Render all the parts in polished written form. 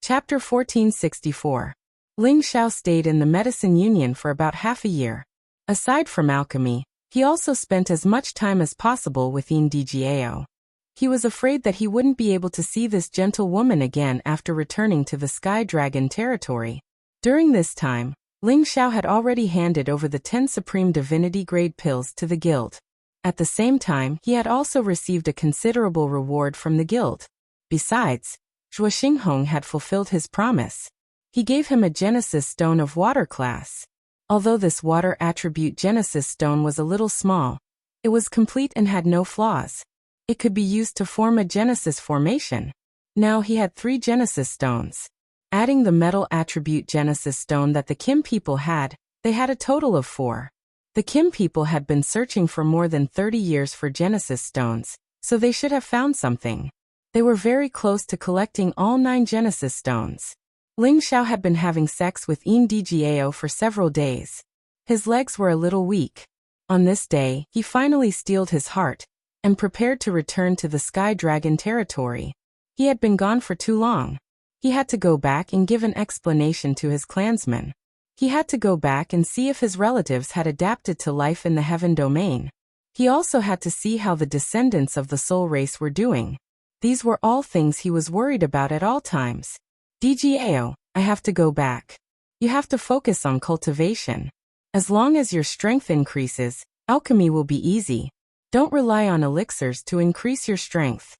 Chapter 1464. Ling Xiao stayed in the medicine union for about half a year. Aside from alchemy, he also spent as much time as possible with Ndgao. He was afraid that he wouldn't be able to see this gentle woman again after returning to the Sky Dragon territory. During this time, Ling Xiao had already handed over the 10 Supreme Divinity Grade pills to the guild. At the same time, he had also received a considerable reward from the guild. Besides, Zhuo Xinghong had fulfilled his promise. He gave him a Genesis Stone of Water class. Although this water attribute Genesis Stone was a little small, it was complete and had no flaws. It could be used to form a Genesis formation. Now he had 3 Genesis Stones. Adding the metal attribute Genesis Stone that the Kim people had, they had a total of 4. The Kim people had been searching for more than 30 years for Genesis Stones, so they should have found something. They were very close to collecting all 9 Genesis Stones. Ling Xiao had been having sex with Ndgao for several days. His legs were a little weak. On this day, he finally steeled his heart and prepared to return to the Sky Dragon territory. He had been gone for too long. He had to go back and give an explanation to his clansmen. He had to go back and see if his relatives had adapted to life in the heaven domain. He also had to see how the descendants of the soul race were doing. These were all things he was worried about at all times. Dgao, I have to go back. You have to focus on cultivation. As long as your strength increases, alchemy will be easy. Don't rely on elixirs to increase your strength.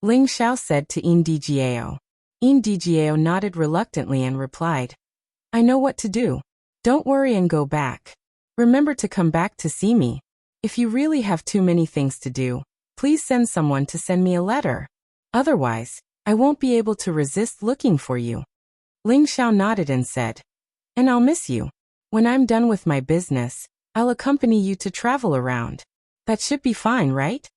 Ling Xiao said to Ndgao. Ndgao nodded reluctantly and replied, I know what to do. Don't worry and go back. Remember to come back to see me. If you really have too many things to do, please send someone to send me a letter. Otherwise, I won't be able to resist looking for you. Ling Xiao nodded and said, And I'll miss you. When I'm done with my business, I'll accompany you to travel around. That should be fine, right?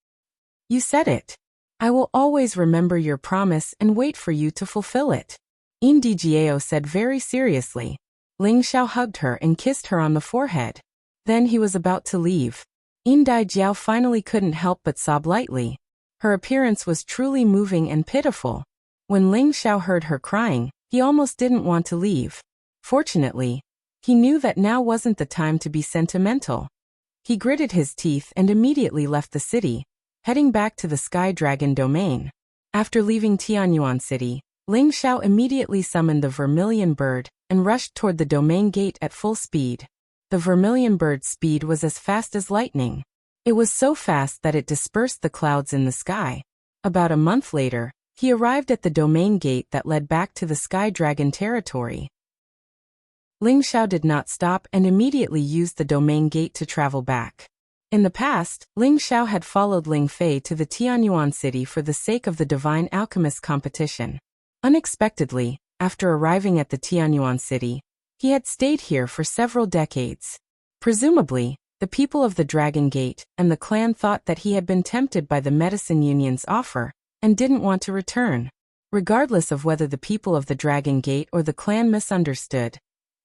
You said it. I will always remember your promise and wait for you to fulfill it. Ndgao said very seriously. Ling Xiao hugged her and kissed her on the forehead. Then he was about to leave. Ndgao finally couldn't help but sob lightly. Her appearance was truly moving and pitiful. When Ling Xiao heard her crying, he almost didn't want to leave. Fortunately, he knew that now wasn't the time to be sentimental. He gritted his teeth and immediately left the city, heading back to the Sky Dragon domain. After leaving Tianyuan City, Ling Xiao immediately summoned the Vermilion Bird and rushed toward the domain gate at full speed. The Vermilion Bird's speed was as fast as lightning. It was so fast that it dispersed the clouds in the sky. About a month later, he arrived at the domain gate that led back to the Sky Dragon territory. Ling Xiao did not stop and immediately used the domain gate to travel back. In the past, Ling Xiao had followed Ling Fei to the Tianyuan city for the sake of the Divine Alchemist competition. Unexpectedly, after arriving at the Tianyuan city, he had stayed here for several decades. Presumably, the people of the Dragon Gate and the clan thought that he had been tempted by the Medicine Union's offer and didn't want to return. Regardless of whether the people of the Dragon Gate or the clan misunderstood,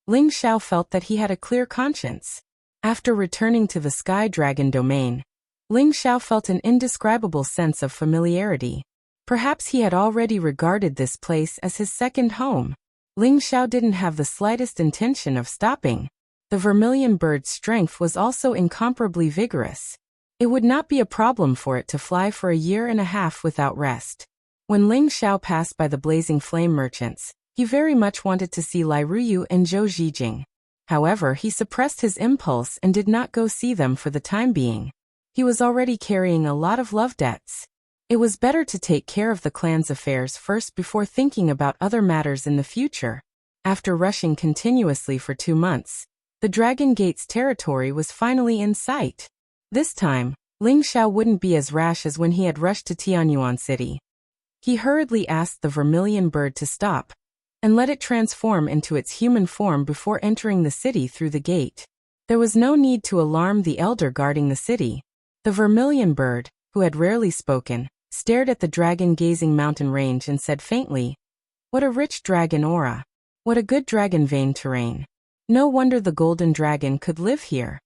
Ling Xiao felt that he had a clear conscience. After returning to the Sky Dragon domain, Ling Xiao felt an indescribable sense of familiarity. Perhaps he had already regarded this place as his second home. Ling Xiao didn't have the slightest intention of stopping. The Vermilion Bird's strength was also incomparably vigorous. It would not be a problem for it to fly for a year and a half without rest. When Ling Xiao passed by the Blazing Flame merchants, he very much wanted to see Lai Ruyu and Zhou Zhijing. However, he suppressed his impulse and did not go see them for the time being. He was already carrying a lot of love debts. It was better to take care of the clan's affairs first before thinking about other matters in the future. After rushing continuously for 2 months, the Dragon Gate's territory was finally in sight. This time, Ling Xiao wouldn't be as rash as when he had rushed to Tianyuan City. He hurriedly asked the Vermilion Bird to stop and let it transform into its human form before entering the city through the gate. There was no need to alarm the elder guarding the city. The Vermilion Bird, who had rarely spoken, stared at the dragon-gazing mountain range and said faintly, What a rich dragon aura. What a good dragon vein terrain. No wonder the golden dragon could live here.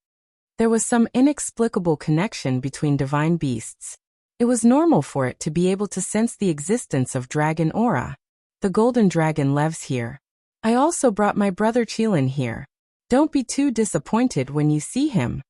There was some inexplicable connection between divine beasts. It was normal for it to be able to sense the existence of dragon aura. The golden dragon lives here. I also brought my brother Qilin here. Don't be too disappointed when you see him.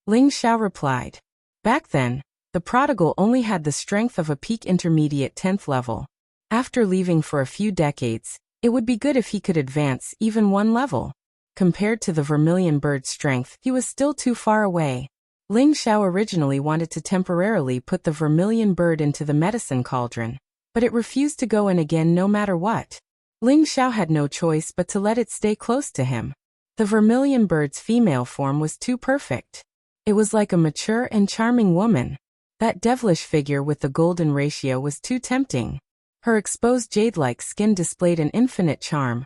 Ling Xiao replied. Back then, the prodigal only had the strength of a peak intermediate 10th level. After leaving for a few decades, it would be good if he could advance even one level. Compared to the vermilion bird's strength, he was still too far away. Ling Xiao originally wanted to temporarily put the vermilion bird into the medicine cauldron, but it refused to go in again no matter what. Ling Xiao had no choice but to let it stay close to him. The vermilion bird's female form was too perfect. It was like a mature and charming woman. That devilish figure with the golden ratio was too tempting. Her exposed jade-like skin displayed an infinite charm,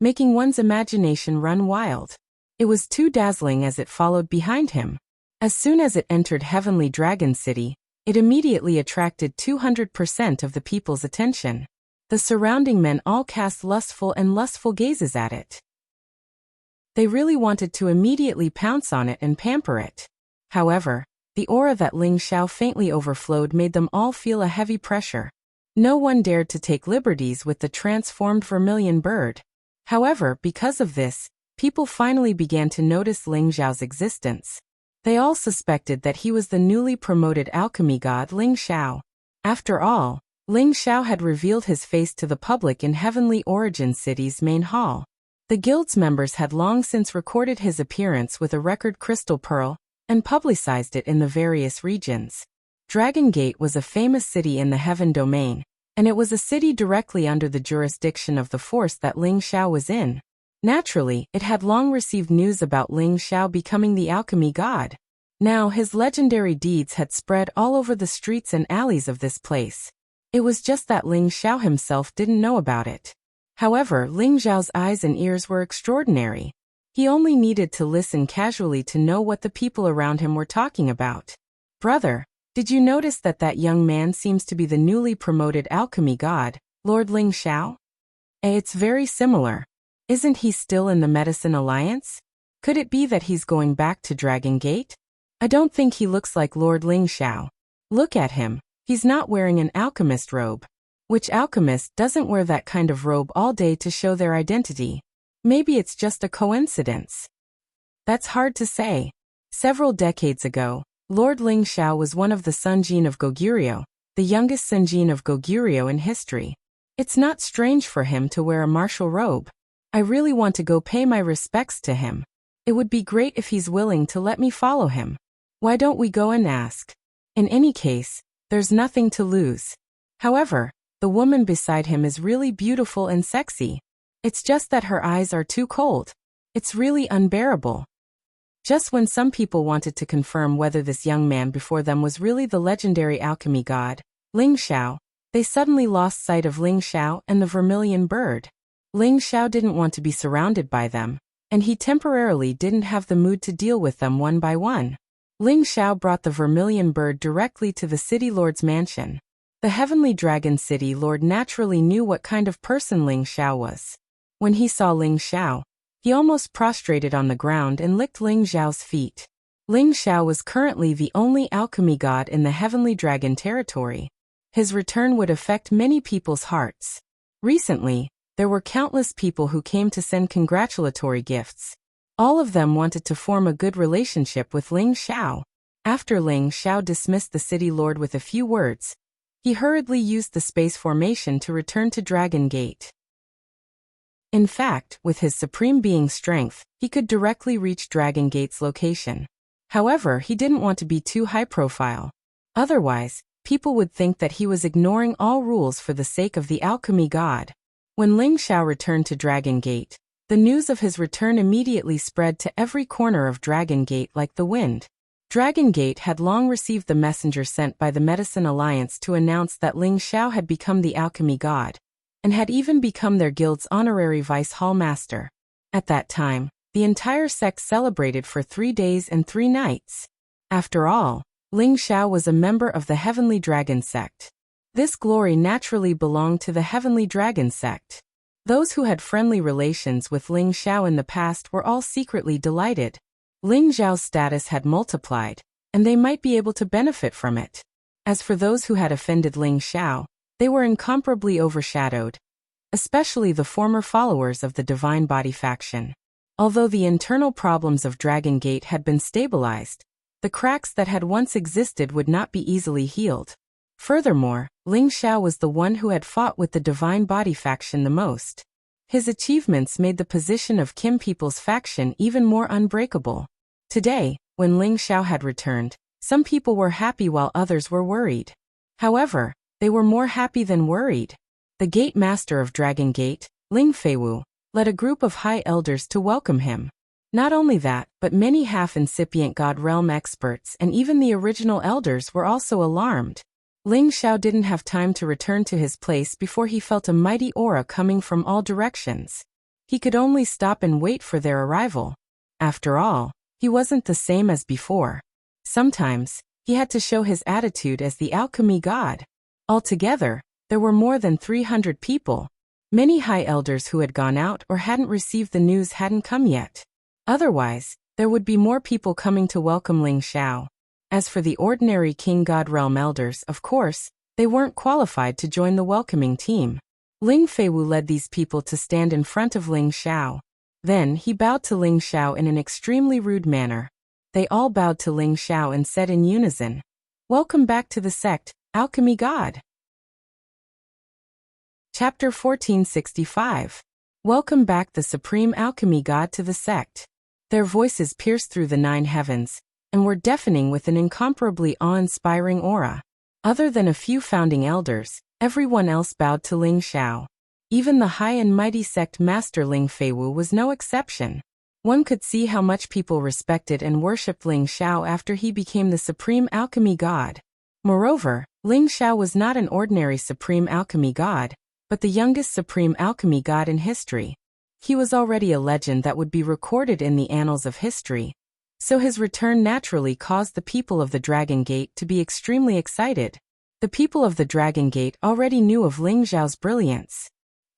making one's imagination run wild. It was too dazzling as it followed behind him. As soon as it entered Heavenly Dragon City, it immediately attracted 200% of the people's attention. The surrounding men all cast lustful gazes at it. They really wanted to immediately pounce on it and pamper it. However, the aura that Ling Xiao faintly overflowed made them all feel a heavy pressure. No one dared to take liberties with the transformed vermilion bird. However, because of this, people finally began to notice Ling Xiao's existence. They all suspected that he was the newly promoted alchemy god Ling Xiao. After all, Ling Xiao had revealed his face to the public in Heavenly Origin City's main hall. The guild's members had long since recorded his appearance with a record crystal pearl and publicized it in the various regions. Dragon Gate was a famous city in the Heaven Domain, and it was a city directly under the jurisdiction of the force that Ling Xiao was in. Naturally, it had long received news about Ling Xiao becoming the alchemy god. Now his legendary deeds had spread all over the streets and alleys of this place. It was just that Ling Xiao himself didn't know about it. However, Ling Xiao's eyes and ears were extraordinary. He only needed to listen casually to know what the people around him were talking about. Brother, did you notice that young man seems to be the newly promoted alchemy god, Lord Ling Xiao? It's very similar. Isn't he still in the Medicine Alliance? Could it be that he's going back to Dragon Gate? I don't think he looks like Lord Ling Xiao. Look at him, he's not wearing an alchemist robe. Which alchemist doesn't wear that kind of robe all day to show their identity? Maybe it's just a coincidence. That's hard to say. Several decades ago, Lord Ling Xiao was one of the Sunjin of Goguryeo, the youngest Sunjin of Goguryeo in history. It's not strange for him to wear a martial robe. I really want to go pay my respects to him. It would be great if he's willing to let me follow him. Why don't we go and ask? In any case, there's nothing to lose. However, the woman beside him is really beautiful and sexy. It's just that her eyes are too cold. It's really unbearable. Just when some people wanted to confirm whether this young man before them was really the legendary alchemy god, Ling Xiao, they suddenly lost sight of Ling Xiao and the vermilion bird. Ling Xiao didn't want to be surrounded by them, and he temporarily didn't have the mood to deal with them one by one. Ling Xiao brought the vermilion bird directly to the city lord's mansion. The Heavenly Dragon City Lord naturally knew what kind of person Ling Xiao was. When he saw Ling Xiao, he almost prostrated on the ground and licked Ling Xiao's feet. Ling Xiao was currently the only alchemy god in the Heavenly Dragon territory. His return would affect many people's hearts. Recently, there were countless people who came to send congratulatory gifts. All of them wanted to form a good relationship with Ling Xiao. After Ling Xiao dismissed the city lord with a few words, he hurriedly used the space formation to return to Dragon Gate. In fact, with his supreme being strength, he could directly reach Dragon Gate's location. However, he didn't want to be too high profile. Otherwise, people would think that he was ignoring all rules for the sake of the alchemy god. When Ling Xiao returned to Dragon Gate, the news of his return immediately spread to every corner of Dragon Gate like the wind. Dragon Gate had long received the messenger sent by the Medicine Alliance to announce that Ling Xiao had become the alchemy god, and had even become their guild's honorary vice hall master. At that time, the entire sect celebrated for 3 days and 3 nights. After all, Ling Xiao was a member of the Heavenly Dragon sect. This glory naturally belonged to the Heavenly Dragon sect. Those who had friendly relations with Ling Xiao in the past were all secretly delighted. Ling Xiao's status had multiplied, and they might be able to benefit from it. As for those who had offended Ling Xiao, they were incomparably overshadowed. especially the former followers of the Divine Body faction. Although the internal problems of Dragon Gate had been stabilized, the cracks that had once existed would not be easily healed. Furthermore, Ling Xiao was the one who had fought with the Divine Body faction the most. His achievements made the position of Kim People's faction even more unbreakable. Today, when Ling Xiao had returned, some people were happy while others were worried. However, they were more happy than worried. The Gate Master of Dragon Gate, Ling Feiwu, led a group of high elders to welcome him. Not only that, but many half-incipient God Realm experts and even the original elders were also alarmed. Ling Xiao didn't have time to return to his place before he felt a mighty aura coming from all directions. He could only stop and wait for their arrival. After all, he wasn't the same as before. Sometimes, he had to show his attitude as the alchemy god. Altogether, there were more than 300 people. Many high elders who had gone out or hadn't received the news hadn't come yet. Otherwise, there would be more people coming to welcome Ling Xiao. As for the ordinary King God Realm elders, of course, they weren't qualified to join the welcoming team. Ling Feiwu led these people to stand in front of Ling Xiao. Then he bowed to Ling Xiao in an extremely rude manner. They all bowed to Ling Xiao and said in unison, "Welcome back to the sect, Alchemy God." Chapter 1465. Welcome back the Supreme Alchemy God to the sect. Their voices pierced through the 9 heavens, and were deafening with an incomparably awe-inspiring aura. Other than a few founding elders, everyone else bowed to Ling Xiao. Even the high and mighty sect master Ling Feiwu was no exception. One could see how much people respected and worshipped Ling Xiao after he became the supreme alchemy god. Moreover, Ling Xiao was not an ordinary supreme alchemy god, but the youngest supreme alchemy god in history. He was already a legend that would be recorded in the annals of history. So his return naturally caused the people of the Dragon Gate to be extremely excited. The people of the Dragon Gate already knew of Ling Xiao's brilliance.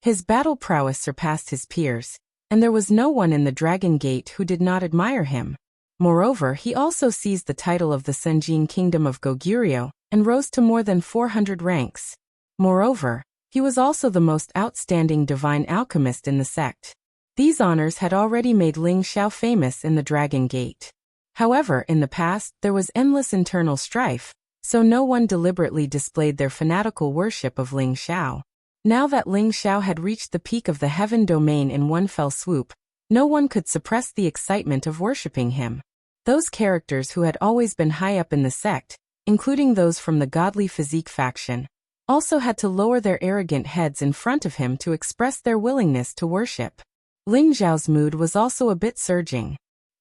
His battle prowess surpassed his peers, and there was no one in the Dragon Gate who did not admire him. Moreover, he also seized the title of the Senjin Kingdom of Goguryeo, and rose to more than 400 ranks. Moreover, he was also the most outstanding divine alchemist in the sect. These honors had already made Ling Xiao famous in the Dragon Gate. However, in the past, there was endless internal strife, so no one deliberately displayed their fanatical worship of Ling Xiao. Now that Ling Xiao had reached the peak of the heaven domain in one fell swoop, no one could suppress the excitement of worshipping him. Those characters who had always been high up in the sect, including those from the godly physique faction, also had to lower their arrogant heads in front of him to express their willingness to worship. Ling Xiao's mood was also a bit surging.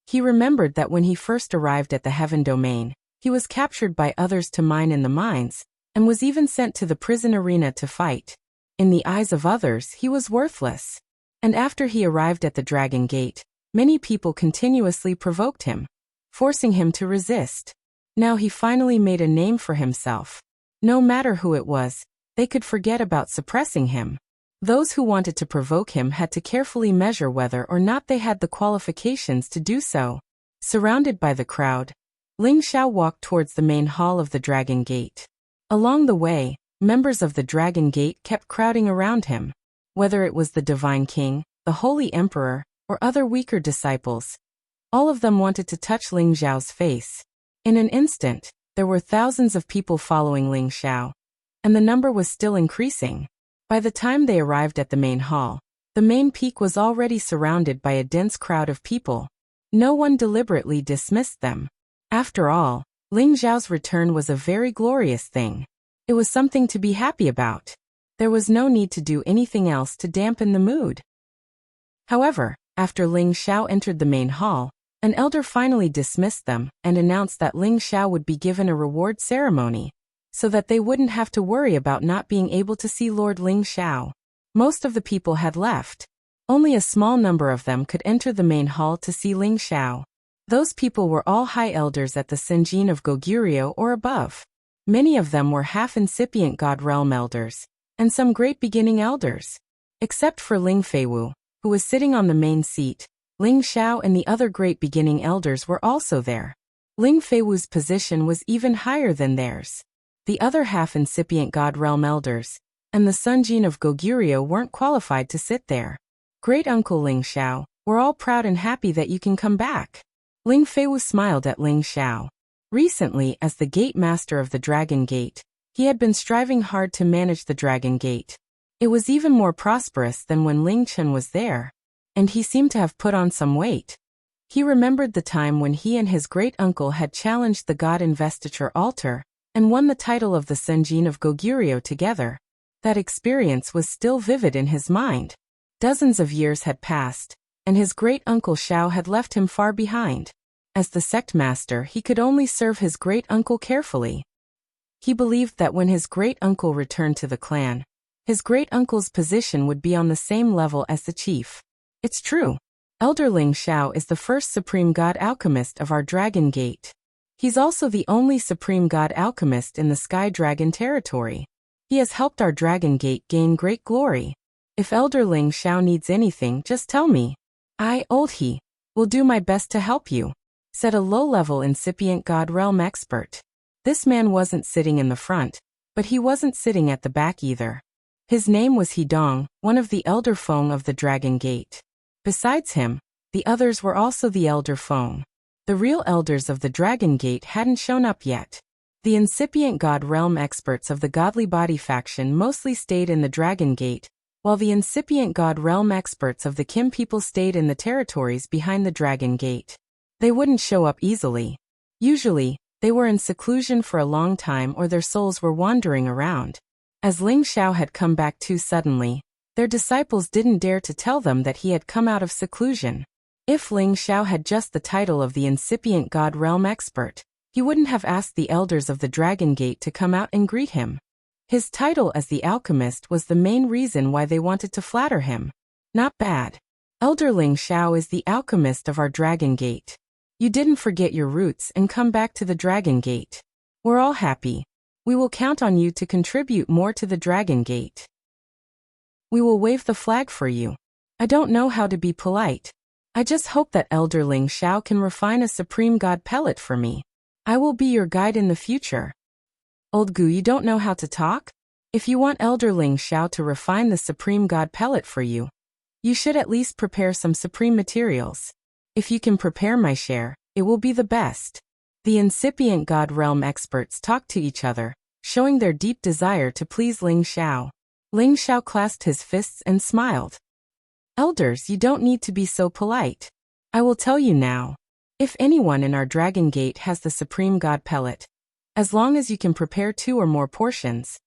He remembered that when he first arrived at the heaven domain, he was captured by others to mine in the mines, and was even sent to the prison arena to fight. In the eyes of others, he was worthless. And after he arrived at the Dragon Gate, many people continuously provoked him, forcing him to resist. Now he finally made a name for himself. No matter who it was, they could forget about suppressing him. Those who wanted to provoke him had to carefully measure whether or not they had the qualifications to do so. Surrounded by the crowd, Ling Xiao walked towards the main hall of the Dragon Gate. Along the way, members of the Dragon Gate kept crowding around him. Whether it was the Divine King, the Holy Emperor, or other weaker disciples, all of them wanted to touch Ling Xiao's face. In an instant, there were thousands of people following Ling Xiao, and the number was still increasing. By the time they arrived at the main hall, the main peak was already surrounded by a dense crowd of people. No one deliberately dismissed them. After all, Ling Xiao's return was a very glorious thing. It was something to be happy about. There was no need to do anything else to dampen the mood. However, after Ling Xiao entered the main hall, an elder finally dismissed them and announced that Ling Xiao would be given a reward ceremony, so that they wouldn't have to worry about not being able to see Lord Ling Xiao. Most of the people had left. Only a small number of them could enter the main hall to see Ling Xiao. Those people were all high elders at the Senjin of Goguryeo or above. Many of them were half-incipient God Realm elders, and some great beginning elders. Except for Ling Feiwu, who was sitting on the main seat, Ling Xiao and the other great beginning elders were also there. Ling Feiwu's position was even higher than theirs. The other half-incipient God Realm elders, and the Sunjin of Goguryeo weren't qualified to sit there. Great Uncle Ling Xiao, we're all proud and happy that you can come back. Ling Feiwu smiled at Ling Xiao. Recently, as the gate master of the Dragon Gate, he had been striving hard to manage the Dragon Gate. It was even more prosperous than when Ling Chen was there, and he seemed to have put on some weight. He remembered the time when he and his great-uncle had challenged the God Investiture Altar and won the title of the Sunjin of Goguryeo together. That experience was still vivid in his mind. Dozens of years had passed, and his great-uncle Xiao had left him far behind. As the sect master, he could only serve his great-uncle carefully. He believed that when his great-uncle returned to the clan, his great-uncle's position would be on the same level as the chief. It's true. Elder Ling Xiao is the first supreme god alchemist of our Dragon Gate. He's also the only supreme god alchemist in the Sky Dragon territory. He has helped our Dragon Gate gain great glory. If Elder Ling Xiao needs anything, just tell me. I, Old He, will do my best to help you, said a low-level incipient god realm expert. This man wasn't sitting in the front, but he wasn't sitting at the back either. His name was He Dong, one of the Elder Feng of the Dragon Gate. Besides him, the others were also the Elder Feng. The real elders of the Dragon Gate hadn't shown up yet. The incipient god realm experts of the Godly Body faction mostly stayed in the Dragon Gate, while the incipient god realm experts of the Kim people stayed in the territories behind the Dragon Gate. They wouldn't show up easily. Usually, they were in seclusion for a long time or their souls were wandering around. As Ling Xiao had come back too suddenly, their disciples didn't dare to tell them that he had come out of seclusion. If Ling Xiao had just the title of the incipient god realm expert, he wouldn't have asked the elders of the Dragon Gate to come out and greet him. His title as the alchemist was the main reason why they wanted to flatter him. Not bad. Elder Ling Xiao is the alchemist of our Dragon Gate. You didn't forget your roots and come back to the Dragon Gate. We're all happy. We will count on you to contribute more to the Dragon Gate. We will wave the flag for you. I don't know how to be polite. I just hope that Elder Ling Xiao can refine a supreme god pellet for me. I will be your guide in the future. Old Gu, you don't know how to talk? If you want Elder Ling Xiao to refine the supreme god pellet for you, you should at least prepare some supreme materials. If you can prepare my share, it will be the best. The incipient god realm experts talked to each other, showing their deep desire to please Ling Xiao. Ling Xiao clasped his fists and smiled. Elders, you don't need to be so polite. I will tell you now. If anyone in our Dragon Gate has the supreme god pellet, as long as you can prepare 2 or more portions,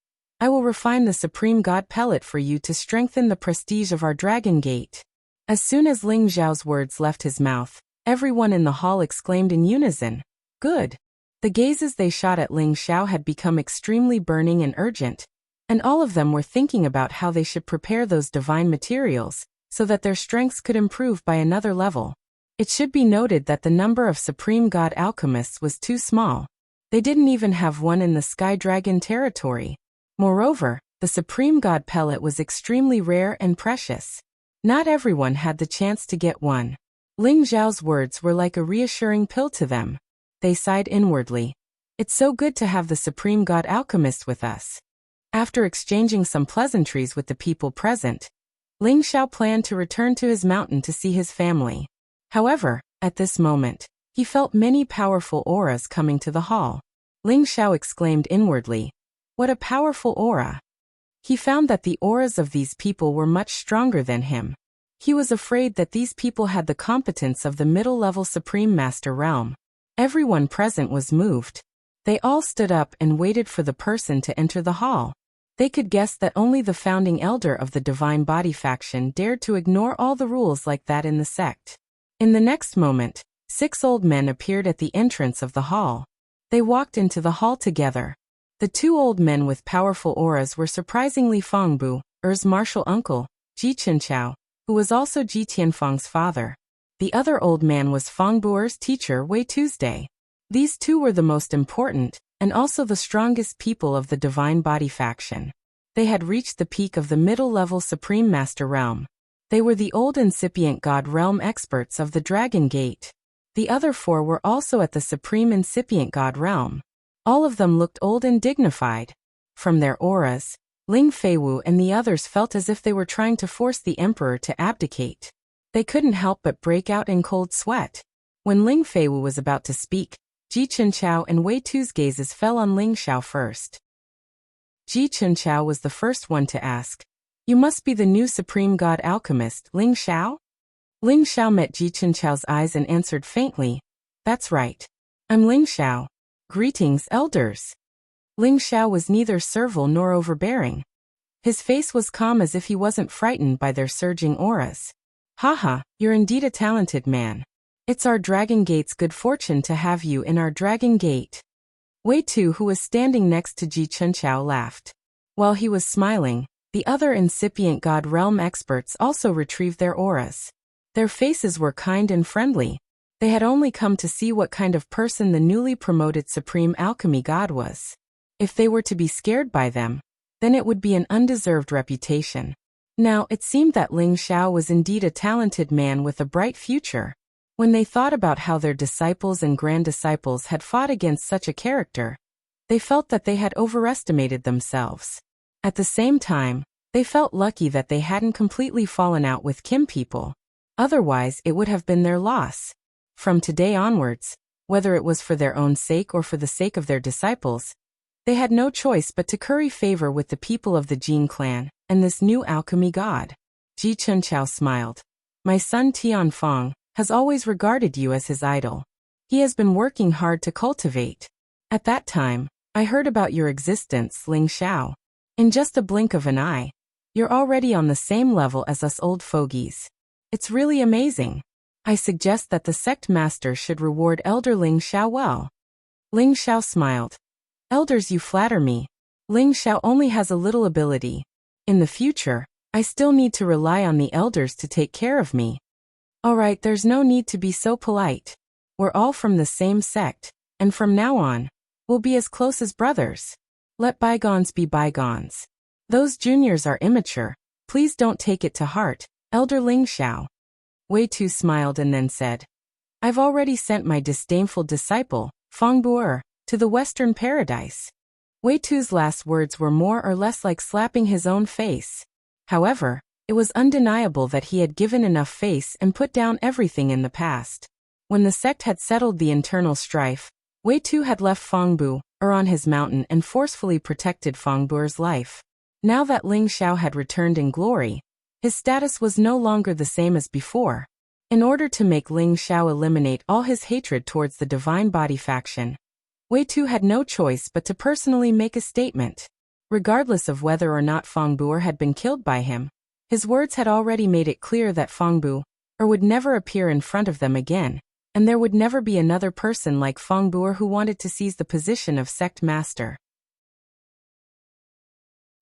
I will refine the supreme god pellet for you to strengthen the prestige of our Dragon Gate. As soon as Ling Xiao's words left his mouth, everyone in the hall exclaimed in unison, "Good." The gazes they shot at Ling Xiao had become extremely burning and urgent, and all of them were thinking about how they should prepare those divine materials, so that their strengths could improve by another level. It should be noted that the number of Supreme God Alchemists was too small. They didn't even have one in the Sky Dragon territory. Moreover, the Supreme God Pellet was extremely rare and precious. Not everyone had the chance to get one. Ling Zhao's words were like a reassuring pill to them. They sighed inwardly. It's so good to have the Supreme God Alchemist with us. After exchanging some pleasantries with the people present, Ling Xiao planned to return to his mountain to see his family. However, at this moment, he felt many powerful auras coming to the hall. Ling Xiao exclaimed inwardly, "What a powerful aura!" He found that the auras of these people were much stronger than him. He was afraid that these people had the competence of the middle-level Supreme Master realm. Everyone present was moved. They all stood up and waited for the person to enter the hall. They could guess that only the founding elder of the Divine Body faction dared to ignore all the rules like that in the sect. In the next moment, 6 old men appeared at the entrance of the hall. They walked into the hall together. The 2 old men with powerful auras were surprisingly Fangbu, Er's martial uncle, Ji Chenchao, who was also Ji Tianfang's father. The other old man was Fangbu Er's teacher Wei Tuesday. These 2 were the most important, and also the strongest people of the Divine Body faction. They had reached the peak of the middle-level Supreme Master realm. They were the old incipient God realm experts of the Dragon Gate. The other 4 were also at the Supreme Incipient God realm. All of them looked old and dignified. From their auras, Ling Feiwu and the others felt as if they were trying to force the emperor to abdicate. They couldn't help but break out in cold sweat. When Ling Feiwu was about to speak, Ji Chunqiao and Wei Tu's gazes fell on Ling Xiao first. Ji Chunqiao was the first one to ask, "You must be the new supreme god alchemist, Ling Xiao?" Ling Xiao met Ji Chunqiao's eyes and answered faintly, "That's right. I'm Ling Xiao. Greetings, elders." Ling Xiao was neither servile nor overbearing. His face was calm as if he wasn't frightened by their surging auras. "Haha, you're indeed a talented man. It's our Dragon Gate's good fortune to have you in our Dragon Gate." Wei Tu, who was standing next to Ji Chunqiao, laughed. While he was smiling, the other incipient God Realm experts also retrieved their auras. Their faces were kind and friendly. They had only come to see what kind of person the newly promoted Supreme Alchemy God was. If they were to be scared by them, then it would be an undeserved reputation. Now, it seemed that Ling Xiao was indeed a talented man with a bright future. When they thought about how their disciples and grand-disciples had fought against such a character, they felt that they had overestimated themselves. At the same time, they felt lucky that they hadn't completely fallen out with Kim people. Otherwise, it would have been their loss. From today onwards, whether it was for their own sake or for the sake of their disciples, they had no choice but to curry favor with the people of the Jin clan and this new alchemy god. Ji Chunqiao smiled. "My son Tianfeng has always regarded you as his idol. He has been working hard to cultivate. At that time, I heard about your existence, Ling Xiao. In just a blink of an eye, you're already on the same level as us old fogies. It's really amazing. I suggest that the sect master should reward Elder Ling Xiao well." Ling Xiao smiled. "Elders, you flatter me. Ling Xiao only has a little ability. In the future, I still need to rely on the elders to take care of me." "All right, there's no need to be so polite. We're all from the same sect, and from now on, we'll be as close as brothers. Let bygones be bygones. Those juniors are immature. Please don't take it to heart, Elder Ling Xiao." Wei Tu smiled and then said, "I've already sent my disdainful disciple, Feng Bu'er, to the Western Paradise." Wei Tu's last words were more or less like slapping his own face. However, it was undeniable that he had given enough face and put down everything in the past. When the sect had settled the internal strife, Wei Tu had left Feng Bu'er on his mountain and forcefully protected Feng Bu'er's life. Now that Ling Xiao had returned in glory, his status was no longer the same as before. In order to make Ling Xiao eliminate all his hatred towards the Divine Body faction, Wei Tu had no choice but to personally make a statement. Regardless of whether or not Feng Bu'er had been killed by him, his words had already made it clear that Feng Bu'er would never appear in front of them again, and there would never be another person like Feng Bu'er who wanted to seize the position of sect master.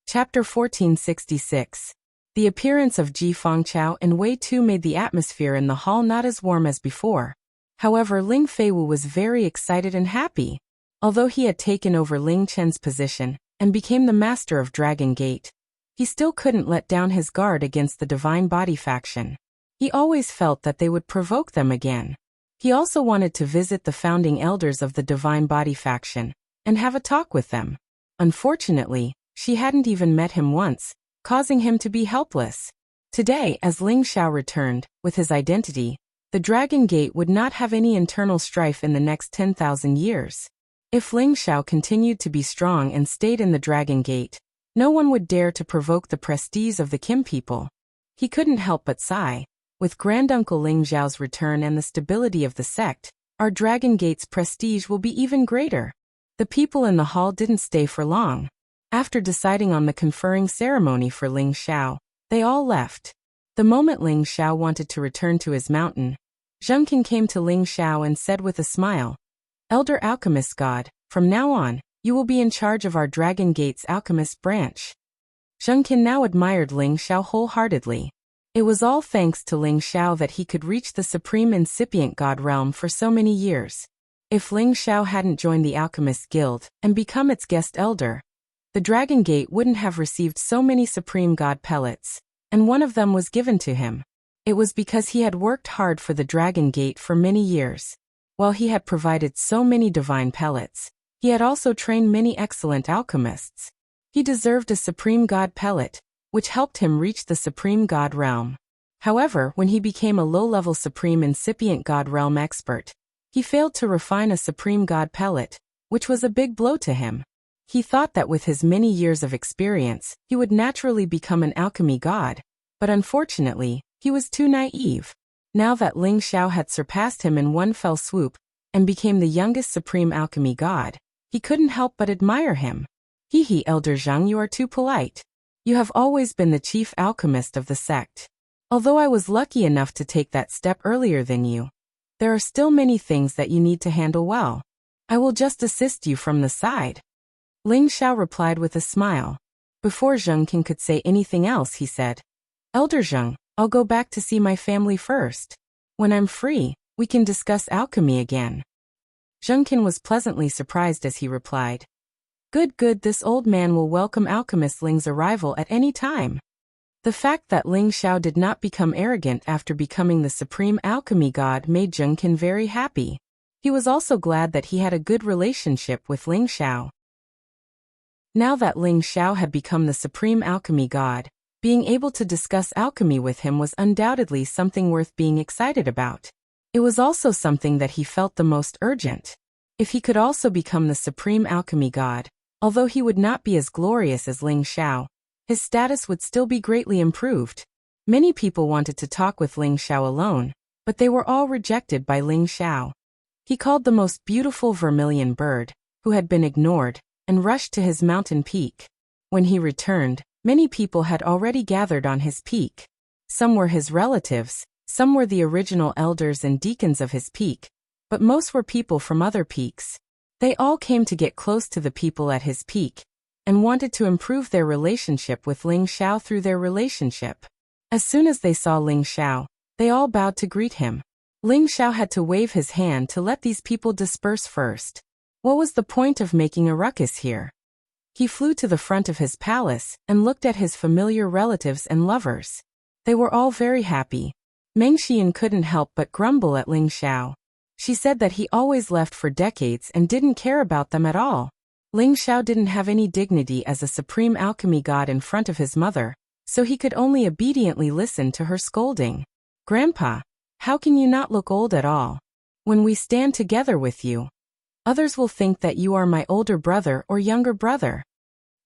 Chapter 1466. The appearance of Ji Fengqiao and Wei Tu made the atmosphere in the hall not as warm as before. However, Ling Feiwu was very excited and happy. Although he had taken over Ling Chen's position and became the master of Dragon Gate, he still couldn't let down his guard against the Divine Body faction. He always felt that they would provoke them again. He also wanted to visit the founding elders of the Divine Body faction and have a talk with them. Unfortunately, she hadn't even met him once, causing him to be helpless. Today, as Ling Xiao returned, with his identity, the Dragon Gate would not have any internal strife in the next 10,000 years. If Ling Xiao continued to be strong and stayed in the Dragon Gate, no one would dare to provoke the prestige of the Kim people. He couldn't help but sigh. With Granduncle Ling Xiao's return and the stability of the sect, our Dragon Gate's prestige will be even greater. The people in the hall didn't stay for long. After deciding on the conferring ceremony for Ling Xiao, they all left. The moment Ling Xiao wanted to return to his mountain, Zhengqin came to Ling Xiao and said with a smile, "Elder Alchemist God, from now on, you will be in charge of our Dragon Gate's Alchemist branch." Zhengqin now admired Ling Xiao wholeheartedly. It was all thanks to Ling Xiao that he could reach the Supreme Incipient God realm for so many years. If Ling Xiao hadn't joined the Alchemist Guild and become its guest elder, the Dragon Gate wouldn't have received so many Supreme God pellets, and one of them was given to him. It was because he had worked hard for the Dragon Gate for many years. While he had provided so many divine pellets, he had also trained many excellent alchemists. He deserved a supreme god pellet, which helped him reach the supreme god realm. However, when he became a low-level supreme incipient god realm expert, he failed to refine a supreme god pellet, which was a big blow to him. He thought that with his many years of experience, he would naturally become an alchemy god, but unfortunately, he was too naive. Now that Ling Xiao had surpassed him in one fell swoop and became the youngest supreme alchemy god, he couldn't help but admire him. Hee, Elder Zhang, you are too polite. You have always been the chief alchemist of the sect. Although I was lucky enough to take that step earlier than you, there are still many things that you need to handle well. I will just assist you from the side. Ling Xiao replied with a smile. Before Zheng Qin could say anything else, he said, Elder Zheng, I'll go back to see my family first. When I'm free, we can discuss alchemy again. Zheng Qin was pleasantly surprised as he replied, Good, this old man will welcome alchemist Ling's arrival at any time. The fact that Ling Xiao did not become arrogant after becoming the supreme alchemy god made Zheng Qin very happy. He was also glad that he had a good relationship with Ling Xiao. Now that Ling Xiao had become the supreme alchemy god, being able to discuss alchemy with him was undoubtedly something worth being excited about. It was also something that he felt the most urgent. If he could also become the supreme alchemy god, although he would not be as glorious as Ling Xiao, his status would still be greatly improved. Many people wanted to talk with Ling Xiao alone, but they were all rejected by Ling Xiao. He called the most beautiful vermilion bird, who had been ignored, and rushed to his mountain peak. When he returned, many people had already gathered on his peak. Some were his relatives, some were the original elders and deacons of his peak, but most were people from other peaks. They all came to get close to the people at his peak, and wanted to improve their relationship with Ling Xiao through their relationship. As soon as they saw Ling Xiao, they all bowed to greet him. Ling Xiao had to wave his hand to let these people disperse first. What was the point of making a ruckus here? He flew to the front of his palace and looked at his familiar relatives and lovers. They were all very happy. Meng Xian couldn't help but grumble at Ling Xiao. She said that he always left for decades and didn't care about them at all. Ling Xiao didn't have any dignity as a supreme alchemy god in front of his mother, so he could only obediently listen to her scolding. Grandpa, how can you not look old at all? When we stand together with you, others will think that you are my older brother or younger brother.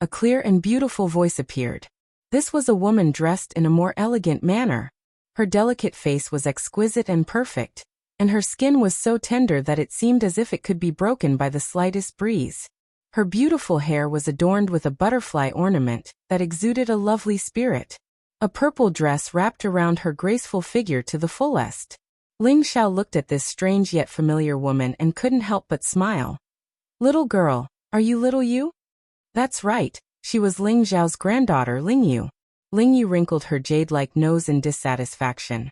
A clear and beautiful voice appeared. This was a woman dressed in a more elegant manner. Her delicate face was exquisite and perfect, and her skin was so tender that it seemed as if it could be broken by the slightest breeze. Her beautiful hair was adorned with a butterfly ornament that exuded a lovely spirit. A purple dress wrapped around her graceful figure to the fullest. Ling Xiao looked at this strange yet familiar woman and couldn't help but smile. Little girl, are you little Yu? That's right, she was Ling Xiao's granddaughter Ling Yu. Ling Yu wrinkled her jade-like nose in dissatisfaction.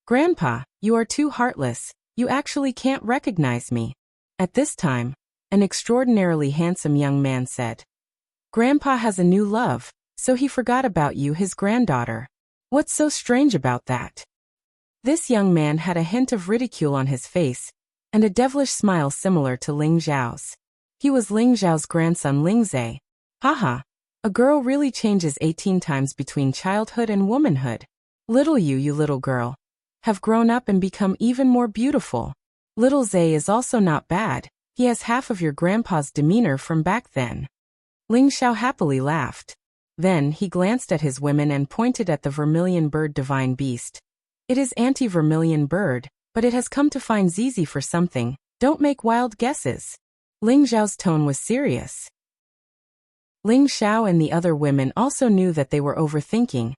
Grandpa, you are too heartless, you actually can't recognize me. At this time, an extraordinarily handsome young man said. Grandpa has a new love, so he forgot about you, his granddaughter. What's so strange about that? This young man had a hint of ridicule on his face, and a devilish smile similar to Ling Xiao's. He was Ling Xiao's grandson Ling Zhe. Haha, a girl really changes 18 times between childhood and womanhood. Little you little girl, have grown up and become even more beautiful. Little Zhe is also not bad, he has half of your grandpa's demeanor from back then. Ling Xiao happily laughed. Then he glanced at his women and pointed at the vermilion bird divine beast. It is anti-vermilion bird, but it has come to find Zizi for something, don't make wild guesses. Ling Xiao's tone was serious. Ling Xiao and the other women also knew that they were overthinking,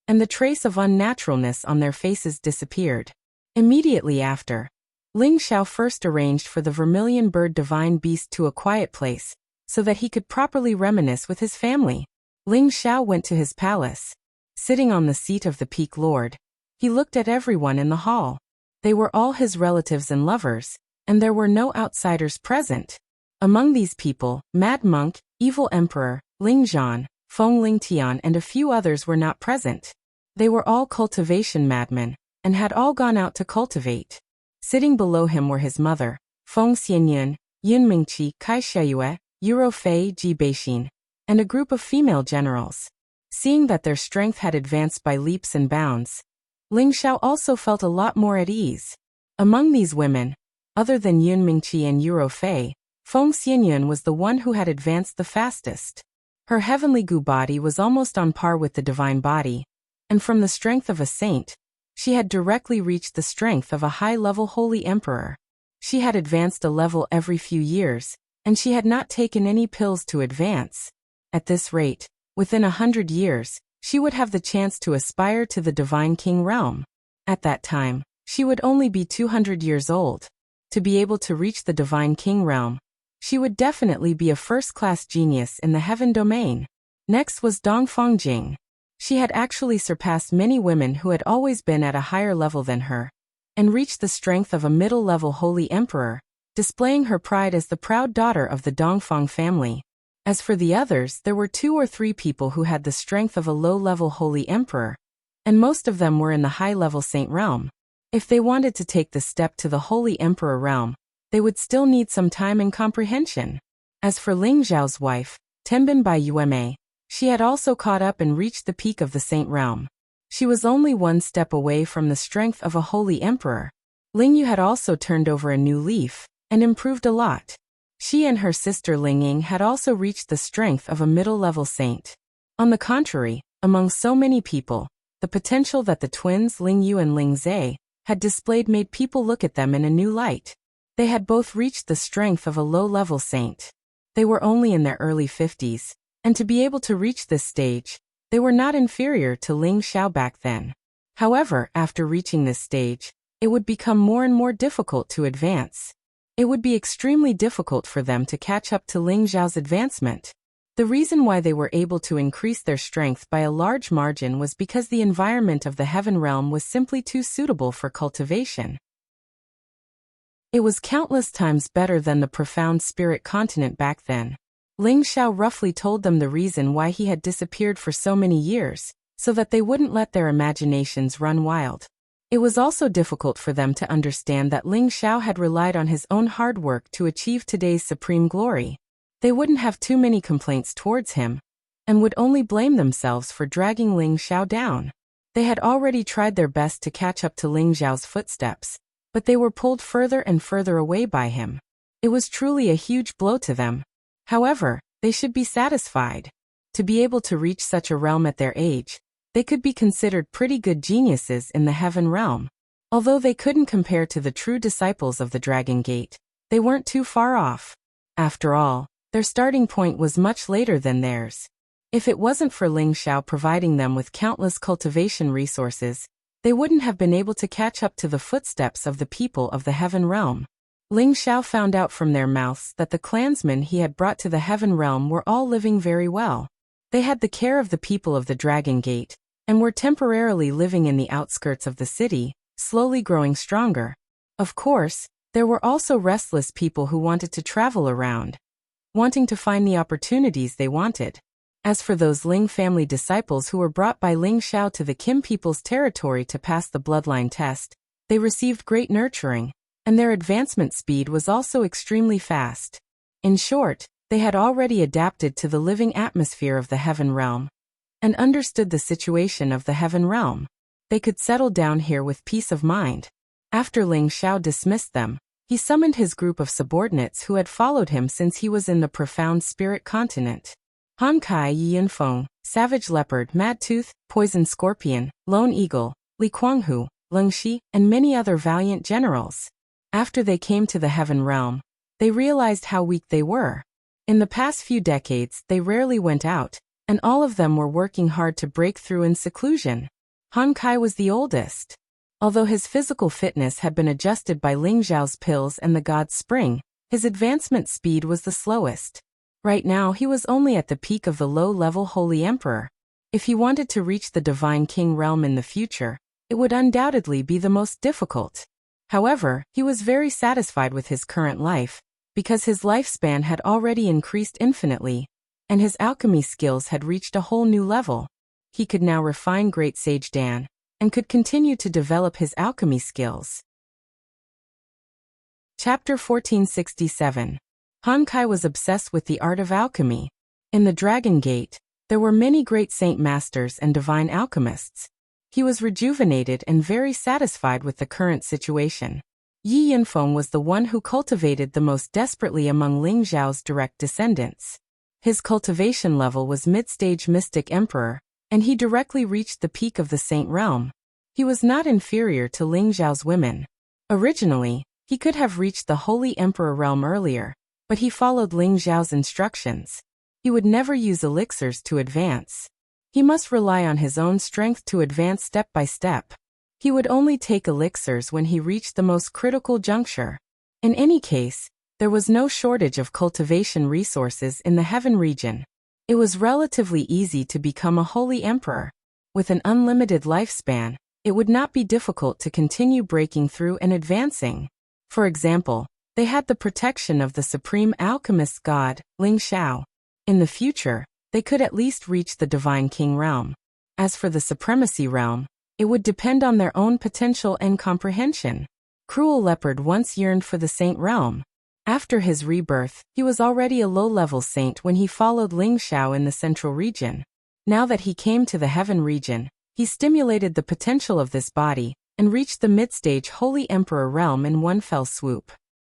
and the trace of unnaturalness on their faces disappeared. Immediately after, Ling Xiao first arranged for the vermilion bird divine beast to a quiet place, so that he could properly reminisce with his family. Ling Xiao went to his palace. Sitting on the seat of the Peak Lord, he looked at everyone in the hall. They were all his relatives and lovers, and there were no outsiders present. Among these people, Mad Monk, Evil Emperor, Ling Zhan, Feng Lingtian and a few others were not present. They were all cultivation madmen, and had all gone out to cultivate. Sitting below him were his mother, Feng Xianyun, Yun Mingqi, Kai Shiyue, Yuro Fei Ji Beixin, and a group of female generals. Seeing that their strength had advanced by leaps and bounds, Ling Xiao also felt a lot more at ease. Among these women, other than Yun Mingqi and Yuro Fei, Feng Xianyun was the one who had advanced the fastest. Her heavenly gu body was almost on par with the divine body, and from the strength of a saint, she had directly reached the strength of a high-level holy emperor. She had advanced a level every few years, and she had not taken any pills to advance. At this rate, within 100 years, she would have the chance to aspire to the divine king realm. At that time, she would only be 200 years old. To be able to reach the divine king realm, she would definitely be a first-class genius in the heaven domain. Next was Dong Fongjing. She had actually surpassed many women who had always been at a higher level than her, and reached the strength of a middle-level holy emperor, displaying her pride as the proud daughter of the Dongfang family. As for the others, there were 2 or 3 people who had the strength of a low-level holy emperor, and most of them were in the high-level saint realm. If they wanted to take the step to the holy emperor realm, they would still need some time and comprehension. As for Ling Zhao's wife, Tenbin Bai Yueme, she had also caught up and reached the peak of the saint realm. She was only 1 step away from the strength of a holy emperor. Ling Yu had also turned over a new leaf, and improved a lot. She and her sister Ling Ying had also reached the strength of a middle-level saint. On the contrary, among so many people, the potential that the twins Ling Yu and Ling Zhe had displayed made people look at them in a new light. They had both reached the strength of a low-level saint. They were only in their early 50s, and to be able to reach this stage, they were not inferior to Ling Xiao back then. However, after reaching this stage, it would become more and more difficult to advance. It would be extremely difficult for them to catch up to Ling Zhao's advancement. The reason why they were able to increase their strength by a large margin was because the environment of the heaven realm was simply too suitable for cultivation. It was countless times better than the profound spirit continent back then. Ling Xiao roughly told them the reason why he had disappeared for so many years, so that they wouldn't let their imaginations run wild. It was also difficult for them to understand that Ling Xiao had relied on his own hard work to achieve today's supreme glory. They wouldn't have too many complaints towards him, and would only blame themselves for dragging Ling Xiao down. They had already tried their best to catch up to Ling Zhao's footsteps, but they were pulled further and further away by him. It was truly a huge blow to them. However, they should be satisfied. To be able to reach such a realm at their age, they could be considered pretty good geniuses in the heaven realm. Although they couldn't compare to the true disciples of the Dragon Gate, they weren't too far off. After all, their starting point was much later than theirs. If it wasn't for Ling Xiao providing them with countless cultivation resources, they wouldn't have been able to catch up to the footsteps of the people of the heaven realm. Ling Xiao found out from their mouths that the clansmen he had brought to the heaven realm were all living very well. They had the care of the people of the Dragon Gate, and were temporarily living in the outskirts of the city, slowly growing stronger. Of course, there were also restless people who wanted to travel around, wanting to find the opportunities they wanted. As for those Ling family disciples who were brought by Ling Xiao to the Kim people's territory to pass the bloodline test, they received great nurturing, and their advancement speed was also extremely fast. In short, they had already adapted to the living atmosphere of the heaven realm, and understood the situation of the heaven realm. They could settle down here with peace of mind. After Ling Xiao dismissed them, he summoned his group of subordinates who had followed him since he was in the profound spirit continent. Han Kai, Yi Yunfeng, Savage Leopard, Mad Tooth, Poison Scorpion, Lone Eagle, Li Kuanghu, Leng Shi, and many other valiant generals. After they came to the heaven realm, they realized how weak they were. In the past few decades, they rarely went out, and all of them were working hard to break through in seclusion. Han Kai was the oldest. Although his physical fitness had been adjusted by Ling Zhao's pills and the god's spring, his advancement speed was the slowest. Right now he was only at the peak of the low-level holy emperor. If he wanted to reach the divine king realm in the future, it would undoubtedly be the most difficult. However, he was very satisfied with his current life, because his lifespan had already increased infinitely, and his alchemy skills had reached a whole new level. He could now refine Great Sage Dan, and could continue to develop his alchemy skills. Chapter 1467. Han Kai was obsessed with the art of alchemy. In the Dragon Gate, there were many great saint masters and divine alchemists. He was rejuvenated and very satisfied with the current situation. Yi Yinfeng was the one who cultivated the most desperately among Ling Xiao's direct descendants. His cultivation level was mid-stage mystic emperor, and he directly reached the peak of the saint realm. He was not inferior to Ling Xiao's women. Originally, he could have reached the holy emperor realm earlier, but he followed Ling Xiao's instructions. He would never use elixirs to advance. He must rely on his own strength to advance step by step. He would only take elixirs when he reached the most critical juncture. In any case, there was no shortage of cultivation resources in the heaven region. It was relatively easy to become a holy emperor. With an unlimited lifespan, it would not be difficult to continue breaking through and advancing. For example, they had the protection of the supreme alchemist god, Ling Xiao. In the future, they could at least reach the divine king realm. As for the supremacy realm, it would depend on their own potential and comprehension. Cruel Leopard once yearned for the saint realm. After his rebirth, he was already a low-level saint when he followed Ling Xiao in the central region. Now that he came to the heaven region, he stimulated the potential of this body and reached the mid-stage holy emperor realm in one fell swoop.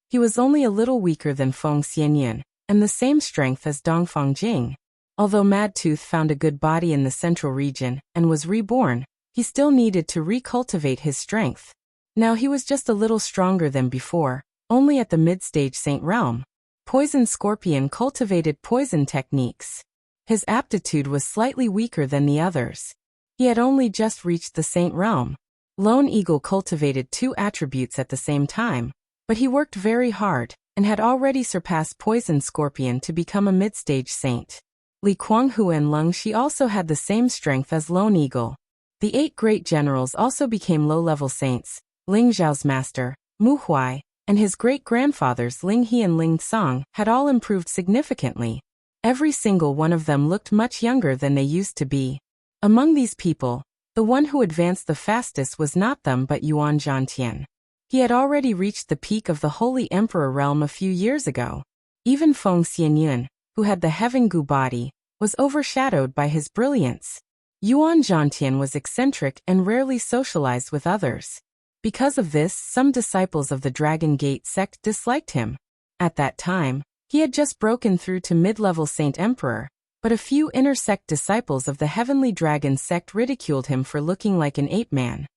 He was only a little weaker than Feng Xianyun, and the same strength as Dongfang Jing. Although Madtooth found a good body in the central region and was reborn, he still needed to recultivate his strength. Now he was just a little stronger than before, only at the mid-stage saint realm. Poison Scorpion cultivated poison techniques. His aptitude was slightly weaker than the others. He had only just reached the saint realm. Lone Eagle cultivated two attributes at the same time, but he worked very hard and had already surpassed Poison Scorpion to become a mid-stage saint. Li Kuanghu and Leng Shi also had the same strength as Lone Eagle. The 8 great generals also became low-level saints. Ling Xiao's master, Mu Huai, and his great-grandfathers Ling He and Ling Song had all improved significantly. Every single one of them looked much younger than they used to be. Among these people, the one who advanced the fastest was not them but Yuan Zhantian. He had already reached the peak of the Holy Emperor realm a few years ago. Even Feng Xianyun, who had the Heaven Gu body, was overshadowed by his brilliance. Yuan Zhantian was eccentric and rarely socialized with others. Because of this, some disciples of the Dragon Gate sect disliked him. At that time, he had just broken through to mid-level Saint Emperor, but a few inner sect disciples of the Heavenly Dragon sect ridiculed him for looking like an ape-man.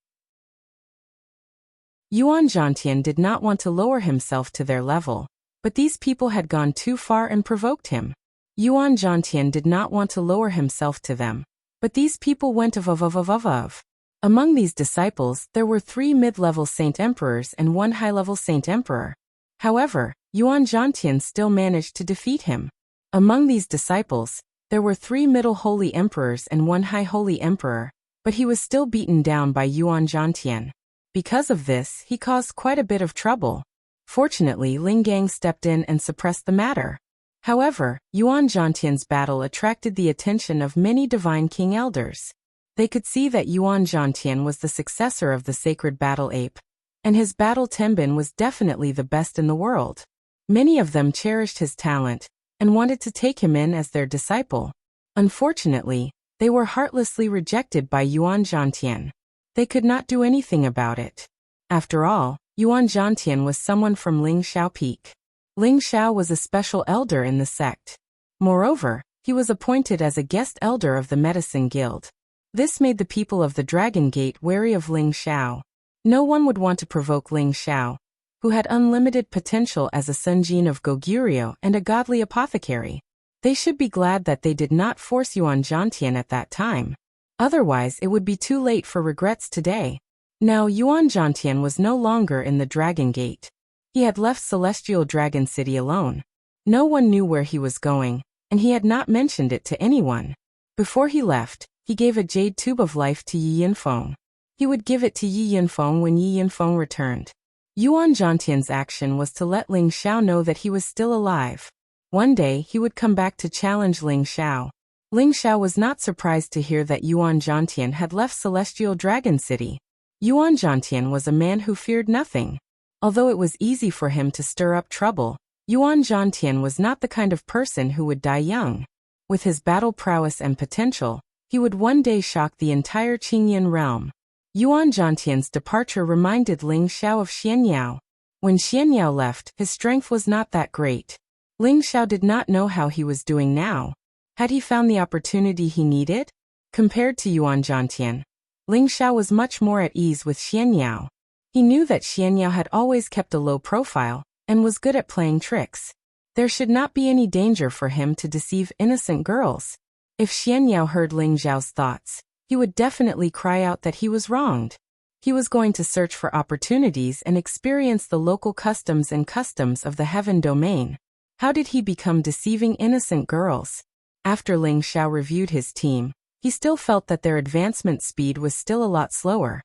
Yuan Zhantian did not want to lower himself to their level, but these people had gone too far and provoked him. Yuan Zhantian did not want to lower himself to them, but these people went of. Among these disciples, there were 3 mid-level Saint Emperors and 1 high-level Saint Emperor. However, Yuan Zhantian still managed to defeat him. Among these disciples, there were 3 middle Holy Emperors and 1 high Holy Emperor, but he was still beaten down by Yuan Zhantian. Because of this, he caused quite a bit of trouble. Fortunately, Ling Gang stepped in and suppressed the matter. However, Yuan Zhantian's battle attracted the attention of many Divine King elders. They could see that Yuan Zhantian was the successor of the sacred battle ape, and his battle Tenbin was definitely the best in the world. Many of them cherished his talent and wanted to take him in as their disciple. Unfortunately, they were heartlessly rejected by Yuan Zhantian. They could not do anything about it. After all, Yuan Zhantian was someone from Ling Xiao Peak. Ling Xiao was a special elder in the sect. Moreover, he was appointed as a guest elder of the Medicine Guild. This made the people of the Dragon Gate wary of Ling Xiao. No one would want to provoke Ling Xiao, who had unlimited potential as a Sunjin of Goguryeo and a godly apothecary. They should be glad that they did not force Yuan Zhantian at that time. Otherwise, it would be too late for regrets today. Now Yuan Zhantian was no longer in the Dragon Gate. He had left Celestial Dragon City alone. No one knew where he was going, and he had not mentioned it to anyone. Before he left, he gave a jade tube of life to Yi Yinfeng. He would give it to Yi Yinfeng when Yi Yinfeng returned. Yuan Zhantian's action was to let Ling Xiao know that he was still alive. One day he would come back to challenge Ling Xiao. Ling Xiao was not surprised to hear that Yuan Zhantian had left Celestial Dragon City. Yuan Zhantian was a man who feared nothing. Although it was easy for him to stir up trouble, Yuan Zhantian was not the kind of person who would die young. With his battle prowess and potential, he would one day shock the entire Qingyan realm. Yuan Zhantian's departure reminded Ling Xiao of Xianyao. When Xianyao left, his strength was not that great. Ling Xiao did not know how he was doing now. Had he found the opportunity he needed? Compared to Yuan Zhantian, Ling Xiao was much more at ease with Xianyao. He knew that Xianyao had always kept a low profile, and was good at playing tricks. There should not be any danger for him to deceive innocent girls. If Xianyao heard Ling Xiao's thoughts, he would definitely cry out that he was wronged. He was going to search for opportunities and experience the local customs of the heaven domain. How did he become deceiving innocent girls? After Ling Xiao reviewed his team, he still felt that their advancement speed was still a lot slower.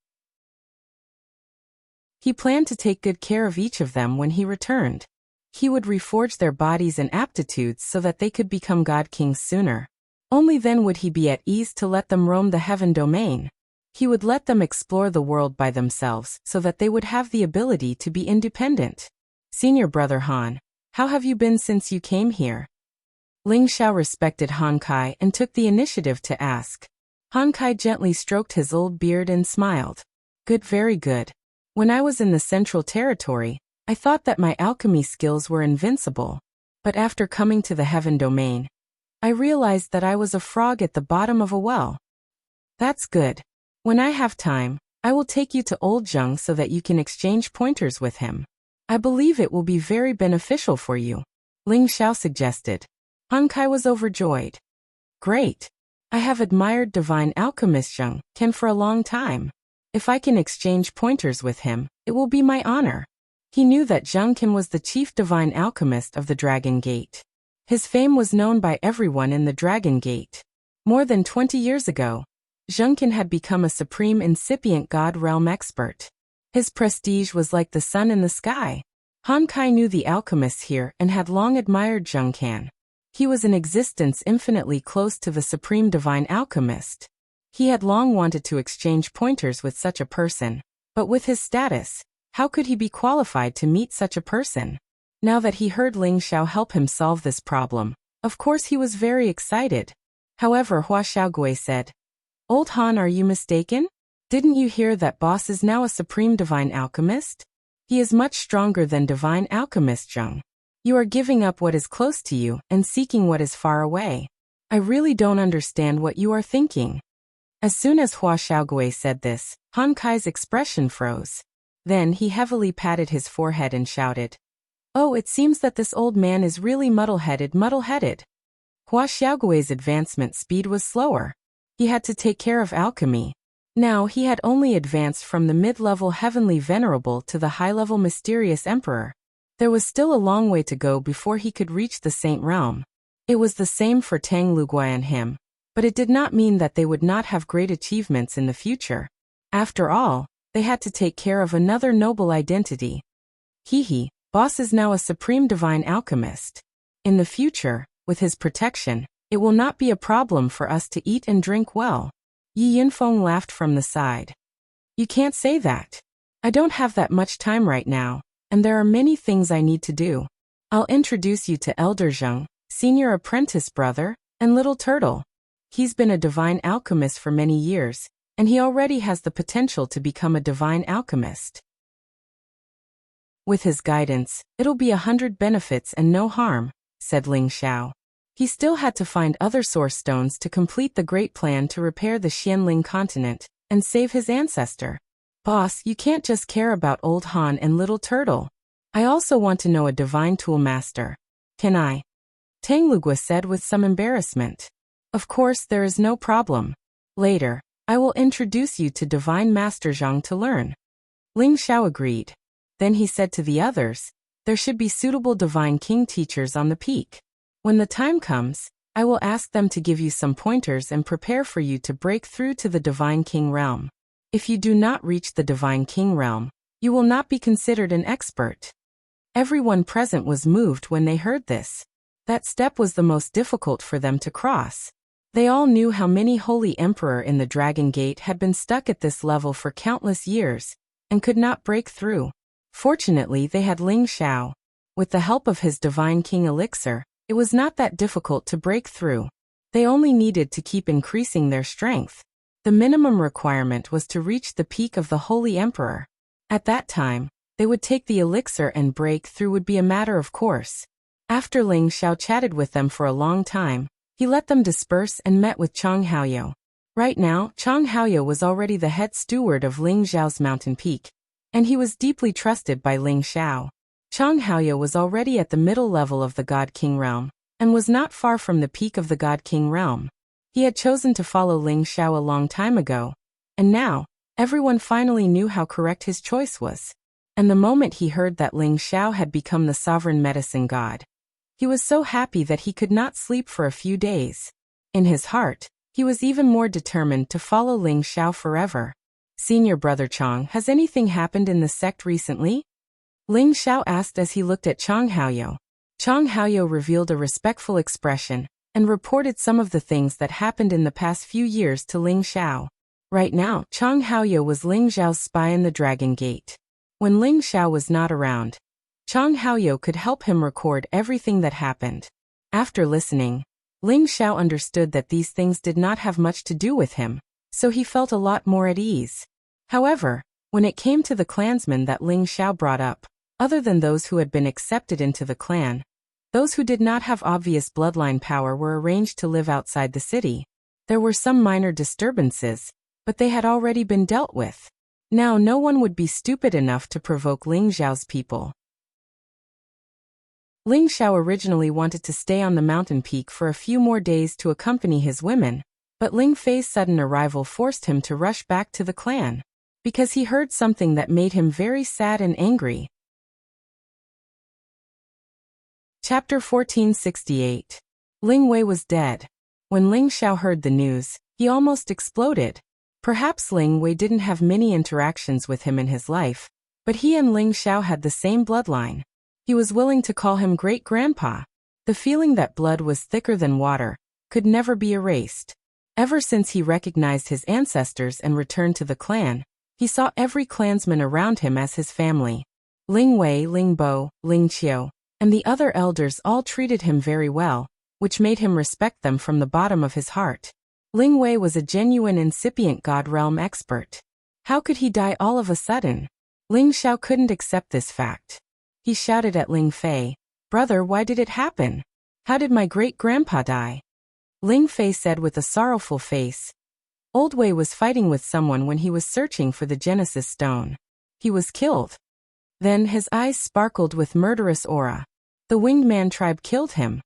He planned to take good care of each of them when he returned. He would reforge their bodies and aptitudes so that they could become God Kings sooner. Only then would he be at ease to let them roam the heaven domain. He would let them explore the world by themselves so that they would have the ability to be independent. Senior brother Han, how have you been since you came here? Ling Xiao respected Han Kai and took the initiative to ask. Han Kai gently stroked his old beard and smiled. Good, very good. When I was in the Central Territory, I thought that my alchemy skills were invincible. But after coming to the heaven domain, I realized that I was a frog at the bottom of a well. That's good. When I have time, I will take you to Old Zheng so that you can exchange pointers with him. I believe it will be very beneficial for you, Ling Xiao suggested. Han Kai was overjoyed. Great. I have admired Divine Alchemist Zheng Ken for a long time. If I can exchange pointers with him, it will be my honor. He knew that Zheng Ken was the chief divine alchemist of the Dragon Gate. His fame was known by everyone in the Dragon Gate. More than 20 years ago, Zheng Ken had become a supreme incipient god realm expert. His prestige was like the sun in the sky. Han Kai knew the alchemists here and had long admired Zheng Ken. He was in existence infinitely close to the supreme divine alchemist. He had long wanted to exchange pointers with such a person, but with his status, how could he be qualified to meet such a person? Now that he heard Ling Xiao help him solve this problem, of course he was very excited. However, Hua Xiaogui said, Old Han, are you mistaken? Didn't you hear that boss is now a supreme divine alchemist? He is much stronger than divine alchemist Zheng. You are giving up what is close to you and seeking what is far away. I really don't understand what you are thinking. As soon as Hua Xiaogui said this, Han Kai's expression froze. Then he heavily patted his forehead and shouted, Oh, it seems that this old man is really muddle-headed. Hua Xiaogui's advancement speed was slower. He had to take care of alchemy. Now he had only advanced from the mid-level heavenly venerable to the high-level mysterious emperor. There was still a long way to go before he could reach the saint realm. It was the same for Tang Luguai and him, but it did not mean that they would not have great achievements in the future. After all, they had to take care of another noble identity. Boss is now a supreme divine alchemist. In the future, with his protection, it will not be a problem for us to eat and drink well. Yi Yinfeng laughed from the side. You can't say that. I don't have that much time right now, and there are many things I need to do. I'll introduce you to Elder Zheng, senior apprentice brother, and little turtle. He's been a divine alchemist for many years, and he already has the potential to become a divine alchemist. With his guidance, it'll be 100 benefits and no harm, said Ling Xiao. He still had to find other source stones to complete the great plan to repair the Xianling continent and save his ancestor. Boss, you can't just care about Old Han and Little Turtle. I also want to know a divine tool master. Can I? Tang Lugua said with some embarrassment. Of course, there is no problem. Later, I will introduce you to Divine Master Zhang to learn. Ling Xiao agreed. Then he said to the others, there should be suitable Divine King teachers on the peak. When the time comes, I will ask them to give you some pointers and prepare for you to break through to the Divine King realm. If you do not reach the Divine King realm, you will not be considered an expert. Everyone present was moved when they heard this. That step was the most difficult for them to cross. They all knew how many holy emperor in the Dragon Gate had been stuck at this level for countless years, and could not break through. Fortunately, they had Ling Xiao. With the help of his Divine King elixir, it was not that difficult to break through. They only needed to keep increasing their strength. The minimum requirement was to reach the peak of the Holy Emperor. At that time, they would take the elixir and break through would be a matter of course. After Ling Xiao chatted with them for a long time, he let them disperse and met with Chang Haoyou. Right now, Chang Haoyou was already the head steward of Ling Xiao's mountain peak, and he was deeply trusted by Ling Xiao. Chang Haoyou was already at the middle level of the God King realm, and was not far from the peak of the God King realm. He had chosen to follow Ling Xiao a long time ago, and now, everyone finally knew how correct his choice was. And the moment he heard that Ling Xiao had become the sovereign medicine god, he was so happy that he could not sleep for a few days. In his heart, he was even more determined to follow Ling Xiao forever. Senior Brother Chang, has anything happened in the sect recently? Ling Xiao asked as he looked at Chang Haoyou. Chang Haoyou revealed a respectful expression, and reported some of the things that happened in the past few years to Ling Xiao. Right now, Chang Haoyou was Ling Xiao's spy in the Dragon Gate. When Ling Xiao was not around, Chang Haoyou could help him record everything that happened. After listening, Ling Xiao understood that these things did not have much to do with him, so he felt a lot more at ease. However, when it came to the clansmen that Ling Xiao brought up, other than those who had been accepted into the clan, those who did not have obvious bloodline power were arranged to live outside the city. There were some minor disturbances, but they had already been dealt with. Now no one would be stupid enough to provoke Ling Xiao's people. Ling Xiao originally wanted to stay on the mountain peak for a few more days to accompany his women, but Ling Fei's sudden arrival forced him to rush back to the clan, because he heard something that made him very sad and angry. Chapter 1468. Ling Wei was dead. When Ling Xiao heard the news, he almost exploded. Perhaps Ling Wei didn't have many interactions with him in his life, but he and Ling Xiao had the same bloodline. He was willing to call him great-grandpa. The feeling that blood was thicker than water could never be erased. Ever since he recognized his ancestors and returned to the clan, he saw every clansman around him as his family. Ling Wei, Ling Bo, Ling Qiu, and the other elders all treated him very well, which made him respect them from the bottom of his heart. Ling Wei was a genuine incipient God realm expert. How could he die all of a sudden? Ling Xiao couldn't accept this fact. He shouted at Ling Fei, "Brother, why did it happen? How did my great-grandpa die?" Ling Fei said with a sorrowful face, "Old Wei was fighting with someone when he was searching for the Genesis stone. He was killed." Then his eyes sparkled with murderous aura. "The Winged Man tribe killed him."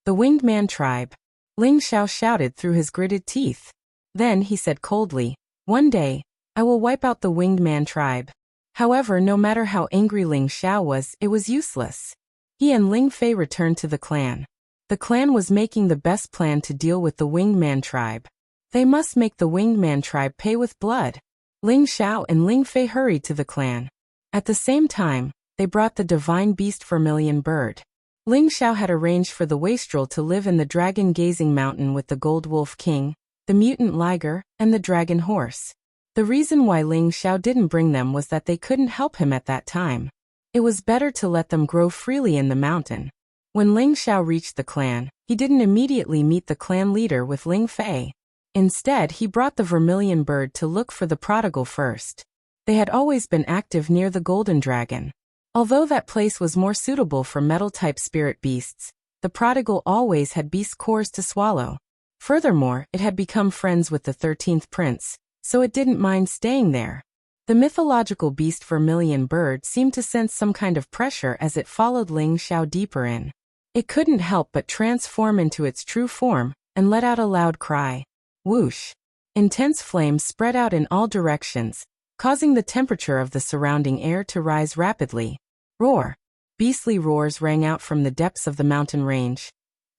"The Winged Man tribe?" Ling Xiao shouted through his gritted teeth. Then he said coldly, "One day, I will wipe out the Winged Man tribe." However, no matter how angry Ling Xiao was, it was useless. He and Ling Fei returned to the clan. The clan was making the best plan to deal with the Winged Man tribe. They must make the Winged Man tribe pay with blood. Ling Xiao and Ling Fei hurried to the clan. At the same time, they brought the divine beast Vermilion Bird. Ling Xiao had arranged for the wastrel to live in the dragon-gazing mountain with the Gold Wolf King, the mutant liger, and the dragon horse. The reason why Ling Xiao didn't bring them was that they couldn't help him at that time. It was better to let them grow freely in the mountain. When Ling Xiao reached the clan, he didn't immediately meet the clan leader with Ling Fei. Instead, he brought the Vermilion Bird to look for the prodigal first. They had always been active near the Golden Dragon. Although that place was more suitable for metal-type spirit beasts, the prodigal always had beast cores to swallow. Furthermore, it had become friends with the 13th prince, so it didn't mind staying there. The mythological beast Vermilion Bird seemed to sense some kind of pressure as it followed Ling Xiao deeper in. It couldn't help but transform into its true form, and let out a loud cry. Whoosh! Intense flames spread out in all directions, causing the temperature of the surrounding air to rise rapidly. Roar! Beastly roars rang out from the depths of the mountain range,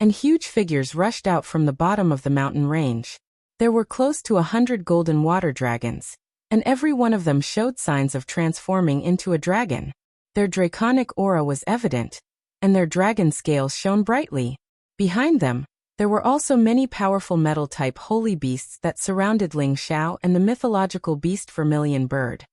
and huge figures rushed out from the bottom of the mountain range. There were close to 100 golden water dragons, and every one of them showed signs of transforming into a dragon. Their draconic aura was evident, and their dragon scales shone brightly. Behind them, there were also many powerful metal-type holy beasts that surrounded Ling Xiao and the mythological beast Vermilion Bird.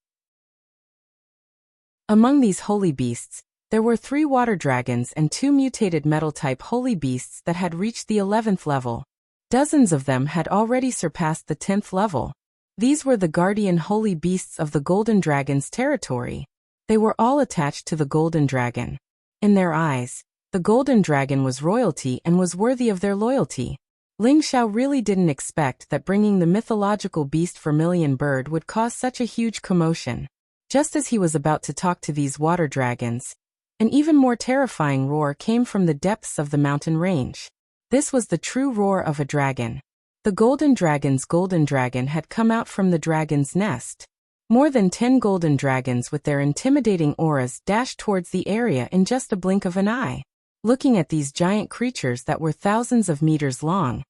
Among these holy beasts, there were 3 water dragons and 2 mutated metal-type holy beasts that had reached the 11th level. Dozens of them had already surpassed the 10th level. These were the guardian holy beasts of the Golden Dragon's territory. They were all attached to the Golden Dragon. In their eyes, the Golden Dragon was royalty and was worthy of their loyalty. Ling Xiao really didn't expect that bringing the mythological beast Vermilion Bird would cause such a huge commotion. Just as he was about to talk to these water dragons, an even more terrifying roar came from the depths of the mountain range. This was the true roar of a dragon. The Golden Dragon's Golden Dragon had come out from the dragon's nest. More than 10 golden dragons with their intimidating auras dashed towards the area in just a blink of an eye. Looking at these giant creatures that were thousands of meters long,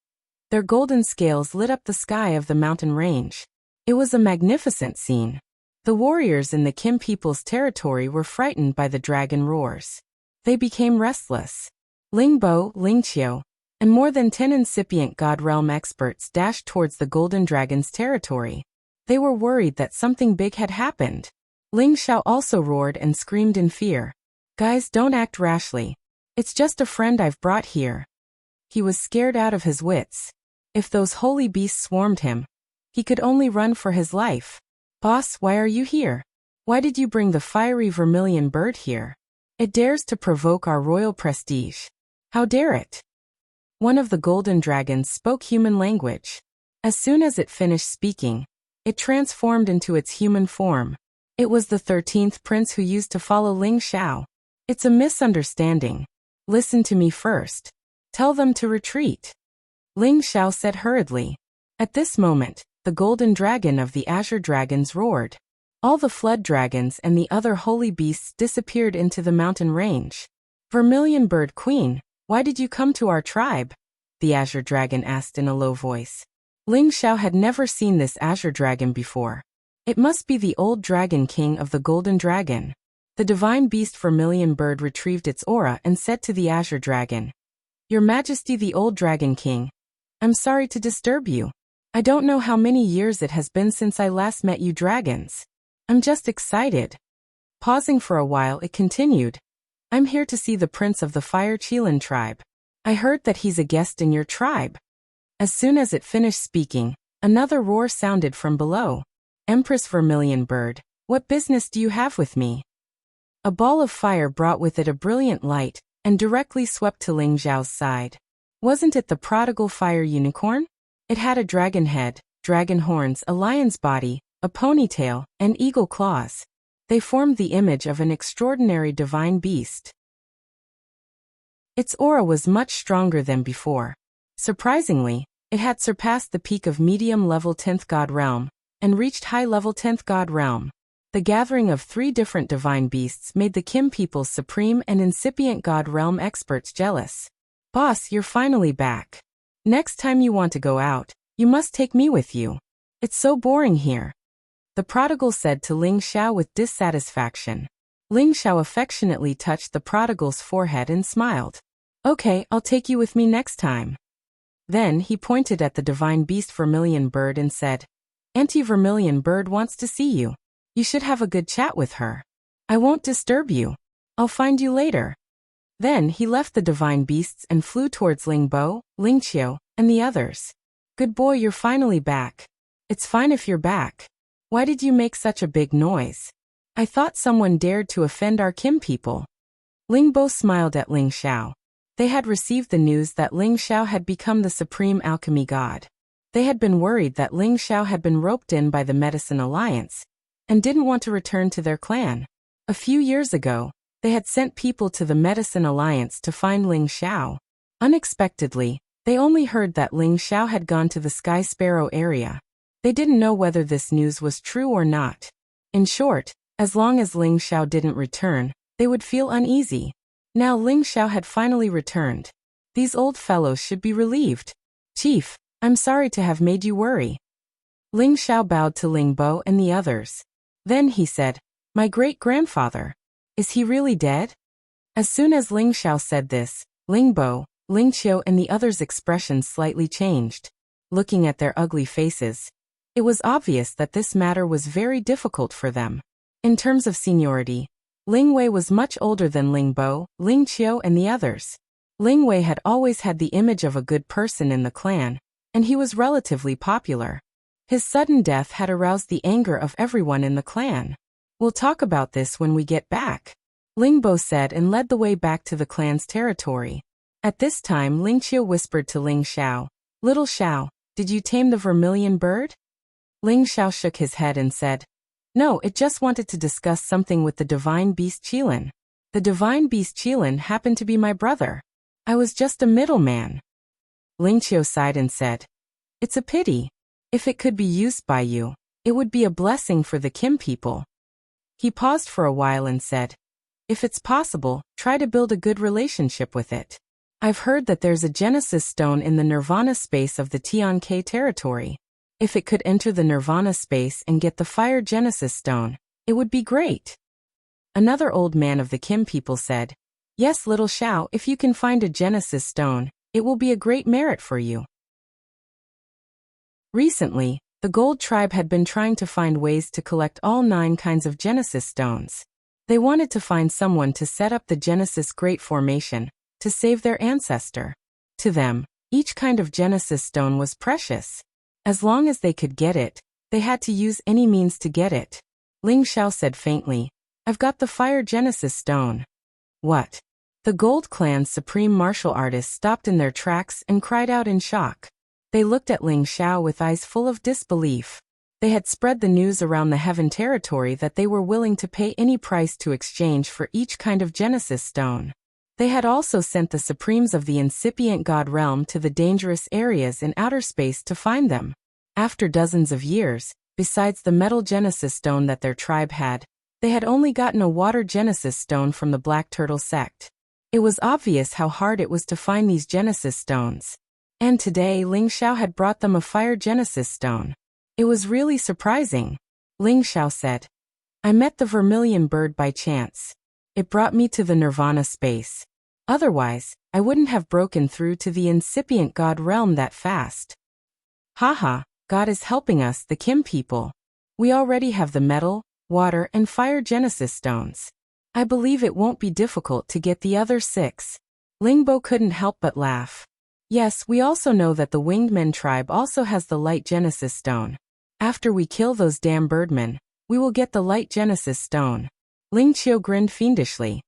their golden scales lit up the sky of the mountain range. It was a magnificent scene. The warriors in the Kim people's territory were frightened by the dragon roars. They became restless. Ling Bo, Ling Qiu, and more than 10 incipient God Realm experts dashed towards the Golden Dragon's territory. They were worried that something big had happened. Ling Xiao also roared and screamed in fear. Guys, don't act rashly. It's just a friend I've brought here. He was scared out of his wits. If those holy beasts swarmed him, he could only run for his life. Boss, why are you here? Why did you bring the fiery Vermilion Bird here? It dares to provoke our royal prestige. How dare it? One of the golden dragons spoke human language. As soon as it finished speaking, it transformed into its human form. It was the 13th prince who used to follow Ling Xiao. It's a misunderstanding. Listen to me first. Tell them to retreat. Ling Xiao said hurriedly. At this moment, the golden dragon of the Azure Dragons roared. All the flood dragons and the other holy beasts disappeared into the mountain range. Vermilion Bird Queen, why did you come to our tribe? The Azure Dragon asked in a low voice. Ling Xiao had never seen this Azure Dragon before. It must be the old Dragon King of the Golden Dragon. The divine beast Vermilion Bird retrieved its aura and said to the Azure Dragon, Your Majesty the old Dragon King, I'm sorry to disturb you. I don't know how many years it has been since I last met you dragons. I'm just excited. Pausing for a while, it continued. I'm here to see the prince of the Fire Qilin tribe. I heard that he's a guest in your tribe. As soon as it finished speaking, another roar sounded from below. Empress Vermilion Bird, what business do you have with me? A ball of fire brought with it a brilliant light, and directly swept to Ling Xiao's side. Wasn't it the prodigal fire unicorn? It had a dragon head, dragon horns, a lion's body, a ponytail, and eagle claws. They formed the image of an extraordinary divine beast. Its aura was much stronger than before. Surprisingly, it had surpassed the peak of medium-level 10th God Realm, and reached high-level 10th God Realm. The gathering of 3 different divine beasts made the Kim people's supreme and incipient God Realm experts jealous. Boss, you're finally back. Next time you want to go out, you must take me with you. It's so boring here. The prodigal said to Ling Xiao with dissatisfaction. Ling Xiao affectionately touched the prodigal's forehead and smiled. Okay, I'll take you with me next time. Then he pointed at the divine beast Vermilion Bird and said, Auntie Vermilion Bird wants to see you. You should have a good chat with her. I won't disturb you. I'll find you later. Then he left the divine beasts and flew towards Ling Bo, Ling Qiu, and the others. Good boy, you're finally back. It's fine if you're back. Why did you make such a big noise? I thought someone dared to offend our Kim people. Ling Bo smiled at Ling Xiao. They had received the news that Ling Xiao had become the supreme alchemy god. They had been worried that Ling Xiao had been roped in by the Medicine Alliance, and didn't want to return to their clan. A few years ago, they had sent people to the Medicine Alliance to find Ling Xiao. Unexpectedly, they only heard that Ling Xiao had gone to the Sky Sparrow area. They didn't know whether this news was true or not. In short, as long as Ling Xiao didn't return, they would feel uneasy. Now Ling Xiao had finally returned. These old fellows should be relieved. Chief, I'm sorry to have made you worry. Ling Xiao bowed to Ling Bo and the others. Then he said, My great-grandfather. Is he really dead? As soon as Ling Xiao said this, Ling Bo, Ling Qiu and the others' expressions slightly changed. Looking at their ugly faces, it was obvious that this matter was very difficult for them. In terms of seniority, Ling Wei was much older than Ling Bo, Ling Qiu and the others. Ling Wei had always had the image of a good person in the clan, and he was relatively popular. His sudden death had aroused the anger of everyone in the clan. "We'll talk about this when we get back," Lingbo said and led the way back to the clan's territory. At this time Ling Qiu whispered to Ling Xiao, "Little Xiao, did you tame the vermilion bird?" Ling Xiao shook his head and said, "No, it just wanted to discuss something with the divine beast Qilin. The divine beast Qilin happened to be my brother. I was just a middleman." Ling Qiu sighed and said, "It's a pity. If it could be used by you, it would be a blessing for the Kim people." He paused for a while and said, "If it's possible, try to build a good relationship with it. I've heard that there's a Genesis stone in the Nirvana space of the Tian-Ke territory. If it could enter the Nirvana space and get the Fire Genesis stone, it would be great." Another old man of the Kim people said, "Yes, little Xiao, if you can find a Genesis stone, it will be a great merit for you." Recently, the Gold Tribe had been trying to find ways to collect all 9 kinds of Genesis stones. They wanted to find someone to set up the Genesis Great Formation, to save their ancestor. To them, each kind of Genesis stone was precious. As long as they could get it, they had to use any means to get it. Ling Xiao said faintly, "I've got the Fire Genesis stone." "What?" The Gold Clan's supreme martial artists stopped in their tracks and cried out in shock. They looked at Ling Xiao with eyes full of disbelief. They had spread the news around the Heaven territory that they were willing to pay any price to exchange for each kind of Genesis stone. They had also sent the Supremes of the incipient God realm to the dangerous areas in outer space to find them. After dozens of years, besides the metal Genesis stone that their tribe had, they had only gotten a water Genesis stone from the Black Turtle sect. It was obvious how hard it was to find these Genesis stones. And today Ling Xiao had brought them a Fire Genesis stone. It was really surprising. Ling Xiao said, "I met the vermilion bird by chance. It brought me to the Nirvana space. Otherwise, I wouldn't have broken through to the incipient God realm that fast." "Haha, God is helping us, the Kim people. We already have the metal, water and Fire Genesis stones. I believe it won't be difficult to get the other 6. Lingbo couldn't help but laugh. "Yes, we also know that the Winged Men tribe also has the Light Genesis stone. After we kill those damn birdmen, we will get the Light Genesis stone." Ling Qiu grinned fiendishly.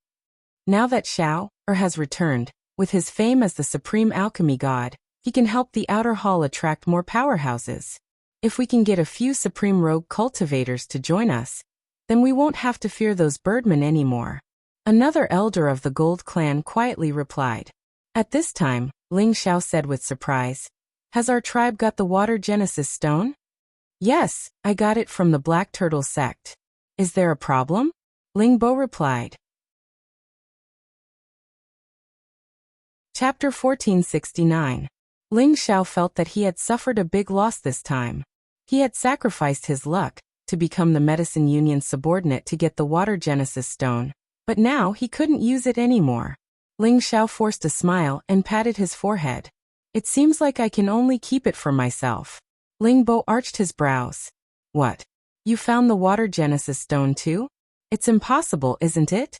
Now that Xiao has returned, with his fame as the supreme alchemy god, he can help the outer hall attract more powerhouses. If we can get a few supreme rogue cultivators to join us, then we won't have to fear those birdmen anymore. Another elder of the Gold Clan quietly replied. At this time, Ling Xiao said with surprise, "Has our tribe got the Water Genesis stone?" "Yes, I got it from the Black Turtle sect." "Is there a problem?" Ling Bo replied. Chapter 1469. Ling Xiao felt that he had suffered a big loss this time. He had sacrificed his luck to become the Medicine Union's subordinate to get the Water Genesis stone, but now he couldn't use it anymore. Ling Xiao forced a smile and patted his forehead. "It seems like I can only keep it for myself." Ling Bo arched his brows. "What? You found the Water Genesis stone too? It's impossible, isn't it?"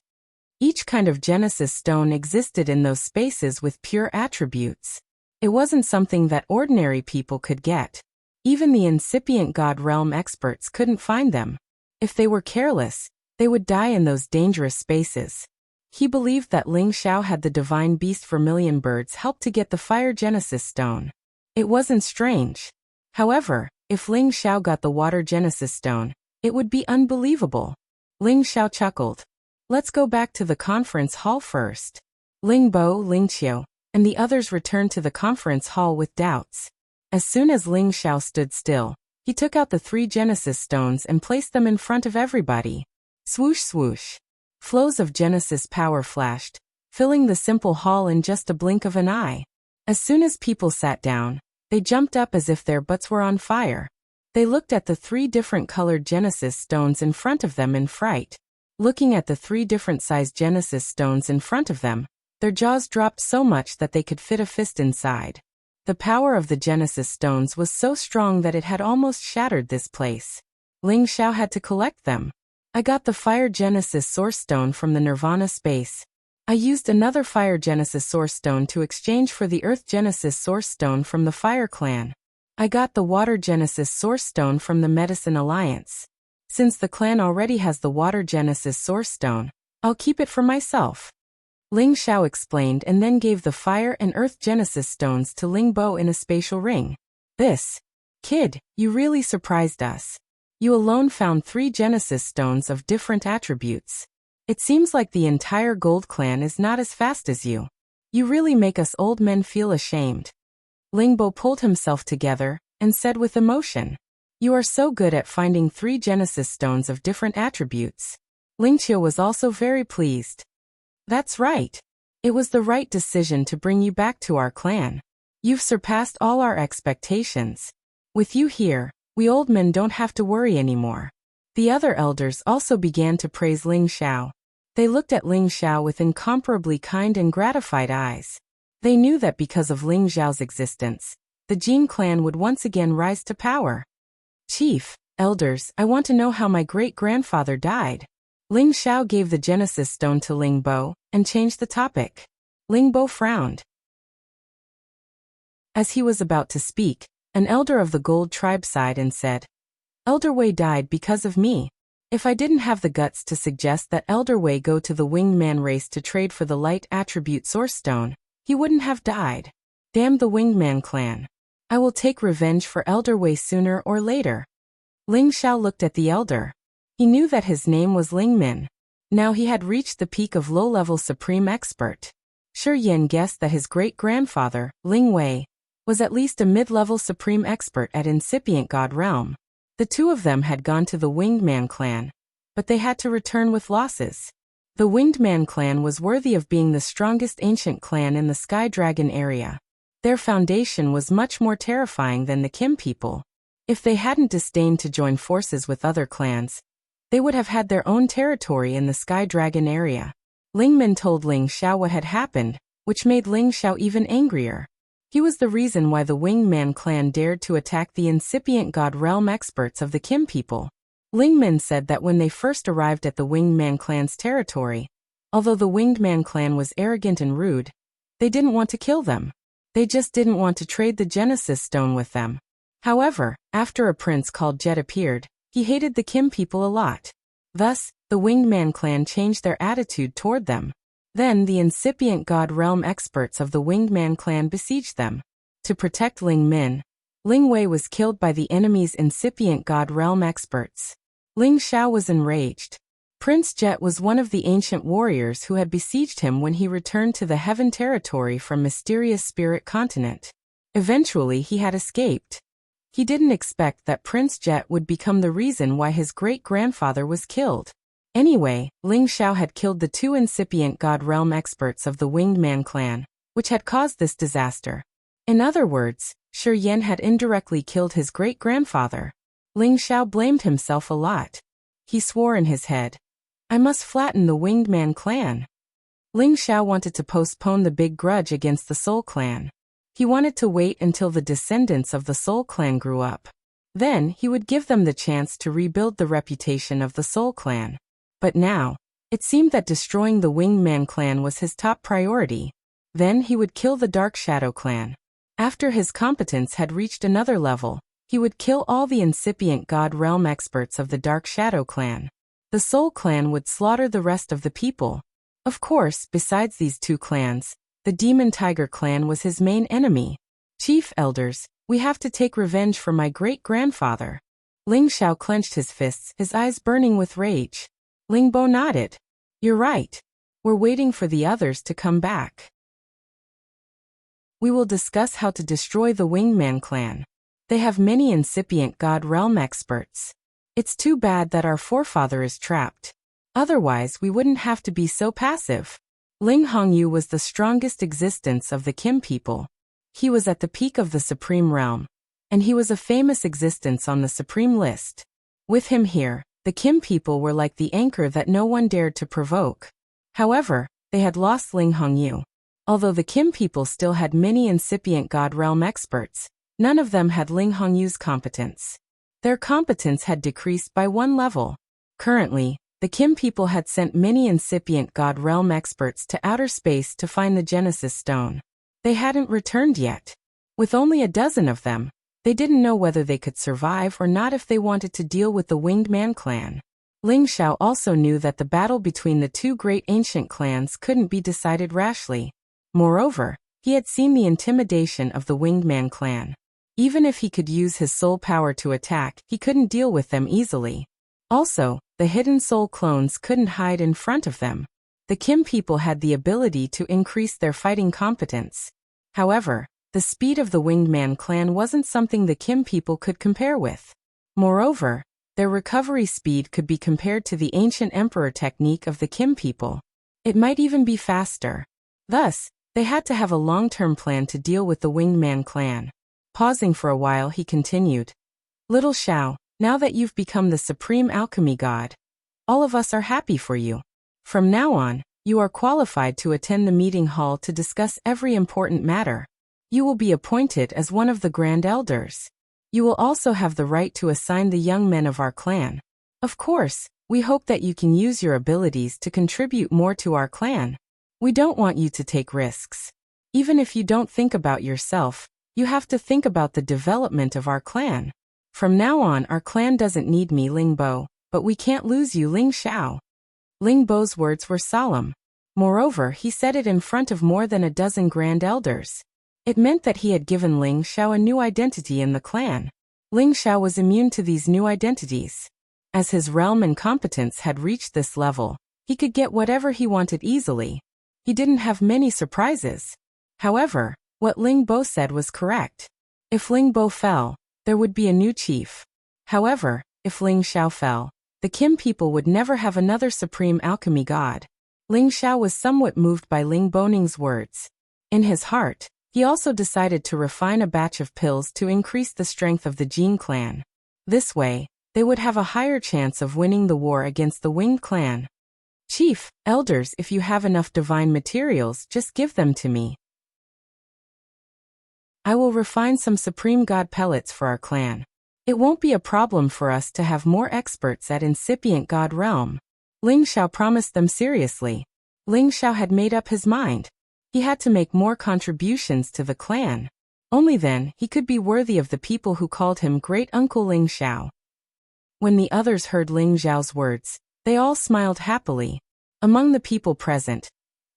Each kind of Genesis stone existed in those spaces with pure attributes. It wasn't something that ordinary people could get. Even the incipient God realm experts couldn't find them. If they were careless, they would die in those dangerous spaces. He believed that Ling Xiao had the divine beast vermilion birds help to get the Fire Genesis stone. It wasn't strange. However, if Ling Xiao got the Water Genesis stone, it would be unbelievable. Ling Xiao chuckled. "Let's go back to the conference hall first." Ling Bo, Ling Qiu, and the others returned to the conference hall with doubts. As soon as Ling Xiao stood still, he took out the 3 Genesis stones and placed them in front of everybody. Swoosh swoosh. Flows of Genesis power flashed, filling the simple hall in just a blink of an eye. As soon as people sat down, they jumped up as if their butts were on fire. They looked at the 3 different colored Genesis stones in front of them in fright. Looking at the 3 different sized Genesis stones in front of them, their jaws dropped so much that they could fit a fist inside. The power of the Genesis stones was so strong that it had almost shattered this place. Ling Xiao had to collect them. "I got the Fire Genesis source stone from the Nirvana space. I used another Fire Genesis Source Stone to exchange for the Earth Genesis Source Stone from the Fire Clan. I got the Water Genesis Source Stone from the Medicine Alliance. Since the clan already has the Water Genesis Source Stone, I'll keep it for myself. Ling Xiao explained and then gave the Fire and Earth Genesis Stones to Ling Bo in a spatial ring. This, kid, you really surprised us. You alone found 3 Genesis Stones of different attributes. It seems like the entire Gold Clan is not as fast as you. You really make us old men feel ashamed. Ling Bo pulled himself together and said with emotion, "You are so good at finding 3 Genesis Stones of different attributes." Ling Qiu was also very pleased. That's right. It was the right decision to bring you back to our clan. You've surpassed all our expectations. With you here, we old men don't have to worry anymore. The other elders also began to praise Ling Xiao. They looked at Ling Xiao with incomparably kind and gratified eyes. They knew that because of Ling Xiao's existence, the Jin clan would once again rise to power. Chief, elders, I want to know how my great-grandfather died. Ling Xiao gave the Genesis Stone to Ling Bo and changed the topic. Ling Bo frowned. As he was about to speak, an elder of the Gold tribe sighed and said, Elder Wei died because of me. If I didn't have the guts to suggest that Elder Wei go to the Winged Man race to trade for the Light Attribute Source Stone, he wouldn't have died. Damn the Winged Man clan. I will take revenge for Elder Wei sooner or later. Ling Xiao looked at the elder. He knew that his name was Ling Min. Now he had reached the peak of low-level supreme expert. Shi Yan guessed that his great-grandfather, Ling Wei, was at least a mid-level supreme expert at incipient God realm. The two of them had gone to the Winged Man clan, but they had to return with losses. The Winged Man clan was worthy of being the strongest ancient clan in the Sky Dragon area. Their foundation was much more terrifying than the Kim people. If they hadn't disdained to join forces with other clans, they would have had their own territory in the Sky Dragon area. Ling Min told Ling Xiao what had happened, which made Ling Xiao even angrier. He was the reason why the Winged Man clan dared to attack the incipient God realm experts of the Kim people. Ling Min said that when they first arrived at the Winged Man clan's territory, although the Winged Man clan was arrogant and rude, they didn't want to kill them. They just didn't want to trade the Genesis Stone with them. However, after a prince called Jet appeared, he hated the Kim people a lot. Thus, the Winged Man clan changed their attitude toward them. Then the incipient God realm experts of the Winged Man clan besieged them. To protect Ling Min, Ling Wei was killed by the enemy's incipient God realm experts. Ling Xiao was enraged. Prince Jet was one of the ancient warriors who had besieged him when he returned to the Heaven territory from Mysterious Spirit Continent. Eventually he had escaped. He didn't expect that Prince Jet would become the reason why his great-grandfather was killed. Anyway, Ling Xiao had killed the 2 incipient God realm experts of the Winged Man clan, which had caused this disaster. In other words, Shi Yan had indirectly killed his great-grandfather. Ling Xiao blamed himself a lot. He swore in his head, I must flatten the Winged Man clan. Ling Xiao wanted to postpone the big grudge against the Soul Clan. He wanted to wait until the descendants of the Soul Clan grew up. Then he would give them the chance to rebuild the reputation of the Soul Clan. But now, it seemed that destroying the Winged Man clan was his top priority. Then he would kill the Dark Shadow clan. After his competence had reached another level, he would kill all the incipient God realm experts of the Dark Shadow clan. The Soul Clan would slaughter the rest of the people. Of course, besides these 2 clans, the Demon Tiger clan was his main enemy. Chief elders, we have to take revenge for my great-grandfather. Ling Xiao clenched his fists, his eyes burning with rage. Ling Bo nodded. You're right. We're waiting for the others to come back. We will discuss how to destroy the Winged Man clan. They have many incipient God realm experts. It's too bad that our forefather is trapped. Otherwise we wouldn't have to be so passive. Ling Hongyu was the strongest existence of the Kim people. He was at the peak of the Supreme Realm, and he was a famous existence on the Supreme List. With him here, the Kim people were like the anchor that no one dared to provoke. However, they had lost Ling Hongyu. Although the Kim people still had many incipient God realm experts, none of them had Ling Hongyu's competence. Their competence had decreased by 1 level. Currently, The Kim people had sent many incipient God realm experts to outer space to find the Genesis stone. They hadn't returned yet. With only a dozen of them, they didn't know whether they could survive or not if they wanted to deal with the Winged Man clan. Ling Xiao also knew that the battle between the two great ancient clans couldn't be decided rashly. Moreover, he had seen the intimidation of the Winged Man clan. Even if he could use his soul power to attack, he couldn't deal with them easily. Also, the hidden soul clones couldn't hide in front of them. The Kim people had the ability to increase their fighting competence. However, the speed of the Winged Man clan wasn't something the Kim people could compare with. Moreover, their recovery speed could be compared to the ancient emperor technique of the Kim people. It might even be faster. Thus, they had to have a long-term plan to deal with the Winged Man clan. Pausing for a while, he continued. Little Xiao, now that you've become the supreme alchemy god, all of us are happy for you. From now on, you are qualified to attend the meeting hall to discuss every important matter. You will be appointed as one of the Grand Elders. You will also have the right to assign the young men of our clan. Of course, we hope that you can use your abilities to contribute more to our clan. We don't want you to take risks. Even if you don't think about yourself, you have to think about the development of our clan. From now on, our clan doesn't need me, Ling Bo, but we can't lose you, Ling Xiao. Ling Bo's words were solemn. Moreover, he said it in front of more than a dozen Grand Elders. It meant that he had given Ling Xiao a new identity in the clan. Ling Xiao was immune to these new identities. As his realm and competence had reached this level, he could get whatever he wanted easily. He didn't have many surprises. However, what Ling Bo said was correct. If Ling Bo fell, there would be a new chief. However, if Ling Xiao fell, the Kim people would never have another supreme alchemy god. Ling Xiao was somewhat moved by Ling Boning's words. In his heart, he also decided to refine a batch of pills to increase the strength of the Jin clan. This way, they would have a higher chance of winning the war against the Winged clan. Chief, elders, if you have enough divine materials, just give them to me. I will refine some supreme god pellets for our clan. It won't be a problem for us to have more experts at incipient god realm. Ling Xiao promised them seriously. Ling Xiao had made up his mind. He had to make more contributions to the clan. Only then he could be worthy of the people who called him Great Uncle Ling Xiao. When the others heard Ling Xiao's words, they all smiled happily. Among the people present,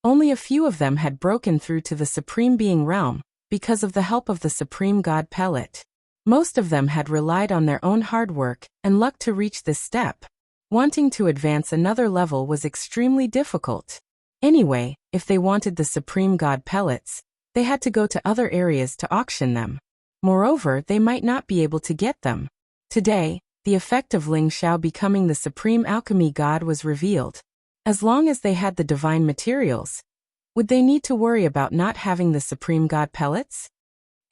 only a few of them had broken through to the Supreme Being realm, because of the help of the Supreme God Pellet. Most of them had relied on their own hard work and luck to reach this step. Wanting to advance another level was extremely difficult. Anyway, if they wanted the Supreme God Pellets, they had to go to other areas to auction them. Moreover, they might not be able to get them. Today, the effect of Ling Xiao becoming the Supreme Alchemy God was revealed. As long as they had the divine materials, would they need to worry about not having the Supreme God Pellets?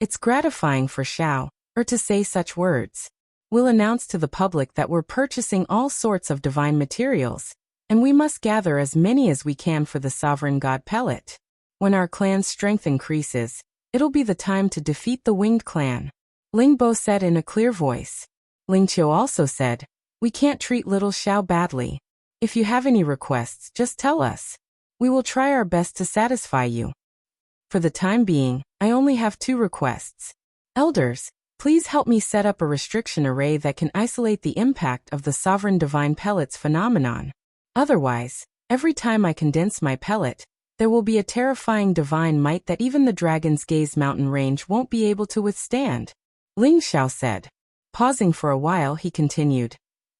It's gratifying for Xiao, to say such words. We'll announce to the public that we're purchasing all sorts of divine materials, and we must gather as many as we can for the Sovereign God Pellet. When our clan's strength increases, it'll be the time to defeat the Winged Clan. Ling Bo said in a clear voice. Ling Qiu also said, we can't treat little Xiao badly. If you have any requests, just tell us. We will try our best to satisfy you. For the time being, I only have 2 requests. Elders, please help me set up a restriction array that can isolate the impact of the Sovereign Divine Pellets phenomenon. Otherwise, every time I condense my pellet, there will be a terrifying divine might that even the Dragon's Gaze mountain range won't be able to withstand. Ling Xiao said. Pausing for a while, he continued.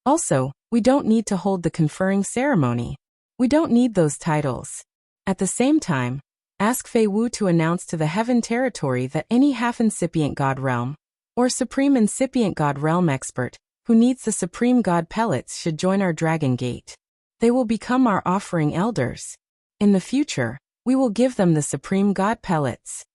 Also, we don't need to hold the conferring ceremony. We don't need those titles. At the same time, ask Fei Wu to announce to the Heaven Territory that any half-incipient God Realm, or Supreme Incipient God Realm expert, who needs the Supreme God Pellets should join our Dragon Gate. They will become our offering elders. In the future, we will give them the Supreme God Pellets.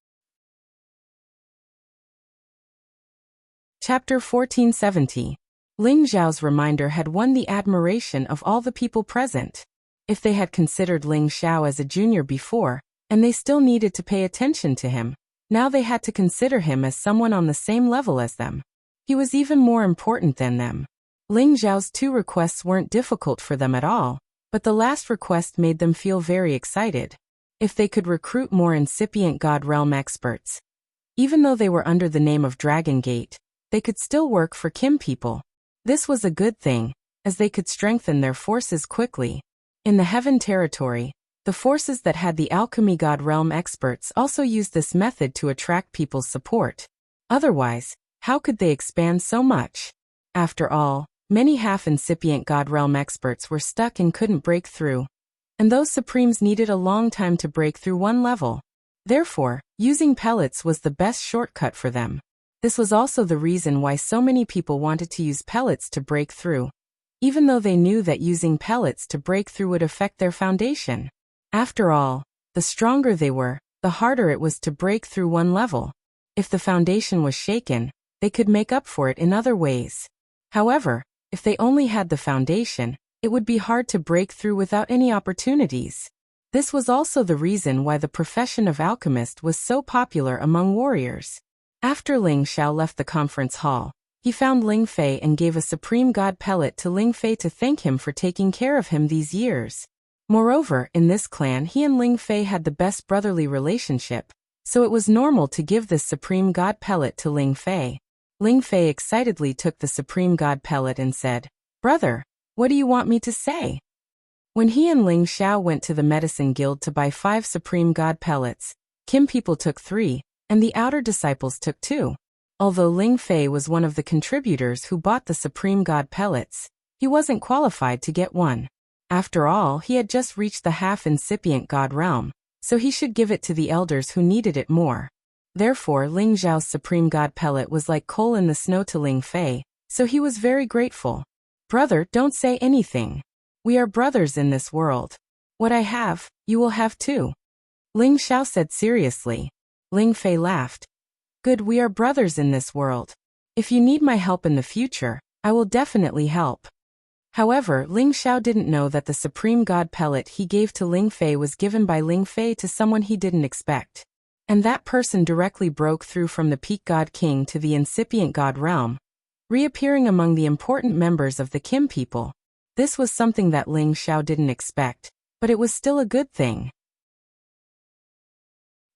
Chapter 1470. Ling Xiao's reminder had won the admiration of all the people present. If they had considered Ling Xiao as a junior before, and they still needed to pay attention to him, now they had to consider him as someone on the same level as them. He was even more important than them. Ling Zhao's 2 requests weren't difficult for them at all, but the last request made them feel very excited. If they could recruit more incipient God Realm experts. Even though they were under the name of Dragon Gate, they could still work for Kim people. This was a good thing, as they could strengthen their forces quickly. In the Heaven territory, the forces that had the Alchemy God Realm experts also used this method to attract people's support. Otherwise, how could they expand so much? After all, many half-incipient God Realm experts were stuck and couldn't break through. And those Supremes needed a long time to break through one level. Therefore, using pellets was the best shortcut for them. This was also the reason why so many people wanted to use pellets to break through, even though they knew that using pellets to break through would affect their foundation. After all, the stronger they were, the harder it was to break through one level. If the foundation was shaken, they could make up for it in other ways. However, if they only had the foundation, it would be hard to break through without any opportunities. This was also the reason why the profession of alchemist was so popular among warriors. After Ling Xiao left the conference hall, he found Ling Fei and gave a Supreme God pellet to Ling Fei to thank him for taking care of him these years. Moreover, in this clan he and Ling Fei had the best brotherly relationship, so it was normal to give this Supreme God pellet to Ling Fei. Ling Fei excitedly took the Supreme God pellet and said, "Brother, what do you want me to say?" When he and Ling Xiao went to the Medicine Guild to buy 5 Supreme God pellets, Kim people took 3, and the outer disciples took 2. Although Ling Fei was one of the contributors who bought the Supreme God pellets, he wasn't qualified to get one. After all, he had just reached the half-incipient God realm, so he should give it to the elders who needed it more. Therefore, Ling Zhao's Supreme God pellet was like coal in the snow to Ling Fei, so he was very grateful. "Brother, don't say anything. We are brothers in this world. What I have, you will have too," Ling Xiao said seriously. Ling Fei laughed. "Good, we are brothers in this world. If you need my help in the future, I will definitely help." However, Ling Xiao didn't know that the Supreme God pellet he gave to Ling Fei was given by Ling Fei to someone he didn't expect. And that person directly broke through from the Peak God King to the incipient God realm, reappearing among the important members of the Kim people. This was something that Ling Xiao didn't expect, but it was still a good thing.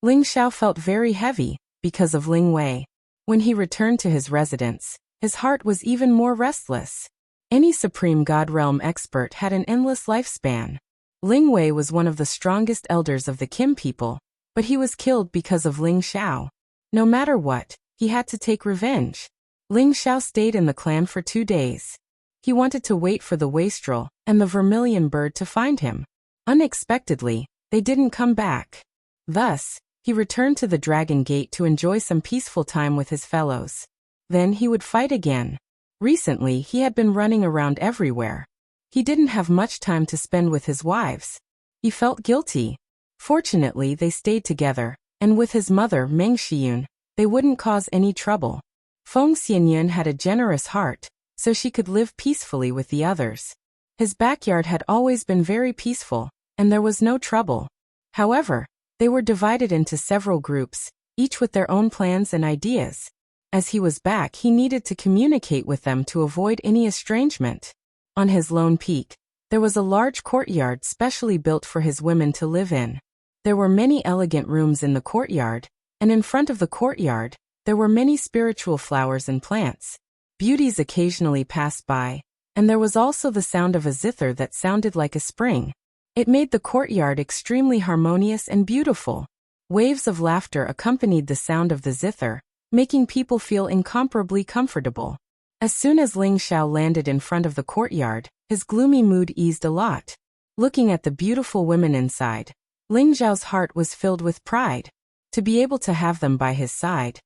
Ling Xiao felt very heavy, because of Ling Wei. When he returned to his residence, his heart was even more restless. Any Supreme God Realm expert had an endless lifespan. Ling Wei was one of the strongest elders of the Kim people, but he was killed because of Ling Xiao. No matter what, he had to take revenge. Ling Xiao stayed in the clan for 2 days. He wanted to wait for the wastrel and the vermilion bird to find him. Unexpectedly, they didn't come back. Thus, he returned to the Dragon Gate to enjoy some peaceful time with his fellows. Then he would fight again. Recently, he had been running around everywhere. He didn't have much time to spend with his wives. He felt guilty. Fortunately, they stayed together, and with his mother, Meng Xiyun, they wouldn't cause any trouble. Feng Xianyun had a generous heart, so she could live peacefully with the others. His backyard had always been very peaceful, and there was no trouble. However, they were divided into several groups, each with their own plans and ideas. As he was back, he needed to communicate with them to avoid any estrangement. On his lone peak, there was a large courtyard specially built for his women to live in. There were many elegant rooms in the courtyard, and in front of the courtyard, there were many spiritual flowers and plants. Beauties occasionally passed by, and there was also the sound of a zither that sounded like a spring. It made the courtyard extremely harmonious and beautiful. Waves of laughter accompanied the sound of the zither, making people feel incomparably comfortable. As soon as Ling Xiao landed in front of the courtyard, his gloomy mood eased a lot. Looking at the beautiful women inside, Ling Xiao's heart was filled with pride. To be able to have them by his side,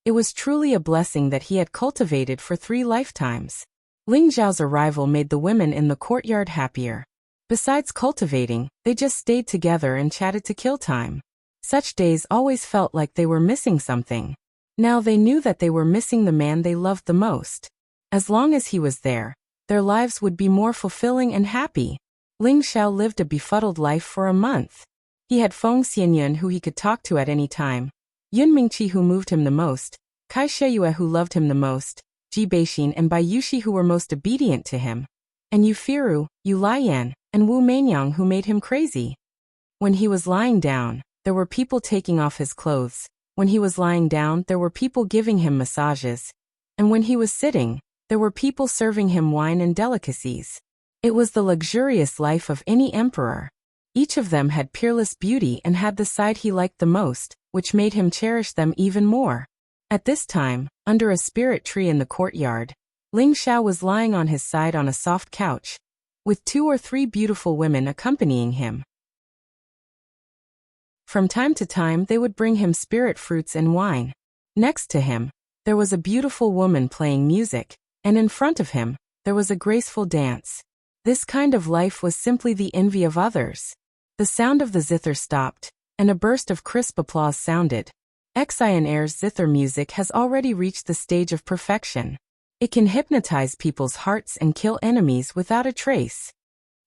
it was truly a blessing that he had cultivated for 3 lifetimes. Ling Xiao's arrival made the women in the courtyard happier. Besides cultivating, they just stayed together and chatted to kill time. Such days always felt like they were missing something. Now they knew that they were missing the man they loved the most. As long as he was there, their lives would be more fulfilling and happy. Ling Xiao lived a befuddled life for a month. He had Feng Xianyun who he could talk to at any time, Yun Mingqi who moved him the most, Kai Sheyue who loved him the most, Ji and Bai Yushi who were most obedient to him, and Yu Firu, Yu Laiyan, and Wu Manyang who made him crazy. When he was lying down, there were people taking off his clothes. When he was lying down, there were people giving him massages. And when he was sitting, there were people serving him wine and delicacies. It was the luxurious life of any emperor. Each of them had peerless beauty and had the side he liked the most, which made him cherish them even more. At this time, under a spirit tree in the courtyard, Ling Xiao was lying on his side on a soft couch, with 2 or 3 beautiful women accompanying him. From time to time they would bring him spirit fruits and wine. Next to him, there was a beautiful woman playing music, and in front of him, there was a graceful dance. This kind of life was simply the envy of others. The sound of the zither stopped, and a burst of crisp applause sounded. Xian Air's zither music has already reached the stage of perfection. It can hypnotize people's hearts and kill enemies without a trace.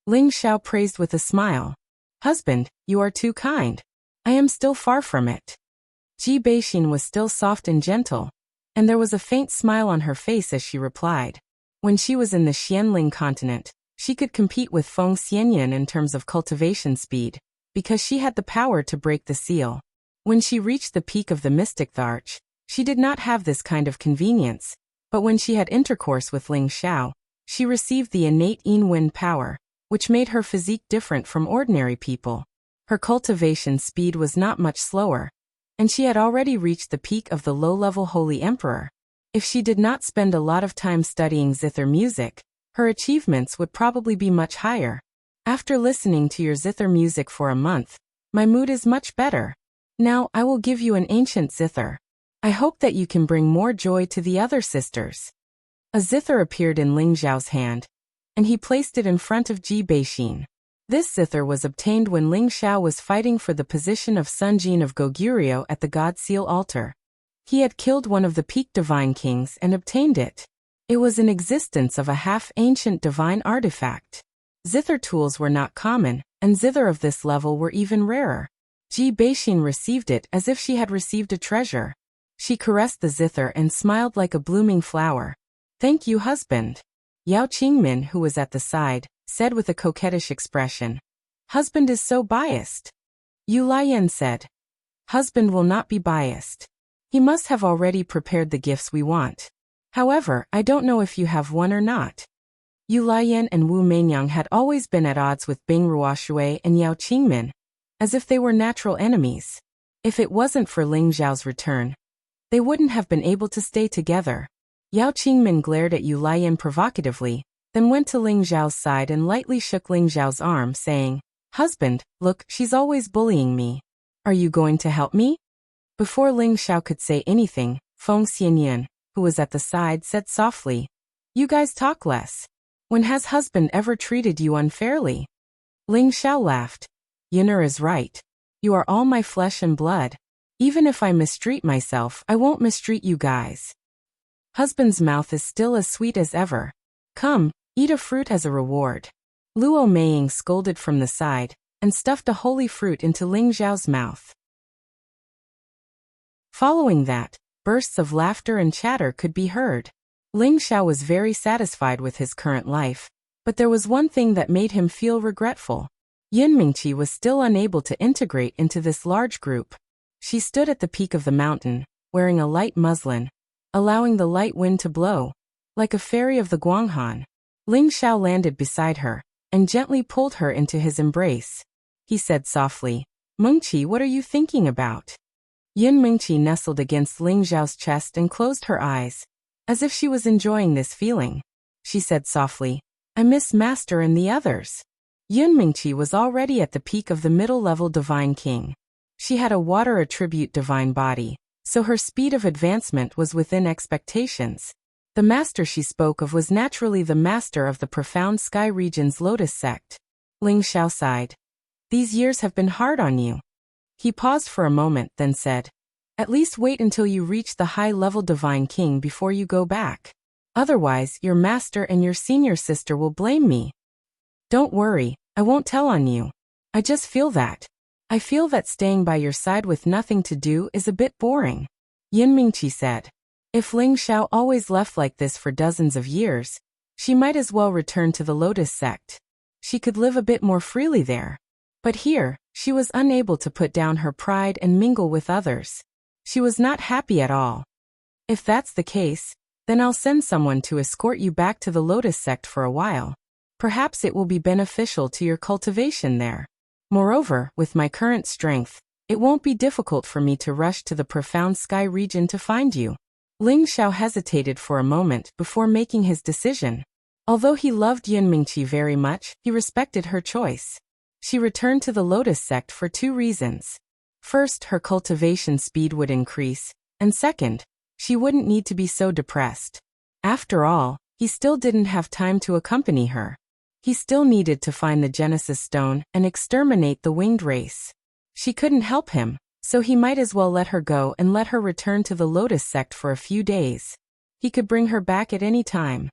Ling Xiao praised with a smile. Husband, you are too kind. I am still far from it. Ji Beixin was still soft and gentle, and there was a faint smile on her face as she replied. When she was in the Xianling continent, she could compete with Feng Xianyan in terms of cultivation speed, because she had the power to break the seal. When she reached the peak of the mystic arch, she did not have this kind of convenience, but when she had intercourse with Ling Xiao, she received the innate Yin Wind power, which made her physique different from ordinary people. Her cultivation speed was not much slower, and she had already reached the peak of the low-level Holy Emperor. If she did not spend a lot of time studying zither music, her achievements would probably be much higher. After listening to your zither music for a month, my mood is much better. Now I will give you an ancient zither. I hope that you can bring more joy to the other sisters. A zither appeared in Ling Xiao's hand, and he placed it in front of Ji Beixin. This zither was obtained when Ling Xiao was fighting for the position of Sun Jin of Goguryeo at the God Seal altar. He had killed one of the peak divine kings and obtained it. It was in existence of a half-ancient divine artifact. Zither tools were not common, and zither of this level were even rarer. Ji Beixin received it as if she had received a treasure. She caressed the zither and smiled like a blooming flower. Thank you, husband. Yao Qingmin, who was at the side, said with a coquettish expression. Husband is so biased. Yu Laiyan said. Husband will not be biased. He must have already prepared the gifts we want. However, I don't know if you have one or not. Yu Laiyan and Wu Manyang had always been at odds with Bing Ruoshui and Yao Qingmin, as if they were natural enemies. If it wasn't for Ling Xiao's return, they wouldn't have been able to stay together. Yao Qingmin glared at Yu Laiyan provocatively, then went to Ling Xiao's side and lightly shook Ling Xiao's arm, saying, Husband, look, she's always bullying me. Are you going to help me? Before Ling Xiao could say anything, Feng Xianyan, who was at the side, said softly, You guys talk less. When has husband ever treated you unfairly? Ling Xiao laughed. Yin'er is right. You are all my flesh and blood. Even if I mistreat myself, I won't mistreat you guys. Husband's mouth is still as sweet as ever. Come, eat a fruit as a reward. Luo Meiying scolded from the side, and stuffed a holy fruit into Ling Xiao's mouth. Following that, bursts of laughter and chatter could be heard. Ling Xiao was very satisfied with his current life, but there was one thing that made him feel regretful. Yin Mingqi was still unable to integrate into this large group. She stood at the peak of the mountain, wearing a light muslin, allowing the light wind to blow, like a fairy of the Guanghan. Ling Xiao landed beside her, and gently pulled her into his embrace. He said softly, Mengqi, what are you thinking about? Yin Mingqi nestled against Ling Xiao's chest and closed her eyes, as if she was enjoying this feeling. She said softly, I miss Master and the others. Yin Mingqi was already at the peak of the middle-level Divine King. She had a water attribute divine body, so her speed of advancement was within expectations. The master she spoke of was naturally the master of the profound sky region's Lotus sect. Ling Xiao sighed. These years have been hard on you. He paused for a moment, then said, At least wait until you reach the high-level Divine King before you go back. Otherwise, your master and your senior sister will blame me. Don't worry, I won't tell on you. I just feel that. I feel that staying by your side with nothing to do is a bit boring. Yin Mingqi said. If Ling Xiao always left like this for dozens of years, she might as well return to the Lotus sect. She could live a bit more freely there. But here, she was unable to put down her pride and mingle with others. She was not happy at all. If that's the case, then I'll send someone to escort you back to the Lotus sect for a while. Perhaps it will be beneficial to your cultivation there. Moreover, with my current strength, it won't be difficult for me to rush to the profound sky region to find you. Ling Xiao hesitated for a moment before making his decision. Although he loved Yun Mingqi very much, he respected her choice. She returned to the Lotus sect for two reasons. First, her cultivation speed would increase, and second, she wouldn't need to be so depressed. After all, he still didn't have time to accompany her. He still needed to find the Genesis Stone and exterminate the winged race. She couldn't help him, so he might as well let her go and let her return to the Lotus sect for a few days. He could bring her back at any time.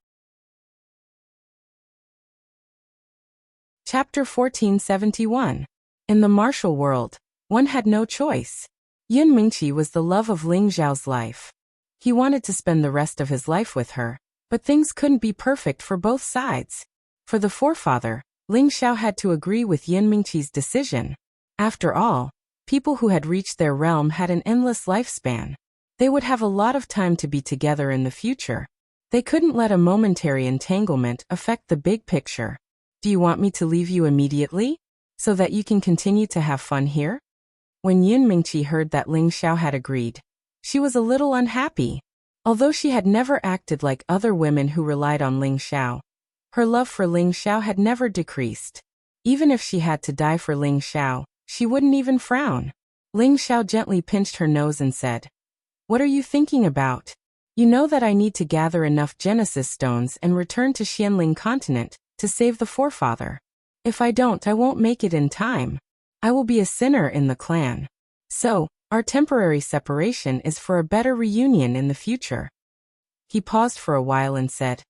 Chapter 1471. In the martial world, one had no choice. Yun Mingqi was the love of Ling Xiao's life. He wanted to spend the rest of his life with her, but things couldn't be perfect for both sides. For the forefather, Ling Xiao had to agree with Yun Mingqi's decision. After all, people who had reached their realm had an endless lifespan. They would have a lot of time to be together in the future. They couldn't let a momentary entanglement affect the big picture. Do you want me to leave you immediately, so that you can continue to have fun here? When Yun Mingqi heard that Ling Xiao had agreed, she was a little unhappy. Although she had never acted like other women who relied on Ling Xiao, her love for Ling Xiao had never decreased. Even if she had to die for Ling Xiao, she wouldn't even frown. Ling Xiao gently pinched her nose and said, "What are you thinking about? You know that I need to gather enough Genesis stones and return to Xianling continent to save the forefather. If I don't, I won't make it in time. I will be a sinner in the clan. So, our temporary separation is for a better reunion in the future." He paused for a while and said,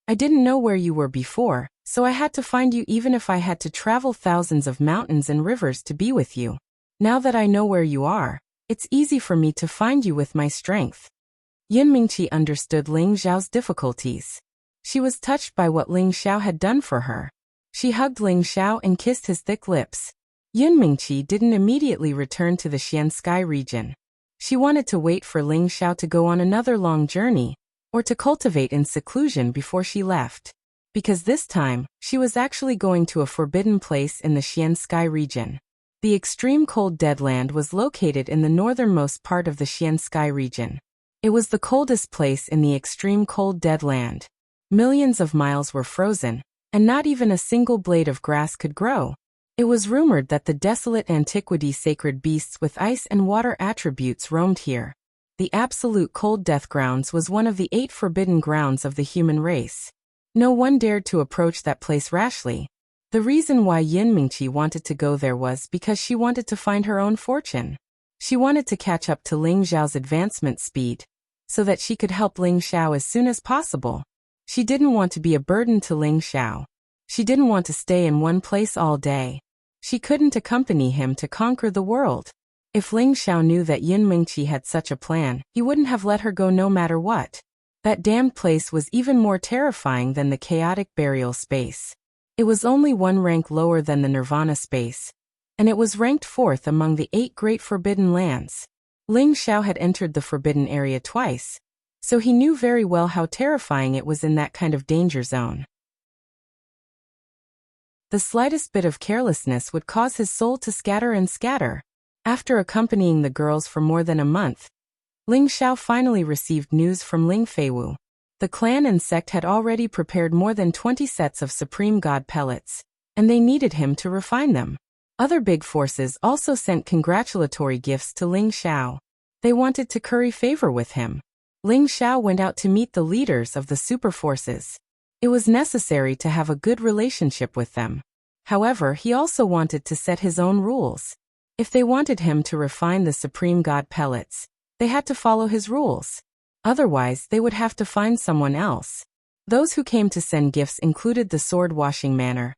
"I didn't know where you were before, so I had to find you even if I had to travel thousands of mountains and rivers to be with you. Now that I know where you are, it's easy for me to find you with my strength." Yun Mingqi understood Ling Xiao's difficulties. She was touched by what Ling Xiao had done for her. She hugged Ling Xiao and kissed his thick lips. Yun Mingqi didn't immediately return to the Xian Sky region. She wanted to wait for Ling Xiao to go on another long journey, or to cultivate in seclusion before she left. Because this time, she was actually going to a forbidden place in the Xian Sky region. The extreme cold Deadland was located in the northernmost part of the Xian Sky region. It was the coldest place in the extreme cold Deadland. Millions of miles were frozen, and not even a single blade of grass could grow. It was rumored that the desolate antiquity sacred beasts with ice and water attributes roamed here. The absolute cold death grounds was one of the 8 forbidden grounds of the human race. No one dared to approach that place rashly. The reason why Yun Mingqi wanted to go there was because she wanted to find her own fortune. She wanted to catch up to Ling Xiao's advancement speed, so that she could help Ling Xiao as soon as possible. She didn't want to be a burden to Ling Xiao. She didn't want to stay in one place all day. She couldn't accompany him to conquer the world. If Ling Xiao knew that Yun Mingqi had such a plan, he wouldn't have let her go no matter what. That damned place was even more terrifying than the chaotic burial space. It was only one rank lower than the Nirvana space, and it was ranked 4th among the 8 great forbidden lands. Ling Xiao had entered the forbidden area twice, so he knew very well how terrifying it was in that kind of danger zone. The slightest bit of carelessness would cause his soul to scatter and scatter. After accompanying the girls for more than a month, Ling Xiao finally received news from Ling Feiwu. The clan and sect had already prepared more than 20 sets of Supreme God pellets, and they needed him to refine them. Other big forces also sent congratulatory gifts to Ling Xiao. They wanted to curry favor with him. Ling Xiao went out to meet the leaders of the super forces. It was necessary to have a good relationship with them. However, he also wanted to set his own rules. If they wanted him to refine the Supreme God pellets, they had to follow his rules. Otherwise, they would have to find someone else. Those who came to send gifts included the Sword Washing Manor,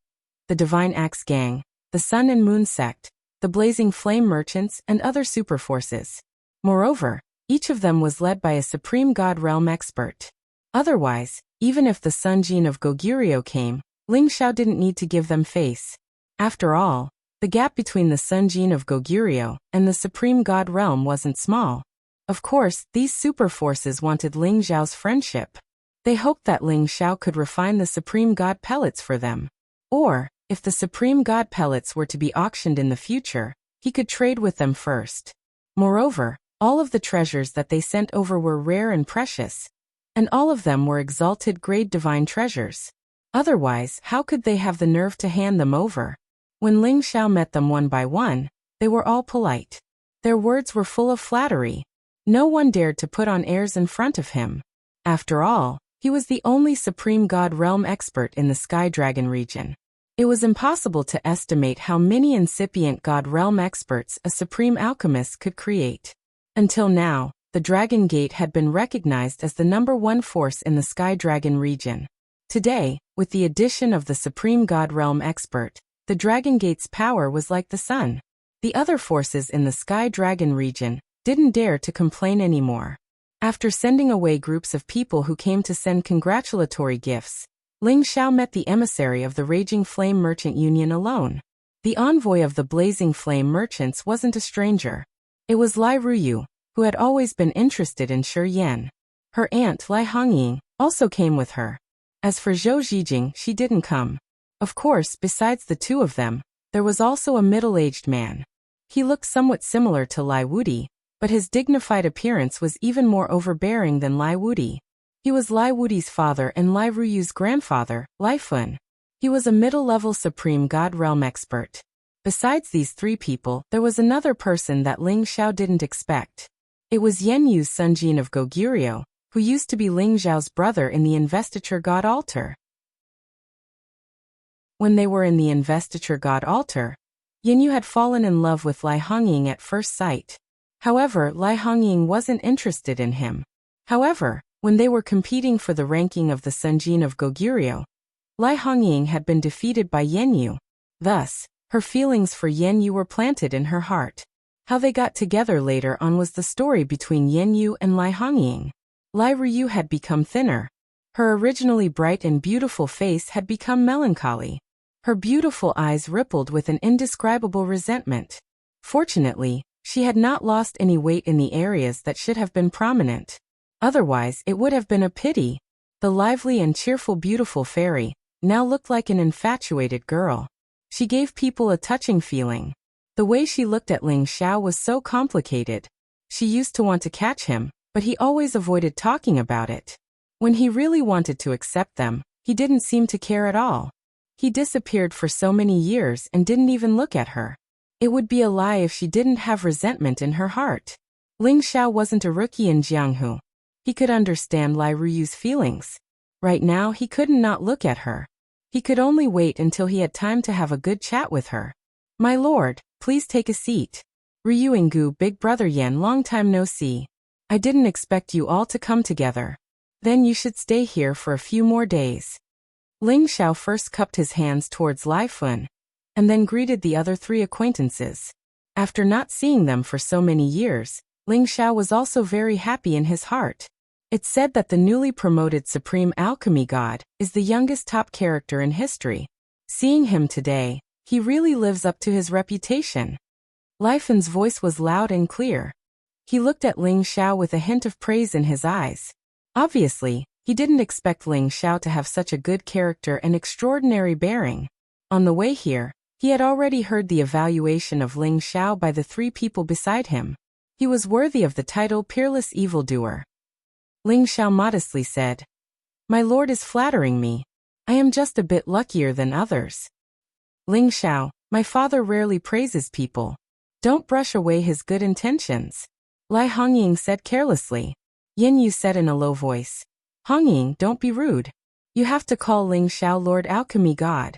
the Divine Axe Gang, the Sun and Moon Sect, the Blazing Flame Merchants, and other super forces. Moreover, Each of them was led by a supreme god realm expert. Otherwise, even if the Sun Jin of Goguryeo came, Ling Xiao didn't need to give them face. After all, the gap between the Sun Jin of Goguryeo and the supreme god realm wasn't small. Of course, these super forces wanted Ling Xiao's friendship. They hoped that Ling Xiao could refine the supreme god pellets for them. Or, if the supreme god pellets were to be auctioned in the future, he could trade with them first. Moreover, all of the treasures that they sent over were rare and precious, and all of them were exalted grade divine treasures. Otherwise, how could they have the nerve to hand them over? When Ling Xiao met them one by one, they were all polite. Their words were full of flattery. No one dared to put on airs in front of him. After all, he was the only supreme god realm expert in the Sky Dragon region. It was impossible to estimate how many incipient god realm experts a supreme alchemist could create. Until now, the Dragon Gate had been recognized as the #1 force in the Sky Dragon region. Today, with the addition of the supreme god realm expert, the Dragon Gate's power was like the sun. The other forces in the Sky Dragon region didn't dare to complain anymore. After sending away groups of people who came to send congratulatory gifts, Ling Xiao met the emissary of the Raging Flame Merchant Union alone. The envoy of the Blazing Flame Merchants wasn't a stranger. It was Lai Ruyu, who had always been interested in Shi Yan. Her aunt Lai Hongying also came with her. As for Zhou Zhijing, she didn't come. Of course, besides the two of them, there was also a middle-aged man. He looked somewhat similar to Lai Wudi, but his dignified appearance was even more overbearing than Lai Wudi. He was Lai Wudi's father and Lai Ruyu's grandfather, Lai Fun. He was a middle-level supreme god realm expert. Besides these three people, there was another person that Ling Xiao didn't expect. It was Yen Yu's Sun Jin of Goguryeo, who used to be Ling Xiao's brother in the Investiture God Altar. When they were in the Investiture God Altar, Yen Yu had fallen in love with Lai Hongying at first sight. However, Lai Hongying wasn't interested in him. However, when they were competing for the ranking of the Sun Jin of Goguryeo, Lai Hongying had been defeated by Yen Yu. Thus, her feelings for Yen Yu were planted in her heart. How they got together later on was the story between Yen Yu and Lai Hongying. Lai Ruyu had become thinner. Her originally bright and beautiful face had become melancholy. Her beautiful eyes rippled with an indescribable resentment. Fortunately, she had not lost any weight in the areas that should have been prominent. Otherwise, it would have been a pity. The lively and cheerful beautiful fairy now looked like an infatuated girl. She gave people a touching feeling. The way she looked at Ling Xiao was so complicated. She used to want to catch him, but he always avoided talking about it. When he really wanted to accept them, he didn't seem to care at all. He disappeared for so many years and didn't even look at her. It would be a lie if she didn't have resentment in her heart. Ling Xiao wasn't a rookie in Jianghu. He could understand Lai Ruyu's feelings. Right now, he couldn't not look at her. He could only wait until he had time to have a good chat with her. "My lord, please take a seat. Ryu Ingu, big brother Yan, long time no see. I didn't expect you all to come together. Then you should stay here for a few more days." Ling Xiao first cupped his hands towards Lai Fun, and then greeted the other three acquaintances. After not seeing them for so many years, Ling Xiao was also very happy in his heart. It's said that the newly promoted Supreme Alchemy God is the youngest top character in history. Seeing him today, he really lives up to his reputation. Lai Fun's voice was loud and clear. He looked at Ling Xiao with a hint of praise in his eyes. Obviously, he didn't expect Ling Xiao to have such a good character and extraordinary bearing. On the way here, he had already heard the evaluation of Ling Xiao by the three people beside him. He was worthy of the title Peerless Evildoer. Ling Xiao modestly said, "My lord is flattering me. I am just a bit luckier than others." "Ling Xiao, my father rarely praises people. Don't brush away his good intentions," Lai Hongying said carelessly. Yen Yu said in a low voice, "Hongying, don't be rude. You have to call Ling Xiao Lord Alchemy God."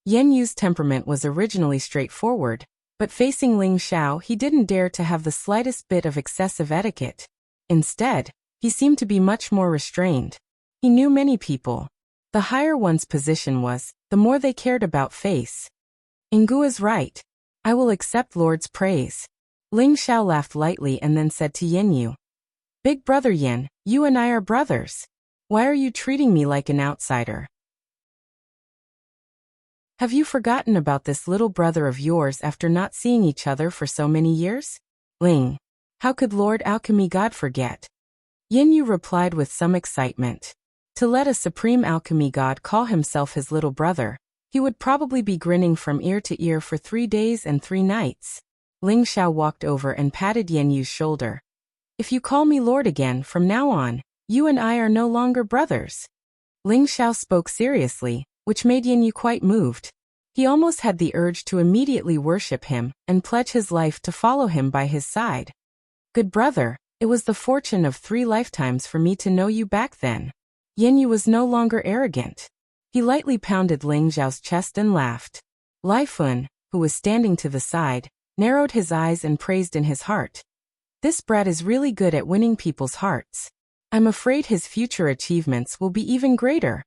Yen Yu's temperament was originally straightforward, but facing Ling Xiao he didn't dare to have the slightest bit of excessive etiquette. Instead, he seemed to be much more restrained. He knew many people. The higher one's position was, the more they cared about face. "Ingu is right. I will accept Lord's praise." Ling Xiao laughed lightly and then said to Yen Yu, Big brother Yin, you and I are brothers. Why are you treating me like an outsider? Have you forgotten about this little brother of yours after not seeing each other for so many years? Ling. How could Lord Alchemy God forget? Yin Yu replied with some excitement. To let a supreme alchemy god call himself his little brother, he would probably be grinning from ear to ear for 3 days and 3 nights. Ling Xiao walked over and patted Yin Yu's shoulder. If you call me Lord again from now on, you and I are no longer brothers. Ling Xiao spoke seriously, which made Yin Yu quite moved. He almost had the urge to immediately worship him and pledge his life to follow him by his side. Good brother, it was the fortune of 3 lifetimes for me to know you back then. Yin Yu was no longer arrogant. He lightly pounded Ling Xiao's chest and laughed. Lai Fun, who was standing to the side, narrowed his eyes and praised in his heart. This brat is really good at winning people's hearts. I'm afraid his future achievements will be even greater.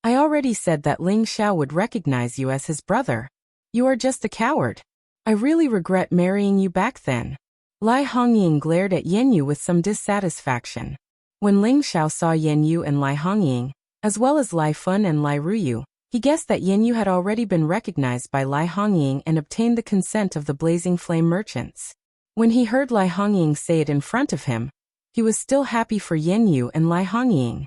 I already said that Ling Xiao would recognize you as his brother. You are just a coward. I really regret marrying you back then. Lai Hongying glared at Yin Yu with some dissatisfaction. When Ling Xiao saw Yin Yu and Lai Hongying, as well as Lai Fun and Lai Ruyu, he guessed that Yin Yu had already been recognized by Lai Hongying and obtained the consent of the Blazing Flame merchants. When he heard Lai Hongying say it in front of him, he was still happy for Yin Yu and Lai Hongying.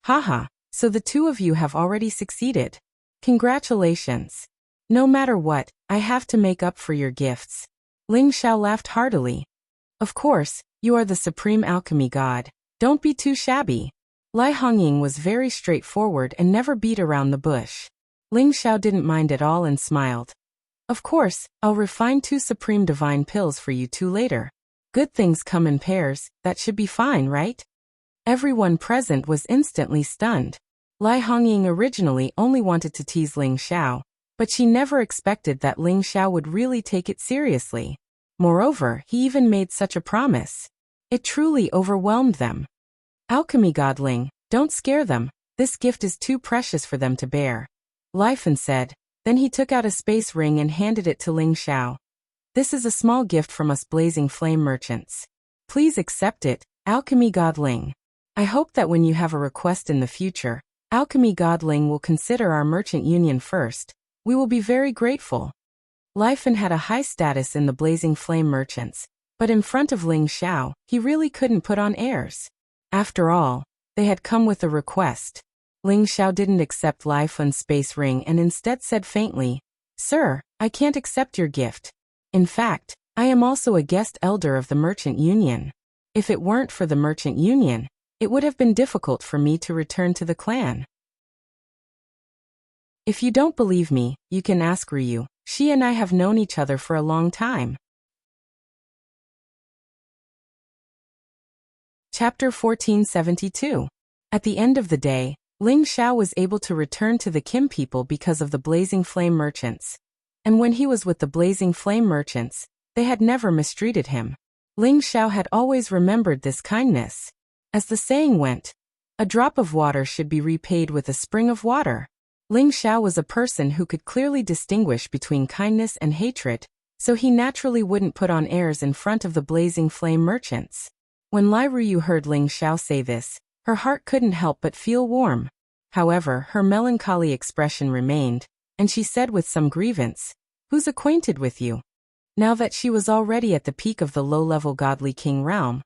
Haha, so the 2 of you have already succeeded. Congratulations. No matter what, I have to make up for your gifts. Ling Xiao laughed heartily. Of course, you are the supreme alchemy god. Don't be too shabby. Lai Hongying was very straightforward and never beat around the bush. Ling Xiao didn't mind at all and smiled. Of course, I'll refine 2 supreme divine pills for you 2 later. Good things come in pairs, that should be fine, right? Everyone present was instantly stunned. Lai Hongying originally only wanted to tease Ling Xiao, but she never expected that Ling Xiao would really take it seriously. Moreover, he even made such a promise. It truly overwhelmed them. Alchemy god Ling, don't scare them, this gift is too precious for them to bear. Lai Fan said, then he took out a space ring and handed it to Ling Xiao. This is a small gift from us Blazing Flame merchants. Please accept it, Alchemy god Ling. I hope that when you have a request in the future, Alchemy god Ling will consider our merchant union first. We will be very grateful. Lai Fan had a high status in the Blazing Flame merchants, but in front of Ling Xiao, he really couldn't put on airs. After all, they had come with a request. Ling Xiao didn't accept Lai Fan's space ring and instead said faintly, Sir, I can't accept your gift. In fact, I am also a guest elder of the Merchant Union. If it weren't for the Merchant Union, it would have been difficult for me to return to the clan. If you don't believe me, you can ask Ryu. She and I have known each other for a long time. Chapter 1472. At the end of the day, Ling Xiao was able to return to the Kim people because of the Blazing Flame merchants. And when he was with the Blazing Flame merchants, they had never mistreated him. Ling Xiao had always remembered this kindness. As the saying went, a drop of water should be repaid with a spring of water. Ling Xiao was a person who could clearly distinguish between kindness and hatred, so he naturally wouldn't put on airs in front of the Blazing Flame merchants. When Lai Ruyu heard Ling Xiao say this, her heart couldn't help but feel warm. However, her melancholy expression remained, and she said with some grievance, Who's acquainted with you? Now that she was already at the peak of the low-level Godly King realm,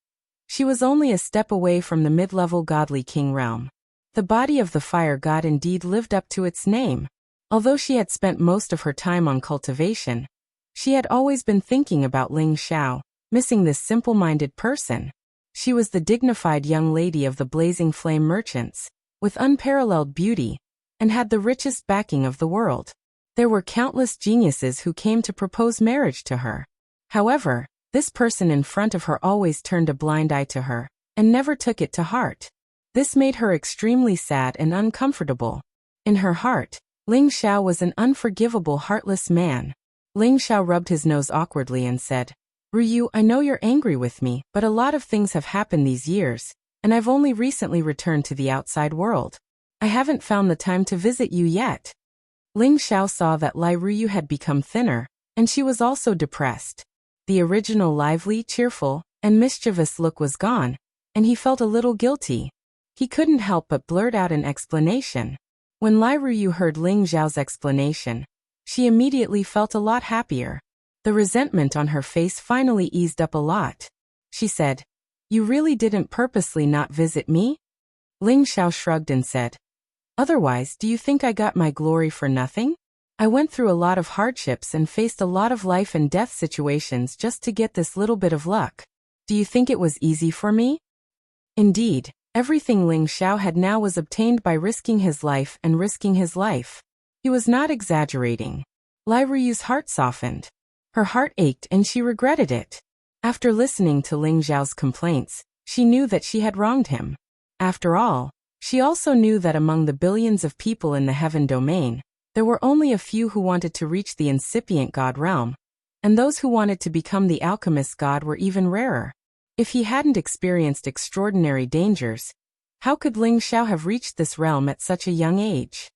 she was only a step away from the mid-level Godly King realm. The body of the fire god indeed lived up to its name. Although she had spent most of her time on cultivation, she had always been thinking about Ling Xiao, missing this simple-minded person. She was the dignified young lady of the Blazing Flame merchants, with unparalleled beauty, and had the richest backing of the world. There were countless geniuses who came to propose marriage to her. However, this person in front of her always turned a blind eye to her, and never took it to heart. This made her extremely sad and uncomfortable. In her heart, Ling Xiao was an unforgivable, heartless man. Ling Xiao rubbed his nose awkwardly and said, Ryu, I know you're angry with me, but a lot of things have happened these years, and I've only recently returned to the outside world. I haven't found the time to visit you yet. Ling Xiao saw that Lai Ruyu had become thinner, and she was also depressed. The original lively, cheerful, and mischievous look was gone, and he felt a little guilty. He couldn't help but blurt out an explanation. When Lai Ruyu heard Ling Xiao's explanation, she immediately felt a lot happier. The resentment on her face finally eased up a lot. She said, "You really didn't purposely not visit me?" Ling Xiao shrugged and said, "Otherwise, do you think I got my glory for nothing? I went through a lot of hardships and faced a lot of life and death situations just to get this little bit of luck. Do you think it was easy for me?" Indeed, everything Ling Xiao had now was obtained by risking his life and risking his life. He was not exaggerating. Lai Ruyu's heart softened. Her heart ached and she regretted it. After listening to Ling Xiao's complaints, she knew that she had wronged him. After all, she also knew that among the billions of people in the heaven domain, there were only a few who wanted to reach the incipient god realm, and those who wanted to become the alchemist god were even rarer. If he hadn't experienced extraordinary dangers, how could Ling Xiao have reached this realm at such a young age?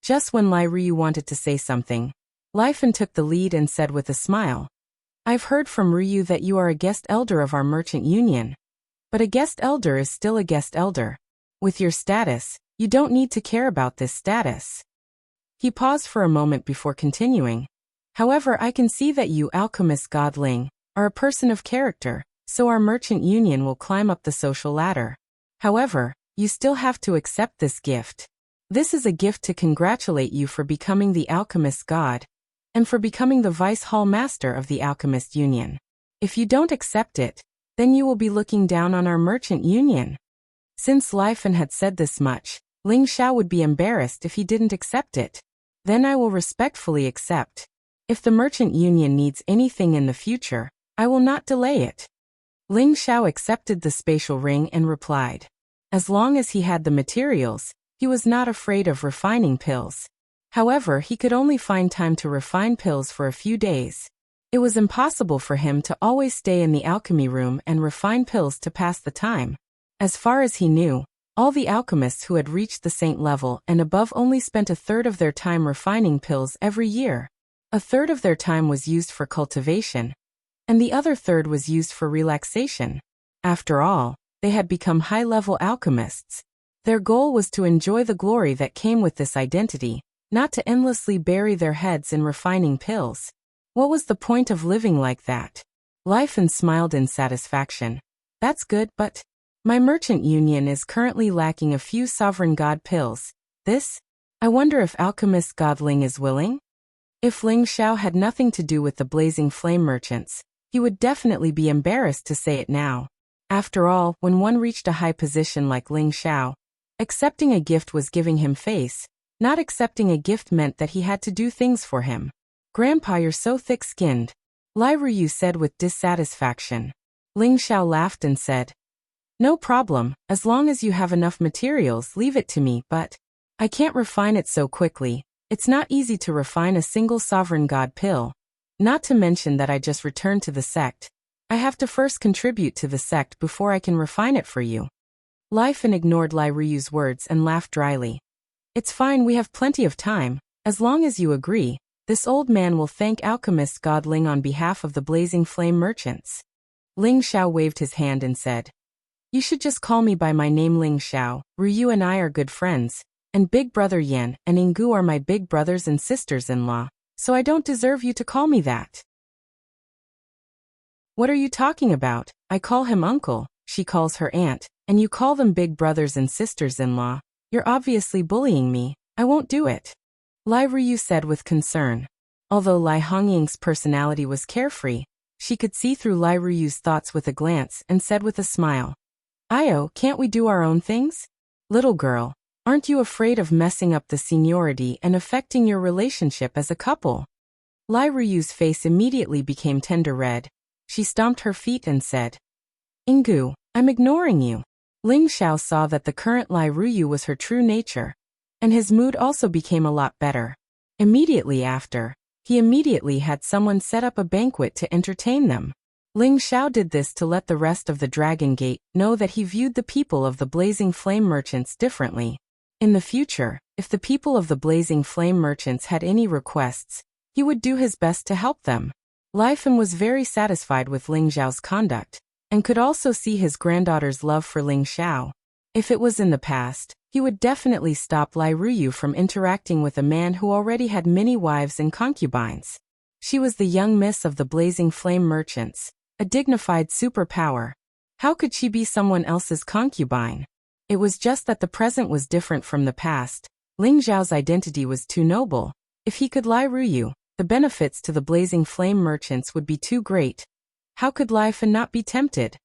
Just when Lai Ruyu wanted to say something, Lai Fan took the lead and said with a smile, "I've heard from Ruyu that you are a guest elder of our merchant union. But a guest elder is still a guest elder. With your status, you don't need to care about this status." He paused for a moment before continuing. "However, I can see that you, alchemist god Ling, are a person of character, so our merchant union will climb up the social ladder. However, you still have to accept this gift. This is a gift to congratulate you for becoming the alchemist god, and for becoming the vice hall master of the alchemist union. If you don't accept it, then you will be looking down on our merchant union." Since Lai Fan had said this much, Ling Xiao would be embarrassed if he didn't accept it. "Then I will respectfully accept. If the merchant union needs anything in the future, I will not delay it." Ling Xiao accepted the spatial ring and replied. As long as he had the materials, he was not afraid of refining pills. However, he could only find time to refine pills for a few days. It was impossible for him to always stay in the alchemy room and refine pills to pass the time. As far as he knew, all the alchemists who had reached the saint level and above only spent a third of their time refining pills every year. A third of their time was used for cultivation, and the other third was used for relaxation. After all, they had become high-level alchemists. Their goal was to enjoy the glory that came with this identity, not to endlessly bury their heads in refining pills. What was the point of living like that? Lai Fan smiled in satisfaction. "That's good, but my merchant union is currently lacking a few sovereign god pills. I wonder if alchemist god Ling is willing?" If Ling Xiao had nothing to do with the blazing flame merchants, he would definitely be embarrassed to say it now. After all, when one reached a high position like Ling Xiao, accepting a gift was giving him face. Not accepting a gift meant that he had to do things for him. "Grandpa, you're so thick-skinned," Lai Ruyu said with dissatisfaction. Ling Xiao laughed and said, "No problem, as long as you have enough materials, leave it to me, but I can't refine it so quickly. It's not easy to refine a single sovereign god pill. Not to mention that I just returned to the sect. I have to first contribute to the sect before I can refine it for you." Lai Fan ignored Lai Ruyu's words and laughed dryly. "It's fine, we have plenty of time. As long as you agree, this old man will thank alchemist god Ling on behalf of the blazing flame merchants." Ling Xiao waved his hand and said, "You should just call me by my name, Ling Xiao. Ruyu and I are good friends, and Big Brother Yan and Ingu are my big brothers and sisters-in-law, so I don't deserve you to call me that." "What are you talking about? I call him uncle, she calls her aunt, and you call them big brothers and sisters-in-law. You're obviously bullying me. I won't do it," Lai Ruyu said with concern. Although Lai Hongying's personality was carefree, she could see through Lai Ruyu's thoughts with a glance and said with a smile, "Io, can't we do our own things? Little girl, aren't you afraid of messing up the seniority and affecting your relationship as a couple?" Lai Ruyu's face immediately became tender red. She stomped her feet and said, "Ingu, I'm ignoring you." Ling Xiao saw that the current Lai Ruyu was her true nature, and his mood also became a lot better. Immediately after, he immediately had someone set up a banquet to entertain them. Ling Xiao did this to let the rest of the Dragon Gate know that he viewed the people of the Blazing Flame Merchants differently. In the future, if the people of the Blazing Flame Merchants had any requests, he would do his best to help them. Lai Fan was very satisfied with Ling Xiao's conduct. and could also see his granddaughter's love for Ling Xiao. If it was in the past, he would definitely stop Lai Ruyu from interacting with a man who already had many wives and concubines. She was the young miss of the Blazing Flame Merchants, a dignified superpower. How could she be someone else's concubine? It was just that the present was different from the past. Ling Xiao's identity was too noble. If he could Lai Ruyu, the benefits to the Blazing Flame Merchants would be too great. How could Lai Fan not be tempted?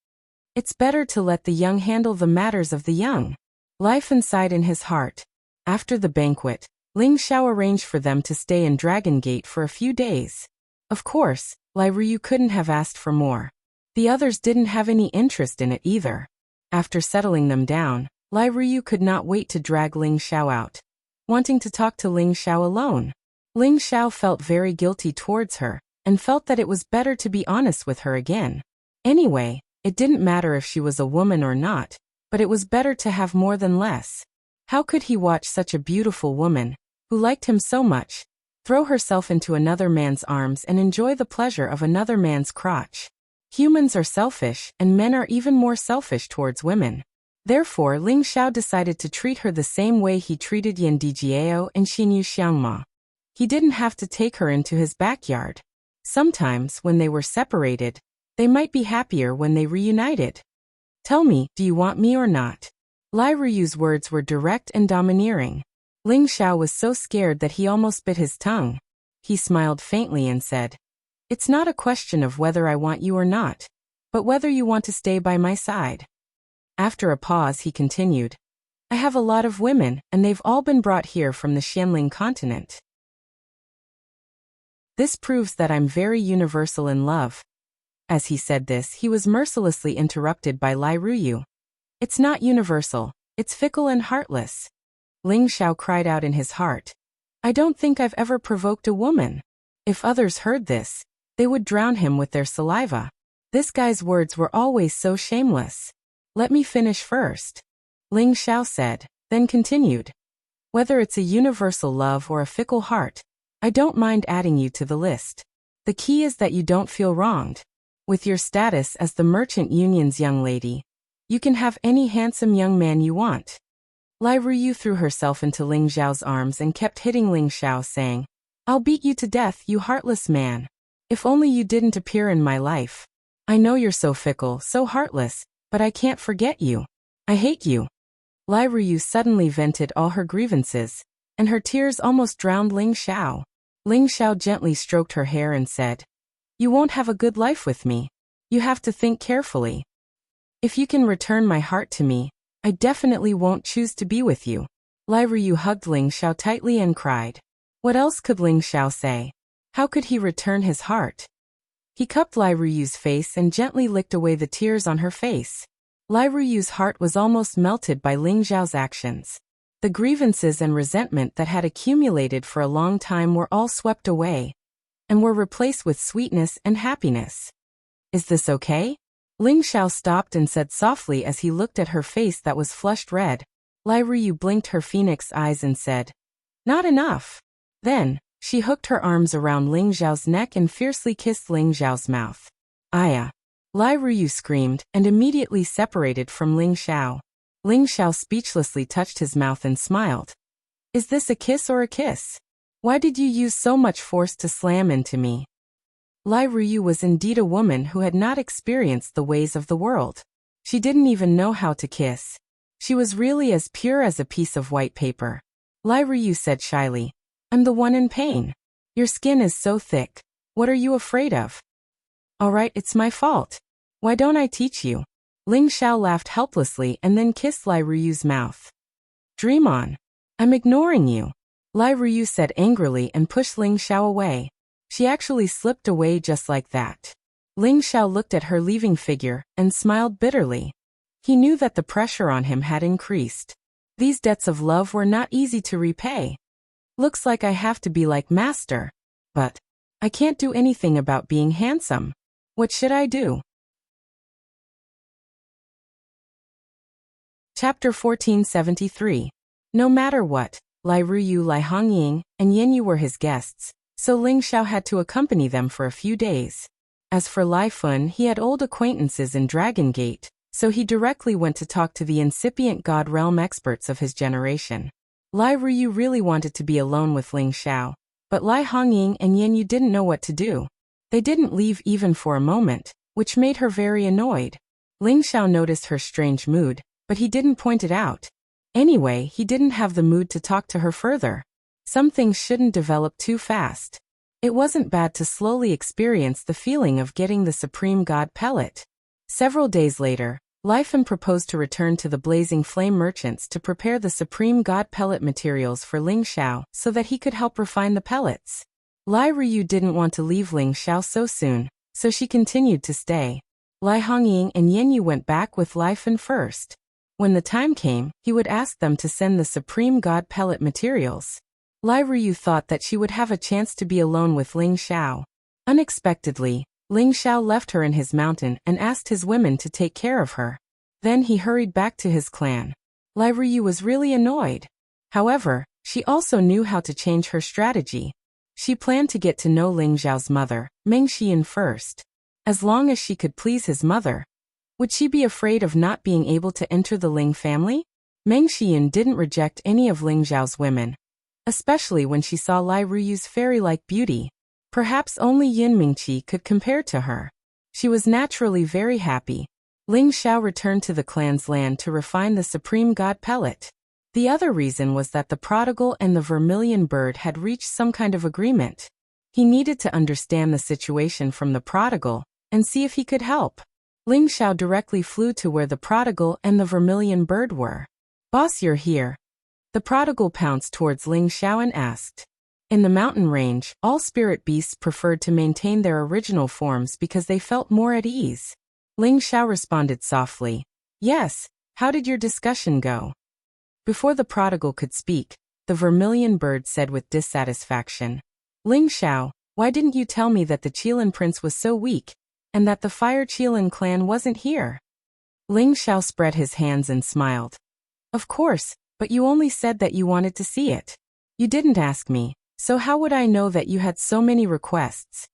It's better to let the young handle the matters of the young. Lai Fan sighed in his heart. After the banquet, Ling Xiao arranged for them to stay in Dragon Gate for a few days. Of course, Lai Ruyu couldn't have asked for more. The others didn't have any interest in it either. After settling them down, Lai Ruyu could not wait to drag Ling Xiao out, wanting to talk to Ling Xiao alone. Ling Xiao felt very guilty towards her, and felt that it was better to be honest with her again. Anyway, it didn't matter if she was a woman or not, but it was better to have more than less. How could he watch such a beautiful woman, who liked him so much, throw herself into another man's arms and enjoy the pleasure of another man's crotch? Humans are selfish, and men are even more selfish towards women. Therefore, Ling Xiao decided to treat her the same way he treated Yan Dijiao and Xinyu Xiangma. He didn't have to take her into his backyard. Sometimes, when they were separated, they might be happier when they reunited. Tell me, do you want me or not? Lai Ruyu's words were direct and domineering. Ling Xiao was so scared that he almost bit his tongue. He smiled faintly and said, "It's not a question of whether I want you or not, but whether you want to stay by my side." After a pause he continued, "I have a lot of women, and they've all been brought here from the Xianling continent. This proves that I'm very universal in love." As he said this, he was mercilessly interrupted by Lai Ruyu. "It's not universal, it's fickle and heartless." Ling Xiao cried out in his heart, "I don't think I've ever provoked a woman." If others heard this, they would drown him with their saliva. This guy's words were always so shameless. "Let me finish first," Ling Xiao said, then continued, "Whether it's a universal love or a fickle heart, I don't mind adding you to the list. The key is that you don't feel wronged. With your status as the Merchant Union's young lady, you can have any handsome young man you want." Lai Ruyu threw herself into Ling Xiao's arms and kept hitting Ling Xiao, saying, "I'll beat you to death, you heartless man. If only you didn't appear in my life. I know you're so fickle, so heartless, but I can't forget you. I hate you." Lai Ruyu suddenly vented all her grievances, and her tears almost drowned Ling Xiao. Ling Xiao gently stroked her hair and said, "You won't have a good life with me. You have to think carefully. If you can return my heart to me, I definitely won't choose to be with you." Lai Ruyu hugged Ling Xiao tightly and cried. What else could Ling Xiao say? How could he return his heart? He cupped Lai Ruyu's face and gently licked away the tears on her face. Lai Ruyu's heart was almost melted by Ling Xiao's actions. The grievances and resentment that had accumulated for a long time were all swept away, and were replaced with sweetness and happiness. "Is this okay?" Ling Xiao stopped and said softly as he looked at her face that was flushed red. Lai Ruyu blinked her phoenix eyes and said, "Not enough." Then, she hooked her arms around Ling Xiao's neck and fiercely kissed Ling Xiao's mouth. "Aya!" Lai Ruyu screamed and immediately separated from Ling Xiao. Ling Xiao speechlessly touched his mouth and smiled. "Is this a kiss or a kiss? Why did you use so much force to slam into me?" Lai Ruyu was indeed a woman who had not experienced the ways of the world. She didn't even know how to kiss. She was really as pure as a piece of white paper. Lai Ruyu said shyly, "I'm the one in pain. Your skin is so thick. What are you afraid of?" "All right, it's my fault. Why don't I teach you?" Ling Xiao laughed helplessly and then kissed Lai Ruyu's mouth. "Dream on. I'm ignoring you," Lai Ruyu said angrily and pushed Ling Xiao away. She actually slipped away just like that. Ling Xiao looked at her leaving figure and smiled bitterly. He knew that the pressure on him had increased. These debts of love were not easy to repay. Looks like I have to be like Master. But I can't do anything about being handsome. What should I do? Chapter 1473. No matter what, Lai Ruyu, Lai Hongying, and Yanyu were his guests, so Ling Xiao had to accompany them for a few days. As for Lai Fun, he had old acquaintances in Dragon Gate, so he directly went to talk to the incipient God Realm experts of his generation. Lai Ruyu really wanted to be alone with Ling Xiao, but Lai Hongying and Yin Yu didn't know what to do. They didn't leave even for a moment, which made her very annoyed. Ling Xiao noticed her strange mood, but he didn't point it out. Anyway, he didn't have the mood to talk to her further. Some things shouldn't develop too fast. It wasn't bad to slowly experience the feeling of getting the Supreme God pellet. Several days later, Lai Fun proposed to return to the Blazing Flame merchants to prepare the Supreme God pellet materials for Ling Xiao so that he could help refine the pellets. Lai Ruyu didn't want to leave Ling Xiao so soon, so she continued to stay. Lai Hongying and Yin Yu went back with Lai Fun first. When the time came, he would ask them to send the Supreme God pellet materials. Lai Ruyu thought that she would have a chance to be alone with Ling Xiao. Unexpectedly, Ling Xiao left her in his mountain and asked his women to take care of her. Then he hurried back to his clan. Lai Ruyu was really annoyed. However, she also knew how to change her strategy. She planned to get to know Ling Xiao's mother, Meng Xian, first. As long as she could please his mother. Would she be afraid of not being able to enter the Ling family? Meng Xian didn't reject any of Ling Xiao's women, especially when she saw Lai Ruyu's fairy-like beauty. Perhaps only Yin Mingqi could compare to her. She was naturally very happy. Ling Xiao returned to the clan's land to refine the Supreme God pellet. The other reason was that the prodigal and the vermilion bird had reached some kind of agreement. He needed to understand the situation from the prodigal and see if he could help. Ling Xiao directly flew to where the prodigal and the vermilion bird were. "Boss, you're here." The prodigal pounced towards Ling Xiao and asked. In the mountain range, all spirit beasts preferred to maintain their original forms because they felt more at ease. Ling Xiao responded softly. "Yes, how did your discussion go?" Before the prodigal could speak, the vermilion bird said with dissatisfaction. "Ling Xiao, why didn't you tell me that the Qilin prince was so weak, and that the Fire Qilin clan wasn't here?" Ling Xiao spread his hands and smiled. "Of course, but you only said that you wanted to see it. You didn't ask me. So how would I know that you had so many requests?"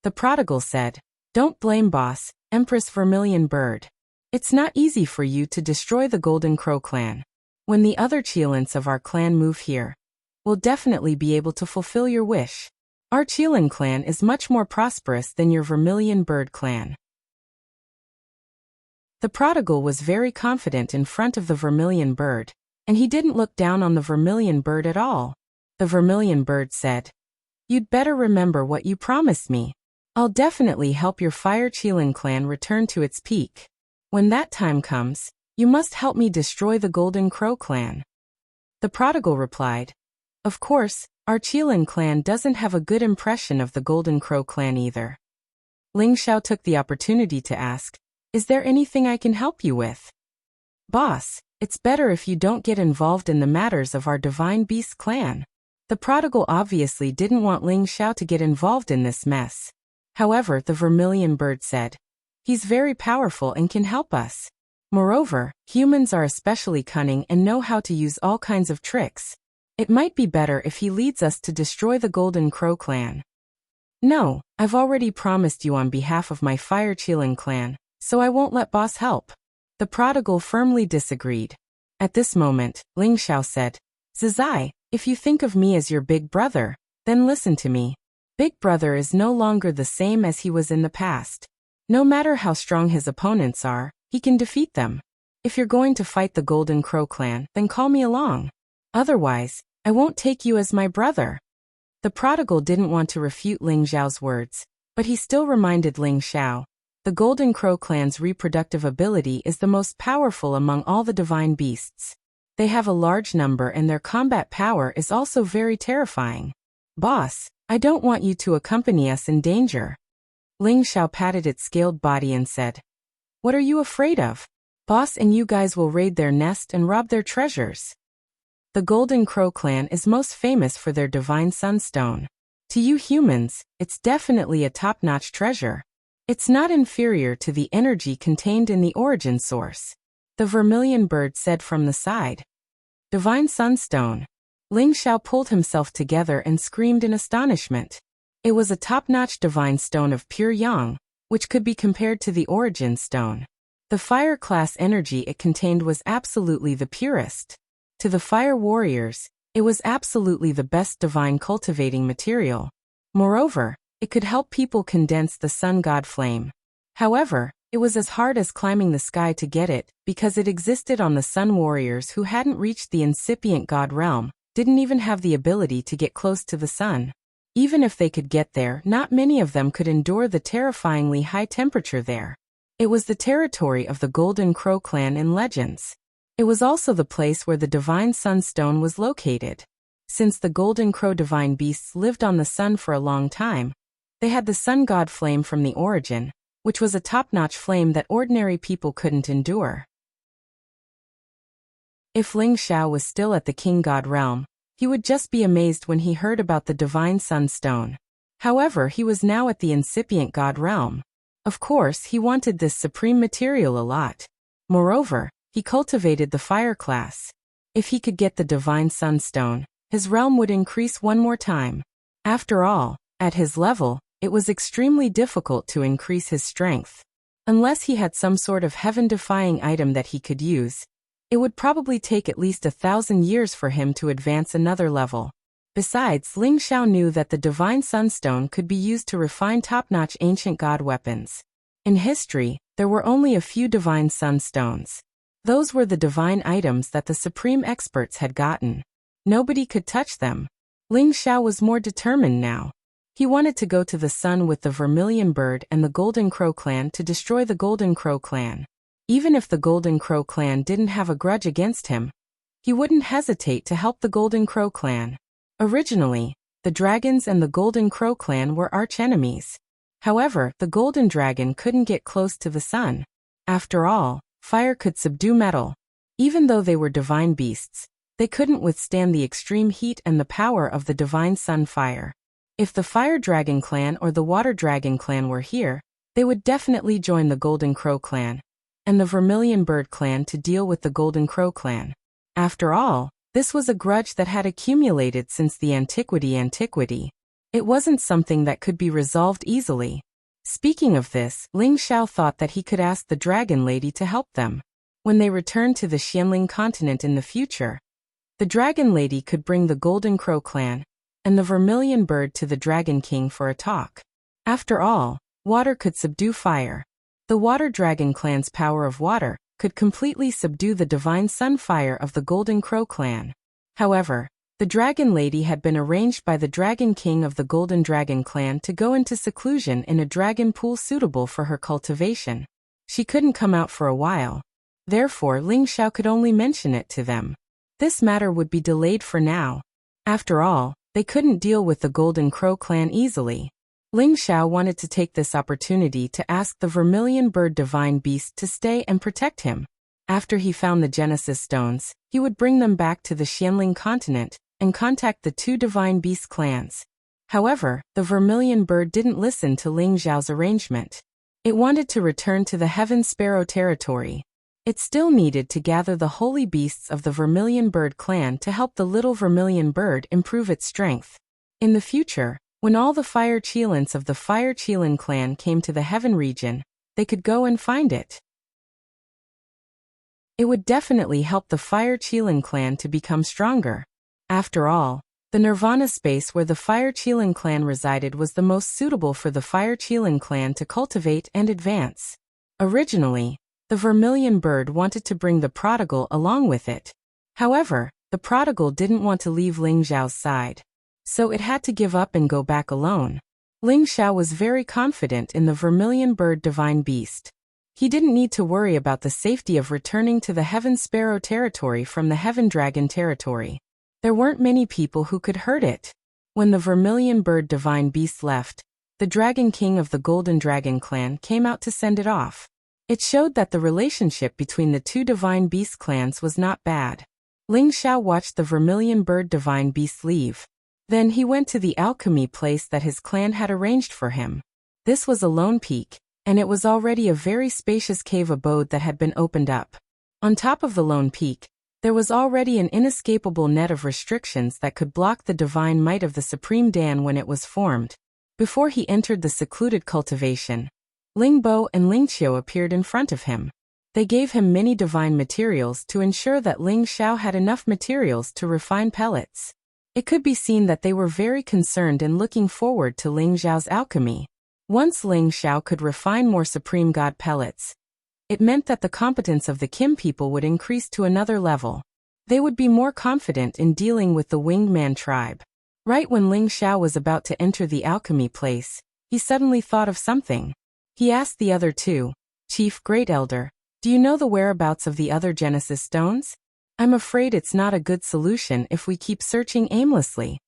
The prodigal said. "Don't blame boss, Empress Vermilion Bird. It's not easy for you to destroy the Golden Crow clan. When the other Qilins of our clan move here, we'll definitely be able to fulfill your wish. Our Qilin clan is much more prosperous than your Vermilion Bird clan." The prodigal was very confident in front of the Vermilion Bird, and he didn't look down on the Vermilion Bird at all. The vermilion bird said, "You'd better remember what you promised me. I'll definitely help your Fire Qilin clan return to its peak. When that time comes, you must help me destroy the Golden Crow clan." The prodigal replied, "Of course, our Qilin clan doesn't have a good impression of the Golden Crow clan either." Ling Xiao took the opportunity to ask, "Is there anything I can help you with?" "Boss, it's better if you don't get involved in the matters of our Divine Beast clan." The prodigal obviously didn't want Ling Xiao to get involved in this mess. However, the vermilion bird said, "He's very powerful and can help us. Moreover, humans are especially cunning and know how to use all kinds of tricks. It might be better if he leads us to destroy the Golden Crow clan." "No, I've already promised you on behalf of my Fire Qilin clan, so I won't let boss help." The prodigal firmly disagreed. At this moment, Ling Xiao said, "Zizai, if you think of me as your big brother, then listen to me. Big brother is no longer the same as he was in the past. No matter how strong his opponents are, he can defeat them. If you're going to fight the Golden Crow clan, then call me along. Otherwise, I won't take you as my brother." The prodigal didn't want to refute Ling Xiao's words, but he still reminded Ling Xiao, "The Golden Crow clan's reproductive ability is the most powerful among all the divine beasts. They have a large number and their combat power is also very terrifying. Boss, I don't want you to accompany us in danger." Ling Xiao patted its scaled body and said, "What are you afraid of? Boss and you guys will raid their nest and rob their treasures. The Golden Crow clan is most famous for their divine sunstone. To you humans, it's definitely a top-notch treasure. It's not inferior to the energy contained in the origin source," the vermilion bird said from the side. "Divine sunstone." Ling Xiao pulled himself together and screamed in astonishment. It was a top-notch divine stone of pure yang, which could be compared to the origin stone. The fire class energy it contained was absolutely the purest. To the fire warriors, it was absolutely the best divine cultivating material. Moreover, it could help people condense the sun god flame. However, it was as hard as climbing the sky to get it, because it existed on the sun warriors who hadn't reached the incipient god realm, didn't even have the ability to get close to the sun. Even if they could get there, not many of them could endure the terrifyingly high temperature there. It was the territory of the Golden Crow clan in legends. It was also the place where the divine sunstone was located. Since the Golden Crow divine beasts lived on the sun for a long time, they had the sun god flame from the origin, which was a top-notch flame that ordinary people couldn't endure. If Ling Xiao was still at the king god realm, he would just be amazed when he heard about the divine sunstone. However, he was now at the incipient god realm. Of course, he wanted this supreme material a lot. Moreover, he cultivated the fire class. If he could get the divine sunstone, his realm would increase one more time. After all, at his level, it was extremely difficult to increase his strength. Unless he had some sort of heaven-defying item that he could use, it would probably take at least 1,000 years for him to advance another level. Besides, Ling Xiao knew that the divine sunstone could be used to refine top-notch ancient god weapons. In history, there were only a few divine sunstones. Those were the divine items that the supreme experts had gotten. Nobody could touch them. Ling Xiao was more determined now. He wanted to go to the sun with the Vermilion Bird and the Golden Crow clan to destroy the Golden Crow clan. Even if the Golden Crow clan didn't have a grudge against him, he wouldn't hesitate to help the Golden Crow clan. Originally, the dragons and the Golden Crow clan were archenemies. However, the Golden Dragon couldn't get close to the sun. After all, fire could subdue metal. Even though they were divine beasts, they couldn't withstand the extreme heat and the power of the divine sun fire. If the Fire Dragon clan or the Water Dragon clan were here, they would definitely join the Golden Crow clan and the Vermilion Bird clan to deal with the Golden Crow clan. After all, this was a grudge that had accumulated since the antiquity. It wasn't something that could be resolved easily. Speaking of this, Ling Xiao thought that he could ask the Dragon Lady to help them. When they returned to the Xianling continent in the future, the Dragon Lady could bring the Golden Crow clan and the Vermilion Bird to the Dragon King for a talk. After all, water could subdue fire. The Water Dragon clan's power of water could completely subdue the divine sun fire of the Golden Crow clan. However, the Dragon Lady had been arranged by the Dragon King of the Golden Dragon clan to go into seclusion in a dragon pool suitable for her cultivation. She couldn't come out for a while. Therefore, Ling Xiao could only mention it to them. This matter would be delayed for now. After all, they couldn't deal with the Golden Crow clan easily. Ling Xiao wanted to take this opportunity to ask the Vermilion Bird divine beast to stay and protect him. After he found the Genesis stones, he would bring them back to the Xianling continent and contact the two divine beast clans. However, the Vermilion Bird didn't listen to Ling Xiao's arrangement. It wanted to return to the Heaven Sparrow territory. It still needed to gather the holy beasts of the Vermilion Bird clan to help the little Vermilion Bird improve its strength. In the future, when all the Fire Cheelants of the Fire Cheelan clan came to the Heaven region, they could go and find it. It would definitely help the Fire Cheelan clan to become stronger. After all, the Nirvana space where the Fire Cheelan clan resided was the most suitable for the Fire Cheelan clan to cultivate and advance. Originally, the Vermilion Bird wanted to bring the prodigal along with it. However, the prodigal didn't want to leave Ling Xiao's side, so it had to give up and go back alone. Ling Xiao was very confident in the Vermilion Bird divine beast. He didn't need to worry about the safety of returning to the Heaven Sparrow territory from the Heaven Dragon territory. There weren't many people who could hurt it. When the Vermilion Bird divine beast left, the Dragon King of the Golden Dragon clan came out to send it off. It showed that the relationship between the two divine beast clans was not bad. Ling Xiao watched the Vermilion Bird divine beast leave. Then he went to the alchemy place that his clan had arranged for him. This was a lone peak, and it was already a very spacious cave abode that had been opened up. On top of the lone peak, there was already an inescapable net of restrictions that could block the divine might of the Supreme Dan when it was formed. Before he entered the secluded cultivation, Ling Bo and Ling Qiu appeared in front of him. They gave him many divine materials to ensure that Ling Xiao had enough materials to refine pellets. It could be seen that they were very concerned and looking forward to Ling Xiao's alchemy. Once Ling Xiao could refine more Supreme God pellets, it meant that the competence of the Kim people would increase to another level. They would be more confident in dealing with the Winged Man tribe. Right when Ling Xiao was about to enter the alchemy place, he suddenly thought of something. He asked the other two, Chief Great Elder, do you know the whereabouts of the other Genesis stones? I'm afraid it's not a good solution if we keep searching aimlessly.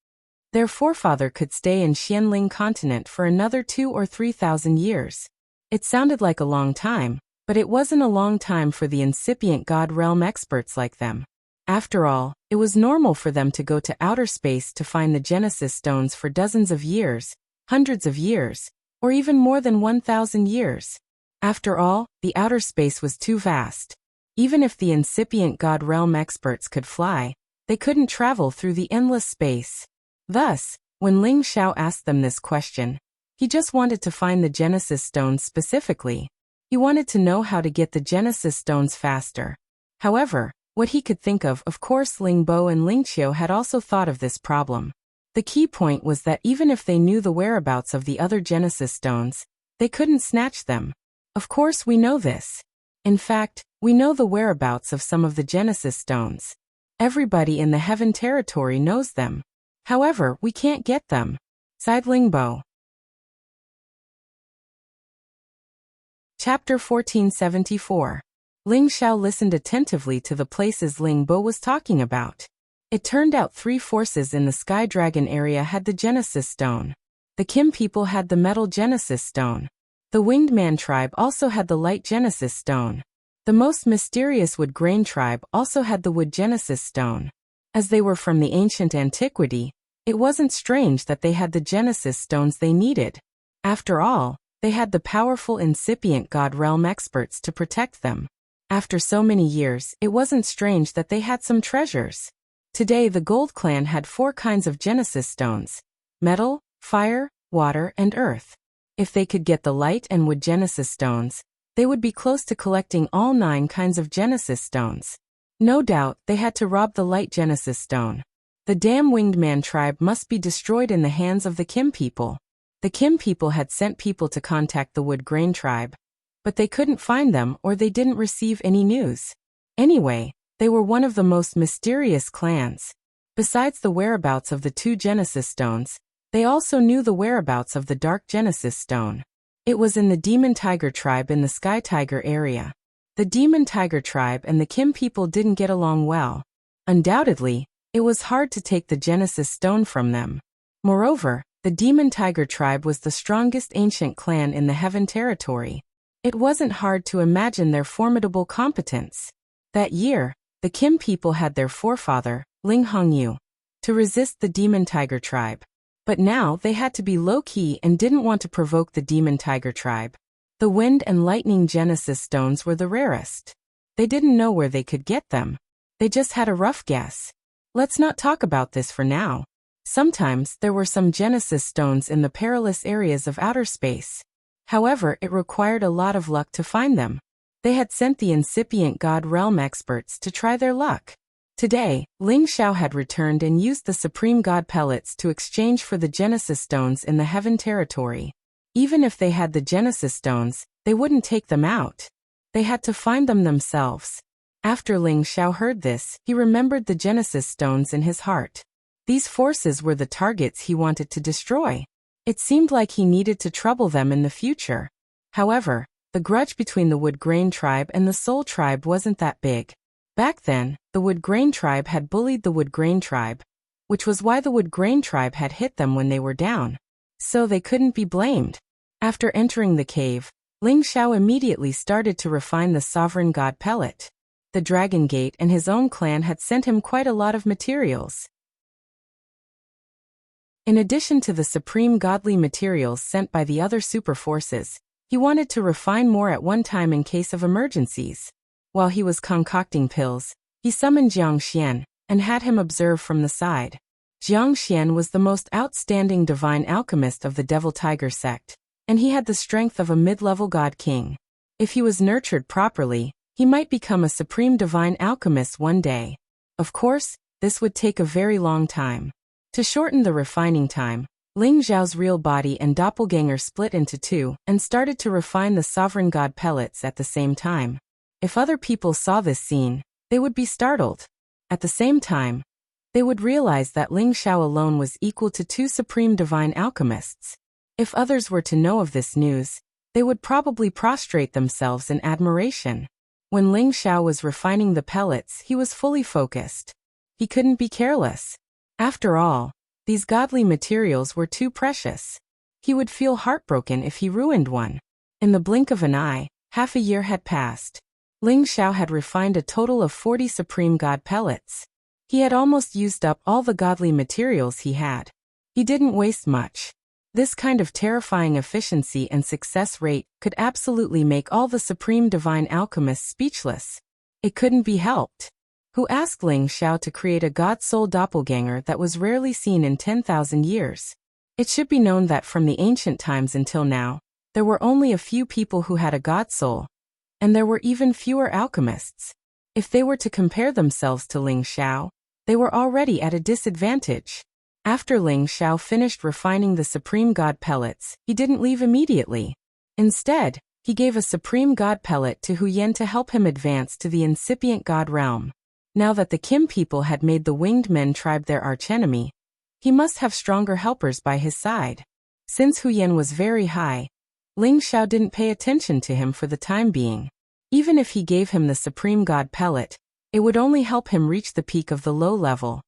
Their forefather could stay in Xianling continent for another 2,000 or 3,000 years. It sounded like a long time, but it wasn't a long time for the incipient God realm experts like them. After all, it was normal for them to go to outer space to find the Genesis stones for dozens of years, hundreds of years, or even more than 1,000 years. After all, the outer space was too vast. Even if the incipient God realm experts could fly, they couldn't travel through the endless space. Thus, when Ling Xiao asked them this question, he just wanted to find the Genesis stones specifically. He wanted to know how to get the Genesis stones faster. However, what he could think of course Ling Bo and Ling Qiu had also thought of this problem. The key point was that even if they knew the whereabouts of the other Genesis stones, they couldn't snatch them. Of course we know this. In fact, we know the whereabouts of some of the Genesis stones. Everybody in the Heaven territory knows them. However, we can't get them, sighed Ling Bo. Chapter 1474. Ling Xiao listened attentively to the places Ling Bo was talking about. It turned out 3 forces in the Sky Dragon area had the Genesis stone. The Kim people had the Metal Genesis stone. The Winged Man tribe also had the Light Genesis stone. The most mysterious Wood Grain tribe also had the Wood Genesis stone. As they were from the ancient antiquity, it wasn't strange that they had the Genesis stones they needed. After all, they had the powerful incipient God realm experts to protect them. After so many years, it wasn't strange that they had some treasures. Today the Gold Clan had 4 kinds of Genesis stones: metal, fire, water, and earth. If they could get the light and wood Genesis stones, they would be close to collecting all 9 kinds of Genesis stones. No doubt, they had to rob the light Genesis stone. The damn Winged Man tribe must be destroyed in the hands of the Kim people. The Kim people had sent people to contact the Wood Grain tribe, but they couldn't find them or they didn't receive any news. Anyway, they were one of the most mysterious clans. Besides the whereabouts of the 2 Genesis stones, they also knew the whereabouts of the Dark Genesis stone. It was in the Demon Tiger tribe in the Sky Tiger area. The Demon Tiger tribe and the Kim people didn't get along well. Undoubtedly, it was hard to take the Genesis stone from them. Moreover, the Demon Tiger tribe was the strongest ancient clan in the Heaven territory. It wasn't hard to imagine their formidable competence. That year, the Kim people had their forefather, Ling Hongyu, to resist the Demon Tiger tribe. But now they had to be low-key and didn't want to provoke the Demon Tiger tribe. The Wind and Lightning Genesis stones were the rarest. They didn't know where they could get them. They just had a rough guess. Let's not talk about this for now. Sometimes there were some Genesis stones in the perilous areas of outer space. However, it required a lot of luck to find them. They had sent the incipient God realm experts to try their luck. Today, Ling Xiao had returned and used the Supreme God pellets to exchange for the Genesis stones in the Heaven territory. Even if they had the Genesis stones, they wouldn't take them out. They had to find them themselves. After Ling Xiao heard this, he remembered the Genesis stones in his heart. These forces were the targets he wanted to destroy. It seemed like he needed to trouble them in the future. However, the grudge between the Wood Grain tribe and the Soul tribe wasn't that big. Back then, the Wood Grain tribe had bullied the Wood Grain tribe, which was why the Wood Grain tribe had hit them when they were down. So they couldn't be blamed. After entering the cave, Ling Xiao immediately started to refine the Sovereign God pellet. The Dragon Gate and his own clan had sent him quite a lot of materials. In addition to the supreme godly materials sent by the other super forces, he wanted to refine more at one time in case of emergencies. While he was concocting pills, he summoned Jiang Xian and had him observe from the side. Jiang Xian was the most outstanding divine alchemist of the Devil Tiger sect. and he had the strength of a mid-level god king. If he was nurtured properly, he might become a supreme divine alchemist one day. Of course, this would take a very long time. To shorten the refining time, Ling Xiao's real body and doppelganger split into two and started to refine the sovereign god pellets at the same time. If other people saw this scene, they would be startled. At the same time, they would realize that Ling Xiao alone was equal to two supreme divine alchemists. If others were to know of this news, they would probably prostrate themselves in admiration. When Ling Xiao was refining the pellets, he was fully focused. He couldn't be careless. After all, these godly materials were too precious. He would feel heartbroken if he ruined one. In the blink of an eye, half a year had passed. Ling Xiao had refined a total of 40 supreme god pellets. He had almost used up all the godly materials he had. He didn't waste much. This kind of terrifying efficiency and success rate could absolutely make all the supreme divine alchemists speechless. It couldn't be helped. Who asked Ling Xiao to create a god soul doppelganger that was rarely seen in 10,000 years? It should be known that from the ancient times until now, there were only a few people who had a god soul, and there were even fewer alchemists. If they were to compare themselves to Ling Xiao, they were already at a disadvantage. After Ling Xiao finished refining the supreme god pellets, he didn't leave immediately. Instead, he gave a supreme god pellet to Hu Yan to help him advance to the incipient god realm. Now that the Kim people had made the winged men tribe their archenemy, he must have stronger helpers by his side. Since Hu Yan was very high, Ling Xiao didn't pay attention to him for the time being. Even if he gave him the supreme god pellet, it would only help him reach the peak of the low level.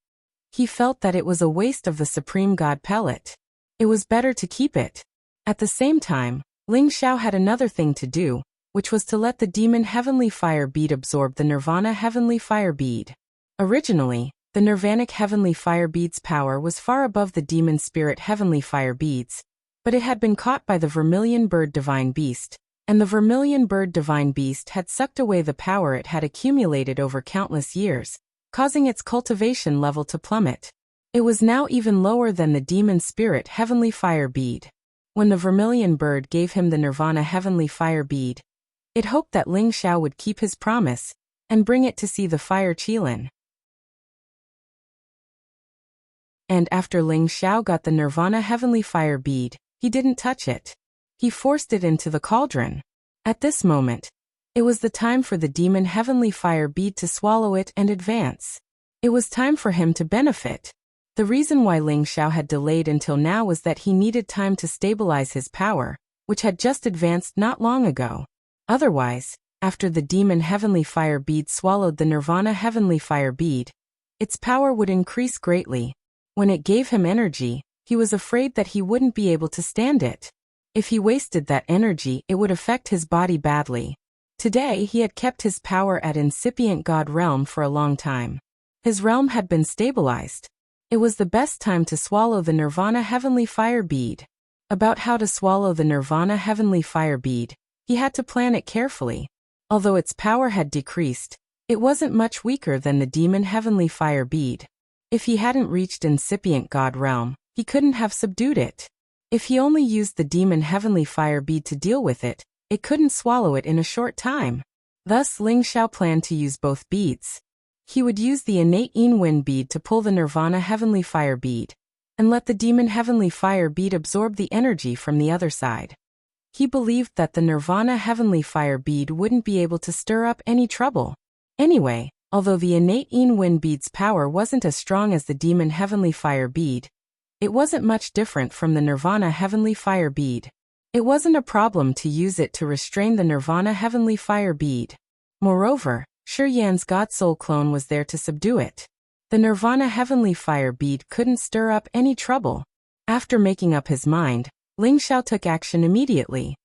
He felt that it was a waste of the supreme god pellet. It was better to keep it. At the same time, Ling Xiao had another thing to do, which was to let the demon heavenly fire bead absorb the nirvana heavenly fire bead. Originally, the nirvanic heavenly fire bead's power was far above the demon spirit heavenly fire beads, but it had been caught by the vermilion bird divine beast, and the vermilion bird divine beast had sucked away the power it had accumulated over countless years, causing its cultivation level to plummet. It was now even lower than the demon spirit heavenly fire bead. When the vermilion bird gave him the nirvana heavenly fire bead, it hoped that Ling Xiao would keep his promise and bring it to see the fire Qilin. And after Ling Xiao got the nirvana heavenly fire bead, he didn't touch it. He forced it into the cauldron. At this moment, it was the time for the demon heavenly fire bead to swallow it and advance. It was time for him to benefit. The reason why Ling Xiao had delayed until now was that he needed time to stabilize his power, which had just advanced not long ago. Otherwise, after the demon heavenly fire bead swallowed the nirvana heavenly fire bead, its power would increase greatly. When it gave him energy, he was afraid that he wouldn't be able to stand it. If he wasted that energy, it would affect his body badly. Today he had kept his power at incipient god realm for a long time. His realm had been stabilized. It was the best time to swallow the nirvana heavenly fire bead. About how to swallow the nirvana heavenly fire bead, he had to plan it carefully. Although its power had decreased, it wasn't much weaker than the demon heavenly fire bead. If he hadn't reached incipient god realm, he couldn't have subdued it. If he only used the demon heavenly fire bead to deal with it, it couldn't swallow it in a short time. Thus Ling Xiao planned to use both beads. He would use the innate Yin Wind bead to pull the nirvana heavenly fire bead, and let the demon heavenly fire bead absorb the energy from the other side. He believed that the nirvana heavenly fire bead wouldn't be able to stir up any trouble. Anyway, although the innate Yin Wind bead's power wasn't as strong as the demon heavenly fire bead, it wasn't much different from the nirvana heavenly fire bead. It wasn't a problem to use it to restrain the nirvana heavenly fire bead. Moreover, Shi Yan's god soul clone was there to subdue it. The nirvana heavenly fire bead couldn't stir up any trouble. After making up his mind, Ling Xiao took action immediately.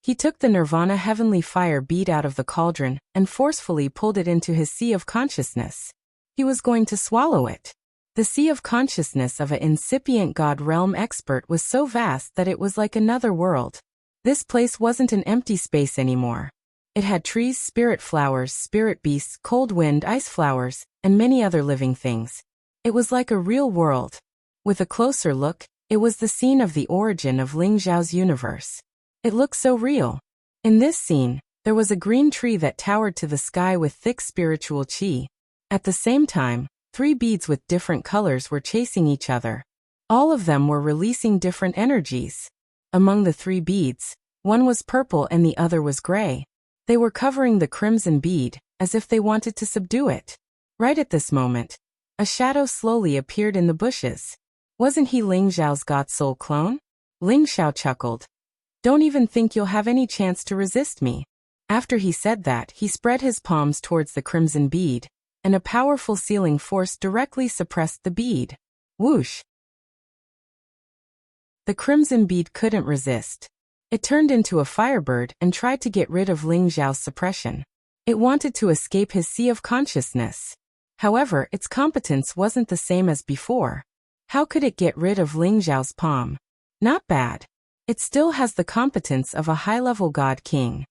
He took the nirvana heavenly fire bead out of the cauldron and forcefully pulled it into his sea of consciousness. He was going to swallow it. The sea of consciousness of an incipient god realm expert was so vast that it was like another world. This place wasn't an empty space anymore. It had trees, spirit flowers, spirit beasts, cold wind, ice flowers, and many other living things. It was like a real world. With a closer look, it was the scene of the origin of Ling Xiao's universe. It looked so real. In this scene, there was a green tree that towered to the sky with thick spiritual chi. At the same time, 3 beads with different colors were chasing each other. All of them were releasing different energies. Among the 3 beads, one was purple and the other was gray. They were covering the crimson bead, as if they wanted to subdue it. Right at this moment, a shadow slowly appeared in the bushes. Wasn't he Ling Xiao's God Soul clone? Ling Xiao chuckled. Don't even think you'll have any chance to resist me. After he said that, he spread his palms towards the crimson bead, and a powerful sealing force directly suppressed the bead. Whoosh! The crimson bead couldn't resist. It turned into a firebird and tried to get rid of Ling Xiao's suppression. It wanted to escape his sea of consciousness. However, its competence wasn't the same as before. How could it get rid of Ling Xiao's palm? Not bad. It still has the competence of a high-level god king.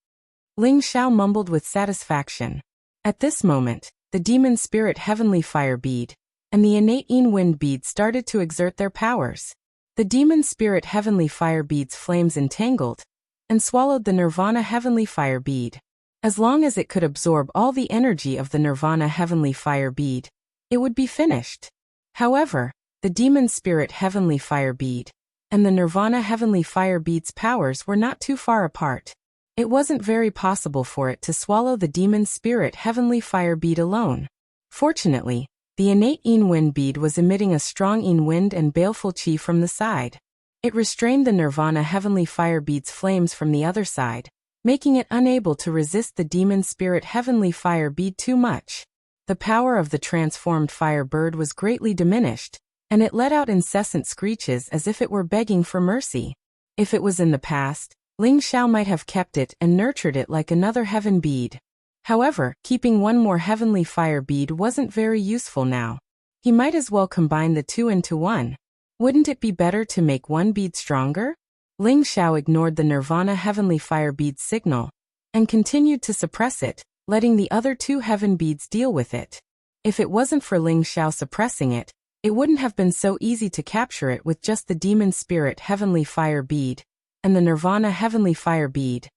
Ling Xiao mumbled with satisfaction. At this moment, the demon spirit heavenly fire bead and the innate yin wind bead started to exert their powers. The demon spirit heavenly fire bead's flames entangled and swallowed the nirvana heavenly fire bead. As long as it could absorb all the energy of the nirvana heavenly fire bead, it would be finished. However, the demon spirit heavenly fire bead and the nirvana heavenly fire bead's powers were not too far apart. It wasn't very possible for it to swallow the demon spirit heavenly fire bead alone. Fortunately, the innate yin wind bead was emitting a strong yin wind and baleful chi from the side. It restrained the nirvana heavenly fire bead's flames from the other side, making it unable to resist the demon spirit heavenly fire bead too much. The power of the transformed fire bird was greatly diminished, and it let out incessant screeches as if it were begging for mercy. If it was in the past, Ling Xiao might have kept it and nurtured it like another heaven bead. However, keeping one more heavenly fire bead wasn't very useful now. He might as well combine the 2 into one. Wouldn't it be better to make one bead stronger? Ling Xiao ignored the nirvana heavenly fire bead's signal and continued to suppress it, letting the other 2 heaven beads deal with it. If it wasn't for Ling Xiao suppressing it, it wouldn't have been so easy to capture it with just the demon spirit heavenly fire bead and the nirvana heavenly fire bead,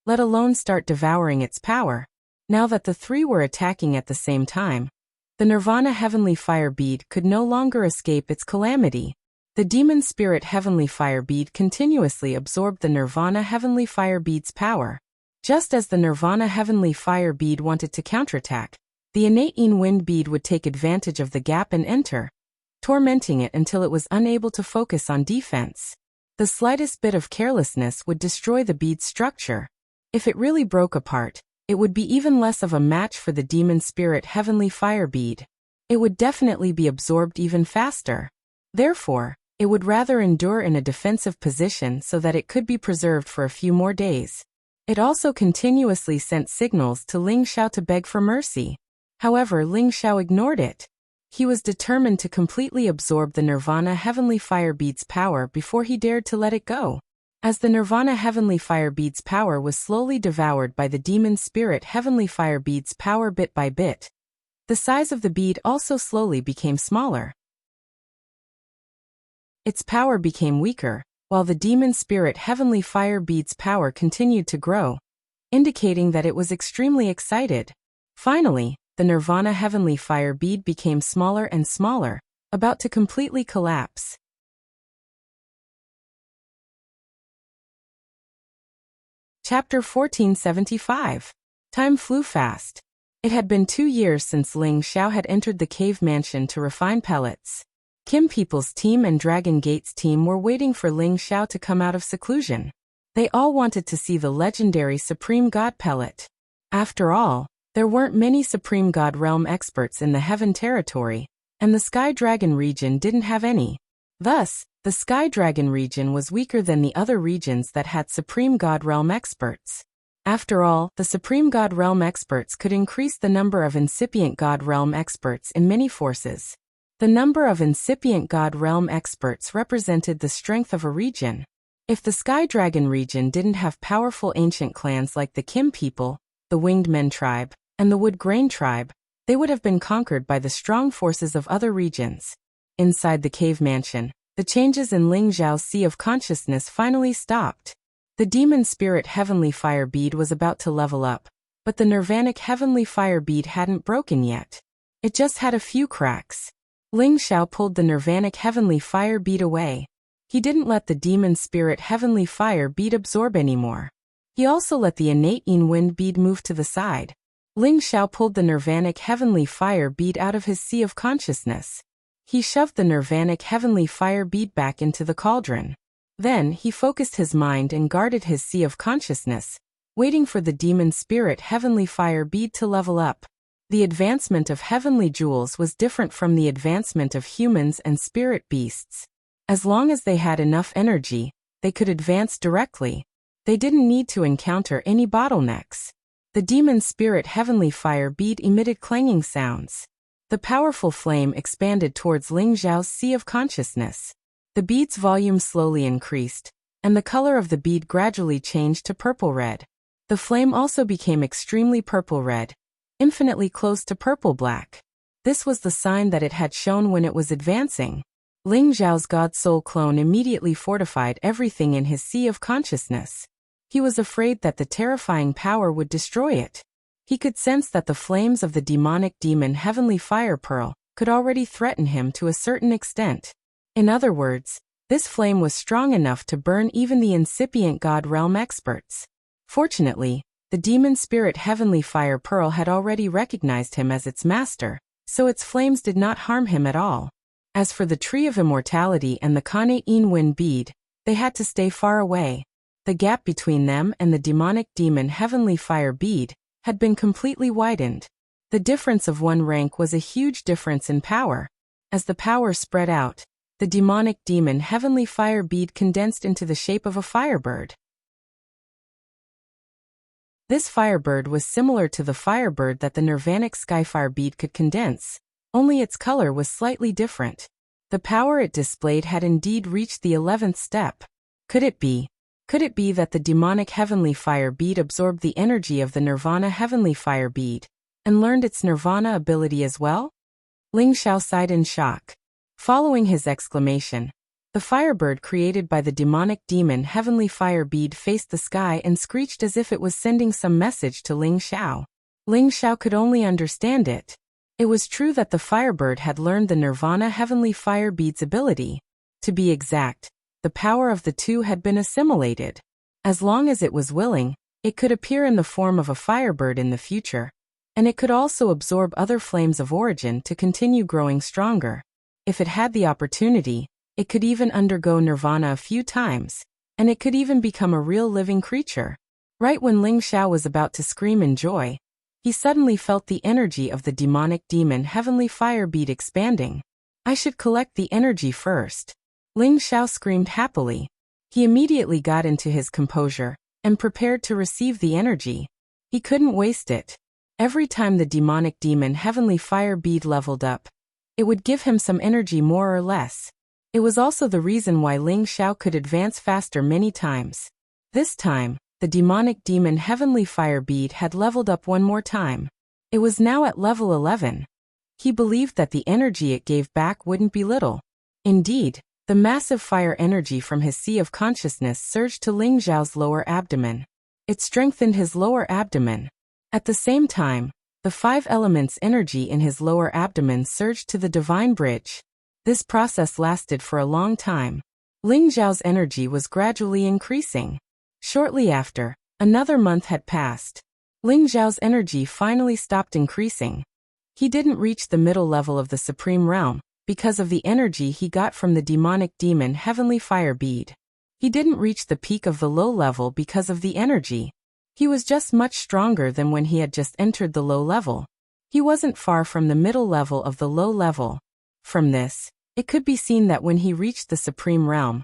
let alone start devouring its power. Now that the 3 were attacking at the same time, the nirvana heavenly fire bead could no longer escape its calamity. The demon spirit heavenly fire bead continuously absorbed the nirvana heavenly fire bead's power. Just as the nirvana heavenly fire bead wanted to counterattack, the innate yin wind bead would take advantage of the gap and enter, tormenting it until it was unable to focus on defense. The slightest bit of carelessness would destroy the bead's structure. If it really broke apart, it would be even less of a match for the demon spirit heavenly fire bead. It would definitely be absorbed even faster. Therefore, it would rather endure in a defensive position so that it could be preserved for a few more days. It also continuously sent signals to Ling Xiao to beg for mercy. However, Ling Xiao ignored it. He was determined to completely absorb the nirvana heavenly fire bead's power before he dared to let it go. As the nirvana heavenly fire bead's power was slowly devoured by the demon spirit heavenly fire bead's power bit by bit, the size of the bead also slowly became smaller. Its power became weaker, while the demon spirit heavenly fire bead's power continued to grow, indicating that it was extremely excited. Finally, the nirvana heavenly fire bead became smaller and smaller, about to completely collapse. Chapter 1475. Time flew fast. It had been 2 years since Ling Xiao had entered the cave mansion to refine pellets. Kim People's team and Dragon Gate's team were waiting for Ling Xiao to come out of seclusion. They all wanted to see the legendary Supreme God pellet. After all, there weren't many Supreme God realm experts in the Heaven territory, and the Sky Dragon region didn't have any. Thus, the Sky Dragon region was weaker than the other regions that had Supreme God realm experts. After all, the Supreme God realm experts could increase the number of incipient God realm experts in many forces. The number of incipient God realm experts represented the strength of a region. If the Sky Dragon region didn't have powerful ancient clans like the Kim people, the Winged Men tribe, and the Wood Grain tribe, they would have been conquered by the strong forces of other regions. Inside the cave mansion, the changes in Ling Xiao's sea of consciousness finally stopped. The demon spirit heavenly fire bead was about to level up, but the nirvanic heavenly fire bead hadn't broken yet. It just had a few cracks. Ling Xiao pulled the nirvanic heavenly fire bead away. He didn't let the demon spirit heavenly fire bead absorb anymore. He also let the innate yin wind bead move to the side. Ling Xiao pulled the nirvanic heavenly fire bead out of his sea of consciousness. He shoved the nirvanic heavenly fire bead back into the cauldron. Then he focused his mind and guarded his sea of consciousness, waiting for the demon spirit heavenly fire bead to level up. The advancement of heavenly jewels was different from the advancement of humans and spirit beasts. As long as they had enough energy, they could advance directly. They didn't need to encounter any bottlenecks. The demon spirit heavenly fire bead emitted clanging sounds. The powerful flame expanded towards Ling Xiao's sea of consciousness. The bead's volume slowly increased, and the color of the bead gradually changed to purple-red. The flame also became extremely purple-red, infinitely close to purple-black. This was the sign that it had shown when it was advancing. Ling Xiao's God Soul clone immediately fortified everything in his sea of consciousness. He was afraid that the terrifying power would destroy it. He could sense that the flames of the demonic demon heavenly fire pearl could already threaten him to a certain extent. In other words, this flame was strong enough to burn even the incipient God realm experts. Fortunately, the demon spirit heavenly fire pearl had already recognized him as its master, so its flames did not harm him at all. As for the tree of immortality and the Kane Yin Wind bead, they had to stay far away. The gap between them and the demonic demon heavenly fire bead had been completely widened. The difference of one rank was a huge difference in power. As the power spread out, the demonic demon heavenly fire bead condensed into the shape of a firebird. This firebird was similar to the firebird that the nirvanic skyfire bead could condense, only its color was slightly different. The power it displayed had indeed reached the 11th step. Could it be that the demonic heavenly fire bead absorbed the energy of the nirvana heavenly fire bead, and learned its nirvana ability as well? Ling Xiao sighed in shock. Following his exclamation, the firebird created by the demonic demon heavenly fire bead faced the sky and screeched as if it was sending some message to Ling Xiao. Ling Xiao could only understand it. It was true that the firebird had learned the nirvana heavenly fire bead's ability. To be exact, the power of the two had been assimilated. As long as it was willing, it could appear in the form of a firebird in the future, and it could also absorb other flames of origin to continue growing stronger. If it had the opportunity, it could even undergo nirvana a few times, and it could even become a real living creature. Right when Ling Xiao was about to scream in joy, he suddenly felt the energy of the demonic demon heavenly fire bead expanding. I should collect the energy first. Ling Xiao screamed happily. He immediately got into his composure and prepared to receive the energy. He couldn't waste it. Every time the demonic demon heavenly fire bead leveled up, it would give him some energy more or less. It was also the reason why Ling Xiao could advance faster many times. This time, the demonic demon heavenly fire bead had leveled up one more time. It was now at level 11. He believed that the energy it gave back wouldn't be little. Indeed, the massive fire energy from his sea of consciousness surged to Ling Xiao's lower abdomen. It strengthened his lower abdomen. At the same time, the 5 elements energy in his lower abdomen surged to the divine bridge. This process lasted for a long time. Ling Xiao's energy was gradually increasing. Shortly after, another month had passed. Ling Xiao's energy finally stopped increasing. He didn't reach the middle level of the Supreme Realm because of the energy he got from the demonic demon heavenly fire bead. He didn't reach the peak of the low level because of the energy. He was just much stronger than when he had just entered the low level. He wasn't far from the middle level of the low level. From this, it could be seen that when he reached the Supreme Realm,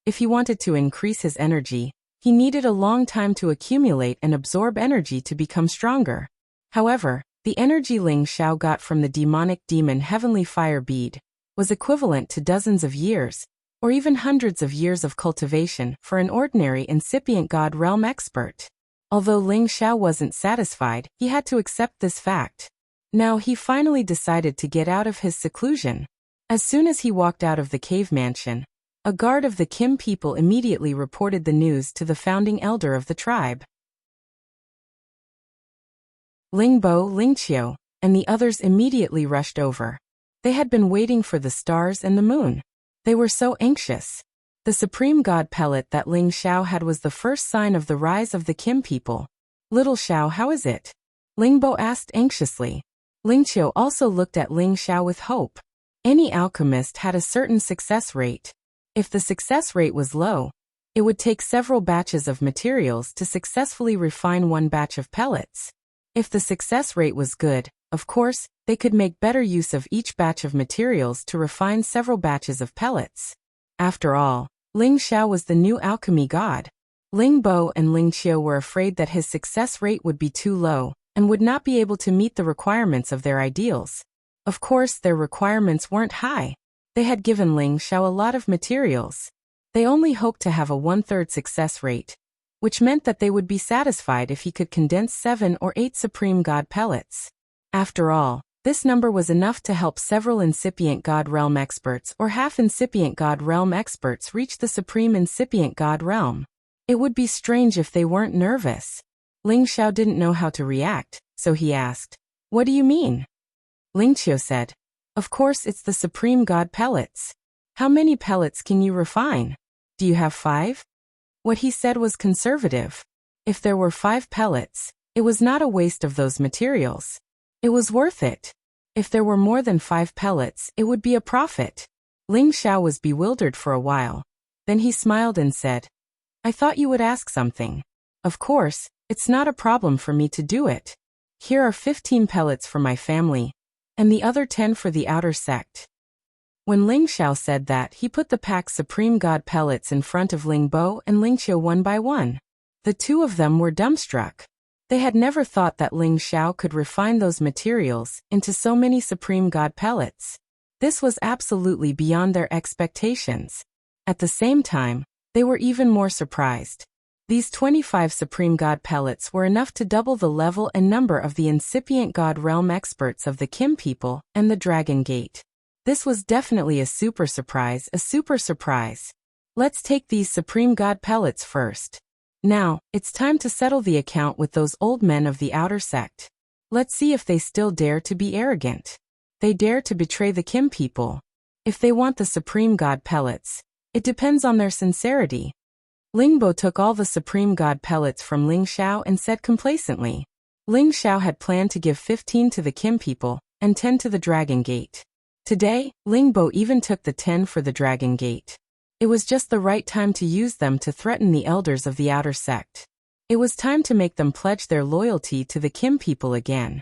if he wanted to increase his energy, he needed a long time to accumulate and absorb energy to become stronger. However, the energy Ling Xiao got from the demonic demon heavenly fire bead was equivalent to dozens of years, or even hundreds of years of cultivation for an ordinary incipient God realm expert. Although Ling Xiao wasn't satisfied, he had to accept this fact. Now he finally decided to get out of his seclusion. As soon as he walked out of the cave mansion, A guard of the Kim people immediately reported the news to the founding elder of the tribe. Lingbo, Lingqiu, and the others immediately rushed over. They had been waiting for the stars and the moon. They were so anxious. The supreme god pellet that Ling Xiao had was the first sign of the rise of the Kim people. Little Xiao, how is it? Lingbo asked anxiously. Lingqiu also looked at Ling Xiao with hope. Any alchemist had a certain success rate. If the success rate was low, it would take several batches of materials to successfully refine one batch of pellets. If the success rate was good, of course, they could make better use of each batch of materials to refine several batches of pellets. After all, Ling Xiao was the new alchemy god. Ling Bo and Ling Qiu were afraid that his success rate would be too low and would not be able to meet the requirements of their ideals. Of course, their requirements weren't high. They had given Ling Xiao a lot of materials. They only hoped to have a 1/3 success rate, which meant that they would be satisfied if he could condense 7 or 8 Supreme God pellets. After all, this number was enough to help several incipient God realm experts or half incipient God realm experts reach the Supreme incipient God realm. It would be strange if they weren't nervous. Ling Xiao didn't know how to react, so he asked, "What do you mean?" Ling Qiu said, "Of course it's the Supreme God pellets. How many pellets can you refine? Do you have 5? What he said was conservative. If there were 5 pellets, it was not a waste of those materials. It was worth it. If there were more than 5 pellets, it would be a profit. Ling Xiao was bewildered for a while. Then he smiled and said, "I thought you would ask something. Of course, it's not a problem for me to do it. Here are 15 pellets for my family, and the other 10 for the outer sect." When Ling Xiao said that, he put the packed Supreme God pellets in front of Ling Bo and Ling Qiu one by one. The two of them were dumbstruck. They had never thought that Ling Xiao could refine those materials into so many Supreme God pellets. This was absolutely beyond their expectations. At the same time, they were even more surprised. These 25 Supreme God pellets were enough to double the level and number of the incipient God realm experts of the Kim people and the Dragon Gate. This was definitely a super surprise, Let's take these Supreme God pellets first. Now, it's time to settle the account with those old men of the outer sect. Let's see if they still dare to be arrogant. They dare to betray the Kim people. If they want the Supreme God pellets, it depends on their sincerity. Lingbo took all the Supreme God pellets from Ling Xiao and said complacently. Ling Xiao had planned to give 15 to the Kim people and 10 to the Dragon Gate. Today, Lingbo even took the 10 for the Dragon Gate. It was just the right time to use them to threaten the elders of the outer sect. It was time to make them pledge their loyalty to the Kim people again.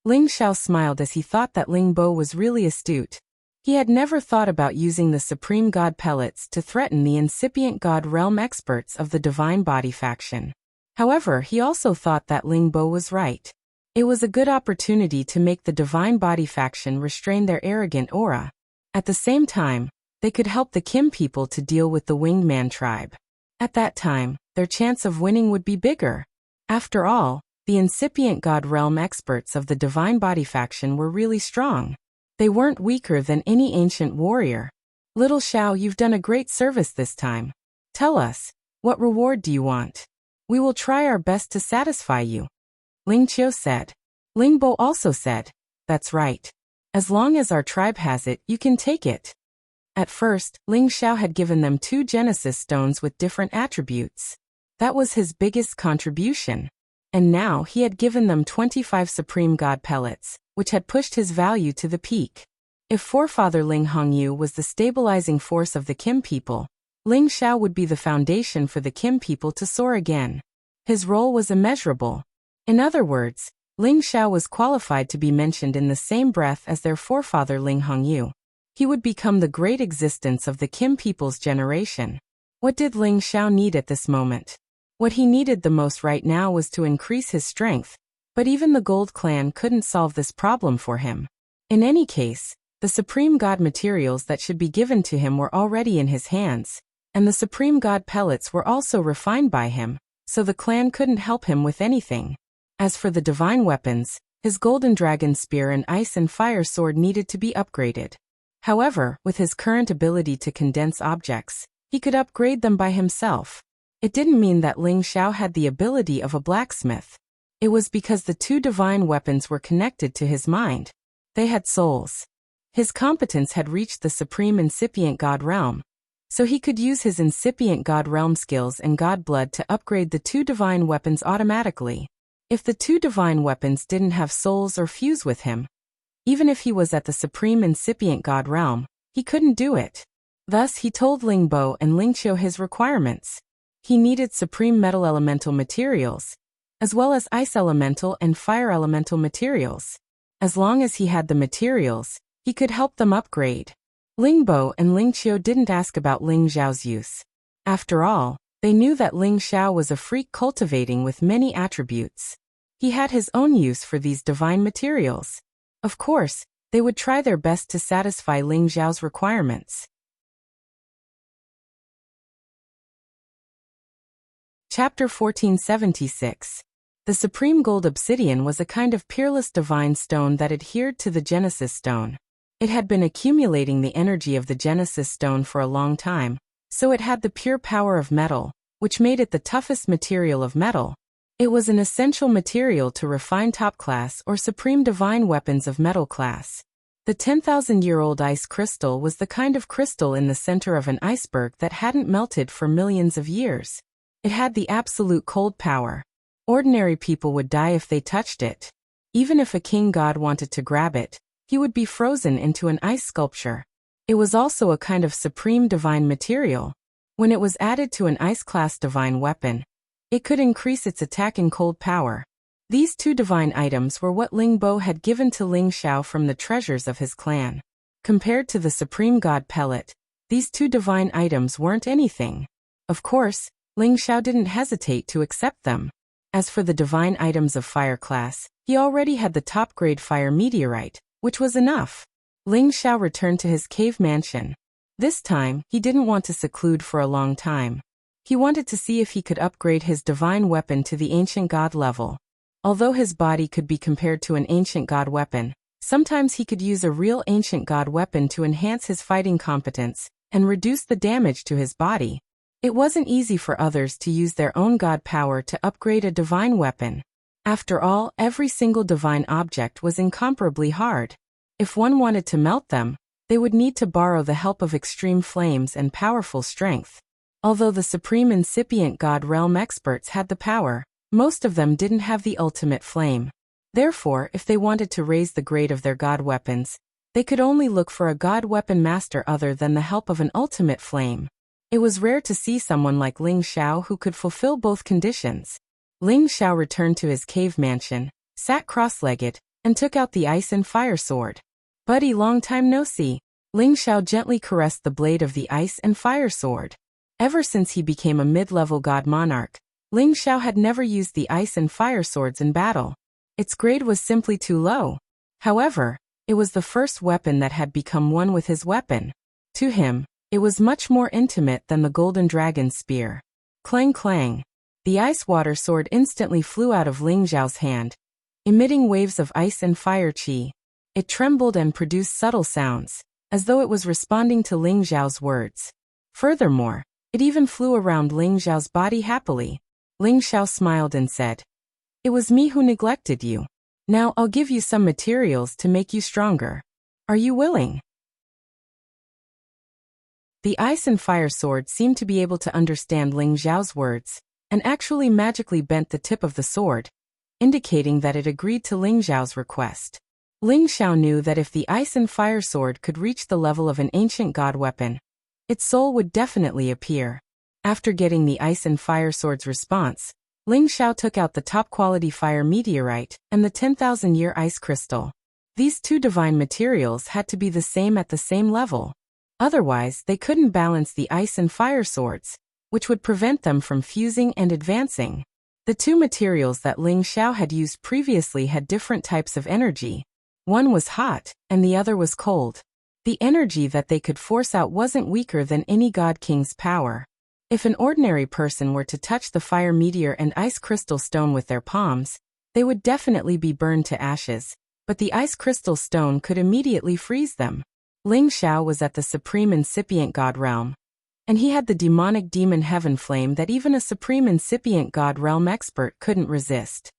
Ling Xiao smiled as he thought that Lingbo was really astute. He had never thought about using the Supreme God pellets to threaten the incipient God realm experts of the Divine Body faction. However, he also thought that Lingbo was right. It was a good opportunity to make the Divine Body faction restrain their arrogant aura. At the same time, they could help the Kim people to deal with the Winged Man tribe. At that time, their chance of winning would be bigger. After all, the incipient God realm experts of the Divine Body faction were really strong. They weren't weaker than any ancient warrior. Little Xiao, you've done a great service this time. Tell us, what reward do you want? We will try our best to satisfy you. Ling Qiu said. Lingbo also said, "That's right. As long as our tribe has it, you can take it." At first, Ling Xiao had given them 2 Genesis stones with different attributes. That was his biggest contribution. And now he had given them 25 Supreme God pellets, which had pushed his value to the peak. If forefather Ling Hongyu was the stabilizing force of the Kim people, Ling Xiao would be the foundation for the Kim people to soar again. His role was immeasurable. In other words, Ling Xiao was qualified to be mentioned in the same breath as their forefather Ling Hongyu. He would become the great existence of the Kim people's generation. What did Ling Xiao need at this moment? What he needed the most right now was to increase his strength, but even the Gold Clan couldn't solve this problem for him. In any case, the Supreme God materials that should be given to him were already in his hands, and the Supreme God pellets were also refined by him, so the clan couldn't help him with anything. As for the divine weapons, his golden dragon spear and ice and fire sword needed to be upgraded. However, with his current ability to condense objects, he could upgrade them by himself. It didn't mean that Ling Xiao had the ability of a blacksmith. It was because the two divine weapons were connected to his mind. They had souls. His competence had reached the supreme incipient God realm, so he could use his incipient God realm skills and God blood to upgrade the two divine weapons automatically. If the two divine weapons didn't have souls or fuse with him, even if he was at the supreme incipient God realm, he couldn't do it. Thus he told Ling Bo and Ling Qiu his requirements. He needed supreme metal elemental materials, as well as ice elemental and fire elemental materials. As long as he had the materials, he could help them upgrade. Ling Bo and Ling Qiu didn't ask about Ling Xiao's use. After all, they knew that Ling Xiao was a freak cultivating with many attributes. He had his own use for these divine materials. Of course, they would try their best to satisfy Ling Xiao's requirements. Chapter 1476. The Supreme Gold Obsidian was a kind of peerless divine stone that adhered to the Genesis Stone. It had been accumulating the energy of the Genesis Stone for a long time, so it had the pure power of metal, which made it the toughest material of metal. It was an essential material to refine top-class or supreme divine weapons of metal class. The 10,000-year-old ice crystal was the kind of crystal in the center of an iceberg that hadn't melted for millions of years. It had the absolute cold power. Ordinary people would die if they touched it. Even if a king god wanted to grab it, he would be frozen into an ice sculpture. It was also a kind of supreme divine material. When it was added to an ice-class divine weapon, it could increase its attack and cold power. These two divine items were what Ling Bo had given to Ling Xiao from the treasures of his clan. Compared to the supreme god pellet, these two divine items weren't anything. Of course, Ling Xiao didn't hesitate to accept them. As for the divine items of fire class, he already had the top-grade fire meteorite, which was enough. Ling Xiao returned to his cave mansion. This time, he didn't want to seclude for a long time. He wanted to see if he could upgrade his divine weapon to the ancient god level. Although his body could be compared to an ancient god weapon, sometimes he could use a real ancient god weapon to enhance his fighting competence and reduce the damage to his body. It wasn't easy for others to use their own god power to upgrade a divine weapon. After all, every single divine object was incomparably hard. If one wanted to melt them, they would need to borrow the help of extreme flames and powerful strength. Although the supreme incipient god realm experts had the power, most of them didn't have the ultimate flame. Therefore, if they wanted to raise the grade of their god weapons, they could only look for a god weapon master other than the help of an ultimate flame. It was rare to see someone like Ling Xiao who could fulfill both conditions. Ling Xiao returned to his cave mansion, sat cross-legged, and took out the ice and fire sword. "Buddy, long time no see." Ling Xiao gently caressed the blade of the ice and fire sword. Ever since he became a mid-level god monarch, Ling Xiao had never used the ice and fire swords in battle. Its grade was simply too low. However, it was the first weapon that had become one with his weapon. To him, it was much more intimate than the golden dragon spear. Clang clang. The ice water sword instantly flew out of Ling Xiao's hand, emitting waves of ice and fire qi. It trembled and produced subtle sounds, as though it was responding to Ling Xiao's words. Furthermore, it even flew around Ling Xiao's body happily. Ling Xiao smiled and said, "It was me who neglected you. Now I'll give you some materials to make you stronger. Are you willing?" The ice and fire sword seemed to be able to understand Ling Xiao's words, and actually magically bent the tip of the sword, indicating that it agreed to Ling Xiao's request. Ling Xiao knew that if the ice and fire sword could reach the level of an ancient god weapon, its soul would definitely appear. After getting the ice and fire sword's response, Ling Xiao took out the top-quality fire meteorite and the 10,000-year ice crystal. These two divine materials had to be the same at the same level. Otherwise, they couldn't balance the ice and fire swords, which would prevent them from fusing and advancing. The two materials that Ling Xiao had used previously had different types of energy. One was hot, and the other was cold. The energy that they could force out wasn't weaker than any god king's power. If an ordinary person were to touch the fire meteor and ice crystal stone with their palms, they would definitely be burned to ashes, but the ice crystal stone could immediately freeze them. Ling Xiao was at the supreme incipient god realm, and he had the demonic demon heaven flame that even a supreme incipient god realm expert couldn't resist.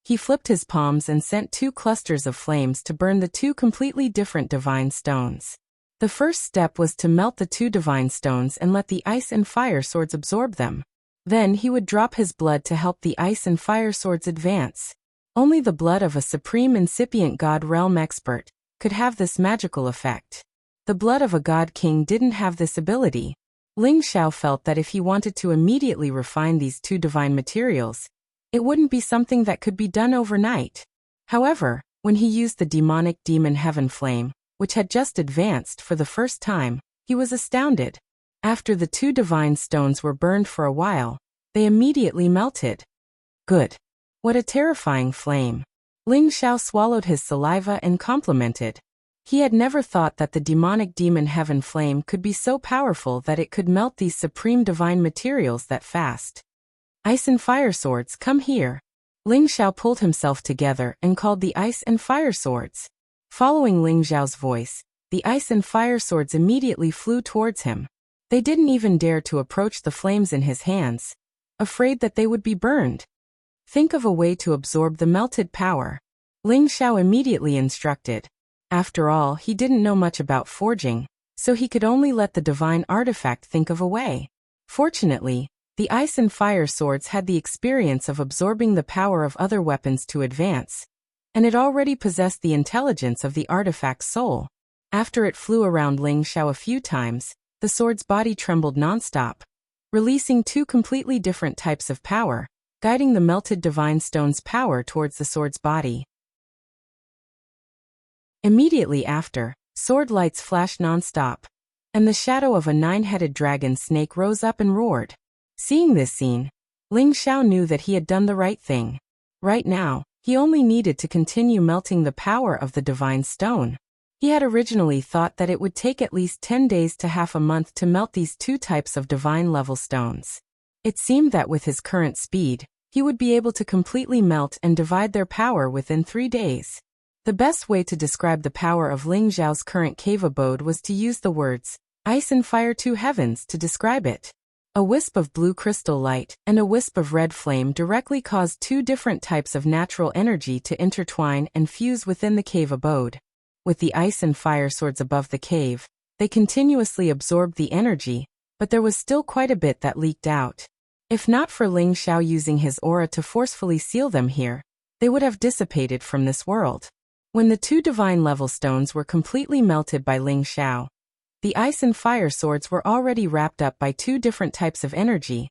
He flipped his palms and sent 2 clusters of flames to burn the 2 completely different divine stones. The first step was to melt the 2 divine stones and let the ice and fire swords absorb them. Then he would drop his blood to help the ice and fire swords advance. Only the blood of a supreme incipient god realm expert could have this magical effect. The blood of a god king didn't have this ability. Ling Xiao felt that if he wanted to immediately refine these 2 divine materials, it wouldn't be something that could be done overnight. However, when he used the demonic demon heaven flame, which had just advanced for the first time, he was astounded. After the 2 divine stones were burned for a while, they immediately melted. Good. What a terrifying flame. Ling Xiao swallowed his saliva and complimented. He had never thought that the demonic demon heaven flame could be so powerful that it could melt these supreme divine materials that fast. Ice and fire swords, come here. Ling Xiao pulled himself together and called the ice and fire swords. Following Ling Xiao's voice, the ice and fire swords immediately flew towards him. They didn't even dare to approach the flames in his hands, afraid that they would be burned. Think of a way to absorb the melted power. Ling Xiao immediately instructed. After all, he didn't know much about forging, so he could only let the divine artifact think of a way. Fortunately, the ice and fire swords had the experience of absorbing the power of other weapons to advance, and it already possessed the intelligence of the artifact's soul. After it flew around Ling Xiao a few times, the sword's body trembled non-stop, releasing 2 completely different types of power, guiding the melted divine stone's power towards the sword's body. Immediately after, sword lights flashed non-stop, and the shadow of a 9-headed dragon snake rose up and roared. Seeing this scene, Ling Xiao knew that he had done the right thing. Right now, he only needed to continue melting the power of the divine stone. He had originally thought that it would take at least 10 days to half a month to melt these 2 types of divine-level stones. It seemed that with his current speed, he would be able to completely melt and divide their power within 3 days. The best way to describe the power of Ling Xiao's current cave abode was to use the words, ice and fire 2 heavens to describe it. A wisp of blue crystal light and a wisp of red flame directly caused 2 different types of natural energy to intertwine and fuse within the cave abode. With the ice and fire swords above the cave, they continuously absorbed the energy, but there was still quite a bit that leaked out. If not for Ling Xiao using his aura to forcefully seal them here, they would have dissipated from this world. When the 2 divine-level stones were completely melted by Ling Xiao, the ice and fire swords were already wrapped up by 2 different types of energy,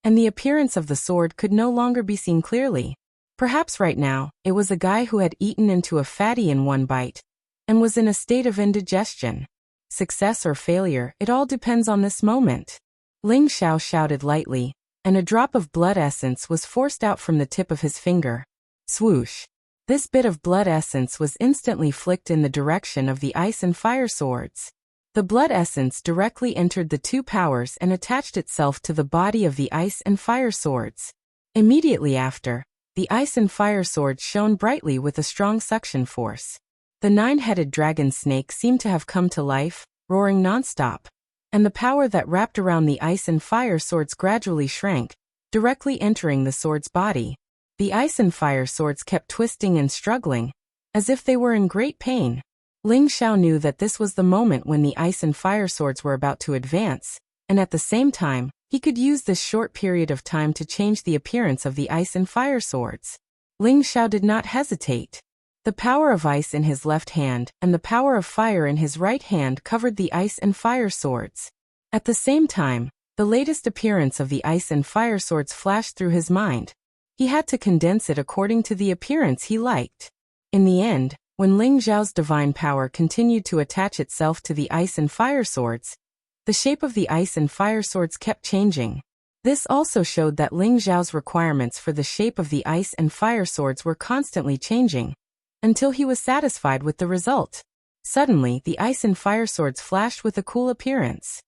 and the appearance of the sword could no longer be seen clearly. Perhaps right now, it was a guy who had eaten into a fatty in one bite, and was in a state of indigestion. Success or failure, it all depends on this moment. Ling Xiao shouted lightly, and a drop of blood essence was forced out from the tip of his finger. Swoosh! This bit of blood essence was instantly flicked in the direction of the ice and fire swords. The blood essence directly entered the 2 powers and attached itself to the body of the ice and fire swords. Immediately after, the ice and fire swords shone brightly with a strong suction force. The 9-headed dragon snake seemed to have come to life, roaring non-stop, and the power that wrapped around the ice and fire swords gradually shrank, directly entering the sword's body. The ice and fire swords kept twisting and struggling, as if they were in great pain. Ling Xiao knew that this was the moment when the ice and fire swords were about to advance, and at the same time, he could use this short period of time to change the appearance of the ice and fire swords. Ling Xiao did not hesitate. The power of ice in his left hand and the power of fire in his right hand covered the ice and fire swords. At the same time, the latest appearance of the ice and fire swords flashed through his mind. He had to condense it according to the appearance he liked. In the end, when Ling Xiao's divine power continued to attach itself to the ice and fire swords, the shape of the ice and fire swords kept changing. This also showed that Ling Xiao's requirements for the shape of the ice and fire swords were constantly changing, until he was satisfied with the result. Suddenly, the ice and fire swords flashed with a cool appearance.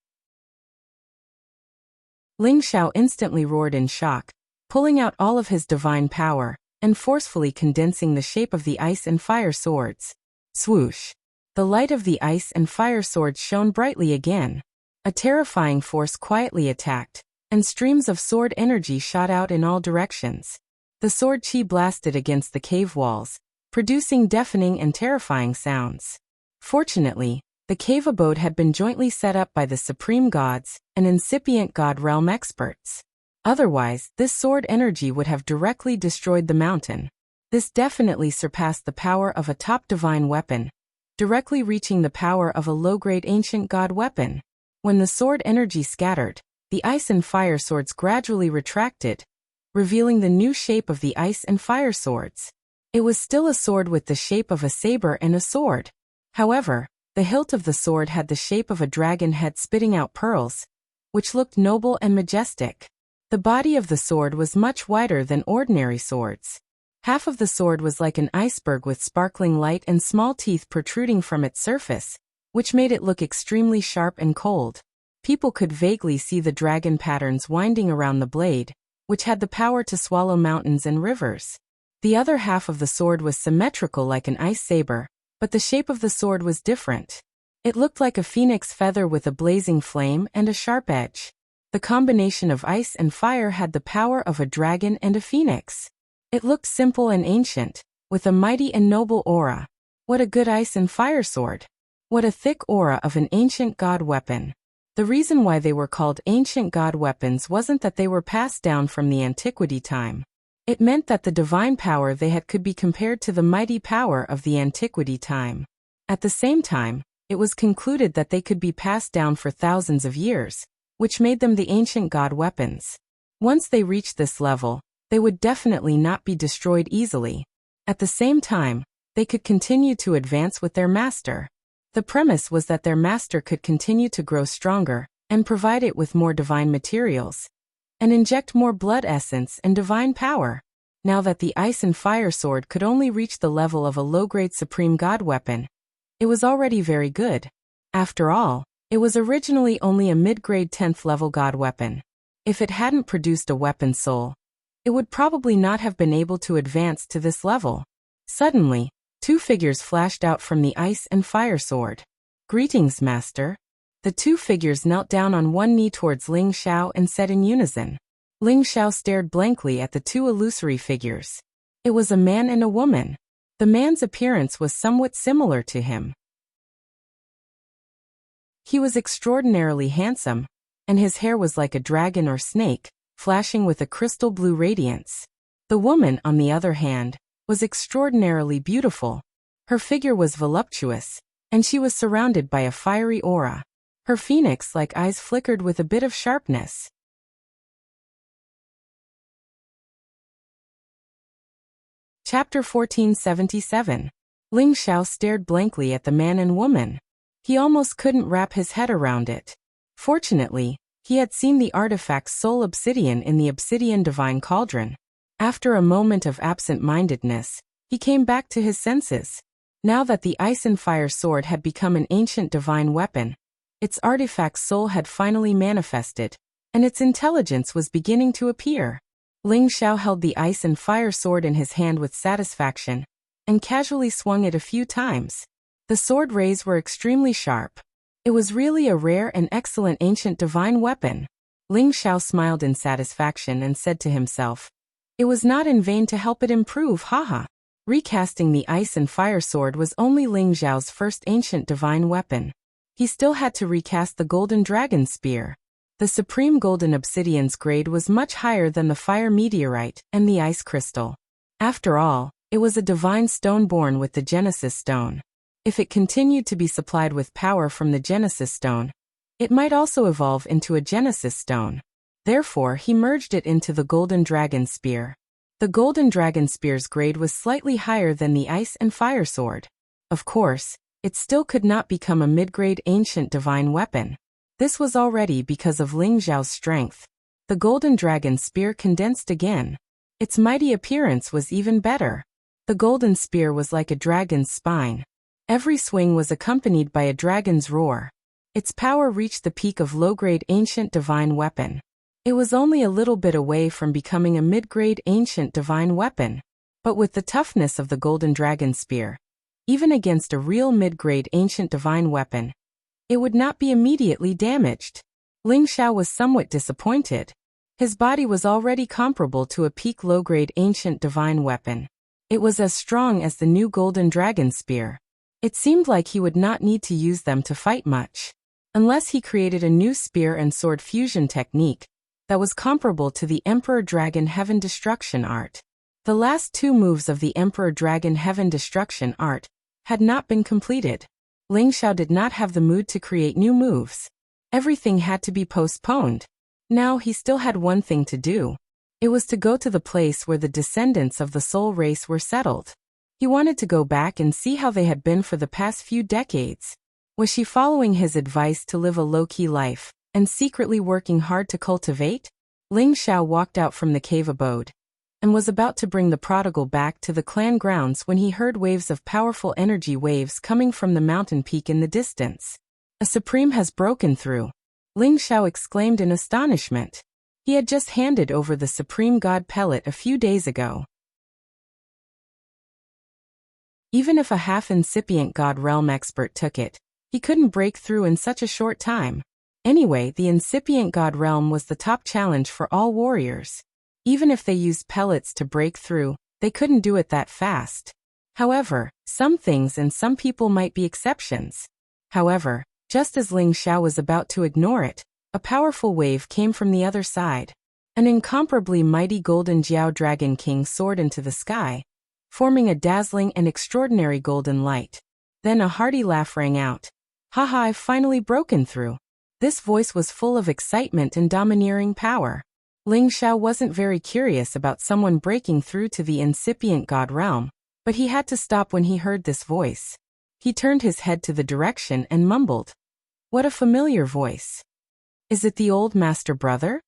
Ling Xiao instantly roared in shock, pulling out all of his divine power, and forcefully condensing the shape of the ice and fire swords. Swoosh! The light of the ice and fire sword shone brightly again. A terrifying force quietly attacked, and streams of sword energy shot out in all directions. The sword chi blasted against the cave walls, producing deafening and terrifying sounds. Fortunately, the cave abode had been jointly set up by the supreme gods and incipient god realm experts. Otherwise, this sword energy would have directly destroyed the mountain. This definitely surpassed the power of a top divine weapon, directly reaching the power of a low-grade ancient god weapon. When the sword energy scattered, the ice and fire swords gradually retracted, revealing the new shape of the ice and fire swords. It was still a sword with the shape of a saber and a sword. However, the hilt of the sword had the shape of a dragon head spitting out pearls, which looked noble and majestic. The body of the sword was much wider than ordinary swords. Half of the sword was like an iceberg with sparkling light and small teeth protruding from its surface, which made it look extremely sharp and cold. People could vaguely see the dragon patterns winding around the blade, which had the power to swallow mountains and rivers. The other half of the sword was symmetrical like an ice saber, but the shape of the sword was different. It looked like a phoenix feather with a blazing flame and a sharp edge. The combination of ice and fire had the power of a dragon and a phoenix. It looked simple and ancient, with a mighty and noble aura. What a good ice and fire sword! What a thick aura of an ancient god weapon! The reason why they were called ancient god weapons wasn't that they were passed down from the antiquity time. It meant that the divine power they had could be compared to the mighty power of the antiquity time. At the same time, it was concluded that they could be passed down for thousands of years, which made them the ancient god weapons. Once they reached this level, they would definitely not be destroyed easily. At the same time, they could continue to advance with their master. The premise was that their master could continue to grow stronger, and provide it with more divine materials, and inject more blood essence and divine power. Now that the ice and fire sword could only reach the level of a low-grade supreme god weapon, it was already very good. After all, it was originally only a mid-grade 10th level god weapon. If it hadn't produced a weapon soul, it would probably not have been able to advance to this level. Suddenly, two figures flashed out from the ice and fire sword. "Greetings, master." The two figures knelt down on one knee towards Ling Xiao and said in unison. Ling Xiao stared blankly at the two illusory figures. It was a man and a woman. The man's appearance was somewhat similar to him. He was extraordinarily handsome, and his hair was like a dragon or snake, flashing with a crystal blue radiance. The woman, on the other hand, was extraordinarily beautiful. Her figure was voluptuous, and she was surrounded by a fiery aura. Her phoenix-like eyes flickered with a bit of sharpness. Chapter 1477. Ling Xiao stared blankly at the man and woman. He almost couldn't wrap his head around it. Fortunately, he had seen the artifact's soul obsidian in the obsidian divine cauldron. After a moment of absent-mindedness, he came back to his senses. Now that the ice and fire sword had become an ancient divine weapon, its artifact's soul had finally manifested, and its intelligence was beginning to appear. Ling Xiao held the ice and fire sword in his hand with satisfaction, and casually swung it a few times. The sword rays were extremely sharp. It was really a rare and excellent ancient divine weapon. Ling Xiao smiled in satisfaction and said to himself, "It was not in vain to help it improve, haha." Recasting the ice and fire sword was only Ling Xiao's first ancient divine weapon. He still had to recast the golden dragon spear. The supreme golden obsidian's grade was much higher than the fire meteorite and the ice crystal. After all, it was a divine stone born with the Genesis stone. If it continued to be supplied with power from the Genesis stone, it might also evolve into a Genesis stone. Therefore, he merged it into the golden dragon spear. The golden dragon spear's grade was slightly higher than the ice and fire sword. Of course, it still could not become a mid-grade ancient divine weapon. This was already because of Ling Xiao's strength. The golden dragon spear condensed again. Its mighty appearance was even better. The golden spear was like a dragon's spine. Every swing was accompanied by a dragon's roar. Its power reached the peak of low-grade ancient divine weapon. It was only a little bit away from becoming a mid-grade ancient divine weapon. But with the toughness of the golden dragon spear, even against a real mid-grade ancient divine weapon, it would not be immediately damaged. Ling Xiao was somewhat disappointed. His body was already comparable to a peak low-grade ancient divine weapon. It was as strong as the new golden dragon spear. It seemed like he would not need to use them to fight much, unless he created a new spear and sword fusion technique that was comparable to the Emperor Dragon Heaven Destruction art. The last two moves of the Emperor Dragon Heaven Destruction art had not been completed. Ling Xiao did not have the mood to create new moves. Everything had to be postponed. Now he still had one thing to do. It was to go to the place where the descendants of the soul race were settled. He wanted to go back and see how they had been for the past few decades. Was she following his advice to live a low-key life, and secretly working hard to cultivate? Ling Xiao walked out from the cave abode, and was about to bring the prodigal back to the clan grounds when he heard waves of powerful energy waves coming from the mountain peak in the distance. A supreme has broken through. Ling Xiao exclaimed in astonishment. He had just handed over the Supreme God pellet a few days ago. Even if a half-incipient God realm expert took it, he couldn't break through in such a short time. Anyway, the incipient God realm was the top challenge for all warriors. Even if they used pellets to break through, they couldn't do it that fast. However, some things and some people might be exceptions. However, just as Ling Xiao was about to ignore it, a powerful wave came from the other side. An incomparably mighty golden Jiao Dragon King soared into the sky, forming a dazzling and extraordinary golden light. Then a hearty laugh rang out. "Haha, I've finally broken through." This voice was full of excitement and domineering power. Ling Xiao wasn't very curious about someone breaking through to the incipient God realm, but he had to stop when he heard this voice. He turned his head to the direction and mumbled, "What a familiar voice. Is it the old master brother?"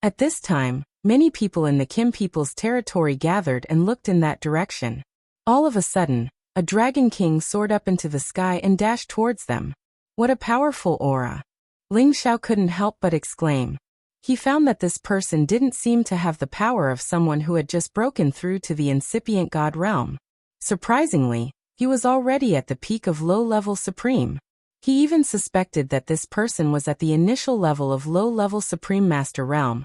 At this time, many people in the Kim people's territory gathered and looked in that direction. All of a sudden, a dragon king soared up into the sky and dashed towards them. What a powerful aura! Ling Xiao couldn't help but exclaim. He found that this person didn't seem to have the power of someone who had just broken through to the incipient God realm. Surprisingly, he was already at the peak of low-level supreme. He even suspected that this person was at the initial level of low-level Supreme Master realm,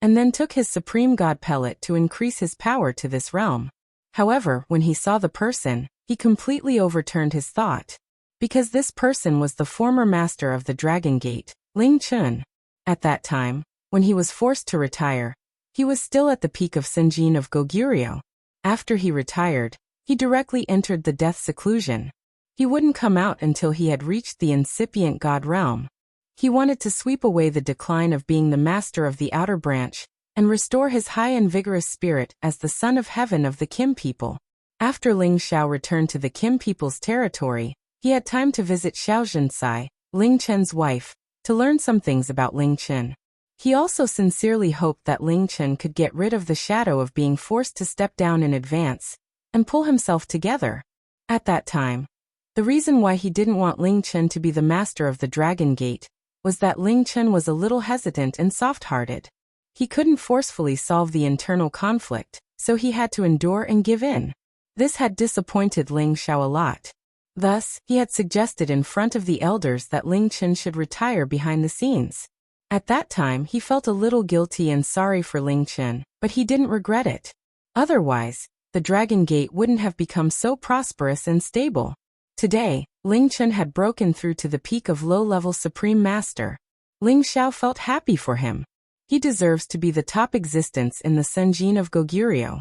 and then took his Supreme God pellet to increase his power to this realm. However, when he saw the person, he completely overturned his thought. Because this person was the former master of the Dragon Gate, Ling Chun. At that time, when he was forced to retire, he was still at the peak of Senjin of Goguryeo. After he retired, he directly entered the death seclusion. He wouldn't come out until he had reached the incipient God realm. He wanted to sweep away the decline of being the master of the outer branch, and restore his high and vigorous spirit as the son of heaven of the Kim people. After Ling Xiao returned to the Kim people's territory, he had time to visit Xiao Zhensai, Ling Chen's wife, to learn some things about Ling Chen. He also sincerely hoped that Ling Chen could get rid of the shadow of being forced to step down in advance, and pull himself together. At that time, the reason why he didn't want Ling Chen to be the master of the Dragon Gate was that Ling Chen was a little hesitant and soft-hearted. He couldn't forcefully solve the internal conflict, so he had to endure and give in. This had disappointed Ling Xiao a lot. Thus, he had suggested in front of the elders that Ling Chen should retire behind the scenes. At that time, he felt a little guilty and sorry for Ling Chen, but he didn't regret it. Otherwise, the Dragon Gate wouldn't have become so prosperous and stable. Today, Ling Chen had broken through to the peak of low-level Supreme Master. Ling Xiao felt happy for him. He deserves to be the top existence in the Senjin of Goguryeo.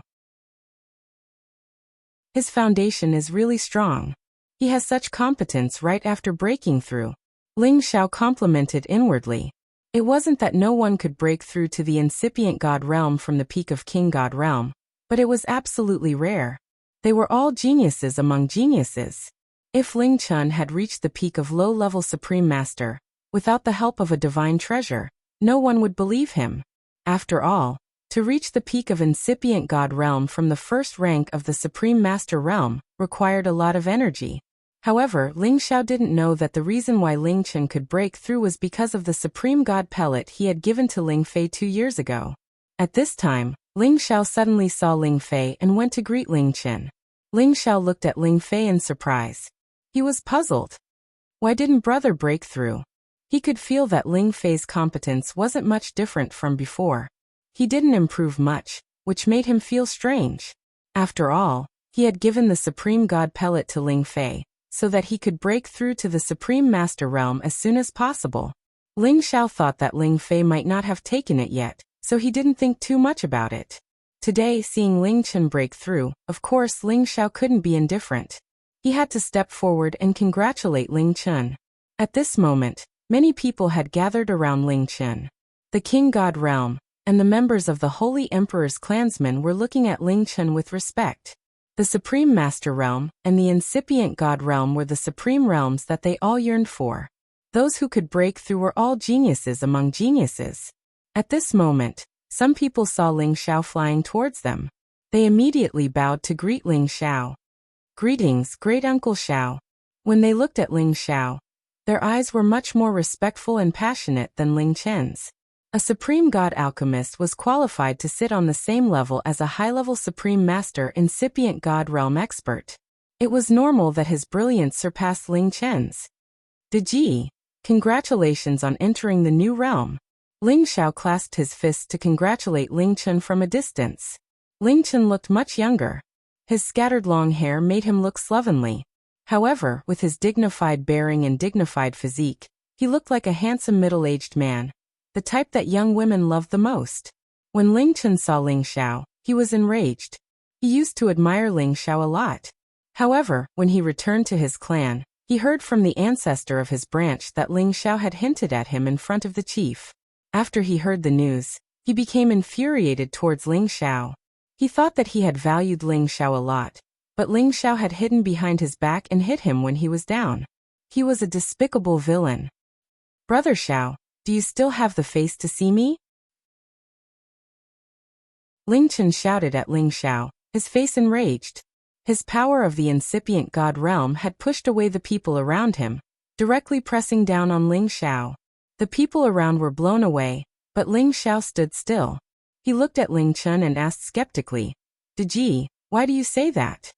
His foundation is really strong. He has such competence right after breaking through. Ling Xiao complimented inwardly. It wasn't that no one could break through to the incipient God realm from the peak of King God realm, but it was absolutely rare. They were all geniuses among geniuses. If Ling Chen had reached the peak of low-level Supreme Master, without the help of a divine treasure, no one would believe him. After all, to reach the peak of incipient God realm from the first rank of the Supreme Master realm required a lot of energy. However, Ling Xiao didn't know that the reason why Ling Chen could break through was because of the Supreme God pellet he had given to Ling Fei 2 years ago. At this time, Ling Xiao suddenly saw Ling Fei and went to greet Ling Chen. Ling Xiao looked at Ling Fei in surprise. He was puzzled. Why didn't brother break through? He could feel that Ling Fei's competence wasn't much different from before. He didn't improve much, which made him feel strange. After all, he had given the Supreme God Pellet to Ling Fei, so that he could break through to the Supreme Master Realm as soon as possible. Ling Xiao thought that Ling Fei might not have taken it yet, so he didn't think too much about it. Today, seeing Ling Chen break through, of course Ling Xiao couldn't be indifferent. He had to step forward and congratulate Ling Chen. At this moment, many people had gathered around Ling Chen. The King God Realm and the members of the Holy Emperor's clansmen were looking at Ling Chen with respect. The Supreme Master Realm and the Incipient God Realm were the supreme realms that they all yearned for. Those who could break through were all geniuses among geniuses. At this moment, some people saw Ling Xiao flying towards them. They immediately bowed to greet Ling Xiao. Greetings, great Uncle Xiao. When they looked at Ling Xiao, their eyes were much more respectful and passionate than Ling Chen's. A Supreme God Alchemist was qualified to sit on the same level as a high-level Supreme Master Incipient God Realm expert. It was normal that his brilliance surpassed Ling Chen's. Deji, congratulations on entering the new realm. Ling Xiao clasped his fists to congratulate Ling Chen from a distance. Ling Chen looked much younger. His scattered long hair made him look slovenly. However, with his dignified bearing and dignified physique, he looked like a handsome middle-aged man, the type that young women love the most. When Ling Chen saw Ling Xiao, he was enraged. He used to admire Ling Xiao a lot. However, when he returned to his clan, he heard from the ancestor of his branch that Ling Xiao had hinted at him in front of the chief. After he heard the news, he became infuriated towards Ling Xiao. He thought that he had valued Ling Xiao a lot, but Ling Xiao had hidden behind his back and hit him when he was down. He was a despicable villain. Brother Xiao, do you still have the face to see me? Ling Chen shouted at Ling Xiao, his face enraged. His power of the Incipient God Realm had pushed away the people around him, directly pressing down on Ling Xiao. The people around were blown away, but Ling Xiao stood still. He looked at Ling Chen and asked skeptically, Deji, why do you say that?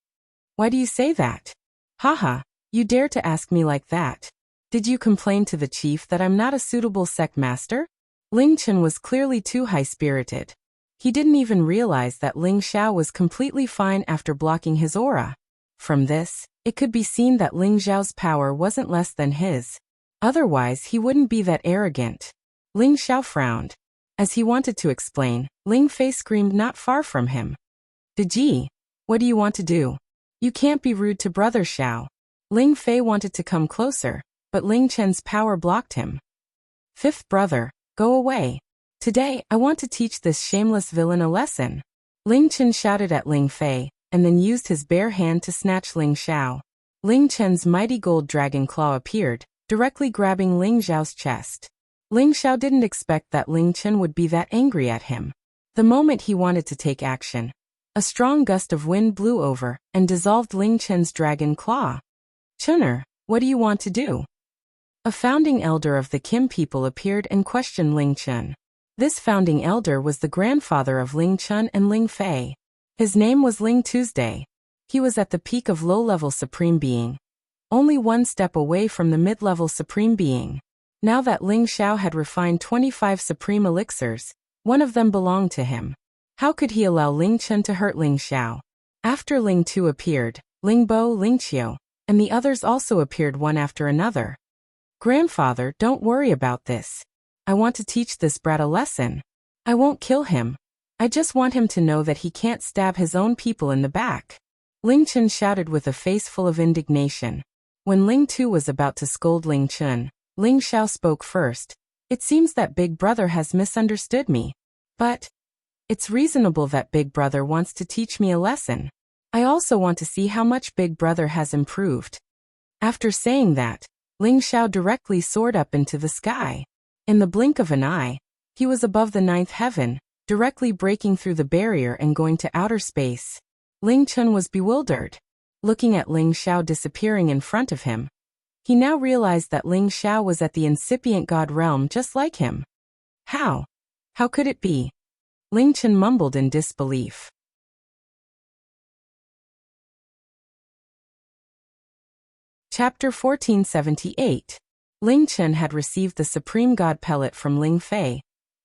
Why do you say that? Haha, you dare to ask me like that. Did you complain to the chief that I'm not a suitable sect master? Ling Chen was clearly too high-spirited. He didn't even realize that Ling Xiao was completely fine after blocking his aura. From this, it could be seen that Ling Xiao's power wasn't less than his. Otherwise, he wouldn't be that arrogant. Ling Xiao frowned. As he wanted to explain, Ling Fei screamed not far from him. Deji, what do you want to do? You can't be rude to Brother Xiao. Ling Fei wanted to come closer, but Ling Chen's power blocked him. Fifth brother, go away. Today, I want to teach this shameless villain a lesson. Ling Chen shouted at Ling Fei, and then used his bare hand to snatch Ling Xiao. Ling Chen's mighty gold dragon claw appeared, directly grabbing Ling Xiao's chest. Ling Xiao didn't expect that Ling Chen would be that angry at him. The moment he wanted to take action, a strong gust of wind blew over and dissolved Ling Chen's dragon claw. Chener, what do you want to do? A founding elder of the Kim people appeared and questioned Ling Chen. This founding elder was the grandfather of Ling Chen and Ling Fei. His name was Ling Tuesday. He was at the peak of low-level supreme being, only one step away from the mid-level supreme being. Now that Ling Xiao had refined 25 supreme elixirs, one of them belonged to him. How could he allow Ling Chen to hurt Ling Xiao? After Ling Tu appeared, Ling Bo, Ling Qiu, and the others also appeared one after another. Grandfather, don't worry about this. I want to teach this brat a lesson. I won't kill him. I just want him to know that he can't stab his own people in the back. Ling Chen shouted with a face full of indignation. When Ling Tu was about to scold Ling Chen, Ling Xiao spoke first. It seems that Big Brother has misunderstood me. But it's reasonable that Big Brother wants to teach me a lesson. I also want to see how much Big Brother has improved. After saying that, Ling Xiao directly soared up into the sky. In the blink of an eye, he was above the 9th heaven, directly breaking through the barrier and going to outer space. Ling Chen was bewildered. Looking at Ling Xiao disappearing in front of him, he now realized that Ling Xiao was at the Incipient God Realm just like him. How? How could it be? Ling Chen mumbled in disbelief. Chapter 1478. Ling Chen had received the Supreme God Pellet from Ling Fei,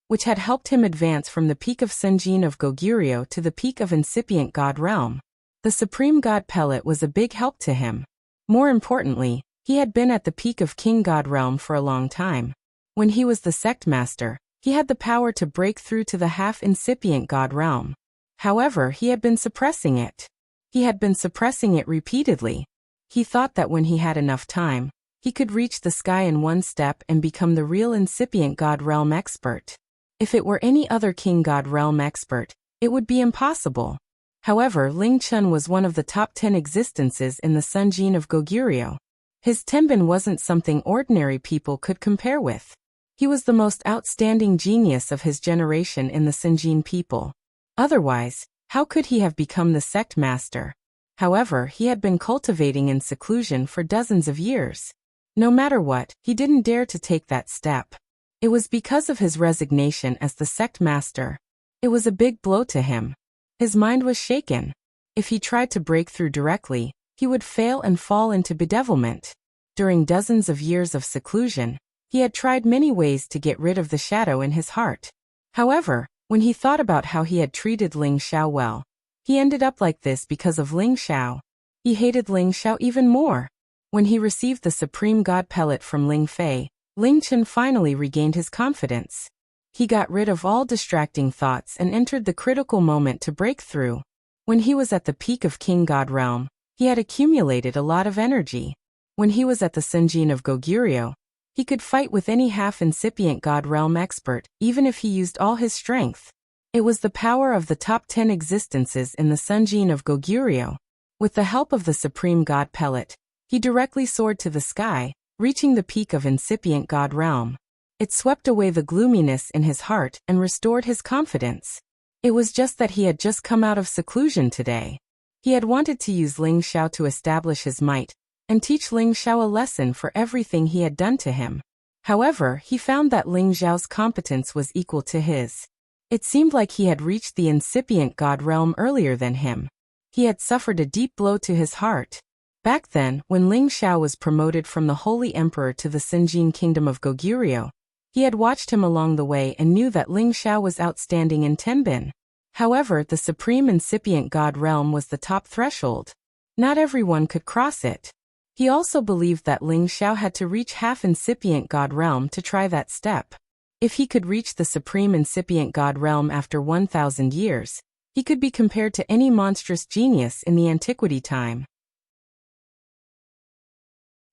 which had helped him advance from the peak of Senjin of Goguryeo to the peak of Incipient God Realm. The Supreme God Pellet was a big help to him. More importantly, he had been at the peak of King God Realm for a long time. When he was the sect master, he had the power to break through to the half-incipient God Realm. However, he had been suppressing it. He had been suppressing it repeatedly. He thought that when he had enough time, he could reach the sky in one step and become the real incipient God Realm expert. If it were any other King God Realm expert, it would be impossible. However, Ling Chen was one of the top 10 existences in the Sunjin of Goguryeo. His tenbin wasn't something ordinary people could compare with. He was the most outstanding genius of his generation in the Sunjin people. Otherwise, how could he have become the sect master? However, he had been cultivating in seclusion for dozens of years. No matter what, he didn't dare to take that step. It was because of his resignation as the sect master. It was a big blow to him. His mind was shaken. If he tried to break through directly, he would fail and fall into bedevilment. During dozens of years of seclusion, he had tried many ways to get rid of the shadow in his heart. However, when he thought about how he had treated Ling Xiao well, he ended up like this because of Ling Xiao. He hated Ling Xiao even more. When he received the Supreme God Pellet from Ling Fei, Ling Chen finally regained his confidence. He got rid of all distracting thoughts and entered the critical moment to break through. When he was at the peak of King God Realm, he had accumulated a lot of energy. When he was at the Senjin of Goguryeo, he could fight with any half-incipient God Realm expert, even if he used all his strength. It was the power of the top 10 existences in the Sunjin of Goguryeo. With the help of the Supreme God Pellet, he directly soared to the sky, reaching the peak of Incipient God Realm. It swept away the gloominess in his heart and restored his confidence. It was just that he had just come out of seclusion today. He had wanted to use Ling Xiao to establish his might, and teach Ling Xiao a lesson for everything he had done to him. However, he found that Ling Xiao's competence was equal to his. It seemed like he had reached the incipient God Realm earlier than him. He had suffered a deep blow to his heart. Back then, when Ling Xiao was promoted from the Holy Emperor to the Senjin Kingdom of Goguryeo, he had watched him along the way and knew that Ling Xiao was outstanding in tenbin. However, the Supreme Incipient God Realm was the top threshold. Not everyone could cross it. He also believed that Ling Xiao had to reach half-incipient God Realm to try that step. If he could reach the Supreme Incipient God Realm after 1,000 years, he could be compared to any monstrous genius in the antiquity time.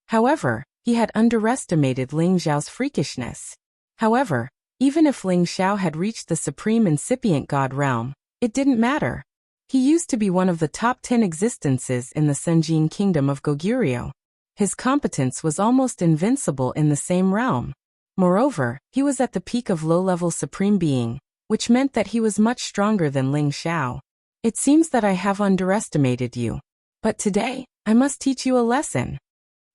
However, he had underestimated Ling Xiao's freakishness. However, even if Ling Xiao had reached the Supreme Incipient God Realm, it didn't matter. He used to be one of the top 10 existences in the Senjin Kingdom of Goguryeo. His competence was almost invincible in the same realm. Moreover, he was at the peak of low-level Supreme Being, which meant that he was much stronger than Ling Xiao. It seems that I have underestimated you. But today, I must teach you a lesson.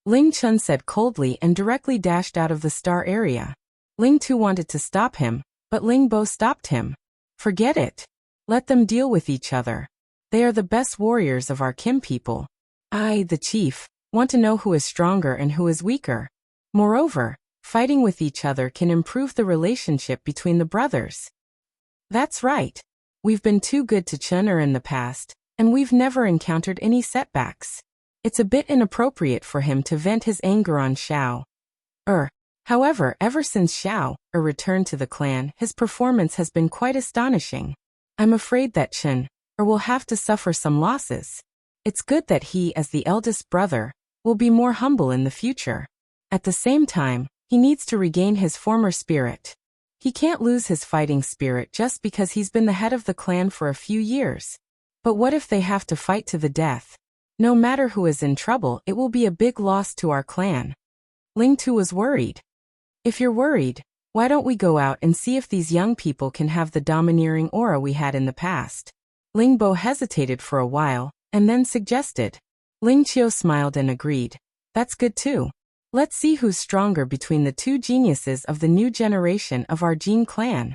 Ling Chen said coldly and directly dashed out of the star area. Ling Tu wanted to stop him, but Ling Bo stopped him. Forget it. Let them deal with each other. They are the best warriors of our Kim people. I, the chief, want to know who is stronger and who is weaker. Moreover, fighting with each other can improve the relationship between the brothers. That's right. We've been too good to Chen in the past, and we've never encountered any setbacks. It's a bit inappropriate for him to vent his anger on Xiao. However, ever since Xiao returned to the clan, his performance has been quite astonishing. I'm afraid that Chen will have to suffer some losses. It's good that he, as the eldest brother, will be more humble in the future. At the same time, he needs to regain his former spirit. He can't lose his fighting spirit just because he's been the head of the clan for a few years. But what if they have to fight to the death? No matter who is in trouble, it will be a big loss to our clan. Ling Tu was worried. If you're worried, why don't we go out and see if these young people can have the domineering aura we had in the past? Ling Bo hesitated for a while, and then suggested. Ling Qiu smiled and agreed. That's good too. Let's see who's stronger between the two geniuses of the new generation of our Jin clan.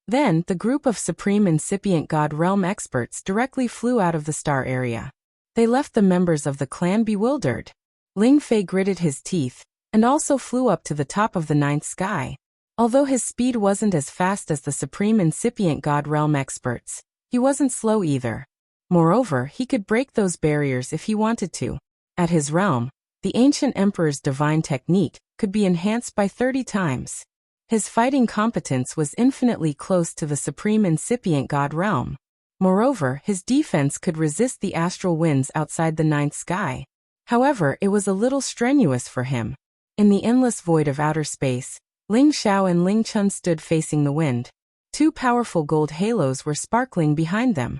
Then, the group of Supreme Incipient God Realm experts directly flew out of the star area. They left the members of the clan bewildered. Ling Fei gritted his teeth, and also flew up to the top of the ninth sky. Although his speed wasn't as fast as the supreme incipient God realm experts, he wasn't slow either. Moreover, he could break those barriers if he wanted to. At his realm, the ancient emperor's divine technique could be enhanced by 30 times. His fighting competence was infinitely close to the supreme incipient God realm. Moreover, his defense could resist the astral winds outside the ninth sky. However, it was a little strenuous for him. In the endless void of outer space, Ling Xiao and Ling Chun stood facing the wind. Two powerful gold halos were sparkling behind them.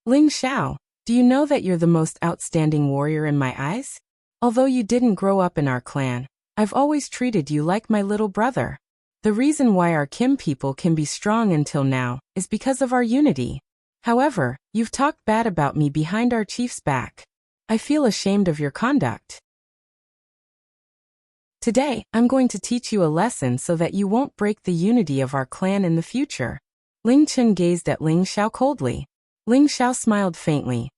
Ling Xiao, do you know that you're the most outstanding warrior in my eyes? Although you didn't grow up in our clan, I've always treated you like my little brother. The reason why our Kim people can be strong until now is because of our unity. However, you've talked bad about me behind our chief's back. I feel ashamed of your conduct. Today, I'm going to teach you a lesson so that you won't break the unity of our clan in the future. Ling Chun gazed at Ling Xiao coldly. Ling Xiao smiled faintly.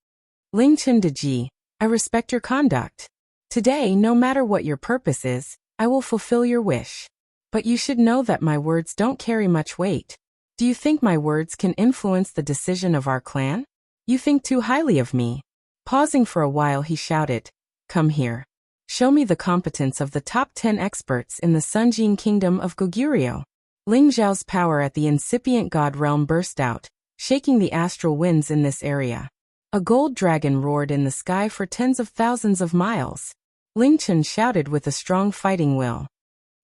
Ling Chun Deji, I respect your conduct. Today, no matter what your purpose is, I will fulfill your wish. But you should know that my words don't carry much weight. Do you think my words can influence the decision of our clan? You think too highly of me. Pausing for a while, he shouted, Come here. Show me the competence of the top 10 experts in the Sunjin kingdom of Goguryeo. Ling Zhao's power at the incipient God realm burst out, shaking the astral winds in this area. A gold dragon roared in the sky for tens of thousands of miles. Ling Chun shouted with a strong fighting will.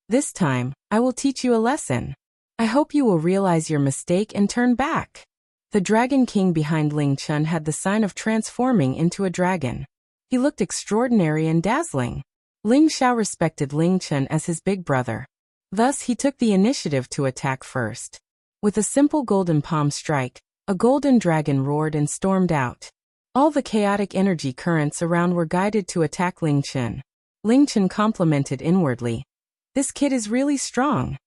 This time, I will teach you a lesson. I hope you will realize your mistake and turn back. The Dragon King behind Ling Chun had the sign of transforming into a dragon. He looked extraordinary and dazzling. Ling Xiao respected Ling Chun as his big brother. Thus, he took the initiative to attack first. With a simple golden palm strike, a golden dragon roared and stormed out. All the chaotic energy currents around were guided to attack Ling Chun. Ling Chun complimented inwardly. This kid is really strong.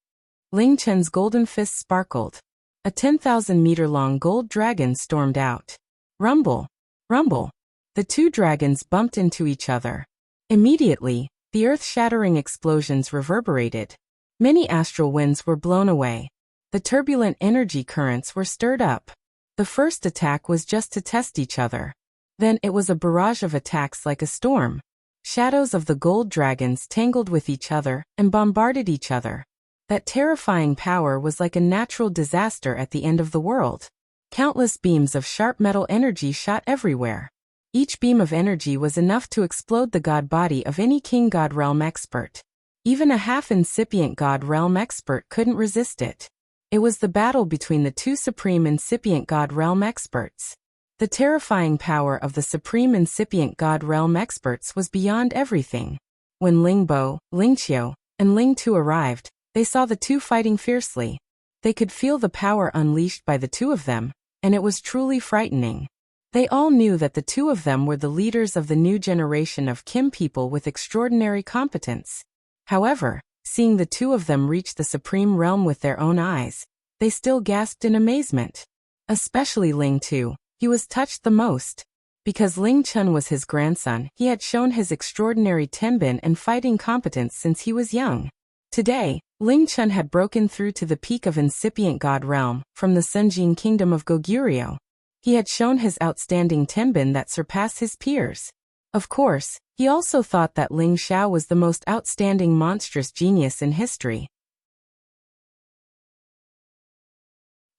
Ling Chun's golden fist sparkled. A 10,000-meter-long gold dragon stormed out. Rumble! Rumble! The two dragons bumped into each other. Immediately, the earth-shattering explosions reverberated. Many astral winds were blown away. The turbulent energy currents were stirred up. The first attack was just to test each other. Then it was a barrage of attacks like a storm. Shadows of the gold dragons tangled with each other and bombarded each other. That terrifying power was like a natural disaster at the end of the world. Countless beams of sharp metal energy shot everywhere. Each beam of energy was enough to explode the god body of any king god realm expert. Even a half-incipient god realm expert couldn't resist it. It was the battle between the two supreme incipient god realm experts. The terrifying power of the supreme incipient god realm experts was beyond everything. When Ling Bo, Ling Qiu, and Ling Tu arrived, they saw the two fighting fiercely. They could feel the power unleashed by the two of them, and it was truly frightening. They all knew that the two of them were the leaders of the new generation of Kim people with extraordinary competence. However, seeing the two of them reach the supreme realm with their own eyes, they still gasped in amazement. Especially Ling Tu, he was touched the most. Because Ling Chun was his grandson, he had shown his extraordinary tenbin and fighting competence since he was young. Today, Ling Chun had broken through to the peak of incipient god realm, from the Sunjin kingdom of Goguryeo. He had shown his outstanding tenbin that surpassed his peers. Of course, he also thought that Ling Xiao was the most outstanding monstrous genius in history.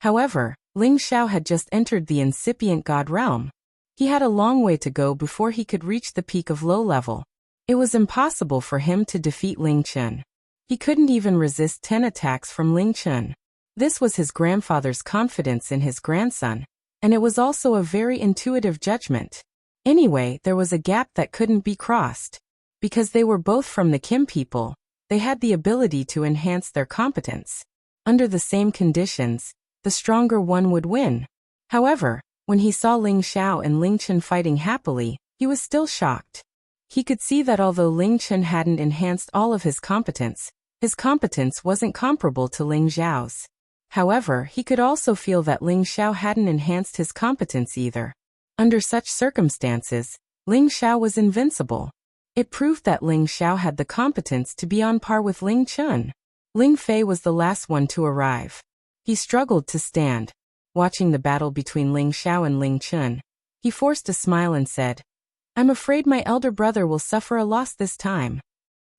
However, Ling Xiao had just entered the incipient god realm. He had a long way to go before he could reach the peak of low level. It was impossible for him to defeat Ling Chun. He couldn't even resist 10 attacks from Ling Chun. This was his grandfather's confidence in his grandson, and it was also a very intuitive judgment. Anyway, there was a gap that couldn't be crossed. Because they were both from the Kim people, they had the ability to enhance their competence. Under the same conditions, the stronger one would win. However, when he saw Ling Xiao and Ling Chun fighting happily, he was still shocked. He could see that although Ling Chun hadn't enhanced all of his competence wasn't comparable to Ling Xiao's. However, he could also feel that Ling Xiao hadn't enhanced his competence either. Under such circumstances, Ling Xiao was invincible. It proved that Ling Xiao had the competence to be on par with Ling Chun. Ling Fei was the last one to arrive. He struggled to stand. Watching the battle between Ling Xiao and Ling Chun, he forced a smile and said, "I'm afraid my elder brother will suffer a loss this time."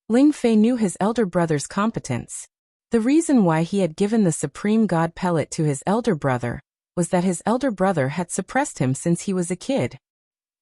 Ling Fei knew his elder brother's competence. The reason why he had given the Supreme God pellet to his elder brother was that his elder brother had suppressed him since he was a kid.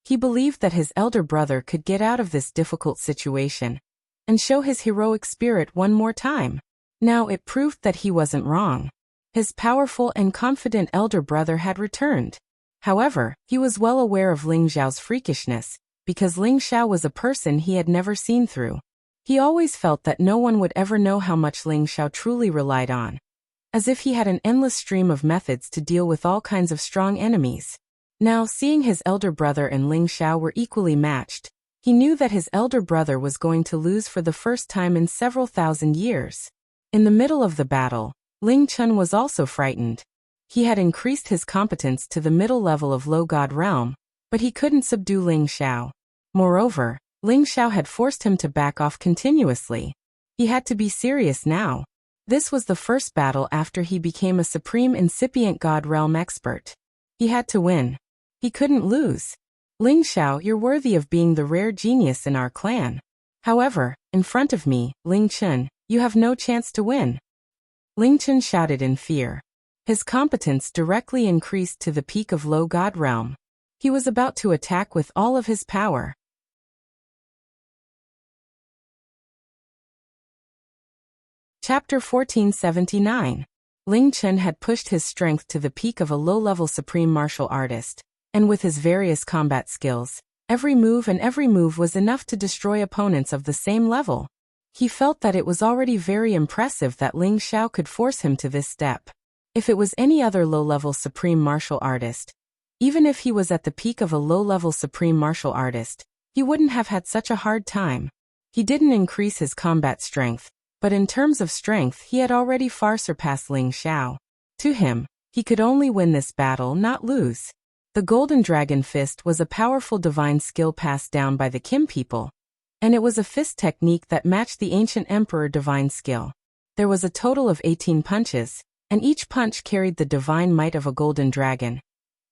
He believed that his elder brother could get out of this difficult situation and show his heroic spirit one more time. Now it proved that he wasn't wrong. His powerful and confident elder brother had returned. However, he was well aware of Ling Xiao's freakishness, because Ling Xiao was a person he had never seen through. He always felt that no one would ever know how much Ling Xiao truly relied on, as if he had an endless stream of methods to deal with all kinds of strong enemies. Now, seeing his elder brother and Ling Xiao were equally matched, he knew that his elder brother was going to lose for the first time in several thousand years. In the middle of the battle, Ling Chun was also frightened. He had increased his competence to the middle level of Low God realm, but he couldn't subdue Ling Xiao. Moreover, Ling Xiao had forced him to back off continuously. He had to be serious now. This was the first battle after he became a supreme incipient God realm expert. He had to win. He couldn't lose. Ling Xiao, you're worthy of being the rare genius in our clan. However, in front of me, Ling Chun, you have no chance to win. Ling Chun shouted in fear. His competence directly increased to the peak of Low God realm. He was about to attack with all of his power. Chapter 1479. Ling Chun had pushed his strength to the peak of a low-level supreme martial artist, and with his various combat skills, every move was enough to destroy opponents of the same level. He felt that it was already very impressive that Ling Xiao could force him to this step. If it was any other low-level supreme martial artist, even if he was at the peak of a low-level supreme martial artist, he wouldn't have had such a hard time. He didn't increase his combat strength, but in terms of strength he had already far surpassed Ling Xiao. To him, he could only win this battle, not lose. The Golden Dragon Fist was a powerful divine skill passed down by the Kim people, and it was a fist technique that matched the ancient emperor divine skill. There was a total of 18 punches, and each punch carried the divine might of a golden dragon,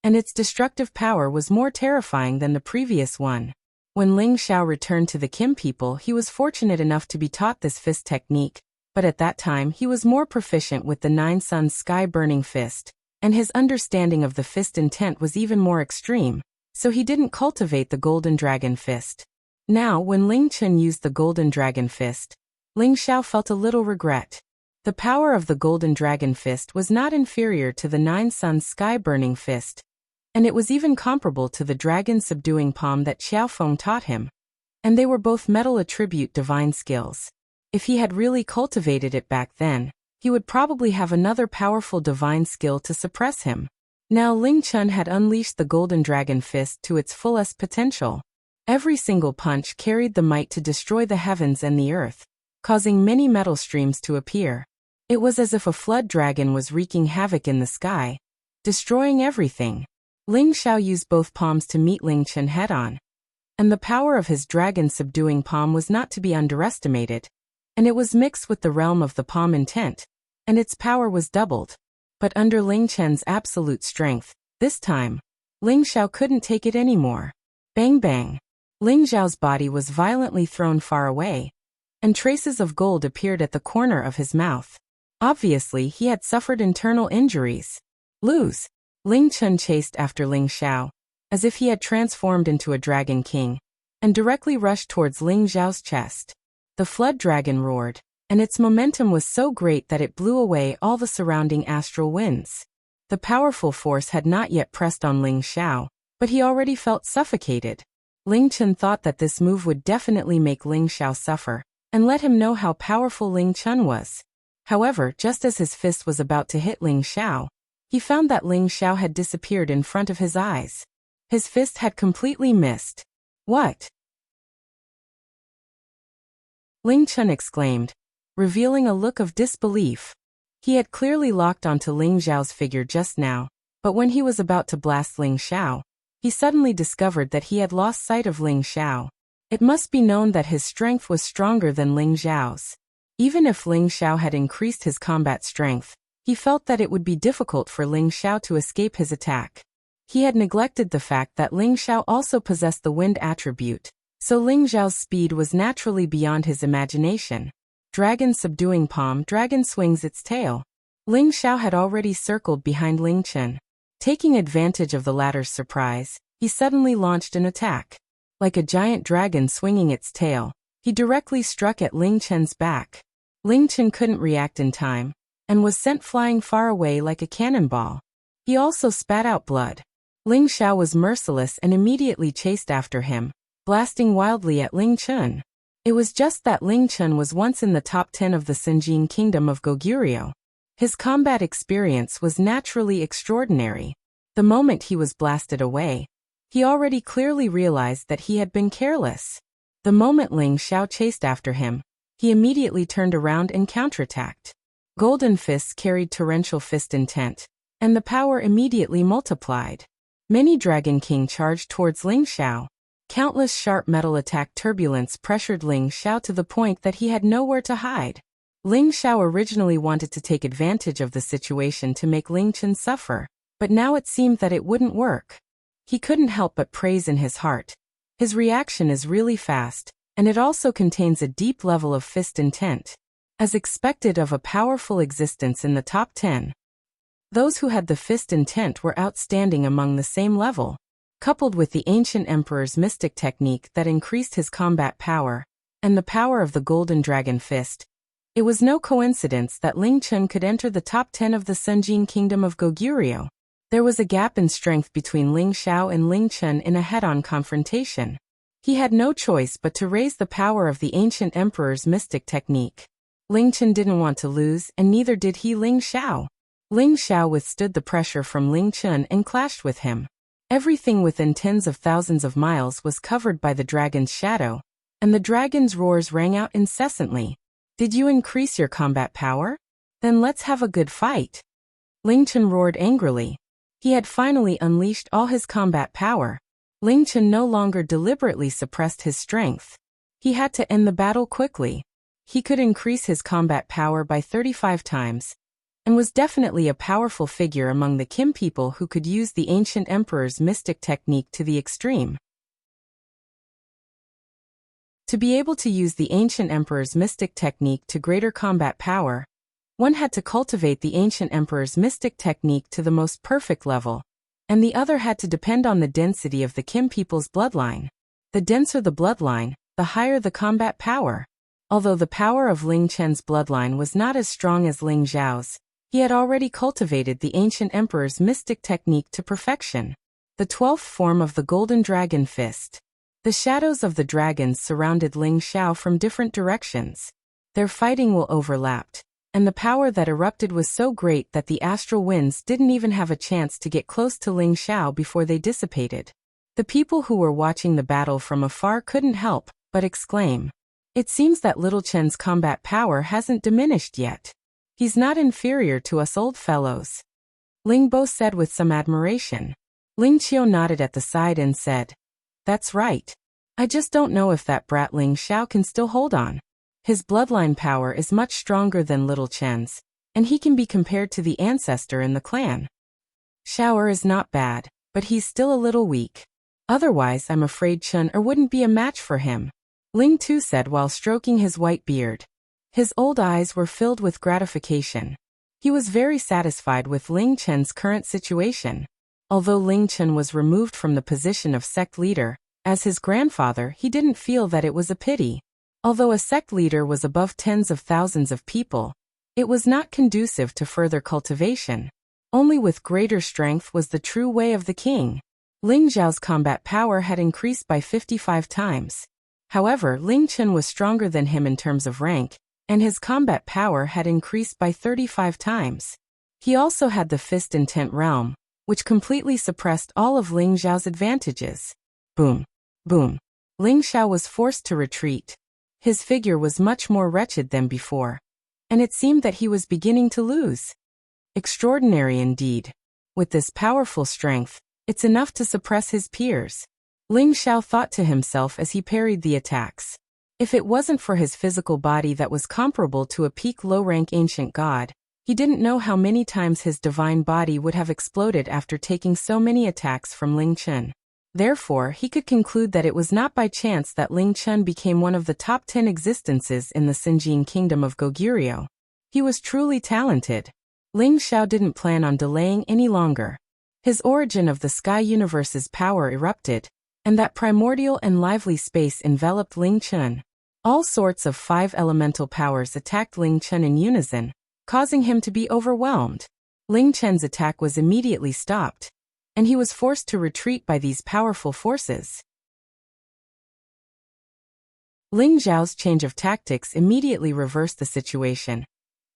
and its destructive power was more terrifying than the previous one. When Ling Xiao returned to the Kim people, he was fortunate enough to be taught this fist technique, but at that time he was more proficient with the Nine Suns Sky-Burning Fist, and his understanding of the fist intent was even more extreme, so he didn't cultivate the Golden Dragon Fist. Now, when Ling Chun used the Golden Dragon Fist, Ling Xiao felt a little regret. The power of the Golden Dragon Fist was not inferior to the Nine Suns Sky-Burning Fist, and it was even comparable to the Dragon Subduing Palm that Xiaofeng taught him, and they were both metal attribute divine skills. If he had really cultivated it back then, he would probably have another powerful divine skill to suppress him. Now Ling Chun had unleashed the Golden Dragon Fist to its fullest potential. Every single punch carried the might to destroy the heavens and the earth, causing many metal streams to appear. It was as if a flood dragon was wreaking havoc in the sky, destroying everything. Ling Xiao used both palms to meet Ling Chun head-on, and the power of his dragon subduing palm was not to be underestimated, and it was mixed with the realm of the palm intent, and its power was doubled. But under Ling Chun's absolute strength, this time, Ling Xiao couldn't take it anymore. Bang bang! Ling Xiao's body was violently thrown far away, and traces of gold appeared at the corner of his mouth. Obviously, he had suffered internal injuries. Lose! Ling Chun chased after Ling Xiao, as if he had transformed into a dragon king, and directly rushed towards Ling Xiao's chest. The flood dragon roared, and its momentum was so great that it blew away all the surrounding astral winds. The powerful force had not yet pressed on Ling Xiao, but he already felt suffocated. Ling Chun thought that this move would definitely make Ling Xiao suffer, and let him know how powerful Ling Chun was. However, just as his fist was about to hit Ling Xiao, he found that Ling Xiao had disappeared in front of his eyes. His fist had completely missed. What? Ling Chun exclaimed, revealing a look of disbelief. He had clearly locked onto Ling Xiao's figure just now, but when he was about to blast Ling Xiao, he suddenly discovered that he had lost sight of Ling Xiao. It must be known that his strength was stronger than Ling Xiao's. Even if Ling Xiao had increased his combat strength, he felt that it would be difficult for Ling Xiao to escape his attack. He had neglected the fact that Ling Xiao also possessed the wind attribute, so Ling Xiao's speed was naturally beyond his imagination. Dragon subduing palm, dragon swings its tail. Ling Xiao had already circled behind Ling Chen. Taking advantage of the latter's surprise, he suddenly launched an attack. Like a giant dragon swinging its tail, he directly struck at Ling Chen's back. Ling Chen couldn't react in time, and was sent flying far away like a cannonball. He also spat out blood. Ling Xiao was merciless and immediately chased after him, blasting wildly at Ling Chen. It was just that Ling Chen was once in the top 10 of the Sinjin kingdom of Goguryeo. His combat experience was naturally extraordinary. The moment he was blasted away, he already clearly realized that he had been careless. The moment Ling Xiao chased after him, he immediately turned around and counterattacked. Golden fists carried torrential fist intent, and the power immediately multiplied. Many Dragon King charged towards Ling Xiao. Countless sharp metal attack turbulence pressured Ling Xiao to the point that he had nowhere to hide. Ling Xiao originally wanted to take advantage of the situation to make Ling Chen suffer, but now it seemed that it wouldn't work. He couldn't help but praise in his heart. His reaction is really fast, and it also contains a deep level of fist intent. As expected of a powerful existence in the top 10, those who had the fist intent were outstanding among the same level. Coupled with the ancient emperor's mystic technique that increased his combat power, and the power of the golden dragon fist, it was no coincidence that Ling Chen could enter the top 10 of the Sinjin kingdom of Goguryeo. There was a gap in strength between Ling Xiao and Ling Chen in a head-on confrontation. He had no choice but to raise the power of the ancient emperor's mystic technique. Ling Chen didn't want to lose, and neither did he Ling Xiao. Ling Xiao withstood the pressure from Ling Chen and clashed with him. Everything within tens of thousands of miles was covered by the dragon's shadow, and the dragon's roars rang out incessantly. Did you increase your combat power? Then let's have a good fight. Ling Chen roared angrily. He had finally unleashed all his combat power. Ling Chen no longer deliberately suppressed his strength. He had to end the battle quickly. He could increase his combat power by 35 times, and was definitely a powerful figure among the Kim people who could use the ancient emperor's mystic technique to the extreme. To be able to use the ancient emperor's mystic technique to greater combat power, one had to cultivate the ancient emperor's mystic technique to the most perfect level, and the other had to depend on the density of the Kim people's bloodline. The denser the bloodline, the higher the combat power. Although the power of Ling Chen's bloodline was not as strong as Ling Xiao's, he had already cultivated the ancient emperor's mystic technique to perfection. The 12th form of the golden dragon fist. The shadows of the dragons surrounded Ling Xiao from different directions. Their fighting will overlapped, and the power that erupted was so great that the astral winds didn't even have a chance to get close to Ling Xiao before they dissipated. The people who were watching the battle from afar couldn't help but exclaim, "It seems that little Chen's combat power hasn't diminished yet. He's not inferior to us old fellows." Ling Bo said with some admiration. Ling Qiu nodded at the side and said, "That's right. I just don't know if that brat Ling Xiao can still hold on. His bloodline power is much stronger than little Chen's, and he can be compared to the ancestor in the clan. Xiao is not bad, but he's still a little weak. Otherwise I'm afraid Chen wouldn't be a match for him," Ling Tu said while stroking his white beard. His old eyes were filled with gratification. He was very satisfied with Ling Chen's current situation. Although Ling Chen was removed from the position of sect leader, as his grandfather, he didn't feel that it was a pity. Although a sect leader was above tens of thousands of people, it was not conducive to further cultivation. Only with greater strength was the true way of the king. Ling Zhao's combat power had increased by 55 times. However, Ling Chen was stronger than him in terms of rank, and his combat power had increased by 35 times. He also had the fist intent realm, which completely suppressed all of Ling Zhao's advantages. Boom. Boom. Ling Xiao was forced to retreat. His figure was much more wretched than before, and it seemed that he was beginning to lose. Extraordinary indeed. With this powerful strength, it's enough to suppress his peers. Ling Xiao thought to himself as he parried the attacks. If it wasn't for his physical body that was comparable to a peak low-rank ancient god, he didn't know how many times his divine body would have exploded after taking so many attacks from Ling Chen. Therefore, he could conclude that it was not by chance that Ling Chen became one of the top 10 existences in the Xinjiang kingdom of Goguryeo. He was truly talented. Ling Xiao didn't plan on delaying any longer. His origin of the sky universe's power erupted, and that primordial and lively space enveloped Ling Chen. All sorts of 5 elemental powers attacked Ling Chen in unison, causing him to be overwhelmed. Ling Chen's attack was immediately stopped, and he was forced to retreat by these powerful forces. Ling Zhao's change of tactics immediately reversed the situation,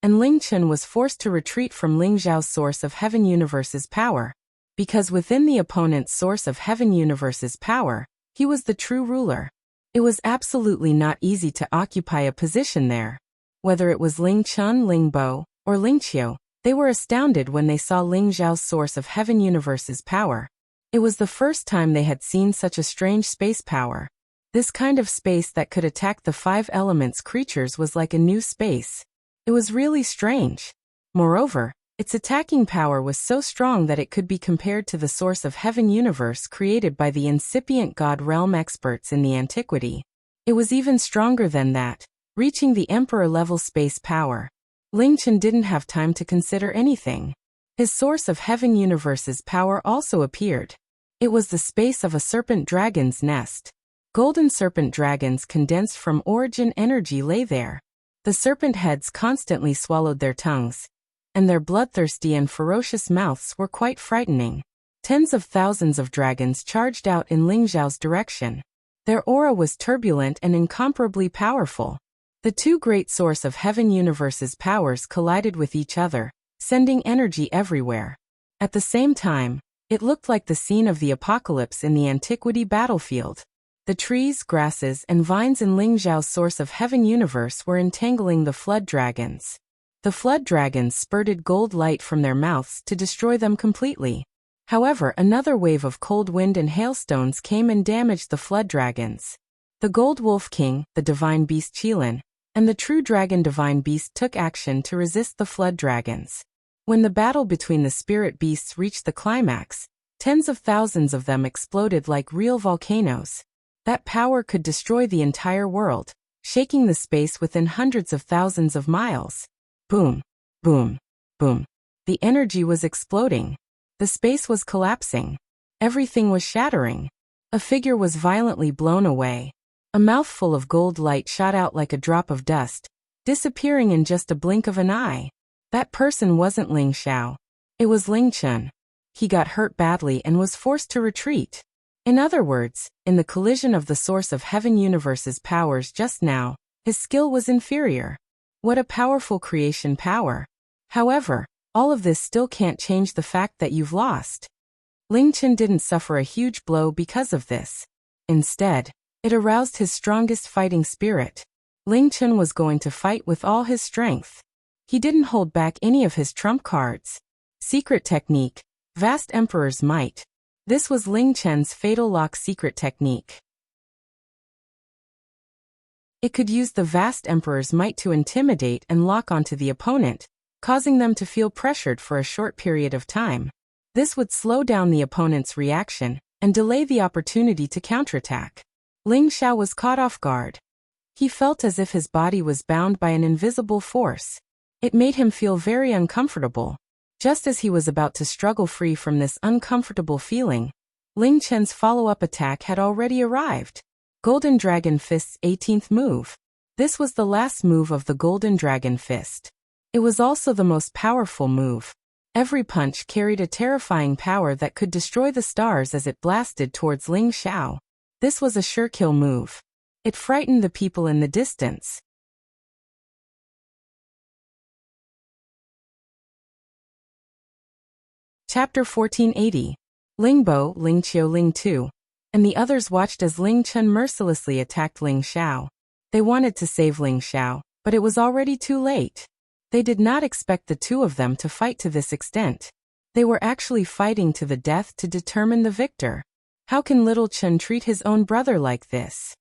and Ling Chen was forced to retreat from Ling Zhao's source of Heaven Universe's power, because within the opponent's source of Heaven Universe's power, he was the true ruler. It was absolutely not easy to occupy a position there. Whether it was Ling Chen, Ling Bo, or Ling Qiu, they were astounded when they saw Ling Zhao's source of Heaven Universe's power. It was the first time they had seen such a strange space power. This kind of space that could attack the 5 elements creatures was like a new space. It was really strange. Moreover, its attacking power was so strong that it could be compared to the source of Heaven Universe created by the incipient God Realm experts in the antiquity. It was even stronger than that, reaching the Emperor-level space power. Ling Chen didn't have time to consider anything. His source of Heaven Universe's power also appeared. It was the space of a serpent dragon's nest. Golden serpent dragons condensed from origin energy lay there. The serpent heads constantly swallowed their tongues, and their bloodthirsty and ferocious mouths were quite frightening. Tens of thousands of dragons charged out in Ling Zhao's direction. Their aura was turbulent and incomparably powerful. The 2 great source of Heaven Universe's powers collided with each other, sending energy everywhere. At the same time, it looked like the scene of the apocalypse in the antiquity battlefield. The trees, grasses, and vines in Ling Zhao's source of Heaven Universe were entangling the flood dragons. The flood dragons spurted gold light from their mouths to destroy them completely. However, another wave of cold wind and hailstones came and damaged the flood dragons. The Gold Wolf King, the Divine Beast Qilin, and the True Dragon Divine Beast took action to resist the flood dragons. When the battle between the spirit beasts reached the climax, tens of thousands of them exploded like real volcanoes. That power could destroy the entire world, shaking the space within hundreds of thousands of miles. Boom, boom, boom. The energy was exploding. The space was collapsing. Everything was shattering. A figure was violently blown away. A mouthful of gold light shot out like a drop of dust, disappearing in just a blink of an eye. That person wasn't Ling Xiao. It was Ling Chen. He got hurt badly and was forced to retreat. In other words, in the collision of the source of Heaven Universe's powers just now, his skill was inferior. What a powerful creation power. However, all of this still can't change the fact that you've lost. Ling Chen didn't suffer a huge blow because of this. Instead, it aroused his strongest fighting spirit. Ling Chen was going to fight with all his strength. He didn't hold back any of his trump cards. Secret technique, Vast Emperor's Might. This was Ling Chen's Fatal Lock secret technique. It could use the Vast Emperor's might to intimidate and lock onto the opponent, causing them to feel pressured for a short period of time. This would slow down the opponent's reaction and delay the opportunity to counterattack. Ling Xiao was caught off guard. He felt as if his body was bound by an invisible force. It made him feel very uncomfortable. Just as he was about to struggle free from this uncomfortable feeling, Ling Chen's follow-up attack had already arrived. Golden Dragon Fist's 18th move. This was the last move of the Golden Dragon Fist. It was also the most powerful move. Every punch carried a terrifying power that could destroy the stars as it blasted towards Ling Xiao. This was a sure kill move. It frightened the people in the distance. Chapter 1480. Ling Bo, Ling Qiu, Ling Tu, and the others watched as Ling Chen mercilessly attacked Ling Xiao. They wanted to save Ling Xiao, but it was already too late. They did not expect the 2 of them to fight to this extent. They were actually fighting to the death to determine the victor. How can little Chen treat his own brother like this?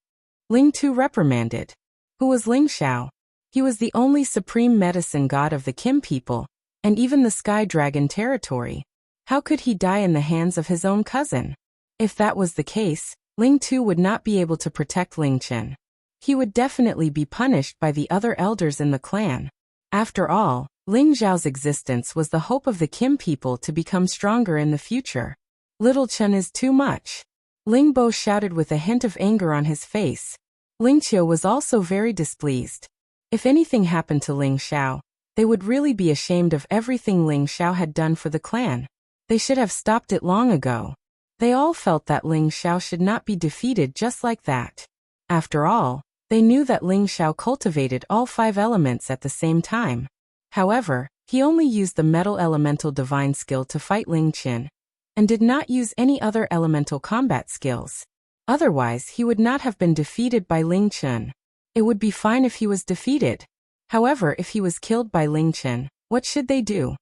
Ling Tu reprimanded. Who was Ling Xiao? He was the only supreme medicine god of the Kim people, and even the Sky Dragon territory. How could he die in the hands of his own cousin? If that was the case, Ling Tu would not be able to protect Ling Chen. He would definitely be punished by the other elders in the clan. After all, Ling Xiao's existence was the hope of the Kim people to become stronger in the future. Little Chen is too much. Ling Bo shouted with a hint of anger on his face. Ling Qiu was also very displeased. If anything happened to Ling Xiao, they would really be ashamed of everything Ling Xiao had done for the clan. They should have stopped it long ago. They all felt that Ling Xiao should not be defeated just like that. After all, they knew that Ling Xiao cultivated all 5 elements at the same time. However, he only used the metal elemental divine skill to fight Ling Chen, and did not use any other elemental combat skills. Otherwise, he would not have been defeated by Ling Chen. It would be fine if he was defeated. However, if he was killed by Ling Chen, what should they do?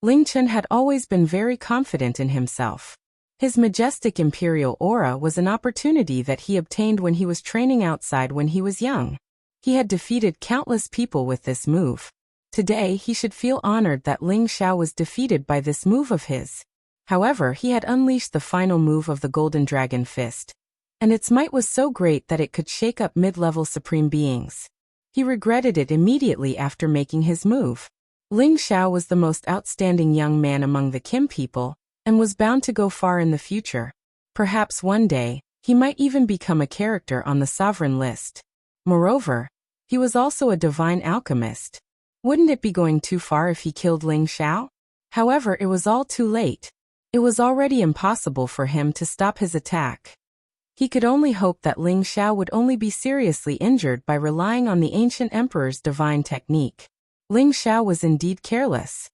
Ling Chen had always been very confident in himself. His majestic imperial aura was an opportunity that he obtained when he was training outside when he was young. He had defeated countless people with this move. Today, he should feel honored that Ling Xiao was defeated by this move of his. However, he had unleashed the final move of the Golden Dragon Fist, and its might was so great that it could shake up mid-level supreme beings. He regretted it immediately after making his move. Ling Xiao was the most outstanding young man among the Kim people, and was bound to go far in the future. Perhaps one day, he might even become a character on the sovereign list. Moreover, he was also a divine alchemist. Wouldn't it be going too far if he killed Ling Xiao? However, it was all too late. It was already impossible for him to stop his attack. He could only hope that Ling Xiao would only be seriously injured by relying on the ancient emperor's divine technique. Ling Xiao was indeed careless.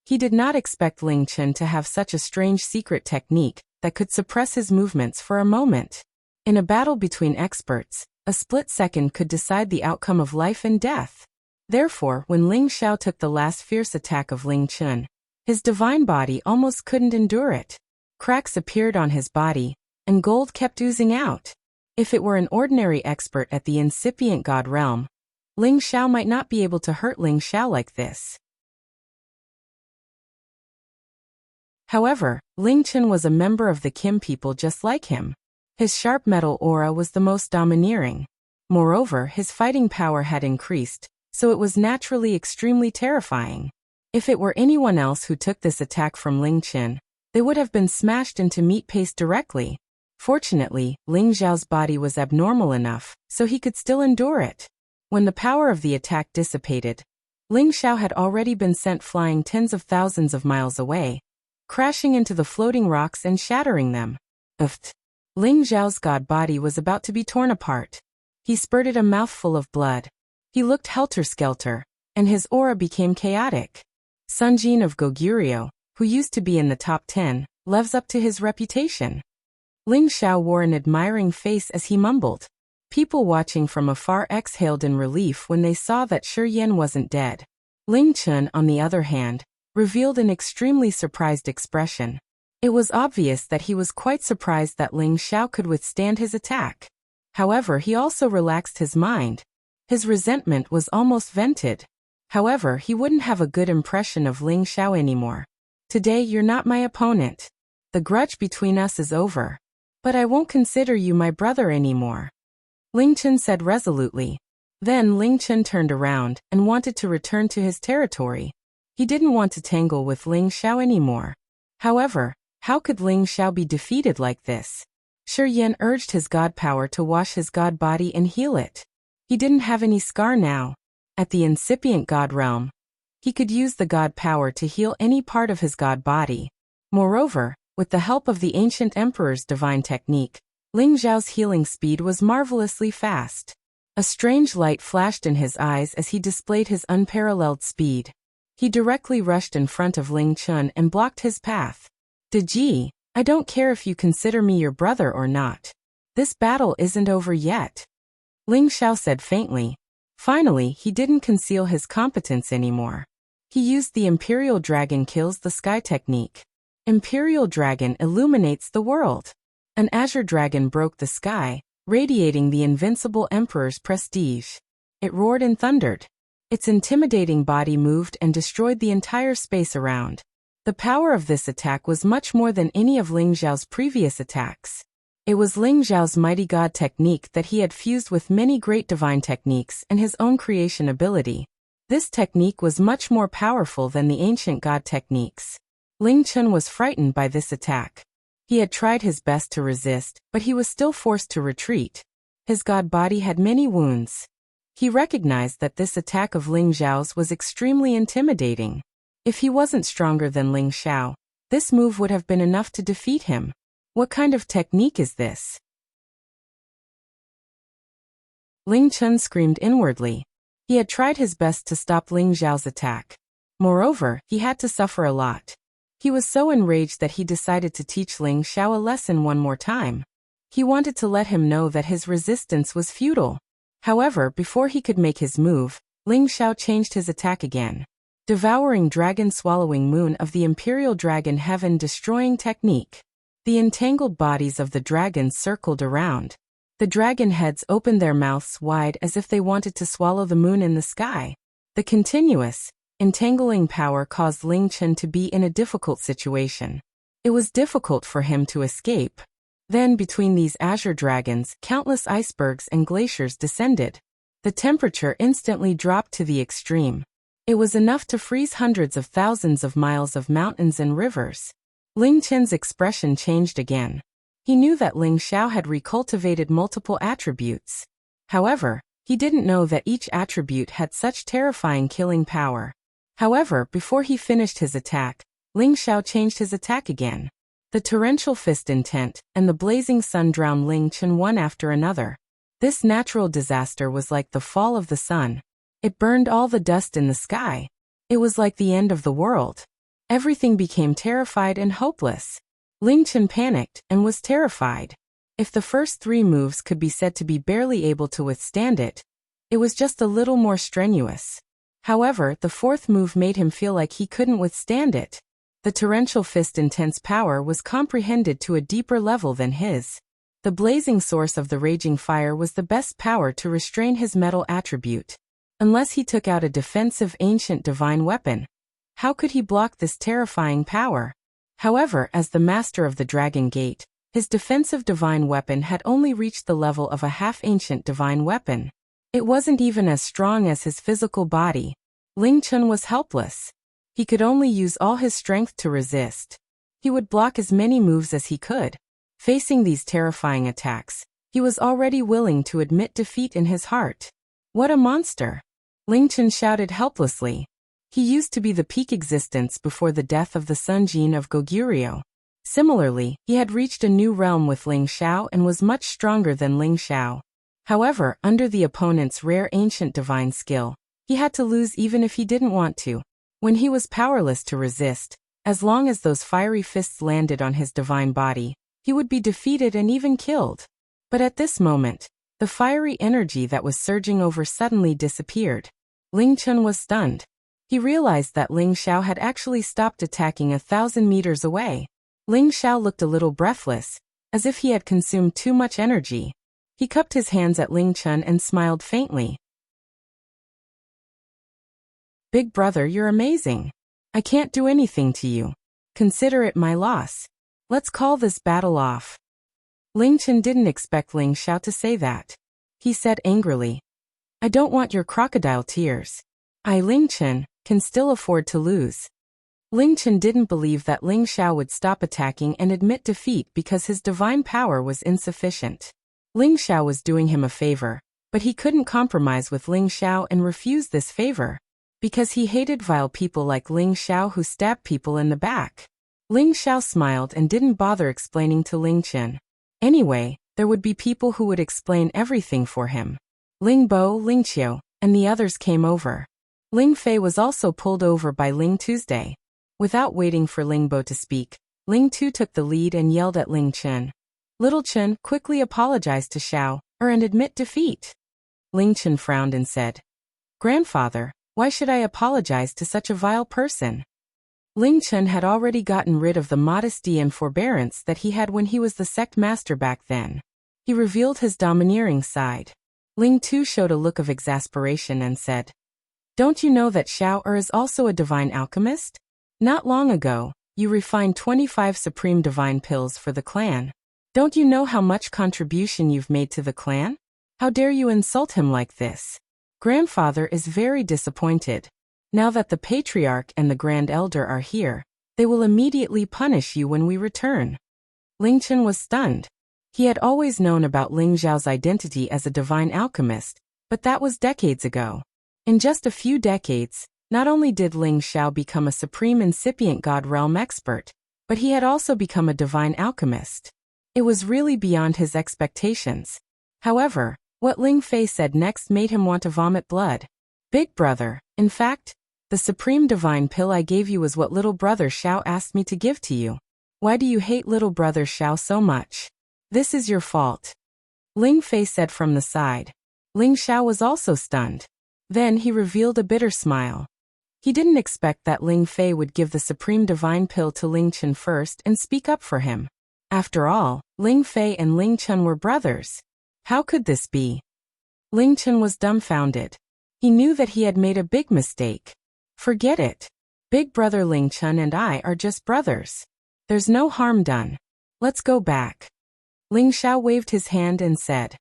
He did not expect Ling Chen to have such a strange secret technique that could suppress his movements for a moment. In a battle between experts, a split second could decide the outcome of life and death. Therefore, when Ling Xiao took the last fierce attack of Ling Chen, his divine body almost couldn't endure it. Cracks appeared on his body, and gold kept oozing out. If it were an ordinary expert at the incipient god realm, Ling Xiao might not be able to hurt Ling Xiao like this. However, Ling Chen was a member of the Kim people just like him. His sharp metal aura was the most domineering. Moreover, his fighting power had increased, so it was naturally extremely terrifying. If it were anyone else who took this attack from Ling Chen, they would have been smashed into meat paste directly. Fortunately, Ling Xiao's body was abnormal enough, so he could still endure it. When the power of the attack dissipated, Ling Xiao had already been sent flying tens of thousands of miles away, crashing into the floating rocks and shattering them. Ling Xiao's god body was about to be torn apart. He spurted a mouthful of blood. He looked helter-skelter, and his aura became chaotic. Sun Jin of Goguryeo, who used to be in the top 10, lives up to his reputation. Ling Xiao wore an admiring face as he mumbled. People watching from afar exhaled in relief when they saw that Shi Yan wasn't dead. Ling Chen, on the other hand, revealed an extremely surprised expression. It was obvious that he was quite surprised that Ling Xiao could withstand his attack. However, he also relaxed his mind. His resentment was almost vented. However, he wouldn't have a good impression of Ling Xiao anymore. Today you're not my opponent. The grudge between us is over. But I won't consider you my brother anymore, Ling Chen said resolutely. Then Ling Chen turned around and wanted to return to his territory. He didn't want to tangle with Ling Xiao anymore. However, how could Ling Xiao be defeated like this? Shi Yan urged his god power to wash his god body and heal it. He didn't have any scar now. At the incipient god realm, he could use the god power to heal any part of his god body. Moreover, with the help of the ancient emperor's divine technique, Ling Xiao's healing speed was marvelously fast. A strange light flashed in his eyes as he displayed his unparalleled speed. He directly rushed in front of Ling Chen and blocked his path. Deji, I don't care if you consider me your brother or not. This battle isn't over yet, Ling Xiao said faintly. Finally, he didn't conceal his competence anymore. He used the Imperial Dragon Kills the Sky technique. Imperial Dragon illuminates the world. An azure dragon broke the sky, radiating the invincible emperor's prestige. It roared and thundered. Its intimidating body moved and destroyed the entire space around. The power of this attack was much more than any of Ling Xiao's previous attacks. It was Ling Xiao's mighty god technique that he had fused with many great divine techniques and his own creation ability. This technique was much more powerful than the ancient god techniques. Ling Chen was frightened by this attack. He had tried his best to resist, but he was still forced to retreat. His god body had many wounds. He recognized that this attack of Ling Xiao's was extremely intimidating. If he wasn't stronger than Ling Xiao, this move would have been enough to defeat him. What kind of technique is this? Ling Chen screamed inwardly. He had tried his best to stop Ling Xiao's attack. Moreover, he had to suffer a lot. He was so enraged that he decided to teach Ling Xiao a lesson one more time. He wanted to let him know that his resistance was futile. However, before he could make his move, Ling Xiao changed his attack again. Devouring Dragon Swallowing Moon of the Imperial Dragon Heaven Destroying Technique. The entangled bodies of the dragons circled around. The dragon heads opened their mouths wide as if they wanted to swallow the moon in the sky. The continuous, entangling power caused Ling Chen to be in a difficult situation. It was difficult for him to escape. Then between these azure dragons, countless icebergs and glaciers descended. The temperature instantly dropped to the extreme. It was enough to freeze hundreds of thousands of miles of mountains and rivers. Ling Chen's expression changed again. He knew that Ling Xiao had recultivated multiple attributes. However, he didn't know that each attribute had such terrifying killing power. However, before he finished his attack, Ling Xiao changed his attack again. The torrential fist intent and the blazing sun drowned Ling Chen one after another. This natural disaster was like the fall of the sun. It burned all the dust in the sky. It was like the end of the world. Everything became terrified and hopeless. Ling Chen panicked and was terrified. If the first three moves could be said to be barely able to withstand it, it was just a little more strenuous. However, the fourth move made him feel like he couldn't withstand it. The torrential fist intense power was comprehended to a deeper level than his. The blazing source of the raging fire was the best power to restrain his metal attribute. Unless he took out a defensive ancient divine weapon, how could he block this terrifying power? However, as the master of the Dragon Gate, his defensive divine weapon had only reached the level of a half-ancient divine weapon. It wasn't even as strong as his physical body. Ling Chen was helpless. He could only use all his strength to resist. He would block as many moves as he could. Facing these terrifying attacks, he was already willing to admit defeat in his heart. What a monster! Ling Chen shouted helplessly. He used to be the peak existence before the death of the Sun Jin of Goguryeo. Similarly, he had reached a new realm with Ling Xiao and was much stronger than Ling Xiao. However, under the opponent's rare ancient divine skill, he had to lose even if he didn't want to. When he was powerless to resist, as long as those fiery fists landed on his divine body, he would be defeated and even killed. But at this moment, the fiery energy that was surging over suddenly disappeared. Ling Chen was stunned. He realized that Ling Xiao had actually stopped attacking 1,000 meters away. Ling Xiao looked a little breathless, as if he had consumed too much energy. He cupped his hands at Ling Chen and smiled faintly. Big brother, you're amazing. I can't do anything to you. Consider it my loss. Let's call this battle off. Ling Chen didn't expect Ling Xiao to say that. He said angrily, I don't want your crocodile tears. I, Ling Chen, can still afford to lose. Ling Chen didn't believe that Ling Xiao would stop attacking and admit defeat because his divine power was insufficient. Ling Xiao was doing him a favor, but he couldn't compromise with Ling Xiao and refuse this favor, because he hated vile people like Ling Xiao who stabbed people in the back. Ling Xiao smiled and didn't bother explaining to Ling Chen. Anyway, there would be people who would explain everything for him. Ling Bo, Ling Qiu, and the others came over. Ling Fei was also pulled over by Ling Tuesday. Without waiting for Ling Bo to speak, Ling Tu took the lead and yelled at Ling Chen. Little Chen, quickly apologize to Xiao, and admit defeat. Ling Chen frowned and said, Grandfather, why should I apologize to such a vile person? Ling Chen had already gotten rid of the modesty and forbearance that he had when he was the sect master back then. He revealed his domineering side. Ling Tu showed a look of exasperation and said, "Don't you know that Xiao Er is also a divine alchemist? Not long ago, you refined 25 supreme divine pills for the clan. Don't you know how much contribution you've made to the clan? How dare you insult him like this? Grandfather is very disappointed. Now that the patriarch and the grand elder are here, they will immediately punish you when we return." Ling Chen was stunned. He had always known about Ling Zhao's identity as a divine alchemist, but that was decades ago. In just a few decades, not only did Ling Xiao become a supreme incipient god realm expert, but he had also become a divine alchemist. It was really beyond his expectations. However, what Ling Fei said next made him want to vomit blood. "Big brother, in fact, the supreme divine pill I gave you was what little brother Xiao asked me to give to you. Why do you hate little brother Xiao so much? This is your fault," Ling Fei said from the side. Ling Xiao was also stunned. Then he revealed a bitter smile. He didn't expect that Ling Fei would give the supreme divine pill to Ling Chen first and speak up for him. After all, Ling Fei and Ling Chen were brothers. How could this be? Ling Chen was dumbfounded. He knew that he had made a big mistake. "Forget it. Big brother Ling Chen and I are just brothers. There's no harm done. Let's go back." Ling Xiao waved his hand and said.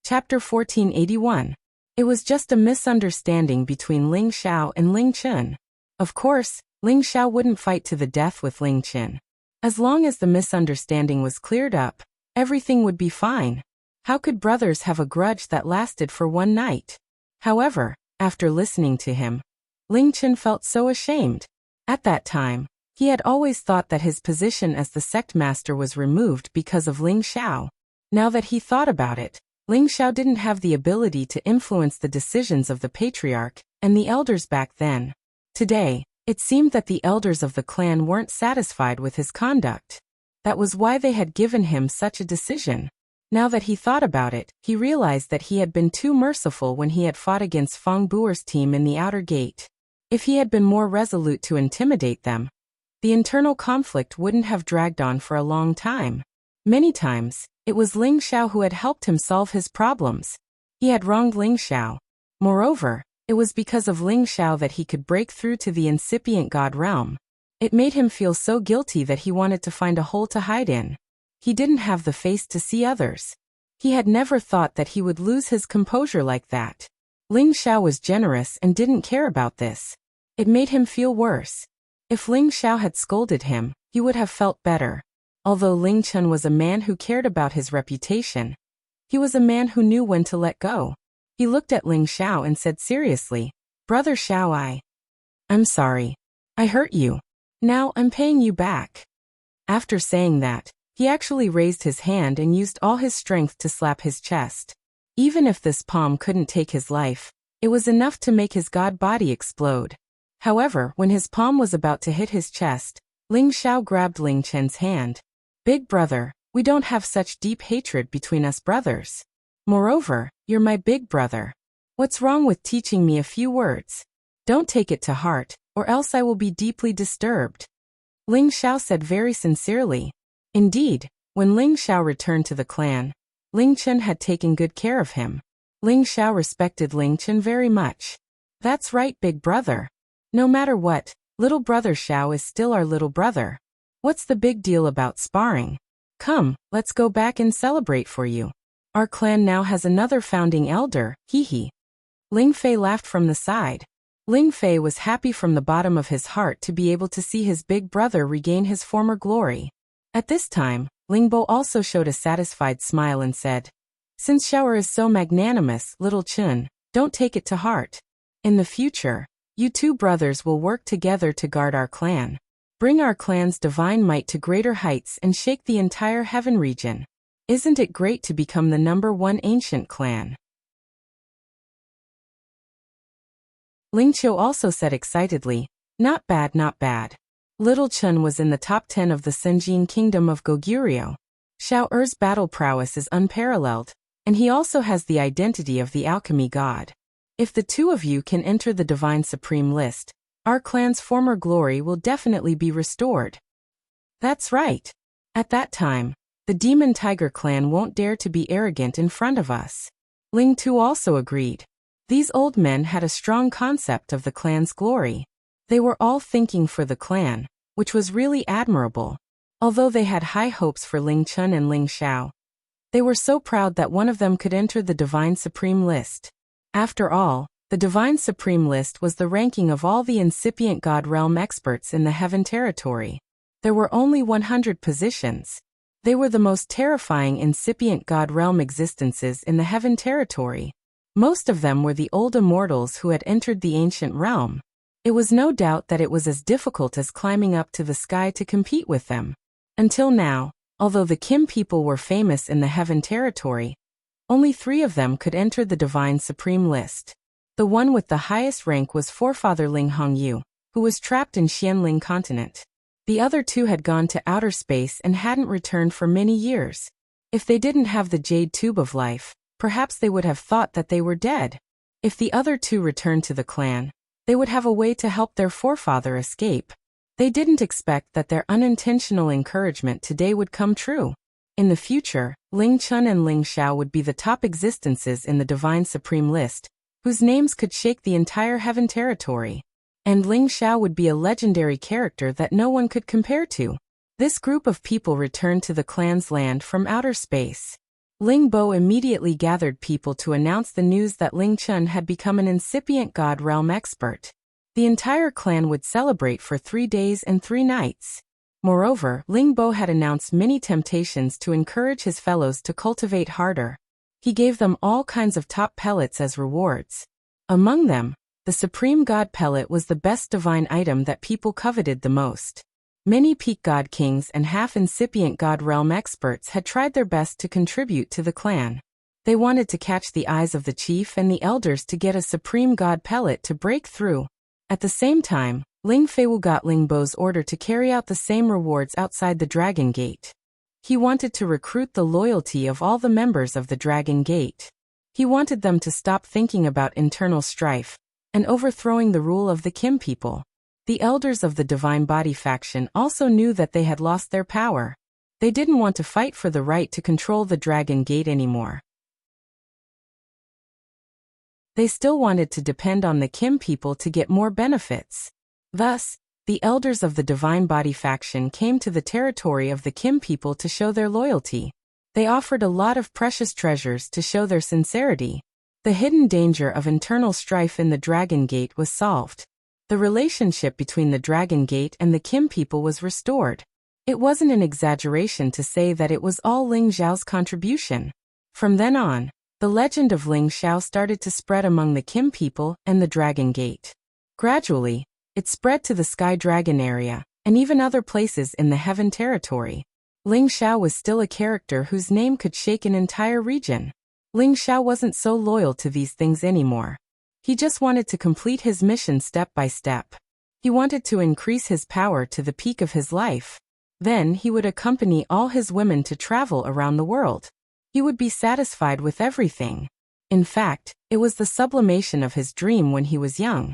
Chapter 1481. It was just a misunderstanding between Ling Xiao and Ling Chen. Of course, Ling Xiao wouldn't fight to the death with Ling Chen. As long as the misunderstanding was cleared up, everything would be fine. How could brothers have a grudge that lasted for one night? However, after listening to him, Ling Chen felt so ashamed. At that time, he had always thought that his position as the sect master was removed because of Ling Xiao. Now that he thought about it, Ling Xiao didn't have the ability to influence the decisions of the patriarch and the elders back then. Today, it seemed that the elders of the clan weren't satisfied with his conduct. That was why they had given him such a decision. Now that he thought about it, he realized that he had been too merciful when he had fought against Feng Buer's team in the outer gate. If he had been more resolute to intimidate them, the internal conflict wouldn't have dragged on for a long time. Many times, it was Ling Xiao who had helped him solve his problems. He had wronged Ling Xiao. Moreover, it was because of Ling Xiao that he could break through to the incipient god realm. It made him feel so guilty that he wanted to find a hole to hide in. He didn't have the face to see others. He had never thought that he would lose his composure like that. Ling Xiao was generous and didn't care about this. It made him feel worse. If Ling Xiao had scolded him, he would have felt better. Although Ling Chen was a man who cared about his reputation, he was a man who knew when to let go. He looked at Ling Xiao and said seriously, "Brother Xiao, I'm sorry. I hurt you. Now I'm paying you back." After saying that, he actually raised his hand and used all his strength to slap his chest. Even if this palm couldn't take his life, it was enough to make his god body explode. However, when his palm was about to hit his chest, Ling Xiao grabbed Ling Chen's hand. "Big brother, we don't have such deep hatred between us brothers. Moreover, you're my big brother. What's wrong with teaching me a few words? Don't take it to heart, or else I will be deeply disturbed," Ling Xiao said very sincerely. Indeed, when Ling Xiao returned to the clan, Ling Chen had taken good care of him. Ling Xiao respected Ling Chen very much. "That's right, big brother. No matter what, little brother Xiao is still our little brother. What's the big deal about sparring? Come, let's go back and celebrate for you. Our clan now has another founding elder, hee." Ling Fei laughed from the side. Ling Fei was happy from the bottom of his heart to be able to see his big brother regain his former glory. At this time, Ling Bo also showed a satisfied smile and said, "Since Xiao is so magnanimous, little Chun, don't take it to heart. In the future, you two brothers will work together to guard our clan. Bring our clan's divine might to greater heights and shake the entire heaven region. Isn't it great to become the #1 ancient clan?" Ling Qiu also said excitedly, "Not bad, not bad. Little Chun was in the top 10 of the Senjin kingdom of Goguryeo. Xiao Er's battle prowess is unparalleled, and he also has the identity of the alchemy god. If the two of you can enter the Divine Supreme list, our clan's former glory will definitely be restored. That's right. At that time, the Demon Tiger clan won't dare to be arrogant in front of us. Ling Tu also agreed. These old men had a strong concept of the clan's glory. They were all thinking for the clan, which was really admirable. Although they had high hopes for Ling Chun and Ling Xiao, they were so proud that one of them could enter the Divine Supreme list. After all, the Divine Supreme list was the ranking of all the incipient God realm experts in the Heaven territory. There were only 100 positions. They were the most terrifying incipient God realm existences in the Heaven territory. Most of them were the old immortals who had entered the ancient realm. It was no doubt that it was as difficult as climbing up to the sky to compete with them. Until now, although the Kim people were famous in the Heaven territory, only 3 of them could enter the Divine Supreme list. The one with the highest rank was Forefather Ling Hongyu, who was trapped in Xianling continent. The other 2 had gone to outer space and hadn't returned for many years. If they didn't have the Jade Tube of Life, perhaps they would have thought that they were dead. If the other 2 returned to the clan, they would have a way to help their forefather escape. They didn't expect that their unintentional encouragement today would come true. In the future, Ling Chun and Ling Xiao would be the top existences in the Divine Supreme list, whose names could shake the entire Heaven territory. And Ling Xiao would be a legendary character that no one could compare to. This group of people returned to the clan's land from outer space. Ling Bo immediately gathered people to announce the news that Ling Chun had become an incipient God realm expert. The entire clan would celebrate for 3 days and 3 nights. Moreover, Ling Bo had announced many temptations to encourage his fellows to cultivate harder. He gave them all kinds of top pellets as rewards. Among them, the Supreme God Pellet was the best divine item that people coveted the most. Many peak God Kings and half-incipient God Realm experts had tried their best to contribute to the clan. They wanted to catch the eyes of the chief and the elders to get a Supreme God Pellet to break through. At the same time, Ling Feiwu got Ling Bo's order to carry out the same rewards outside the Dragon Gate. He wanted to recruit the loyalty of all the members of the Dragon Gate. He wanted them to stop thinking about internal strife and overthrowing the rule of the Kim people. The elders of the Divine Body faction also knew that they had lost their power. They didn't want to fight for the right to control the Dragon Gate anymore. They still wanted to depend on the Kim people to get more benefits. Thus, the elders of the Divine Body faction came to the territory of the Kim people to show their loyalty. They offered a lot of precious treasures to show their sincerity. The hidden danger of internal strife in the Dragon Gate was solved. The relationship between the Dragon Gate and the Kim people was restored. It wasn't an exaggeration to say that it was all Ling Xiao's contribution. From then on, the legend of Ling Xiao started to spread among the Kim people and the Dragon Gate. Gradually, it spread to the Sky Dragon area, and even other places in the Heaven territory. Ling Xiao was still a character whose name could shake an entire region. Ling Xiao wasn't so loyal to these things anymore. He just wanted to complete his mission step by step. He wanted to increase his power to the peak of his life. Then he would accompany all his women to travel around the world. He would be satisfied with everything. In fact, it was the sublimation of his dream when he was young.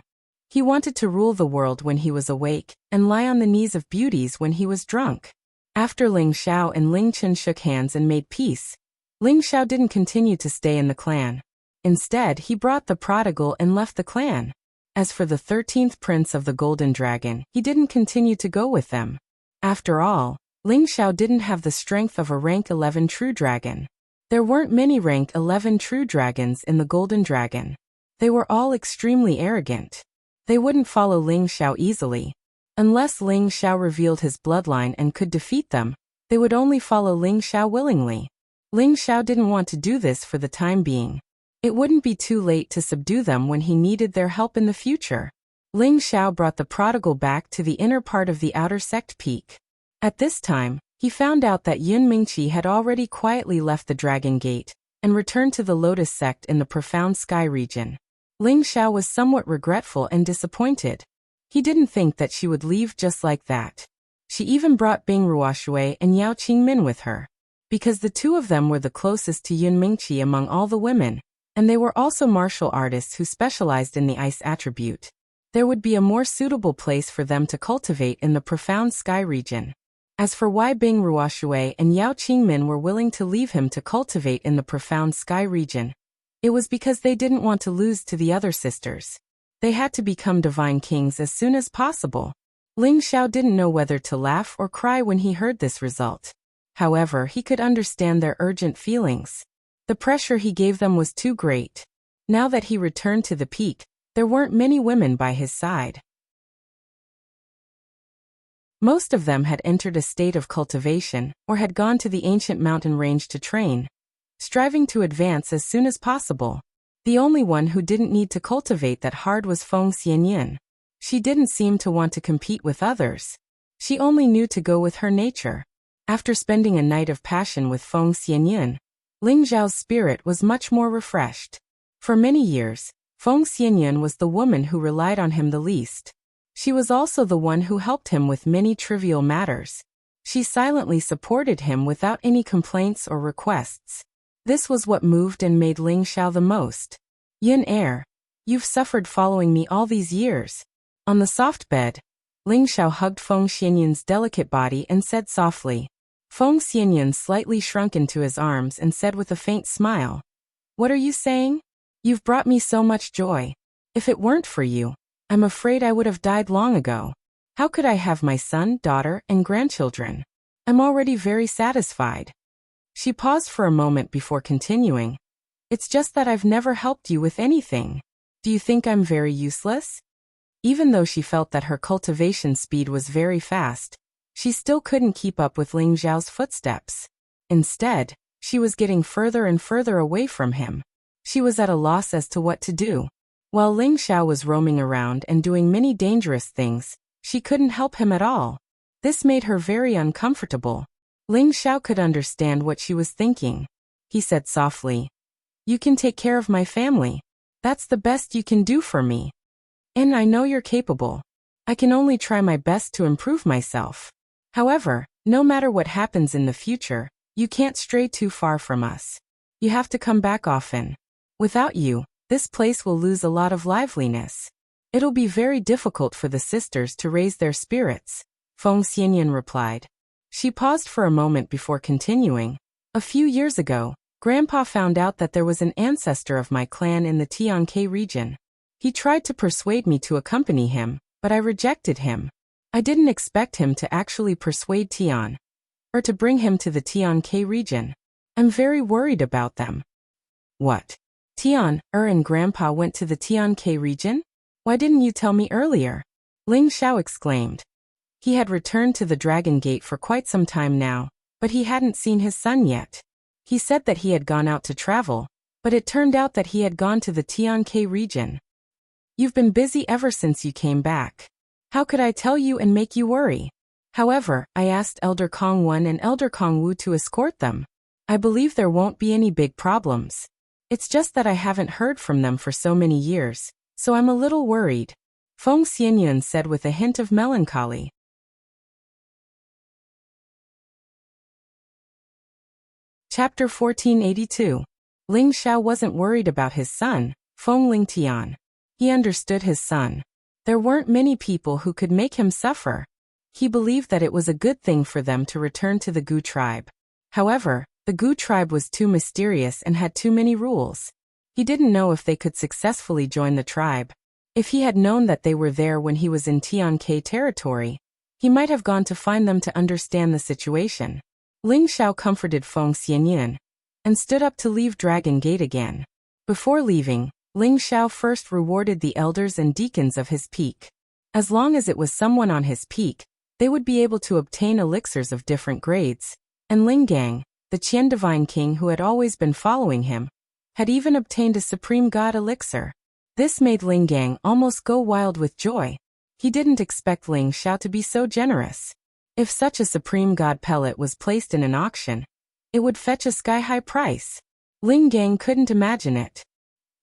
He wanted to rule the world when he was awake, and lie on the knees of beauties when he was drunk. After Ling Xiao and Ling Chun shook hands and made peace, Ling Xiao didn't continue to stay in the clan. Instead, he brought the prodigal and left the clan. As for the 13th prince of the Golden Dragon, he didn't continue to go with them. After all, Ling Xiao didn't have the strength of a rank 11 true dragon. There weren't many rank 11 true dragons in the Golden Dragon. They were all extremely arrogant. They wouldn't follow Ling Xiao easily. Unless Ling Xiao revealed his bloodline and could defeat them, they would only follow Ling Xiao willingly. Ling Xiao didn't want to do this for the time being. It wouldn't be too late to subdue them when he needed their help in the future. Ling Xiao brought the prodigal back to the inner part of the outer sect peak. At this time, he found out that Yun Mingqi had already quietly left the Dragon Gate and returned to the Lotus sect in the profound sky region. Ling Xiao was somewhat regretful and disappointed. He didn't think that she would leave just like that. She even brought Bing Ruoshui and Yao Qingmin with her. Because the two of them were the closest to Yun Mingqi among all the women, and they were also martial artists who specialized in the ice attribute. There would be a more suitable place for them to cultivate in the profound sky region. As for why Bing Ruoshui and Yao Qingmin were willing to leave him to cultivate in the profound sky region, it was because they didn't want to lose to the other sisters. They had to become divine kings as soon as possible. Ling Xiao didn't know whether to laugh or cry when he heard this result. However, he could understand their urgent feelings. The pressure he gave them was too great. Now that he returned to the peak, there weren't many women by his side. Most of them had entered a state of cultivation, or had gone to the ancient mountain range to train, striving to advance as soon as possible. The only one who didn't need to cultivate that hard was Feng Xianyan. She didn't seem to want to compete with others. She only knew to go with her nature. After spending a night of passion with Feng Xianyan, Ling Zhao's spirit was much more refreshed. For many years, Feng Xianyan was the woman who relied on him the least. She was also the one who helped him with many trivial matters. She silently supported him without any complaints or requests. This was what moved and made Ling Xiao the most. Yin Er, you've suffered following me all these years. On the soft bed, Ling Xiao hugged Feng Xianyan's delicate body and said softly. Feng Xianyan slightly shrunk into his arms and said with a faint smile, "What are you saying? You've brought me so much joy. If it weren't for you, I'm afraid I would have died long ago. How could I have my son, daughter, and grandchildren? I'm already very satisfied." She paused for a moment before continuing. "It's just that I've never helped you with anything. Do you think I'm very useless?" Even though she felt that her cultivation speed was very fast, she still couldn't keep up with Ling Zhao's footsteps. Instead, she was getting further and further away from him. She was at a loss as to what to do. While Ling Xiao was roaming around and doing many dangerous things, she couldn't help him at all. This made her very uncomfortable. Ling Xiao could understand what she was thinking. He said softly, "You can take care of my family. That's the best you can do for me. And I know you're capable. I can only try my best to improve myself. However, no matter what happens in the future, you can't stray too far from us. You have to come back often. Without you, this place will lose a lot of liveliness. It'll be very difficult for the sisters to raise their spirits," Feng Xianyan replied. She paused for a moment before continuing. "A few years ago, Grandpa found out that there was an ancestor of my clan in the Tianke region. He tried to persuade me to accompany him, but I rejected him. I didn't expect him to actually persuade Tian, or to bring him to the Tianke region. I'm very worried about them." "What? Tian, and Grandpa went to the Tianke region? Why didn't you tell me earlier?" Ling Xiao exclaimed. He had returned to the Dragon Gate for quite some time now, but he hadn't seen his son yet. He said that he had gone out to travel, but it turned out that he had gone to the Tianke region. "You've been busy ever since you came back. How could I tell you and make you worry? However, I asked Elder Kong Wen and Elder Kong Wu to escort them. I believe there won't be any big problems. It's just that I haven't heard from them for so many years, so I'm a little worried," Feng Xianyan said with a hint of melancholy. Chapter 1482. Ling Xiao wasn't worried about his son, Feng Lingtian. He understood his son. There weren't many people who could make him suffer. He believed that it was a good thing for them to return to the Gu tribe. However, the Gu tribe was too mysterious and had too many rules. He didn't know if they could successfully join the tribe. If he had known that they were there when he was in Tianke territory, he might have gone to find them to understand the situation. Ling Xiao comforted Feng Xianyan and stood up to leave Dragon Gate again. Before leaving, Ling Xiao first rewarded the elders and deacons of his peak. As long as it was someone on his peak, they would be able to obtain elixirs of different grades, and Ling Gang, the Qian Divine King who had always been following him, had even obtained a Supreme God elixir. This made Ling Gang almost go wild with joy. He didn't expect Ling Xiao to be so generous. If such a Supreme God pellet was placed in an auction, it would fetch a sky-high price. Ling Gang couldn't imagine it.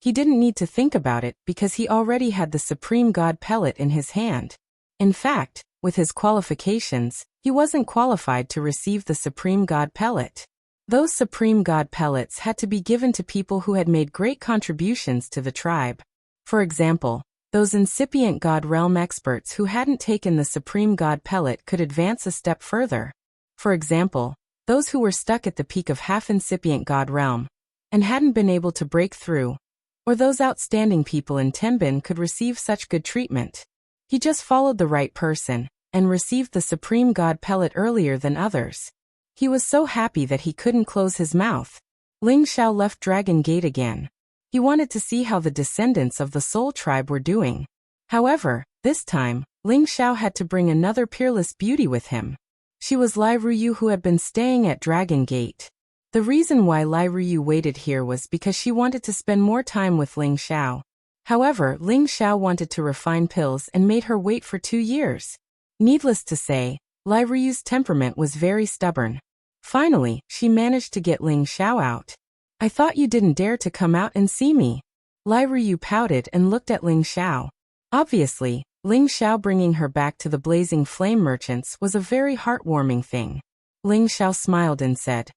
He didn't need to think about it because he already had the Supreme God pellet in his hand. In fact, with his qualifications, he wasn't qualified to receive the Supreme God pellet. Those supreme god pellets had to be given to people who had made great contributions to the tribe. For example, those incipient god realm experts who hadn't taken the supreme god pellet could advance a step further. For example, those who were stuck at the peak of half-incipient god realm and hadn't been able to break through, or those outstanding people in Tenbin could receive such good treatment. He just followed the right person and received the supreme god pellet earlier than others. He was so happy that he couldn't close his mouth. Ling Xiao left Dragon Gate again. He wanted to see how the descendants of the Soul Tribe were doing. However, this time, Ling Xiao had to bring another peerless beauty with him. She was Lai Ruyu, who had been staying at Dragon Gate. The reason why Lai Ruyu waited here was because she wanted to spend more time with Ling Xiao. However, Ling Xiao wanted to refine pills and made her wait for 2 years. Needless to say, Lai Ruyu's temperament was very stubborn. Finally, she managed to get Ling Xiao out. "I thought you didn't dare to come out and see me." Lai Ruyu pouted and looked at Ling Xiao. Obviously, Ling Xiao bringing her back to the Blazing Flame Merchants was a very heartwarming thing. Ling Xiao smiled and said,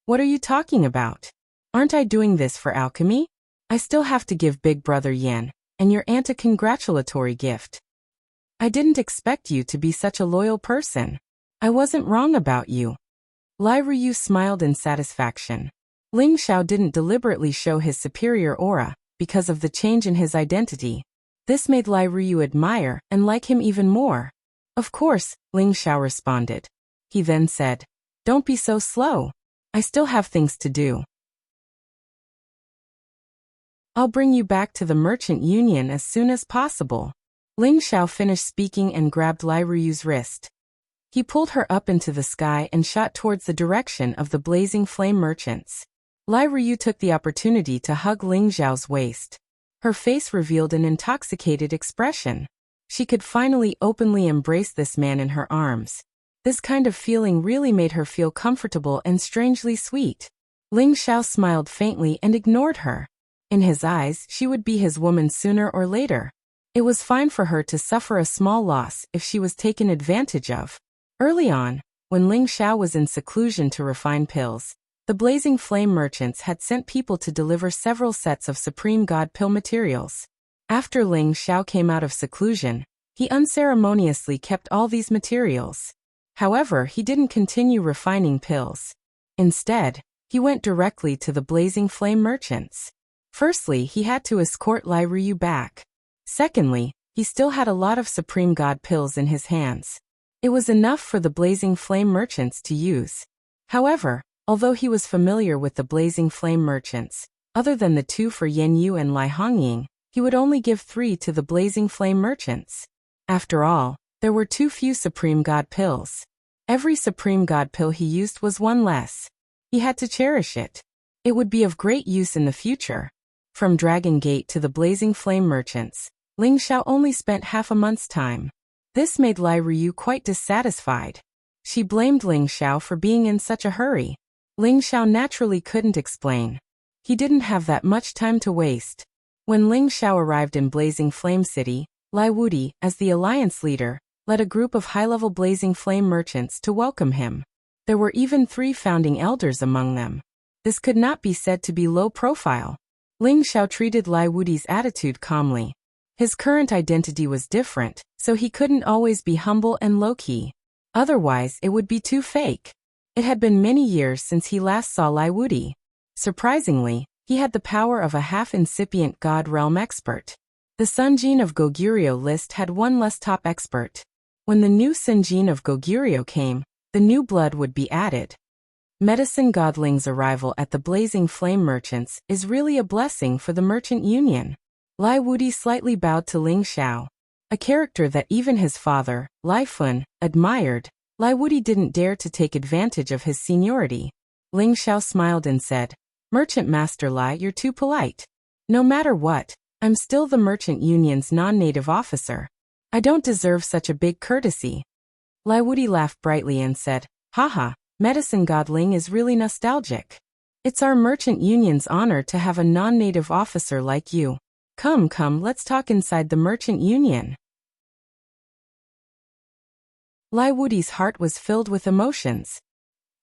"What are you talking about? Aren't I doing this for alchemy? I still have to give Big Brother Yan and your aunt a congratulatory gift. I didn't expect you to be such a loyal person. I wasn't wrong about you." Lai Ruyu smiled in satisfaction. Ling Xiao didn't deliberately show his superior aura because of the change in his identity. This made Lai Ruyu admire and like him even more. "Of course," Ling Xiao responded. He then said, "Don't be so slow. I still have things to do. I'll bring you back to the Merchant Union as soon as possible." Ling Xiao finished speaking and grabbed Lai Ruyu's wrist. He pulled her up into the sky and shot towards the direction of the Blazing Flame Merchants. Lai Ruyu took the opportunity to hug Ling Xiao's waist. Her face revealed an intoxicated expression. She could finally openly embrace this man in her arms. This kind of feeling really made her feel comfortable and strangely sweet. Ling Xiao smiled faintly and ignored her. In his eyes, she would be his woman sooner or later. It was fine for her to suffer a small loss if she was taken advantage of. Early on, when Ling Xiao was in seclusion to refine pills, the Blazing Flame Merchants had sent people to deliver several sets of Supreme God pill materials. After Ling Xiao came out of seclusion, he unceremoniously kept all these materials. However, he didn't continue refining pills. Instead, he went directly to the Blazing Flame Merchants. Firstly, he had to escort Lai Ruyu back. Secondly, he still had a lot of Supreme God pills in his hands. It was enough for the Blazing Flame Merchants to use. However, although he was familiar with the Blazing Flame Merchants, other than the 2 for Yen Yu and Lai Hongying, he would only give 3 to the Blazing Flame Merchants. After all, there were too few Supreme God pills. Every Supreme God pill he used was one less. He had to cherish it. It would be of great use in the future. From Dragon Gate to the Blazing Flame Merchants, Ling Xiao only spent half a month's time. This made Lai Ruyu quite dissatisfied. She blamed Ling Xiao for being in such a hurry. Ling Xiao naturally couldn't explain. He didn't have that much time to waste. When Ling Xiao arrived in Blazing Flame City, Lai Wudi, as the alliance leader, led a group of high-level Blazing Flame Merchants to welcome him. There were even 3 founding elders among them. This could not be said to be low profile. Ling Xiao treated Lai Wudi's attitude calmly. His current identity was different, so he couldn't always be humble and low-key. Otherwise, it would be too fake. It had been many years since he last saw Lai Wudi. Surprisingly, he had the power of a half-incipient God realm expert. The Sunjin of Goguryeo list had 1 less top expert. When the new Sunjin of Goguryeo came, the new blood would be added. Medicine Godling's arrival at the Blazing Flame Merchants is really a blessing for the Merchant Union. Lai Wudi slightly bowed to Ling Xiao. A character that even his father, Lai Fun, admired, Lai Wudi didn't dare to take advantage of his seniority. Ling Xiao smiled and said, "Merchant Master Lai, you're too polite. No matter what, I'm still the Merchant Union's non-native officer. I don't deserve such a big courtesy." Lai Wudi laughed brightly and said, "Haha, Medicine Godling is really nostalgic. It's our Merchant Union's honor to have a non-native officer like you. Come, let's talk inside the Merchant Union." Lai Wudi's heart was filled with emotions.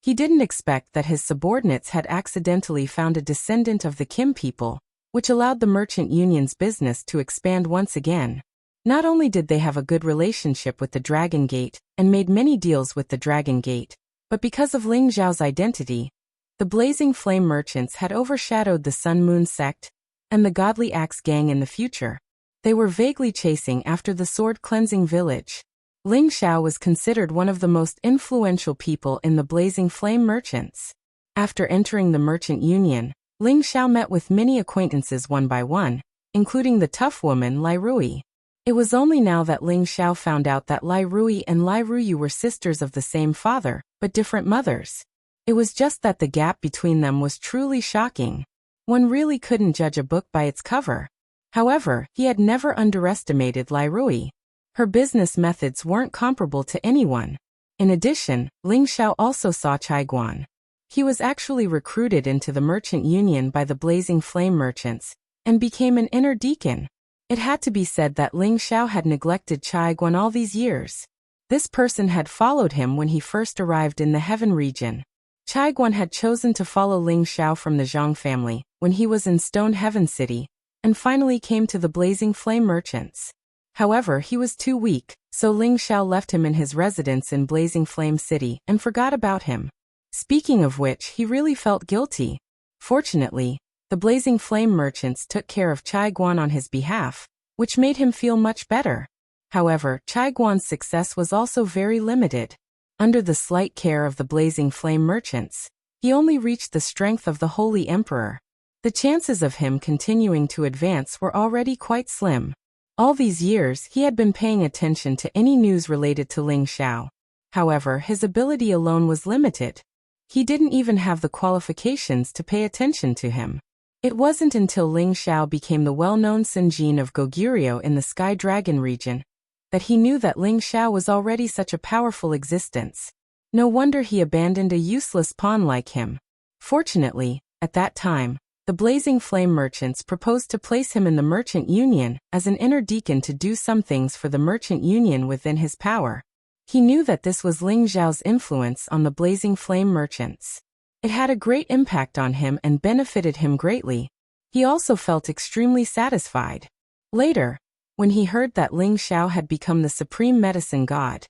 He didn't expect that his subordinates had accidentally found a descendant of the Kim people, which allowed the merchant union's business to expand once again. Not only did they have a good relationship with the Dragon Gate and made many deals with the Dragon Gate, but because of Ling Zhao's identity, the Blazing Flame merchants had overshadowed the Sun Moon sect and the Godly Axe gang in the future. They were vaguely chasing after the sword cleansing village. Ling Xiao was considered one of the most influential people in the Blazing Flame merchants. After entering the merchant union, Ling Xiao met with many acquaintances one by one, including the tough woman Lai Rui. It was only now that Ling Xiao found out that Lai Rui and Lai Ruyu were sisters of the same father, but different mothers. It was just that the gap between them was truly shocking. One really couldn't judge a book by its cover. However, he had never underestimated Lai Rui. Her business methods weren't comparable to anyone. In addition, Ling Xiao also saw Chai Guan. He was actually recruited into the merchant union by the Blazing Flame merchants and became an inner deacon. It had to be said that Ling Xiao had neglected Chai Guan all these years. This person had followed him when he first arrived in the Heaven region. Chai Guan had chosen to follow Ling Xiao from the Zhang family when he was in Stone Heaven City, and finally came to the Blazing Flame merchants. However, he was too weak, so Ling Xiao left him in his residence in Blazing Flame City and forgot about him. Speaking of which, he really felt guilty. Fortunately, the Blazing Flame merchants took care of Chai Guan on his behalf, which made him feel much better. However, Chai Guan's success was also very limited. Under the slight care of the Blazing Flame merchants, he only reached the strength of the Holy Emperor. The chances of him continuing to advance were already quite slim. All these years, he had been paying attention to any news related to Ling Xiao. However, his ability alone was limited. He didn't even have the qualifications to pay attention to him. It wasn't until Ling Xiao became the well-known Senjin of Goguryeo in the Sky Dragon region that he knew that Ling Xiao was already such a powerful existence. No wonder he abandoned a useless pawn like him. Fortunately, at that time, the Blazing Flame merchants proposed to place him in the merchant union as an inner deacon to do some things for the merchant union within his power. He knew that this was Ling Zhao's influence on the Blazing Flame merchants. It had a great impact on him and benefited him greatly. He also felt extremely satisfied. Later, when he heard that Ling Xiao had become the supreme medicine god,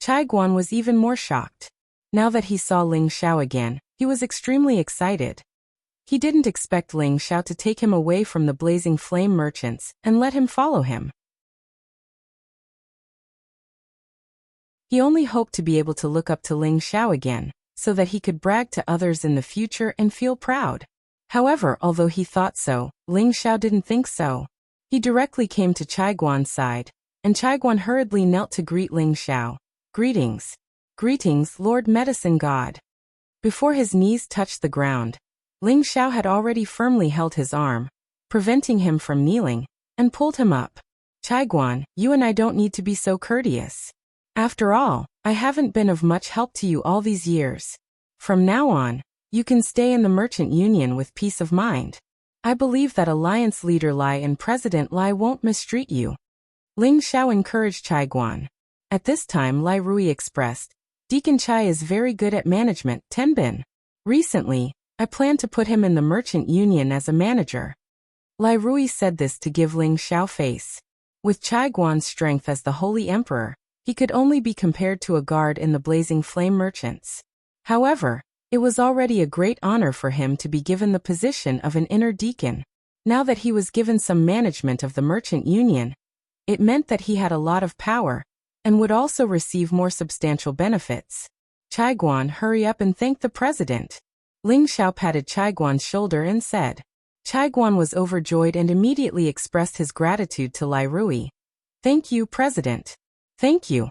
Chai Guan was even more shocked. Now that he saw Ling Xiao again, he was extremely excited. He didn't expect Ling Xiao to take him away from the Blazing Flame merchants and let him follow him. He only hoped to be able to look up to Ling Xiao again, so that he could brag to others in the future and feel proud. However, although he thought so, Ling Xiao didn't think so. He directly came to Chai Guan's side, and Chai Guan hurriedly knelt to greet Ling Xiao. Greetings. Greetings, Lord Medicine God. Before his knees touched the ground, Ling Xiao had already firmly held his arm, preventing him from kneeling, and pulled him up. Chai Guan, you and I don't need to be so courteous. After all, I haven't been of much help to you all these years. From now on, you can stay in the merchant union with peace of mind. I believe that Alliance Leader Lai and President Lai won't mistreat you. Ling Xiao encouraged Chai Guan. At this time, Lai Rui expressed, Deacon Chai is very good at management, Tenbin. Recently, I plan to put him in the merchant union as a manager. Lai Rui said this to give Ling Xiao face. With Chai Guan's strength as the Holy Emperor, he could only be compared to a guard in the Blazing Flame merchants. However, it was already a great honor for him to be given the position of an inner deacon. Now that he was given some management of the merchant union, it meant that he had a lot of power, and would also receive more substantial benefits. Chai Guan, hurry up and thank the president. Ling Xiao patted Chai Guan's shoulder and said. Chai Guan was overjoyed and immediately expressed his gratitude to Lai Rui. Thank you, President. Thank you.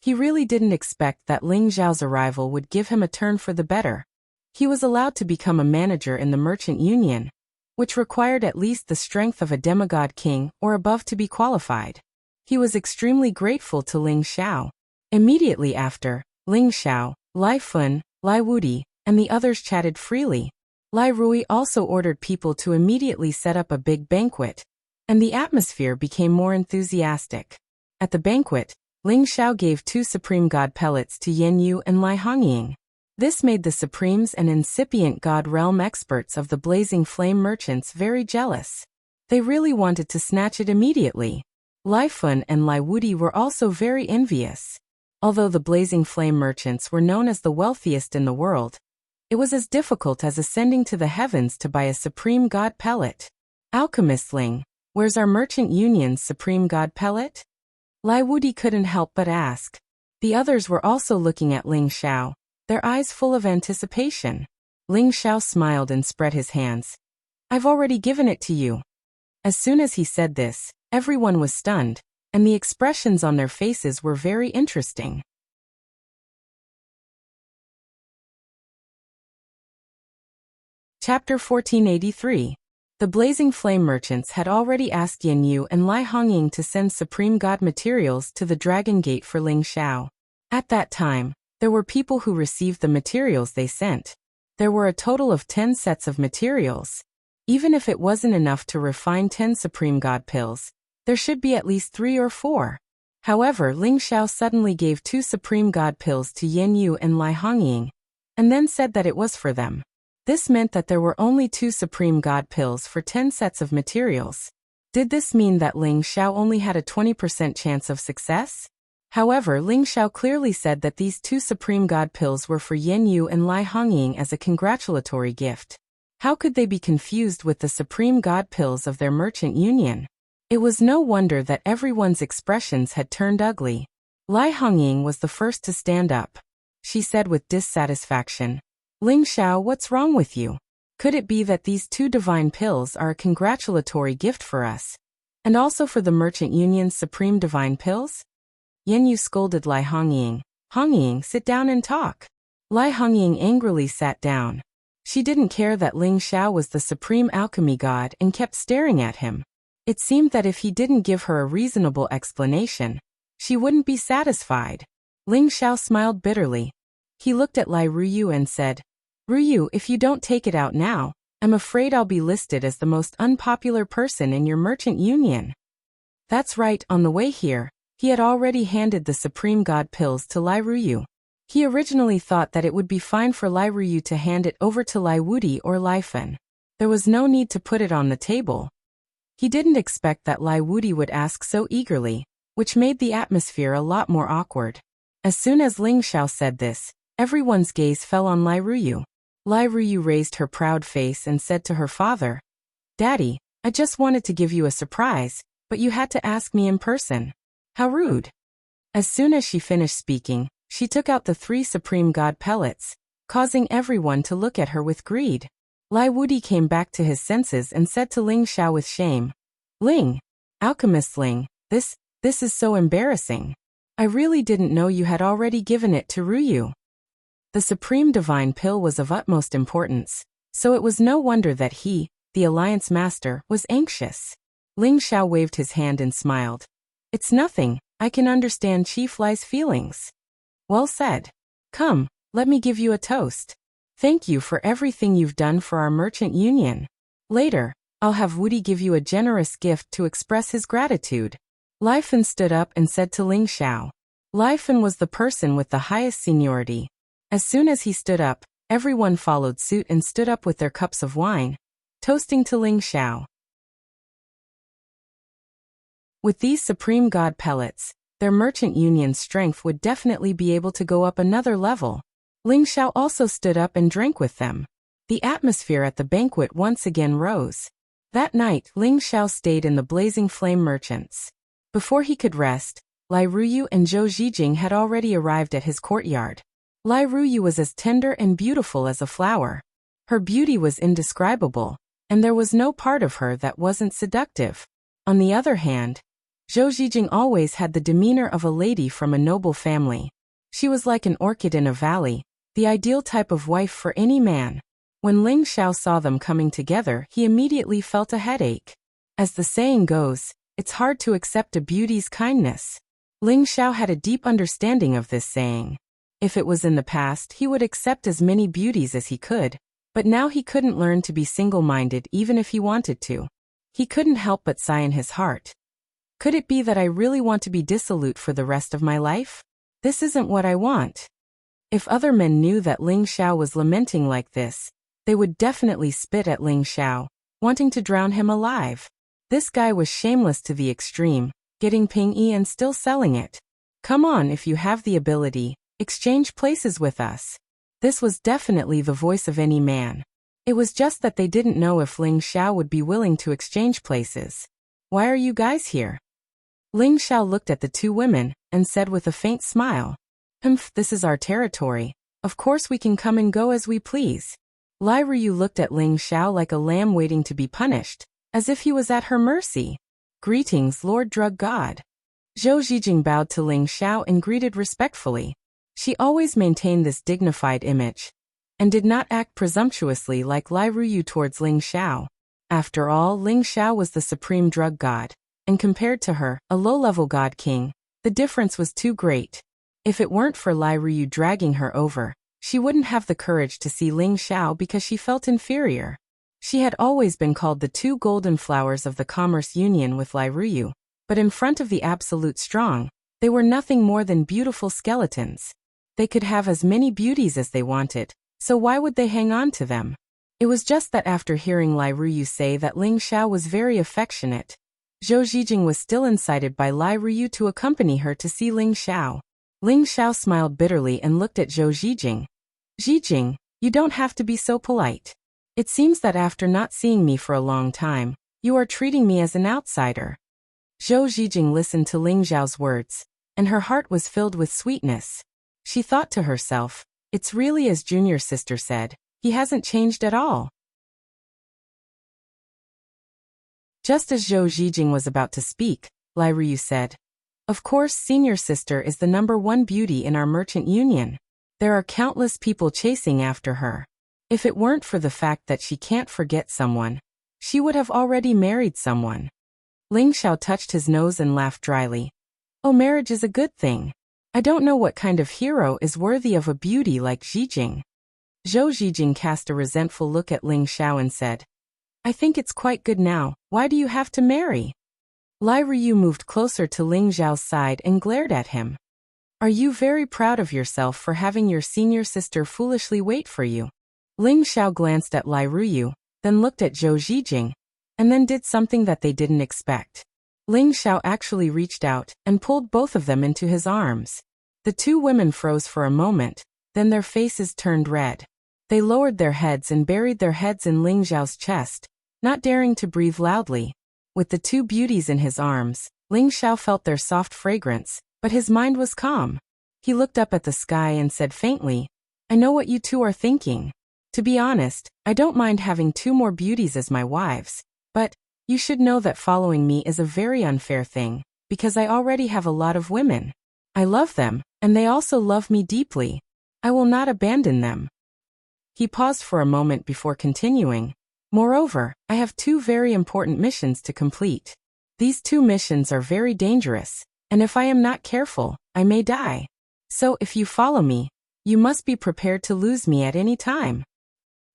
He really didn't expect that Ling Zhao's arrival would give him a turn for the better. He was allowed to become a manager in the merchant union, which required at least the strength of a demigod king or above to be qualified. He was extremely grateful to Ling Xiao. Immediately after, Ling Xiao, Lai Fun, Lai Wudi, and the others chatted freely. Lai Rui also ordered people to immediately set up a big banquet, and the atmosphere became more enthusiastic. At the banquet, Ling Xiao gave 2 supreme god pellets to Yan Yu and Lai Hongying. This made the Supremes and incipient God realm experts of the blazing flame merchants very jealous. They really wanted to snatch it immediately. Lai Fun and Lai Wudi were also very envious. Although the blazing flame merchants were known as the wealthiest in the world, it was as difficult as ascending to the heavens to buy a supreme god pellet. Alchemist Ling, where's our merchant union's supreme god pellet? Lai Wudi couldn't help but ask. The others were also looking at Ling Xiao, their eyes full of anticipation. Ling Xiao smiled and spread his hands. I've already given it to you. As soon as he said this, everyone was stunned, and the expressions on their faces were very interesting. Chapter 1483. The blazing flame merchants had already asked Yan Yu and Lai Hongying to send supreme god materials to the Dragon Gate for Ling Xiao. At that time, there were people who received the materials they sent. There were a total of 10 sets of materials. Even if it wasn't enough to refine 10 supreme god pills, there should be at least 3 or 4. However, Ling Xiao suddenly gave 2 supreme god pills to Yan Yu and Lai Hongying, and then said that it was for them. This meant that there were only 2 supreme god pills for 10 sets of materials. Did this mean that Ling Xiao only had a 20% chance of success? However, Ling Xiao clearly said that these 2 supreme god pills were for Yan Yu and Lai Hongying as a congratulatory gift. How could they be confused with the supreme god pills of their merchant union? It was no wonder that everyone's expressions had turned ugly. Lai Hongying was the first to stand up. She said with dissatisfaction, Ling Xiao, what's wrong with you? Could it be that these 2 divine pills are a congratulatory gift for us? And also for the merchant union's supreme divine pills? Yan Yu scolded Lai Hongying. Hongying, sit down and talk. Lai Hongying angrily sat down. She didn't care that Ling Xiao was the supreme alchemy god and kept staring at him. It seemed that if he didn't give her a reasonable explanation, she wouldn't be satisfied. Ling Xiao smiled bitterly. He looked at Lai Ruyu and said, Ruyu, if you don't take it out now, I'm afraid I'll be listed as the most unpopular person in your merchant union. That's right, on the way here, he had already handed the supreme god pills to Lai Ruyu. He originally thought that it would be fine for Lai Ruyu to hand it over to Lai Wudi or Lai Fen. There was no need to put it on the table. He didn't expect that Lai Wudi would ask so eagerly, which made the atmosphere a lot more awkward. As soon as Ling Xiao said this, everyone's gaze fell on Lai Ruyu. Lai Ruyu raised her proud face and said to her father, Daddy, I just wanted to give you a surprise, but you had to ask me in person. How rude. As soon as she finished speaking, she took out the 3 supreme god pellets, causing everyone to look at her with greed. Lai Wudi came back to his senses and said to Ling Xiao with shame, Ling, Alchemist Ling, this is so embarrassing. I really didn't know you had already given it to Ruyu. The supreme divine pill was of utmost importance, so it was no wonder that he, the Alliance Master, was anxious. Ling Xiao waved his hand and smiled. It's nothing, I can understand Chief Lai's feelings. Well said. Come, let me give you a toast. Thank you for everything you've done for our merchant union. Later, I'll have Wudi give you a generous gift to express his gratitude. Lai Fen stood up and said to Ling Xiao. Lai Fen was the person with the highest seniority. As soon as he stood up, everyone followed suit and stood up with their cups of wine, toasting to Ling Xiao. With these supreme god pellets, their merchant union's strength would definitely be able to go up another level. Ling Xiao also stood up and drank with them. The atmosphere at the banquet once again rose. That night, Ling Xiao stayed in the blazing flame merchants. Before he could rest, Lai Ruyu and Zhou Zhijing had already arrived at his courtyard. Lai Ruyu was as tender and beautiful as a flower. Her beauty was indescribable, and there was no part of her that wasn't seductive. On the other hand, Zhou Zhijing always had the demeanor of a lady from a noble family. She was like an orchid in a valley, the ideal type of wife for any man. When Ling Xiao saw them coming together, he immediately felt a headache. As the saying goes, it's hard to accept a beauty's kindness. Ling Xiao had a deep understanding of this saying. If it was in the past, he would accept as many beauties as he could, but now he couldn't learn to be single-minded even if he wanted to. He couldn't help but sigh in his heart. Could it be that I really want to be dissolute for the rest of my life? This isn't what I want. If other men knew that Ling Xiao was lamenting like this, they would definitely spit at Ling Xiao, wanting to drown him alive. This guy was shameless to the extreme, getting ping-yi and still selling it. Come on, if you have the ability, exchange places with us. This was definitely the voice of any man. It was just that they didn't know if Ling Xiao would be willing to exchange places. Why are you guys here? Ling Xiao looked at the two women and said with a faint smile, This is our territory. Of course we can come and go as we please. Lai Ruyu looked at Ling Xiao like a lamb waiting to be punished, as if he was at her mercy. Greetings, Lord Drug God. Zhou Zhijing bowed to Ling Xiao and greeted respectfully. She always maintained this dignified image, and did not act presumptuously like Lai Ruyu towards Ling Xiao. After all, Ling Xiao was the supreme drug god, and compared to her, a low-level god king, the difference was too great. If it weren't for Lai Ruyu dragging her over, she wouldn't have the courage to see Ling Xiao because she felt inferior. She had always been called the two golden flowers of the commerce union with Lai Ruyu, but in front of the absolute strong, they were nothing more than beautiful skeletons. They could have as many beauties as they wanted, so why would they hang on to them? It was just that after hearing Lai Ruyu say that Ling Xiao was very affectionate, Zhou Zhijing was still incited by Lai Ruyu to accompany her to see Ling Xiao. Ling Xiao smiled bitterly and looked at Zhou Zhijing. Zhijing, you don't have to be so polite. It seems that after not seeing me for a long time, you are treating me as an outsider. Zhou Zhijing listened to Ling Xiao's words, and her heart was filled with sweetness. She thought to herself, it's really as Junior sister said, he hasn't changed at all. Just as Zhou Zhijing was about to speak, Lai Ruyu said, Of course, Senior Sister is the #1 beauty in our merchant union. There are countless people chasing after her. If it weren't for the fact that she can't forget someone, she would have already married someone. Ling Xiao touched his nose and laughed dryly. Oh, marriage is a good thing. I don't know what kind of hero is worthy of a beauty like Zhijing. Zhou Zhijing cast a resentful look at Ling Xiao and said, I think it's quite good now, why do you have to marry? Lai Ruyu moved closer to Ling Xiao's side and glared at him. Are you very proud of yourself for having your senior sister foolishly wait for you? Ling Xiao glanced at Lai Ruyu, then looked at Zhou Zhijing, and then did something that they didn't expect. Ling Xiao actually reached out and pulled both of them into his arms. The two women froze for a moment, then their faces turned red. They lowered their heads and buried their heads in Ling Xiao's chest, not daring to breathe loudly. With the two beauties in his arms, Ling Xiao felt their soft fragrance, but his mind was calm. He looked up at the sky and said faintly, I know what you two are thinking. To be honest, I don't mind having 2 more beauties as my wives, but you should know that following me is a very unfair thing, because I already have a lot of women. I love them, and they also love me deeply. I will not abandon them. He paused for a moment before continuing. Moreover, I have 2 very important missions to complete. These 2 missions are very dangerous, and if I am not careful, I may die. So if you follow me, you must be prepared to lose me at any time.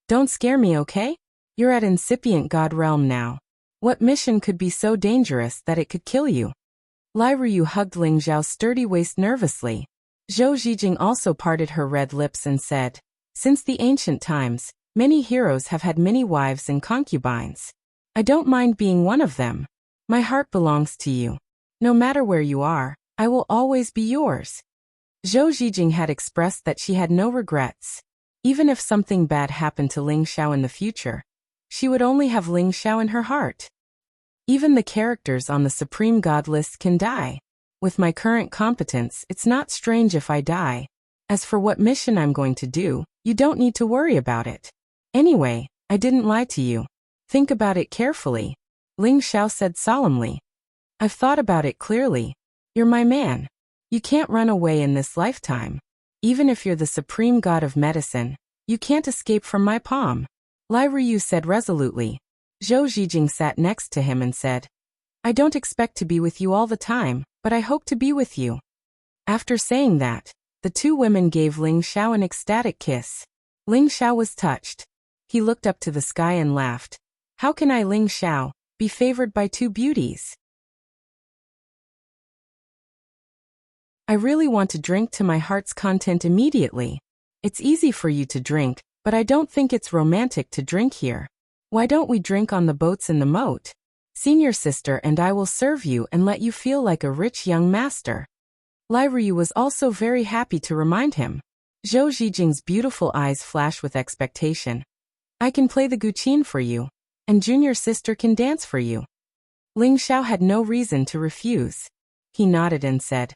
Don't scare me, okay? You're at incipient God realm now. What mission could be so dangerous that it could kill you? Lai Ruyu hugged Ling Xiao's sturdy waist nervously. Zhou Zhijing also parted her red lips and said, Since the ancient times, many heroes have had many wives and concubines. I don't mind being one of them. My heart belongs to you. No matter where you are, I will always be yours. Zhou Zhijing had expressed that she had no regrets. Even if something bad happened to Ling Xiao in the future, she would only have Ling Xiao in her heart. Even the characters on the Supreme God list can die. With my current competence, it's not strange if I die. As for what mission I'm going to do, you don't need to worry about it. Anyway, I didn't lie to you. Think about it carefully. Ling Xiao said solemnly. I've thought about it clearly. You're my man. You can't run away in this lifetime. Even if you're the supreme god of medicine, you can't escape from my palm. Lai Ruyu said resolutely. Zhou Zhijing sat next to him and said, I don't expect to be with you all the time, but I hope to be with you. After saying that, the 2 women gave Ling Xiao an ecstatic kiss. Ling Xiao was touched. He looked up to the sky and laughed. How can I, Ling Xiao, be favored by 2 beauties? I really want to drink to my heart's content immediately. It's easy for you to drink, but I don't think it's romantic to drink here. Why don't we drink on the boats in the moat? Senior sister and I will serve you and let you feel like a rich young master. Lai Ruyu was also very happy to remind him. Zhou Zijing's beautiful eyes flashed with expectation. I can play the guqin for you, and junior sister can dance for you. Ling Xiao had no reason to refuse. He nodded and said,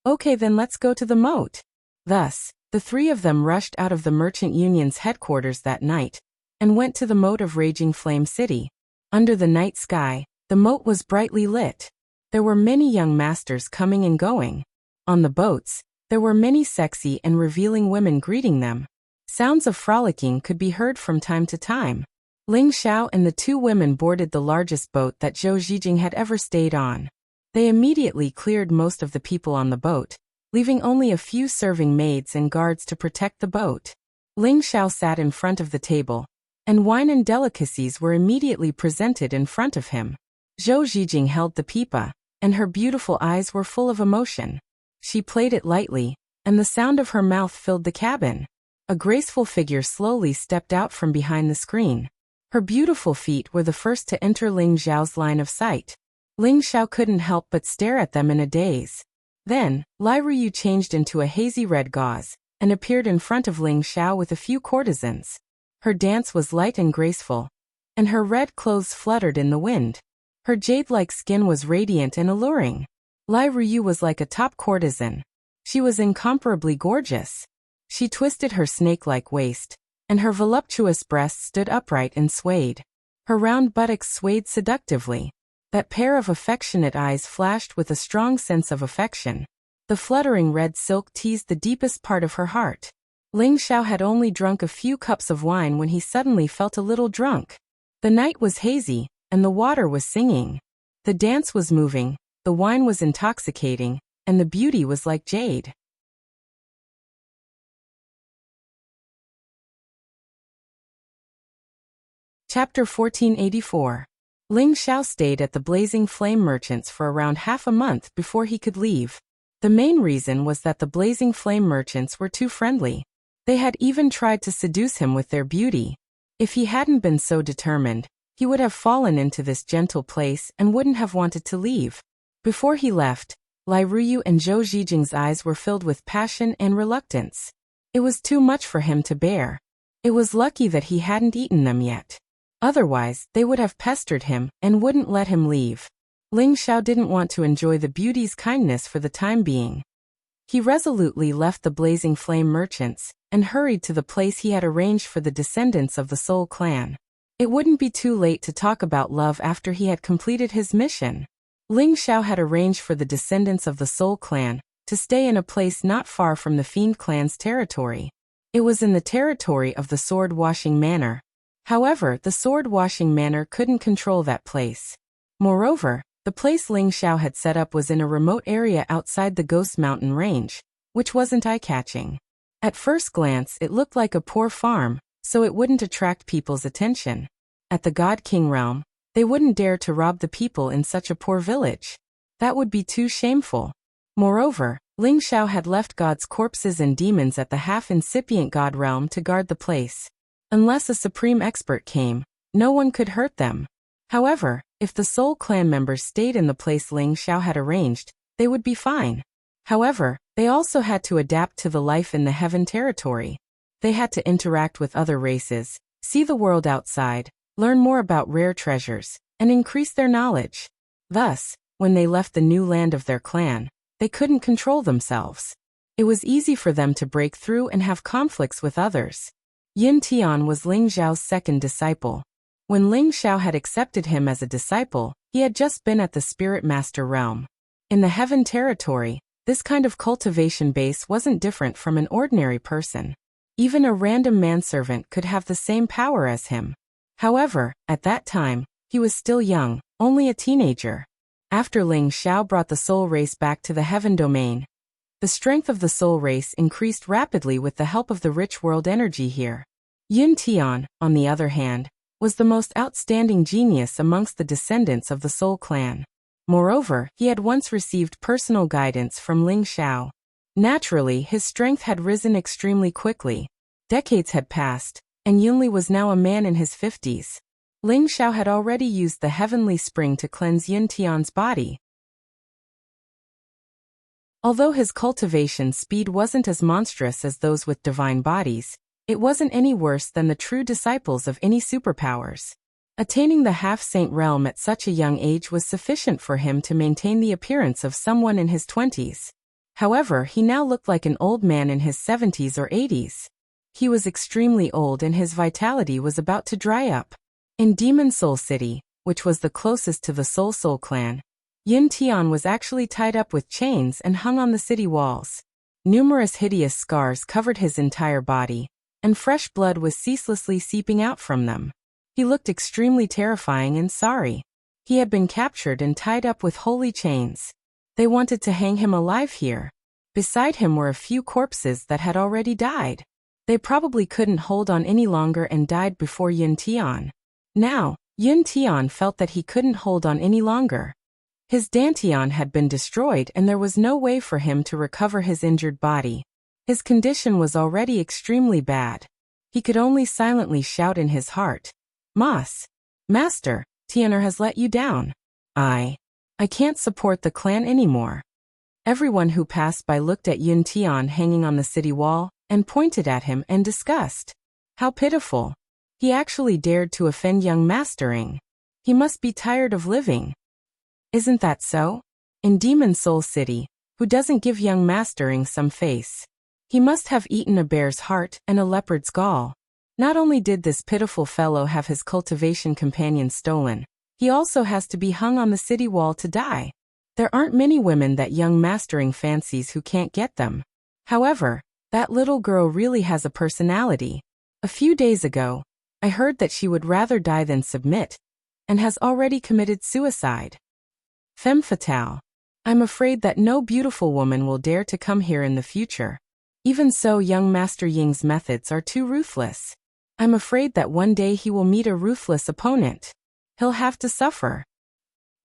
Okay, then let's go to the moat. Thus, the three of them rushed out of the Merchant Union's headquarters that night, and went to the moat of Raging Flame City. Under the night sky, the moat was brightly lit. There were many young masters coming and going. On the boats, there were many sexy and revealing women greeting them. Sounds of frolicking could be heard from time to time. Ling Xiao and the two women boarded the largest boat that Zhou Zijing had ever stayed on. They immediately cleared most of the people on the boat, leaving only a few serving maids and guards to protect the boat. Ling Xiao sat in front of the table, and wine and delicacies were immediately presented in front of him. Zhou Zijing held the pipa, and her beautiful eyes were full of emotion. She played it lightly, and the sound of her mouth filled the cabin. A graceful figure slowly stepped out from behind the screen. Her beautiful feet were the first to enter Ling Xiao's line of sight. Ling Xiao couldn't help but stare at them in a daze. Then, Lai Ruyu changed into a hazy red gauze, and appeared in front of Ling Xiao with a few courtesans. Her dance was light and graceful, and her red clothes fluttered in the wind. Her jade-like skin was radiant and alluring. Lai Ruyu was like a top courtesan. She was incomparably gorgeous. She twisted her snake-like waist, and her voluptuous breasts stood upright and swayed. Her round buttocks swayed seductively. That pair of affectionate eyes flashed with a strong sense of affection. The fluttering red silk teased the deepest part of her heart. Ling Xiao had only drunk a few cups of wine when he suddenly felt a little drunk. The night was hazy, and the water was singing. The dance was moving, the wine was intoxicating, and the beauty was like jade. Chapter 1484. Ling Xiao stayed at the Blazing Flame Merchants for around half a month before he could leave. The main reason was that the Blazing Flame Merchants were too friendly. They had even tried to seduce him with their beauty. If he hadn't been so determined, he would have fallen into this gentle place and wouldn't have wanted to leave. Before he left, Lai Ruyu and Zhou Zijing's eyes were filled with passion and reluctance. It was too much for him to bear. It was lucky that he hadn't eaten them yet. Otherwise, they would have pestered him and wouldn't let him leave. Ling Xiao didn't want to enjoy the beauty's kindness for the time being. He resolutely left the Blazing Flame Merchants and hurried to the place he had arranged for the descendants of the Soul Clan. It wouldn't be too late to talk about love after he had completed his mission. Ling Xiao had arranged for the descendants of the Soul Clan to stay in a place not far from the Fiend Clan's territory. It was in the territory of the Sword Washing Manor. However, the Sword Washing Manor couldn't control that place. Moreover, the place Ling Xiao had set up was in a remote area outside the Ghost Mountain range, which wasn't eye-catching. At first glance, it looked like a poor farm, so it wouldn't attract people's attention. At the God King realm, they wouldn't dare to rob the people in such a poor village. That would be too shameful. Moreover, Ling Xiao had left gods' corpses and demons at the half-incipient god realm to guard the place. Unless a supreme expert came, no one could hurt them. However, if the Soul Clan members stayed in the place Ling Xiao had arranged, they would be fine. However, they also had to adapt to the life in the Heaven territory. They had to interact with other races, see the world outside, learn more about rare treasures, and increase their knowledge. Thus, when they left the new land of their clan, they couldn't control themselves. It was easy for them to break through and have conflicts with others. Yin Tian was Ling Xiao's second disciple. When Ling Xiao had accepted him as a disciple, he had just been at the Spirit Master realm. In the Heaven territory, this kind of cultivation base wasn't different from an ordinary person. Even a random manservant could have the same power as him. However, at that time, he was still young, only a teenager. After Ling Xiao brought the soul race back to the Heaven domain, the strength of the soul race increased rapidly with the help of the rich world energy here. Yin Tian, on the other hand, was the most outstanding genius amongst the descendants of the Soul Clan. Moreover, he had once received personal guidance from Ling Xiao. Naturally, his strength had risen extremely quickly, Decades had passed, and Yunli was now a man in his 50s. Ling Xiao had already used the heavenly spring to cleanse Yun Tian's body. Although his cultivation speed wasn't as monstrous as those with divine bodies, it wasn't any worse than the true disciples of any superpowers. Attaining the half-saint realm at such a young age was sufficient for him to maintain the appearance of someone in his 20s. However, he now looked like an old man in his 70s or 80s. He was extremely old and his vitality was about to dry up. In Demon Soul City, which was the closest to the Soul clan, Yun Tian was actually tied up with chains and hung on the city walls. Numerous hideous scars covered his entire body, and fresh blood was ceaselessly seeping out from them. He looked extremely terrifying and sorry. He had been captured and tied up with holy chains. They wanted to hang him alive here. Beside him were a few corpses that had already died. They probably couldn't hold on any longer and died before Yun Tian. Now, Yun Tian felt that he couldn't hold on any longer. His dantian had been destroyed and there was no way for him to recover his injured body. His condition was already extremely bad. He could only silently shout in his heart, Master, Tianer has let you down. I can't support the clan anymore." Everyone who passed by looked at Yun Tian hanging on the city wall and pointed at him in disgust. How pitiful. He actually dared to offend young Mastering. He must be tired of living. Isn't that so? In Demon Soul City, who doesn't give young Mastering some face? He must have eaten a bear's heart and a leopard's gall. Not only did this pitiful fellow have his cultivation companion stolen, he also has to be hung on the city wall to die. There aren't many women that young Mastering fancies who can't get them. However, that little girl really has a personality. A few days ago, I heard that she would rather die than submit, and has already committed suicide. Femme fatale. I'm afraid that no beautiful woman will dare to come here in the future. Even so, young Master Ying's methods are too ruthless. I'm afraid that one day he will meet a ruthless opponent. He'll have to suffer.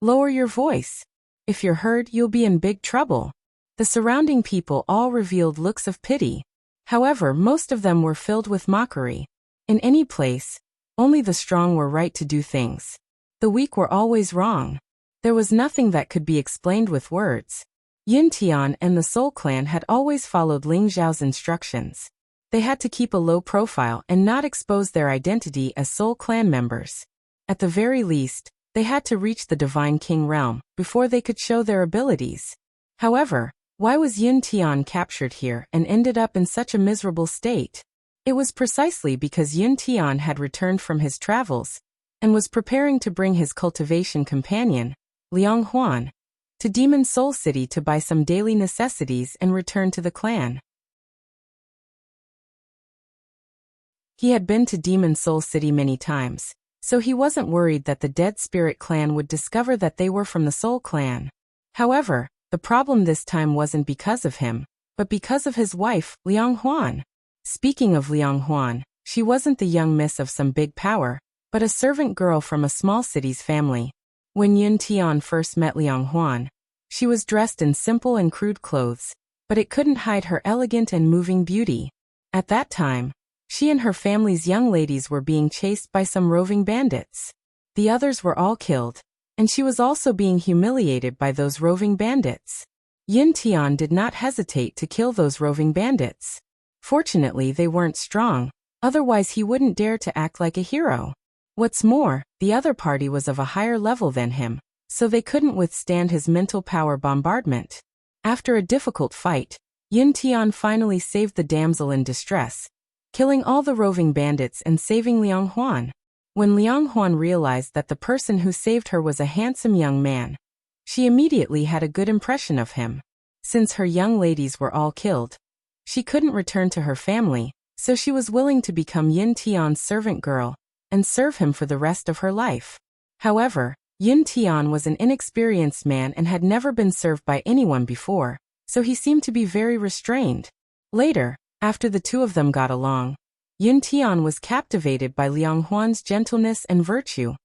Lower your voice. If you're heard, you'll be in big trouble. The surrounding people all revealed looks of pity. However, most of them were filled with mockery. In any place, only the strong were right to do things. The weak were always wrong. There was nothing that could be explained with words. Yun Tian and the Soul Clan had always followed Ling Zhao's instructions. They had to keep a low profile and not expose their identity as Soul Clan members. At the very least, they had to reach the Divine King realm before they could show their abilities. However, why was Yun Tian captured here and ended up in such a miserable state? It was precisely because Yun Tian had returned from his travels and was preparing to bring his cultivation companion, Liang Huan, to Demon Soul City to buy some daily necessities and return to the clan. He had been to Demon Soul City many times, so he wasn't worried that the Dead Spirit clan would discover that they were from the Soul clan. However, the problem this time wasn't because of him, but because of his wife, Liang Huan. Speaking of Liang Huan, she wasn't the young miss of some big power, but a servant girl from a small city's family. When Yun Tian first met Liang Huan, she was dressed in simple and crude clothes, but it couldn't hide her elegant and moving beauty. At that time, she and her family's young ladies were being chased by some roving bandits. The others were all killed, and she was also being humiliated by those roving bandits. Yun Tian did not hesitate to kill those roving bandits. Fortunately, they weren't strong, otherwise he wouldn't dare to act like a hero. What's more, the other party was of a higher level than him, so they couldn't withstand his mental power bombardment. After a difficult fight, Yun Tian finally saved the damsel in distress, killing all the roving bandits and saving Liang Huan. When Liang Huan realized that the person who saved her was a handsome young man, she immediately had a good impression of him. Since her young ladies were all killed, she couldn't return to her family, so she was willing to become Yun Tian's servant girl and serve him for the rest of her life. However, Yun Tian was an inexperienced man and had never been served by anyone before, so he seemed to be very restrained. Later, after the two of them got along, Yun Tian was captivated by Liang Huan's gentleness and virtue,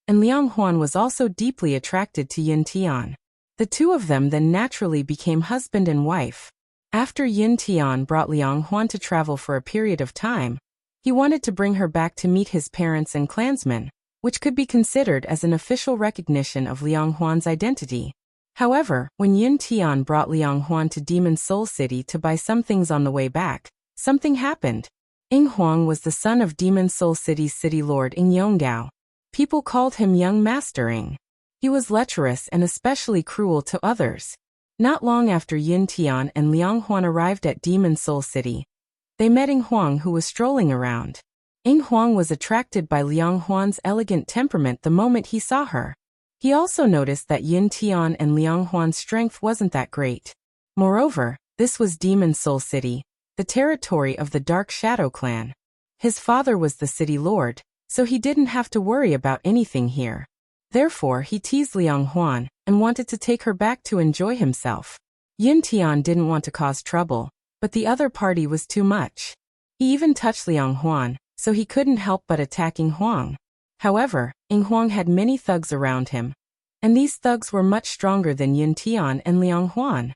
and Liang Huan was also deeply attracted to Yun Tian. The two of them then naturally became husband and wife. After Yun Tian brought Liang Huan to travel for a period of time, he wanted to bring her back to meet his parents and clansmen, which could be considered as an official recognition of Liang Huan's identity. However, when Yun Tian brought Liang Huan to Demon Soul City to buy some things on the way back, something happened. Ying Huang was the son of Demon Soul City's city lord Ying Yonggao. People called him Young Master Ying. He was lecherous and especially cruel to others. Not long after Yun Tian and Liang Huan arrived at Demon Soul City, they met Ying Huang, who was strolling around. Ying Huang was attracted by Liang Huan's elegant temperament the moment he saw her. He also noticed that Yun Tian and Liang Huan's strength wasn't that great. Moreover, this was Demon Soul City, the territory of the Dark Shadow clan. His father was the city lord, so he didn't have to worry about anything here. Therefore, he teased Liang Huan and wanted to take her back to enjoy himself. Yun Tian didn't want to cause trouble, but the other party was too much. He even touched Liang Huan, so he couldn't help but attack Ying Huang. However, Ying Huang had many thugs around him, and these thugs were much stronger than Yun Tian and Liang Huan.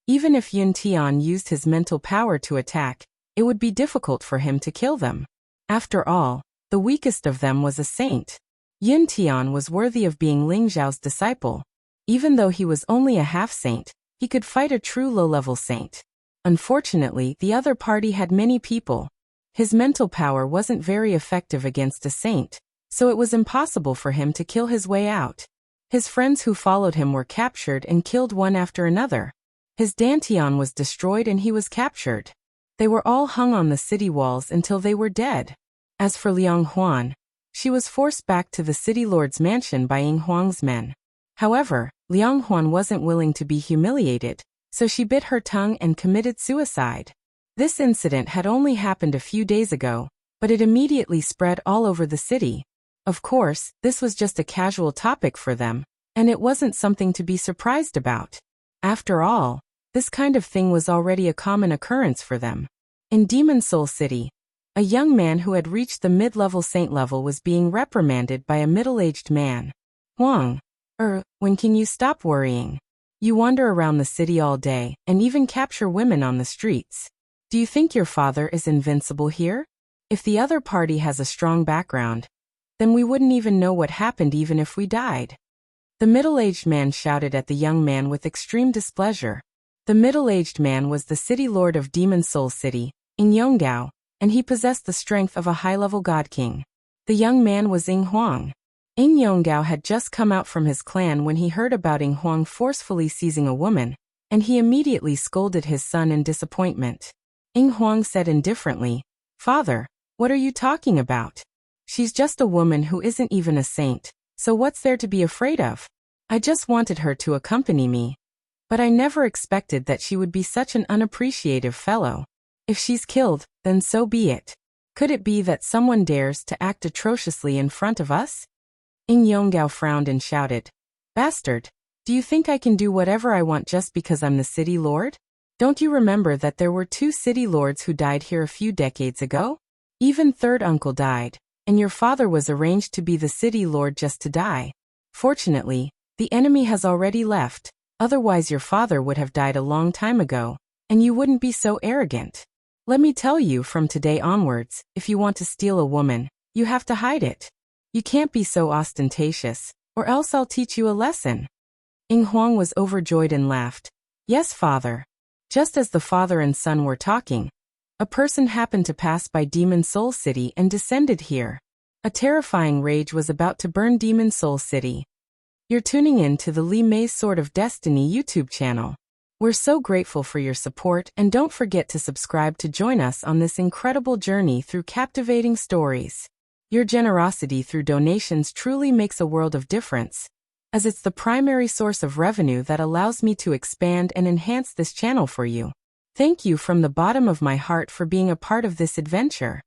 Even if Yun Tian used his mental power to attack, it would be difficult for him to kill them. After all, the weakest of them was a saint. Yun Tian was worthy of being Ling Zhao's disciple. Even though he was only a half-saint, he could fight a true low-level saint. Unfortunately, the other party had many people. His mental power wasn't very effective against a saint, so it was impossible for him to kill his way out. His friends who followed him were captured and killed one after another. His Dantian was destroyed and he was captured. They were all hung on the city walls until they were dead. As for Liang Huan, she was forced back to the city lord's mansion by Ying Huang's men. However, Liang Huan wasn't willing to be humiliated, so she bit her tongue and committed suicide. This incident had only happened a few days ago, but it immediately spread all over the city. Of course, this was just a casual topic for them, and it wasn't something to be surprised about. After all, this kind of thing was already a common occurrence for them. In Demon Soul City, a young man who had reached the mid-level saint level was being reprimanded by a middle-aged man. Huang, when can you stop worrying? You wander around the city all day, and even capture women on the streets. Do you think your father is invincible here? If the other party has a strong background, then we wouldn't even know what happened even if we died. The middle-aged man shouted at the young man with extreme displeasure. The middle-aged man was the city lord of Demon Soul City, Ying Yonggao, and he possessed the strength of a high-level god king. The young man was Ying Huang. Ying Yonggao had just come out from his clan when he heard about Ying Huang forcefully seizing a woman, and he immediately scolded his son in disappointment. Ying Huang said indifferently, "Father, what are you talking about? She's just a woman who isn't even a saint, so what's there to be afraid of? I just wanted her to accompany me. But I never expected that she would be such an unappreciative fellow. If she's killed, then so be it. Could it be that someone dares to act atrociously in front of us?" Ying Yonggao frowned and shouted, "Bastard, do you think I can do whatever I want just because I'm the city lord? Don't you remember that there were 2 city lords who died here a few decades ago? Even third uncle died, and your father was arranged to be the city lord just to die. Fortunately, the enemy has already left, otherwise your father would have died a long time ago, and you wouldn't be so arrogant. Let me tell you from today onwards, if you want to steal a woman, you have to hide it. You can't be so ostentatious, or else I'll teach you a lesson." Ying Huang was overjoyed and laughed. "Yes, father." Just as the father and son were talking, a person happened to pass by Demon Soul City and descended here. A terrifying rage was about to burn Demon Soul City. You're tuning in to the Li Mei's Sword of Destiny YouTube channel. We're so grateful for your support, and don't forget to subscribe to join us on this incredible journey through captivating stories. Your generosity through donations truly makes a world of difference, as it's the primary source of revenue that allows me to expand and enhance this channel for you. Thank you from the bottom of my heart for being a part of this adventure.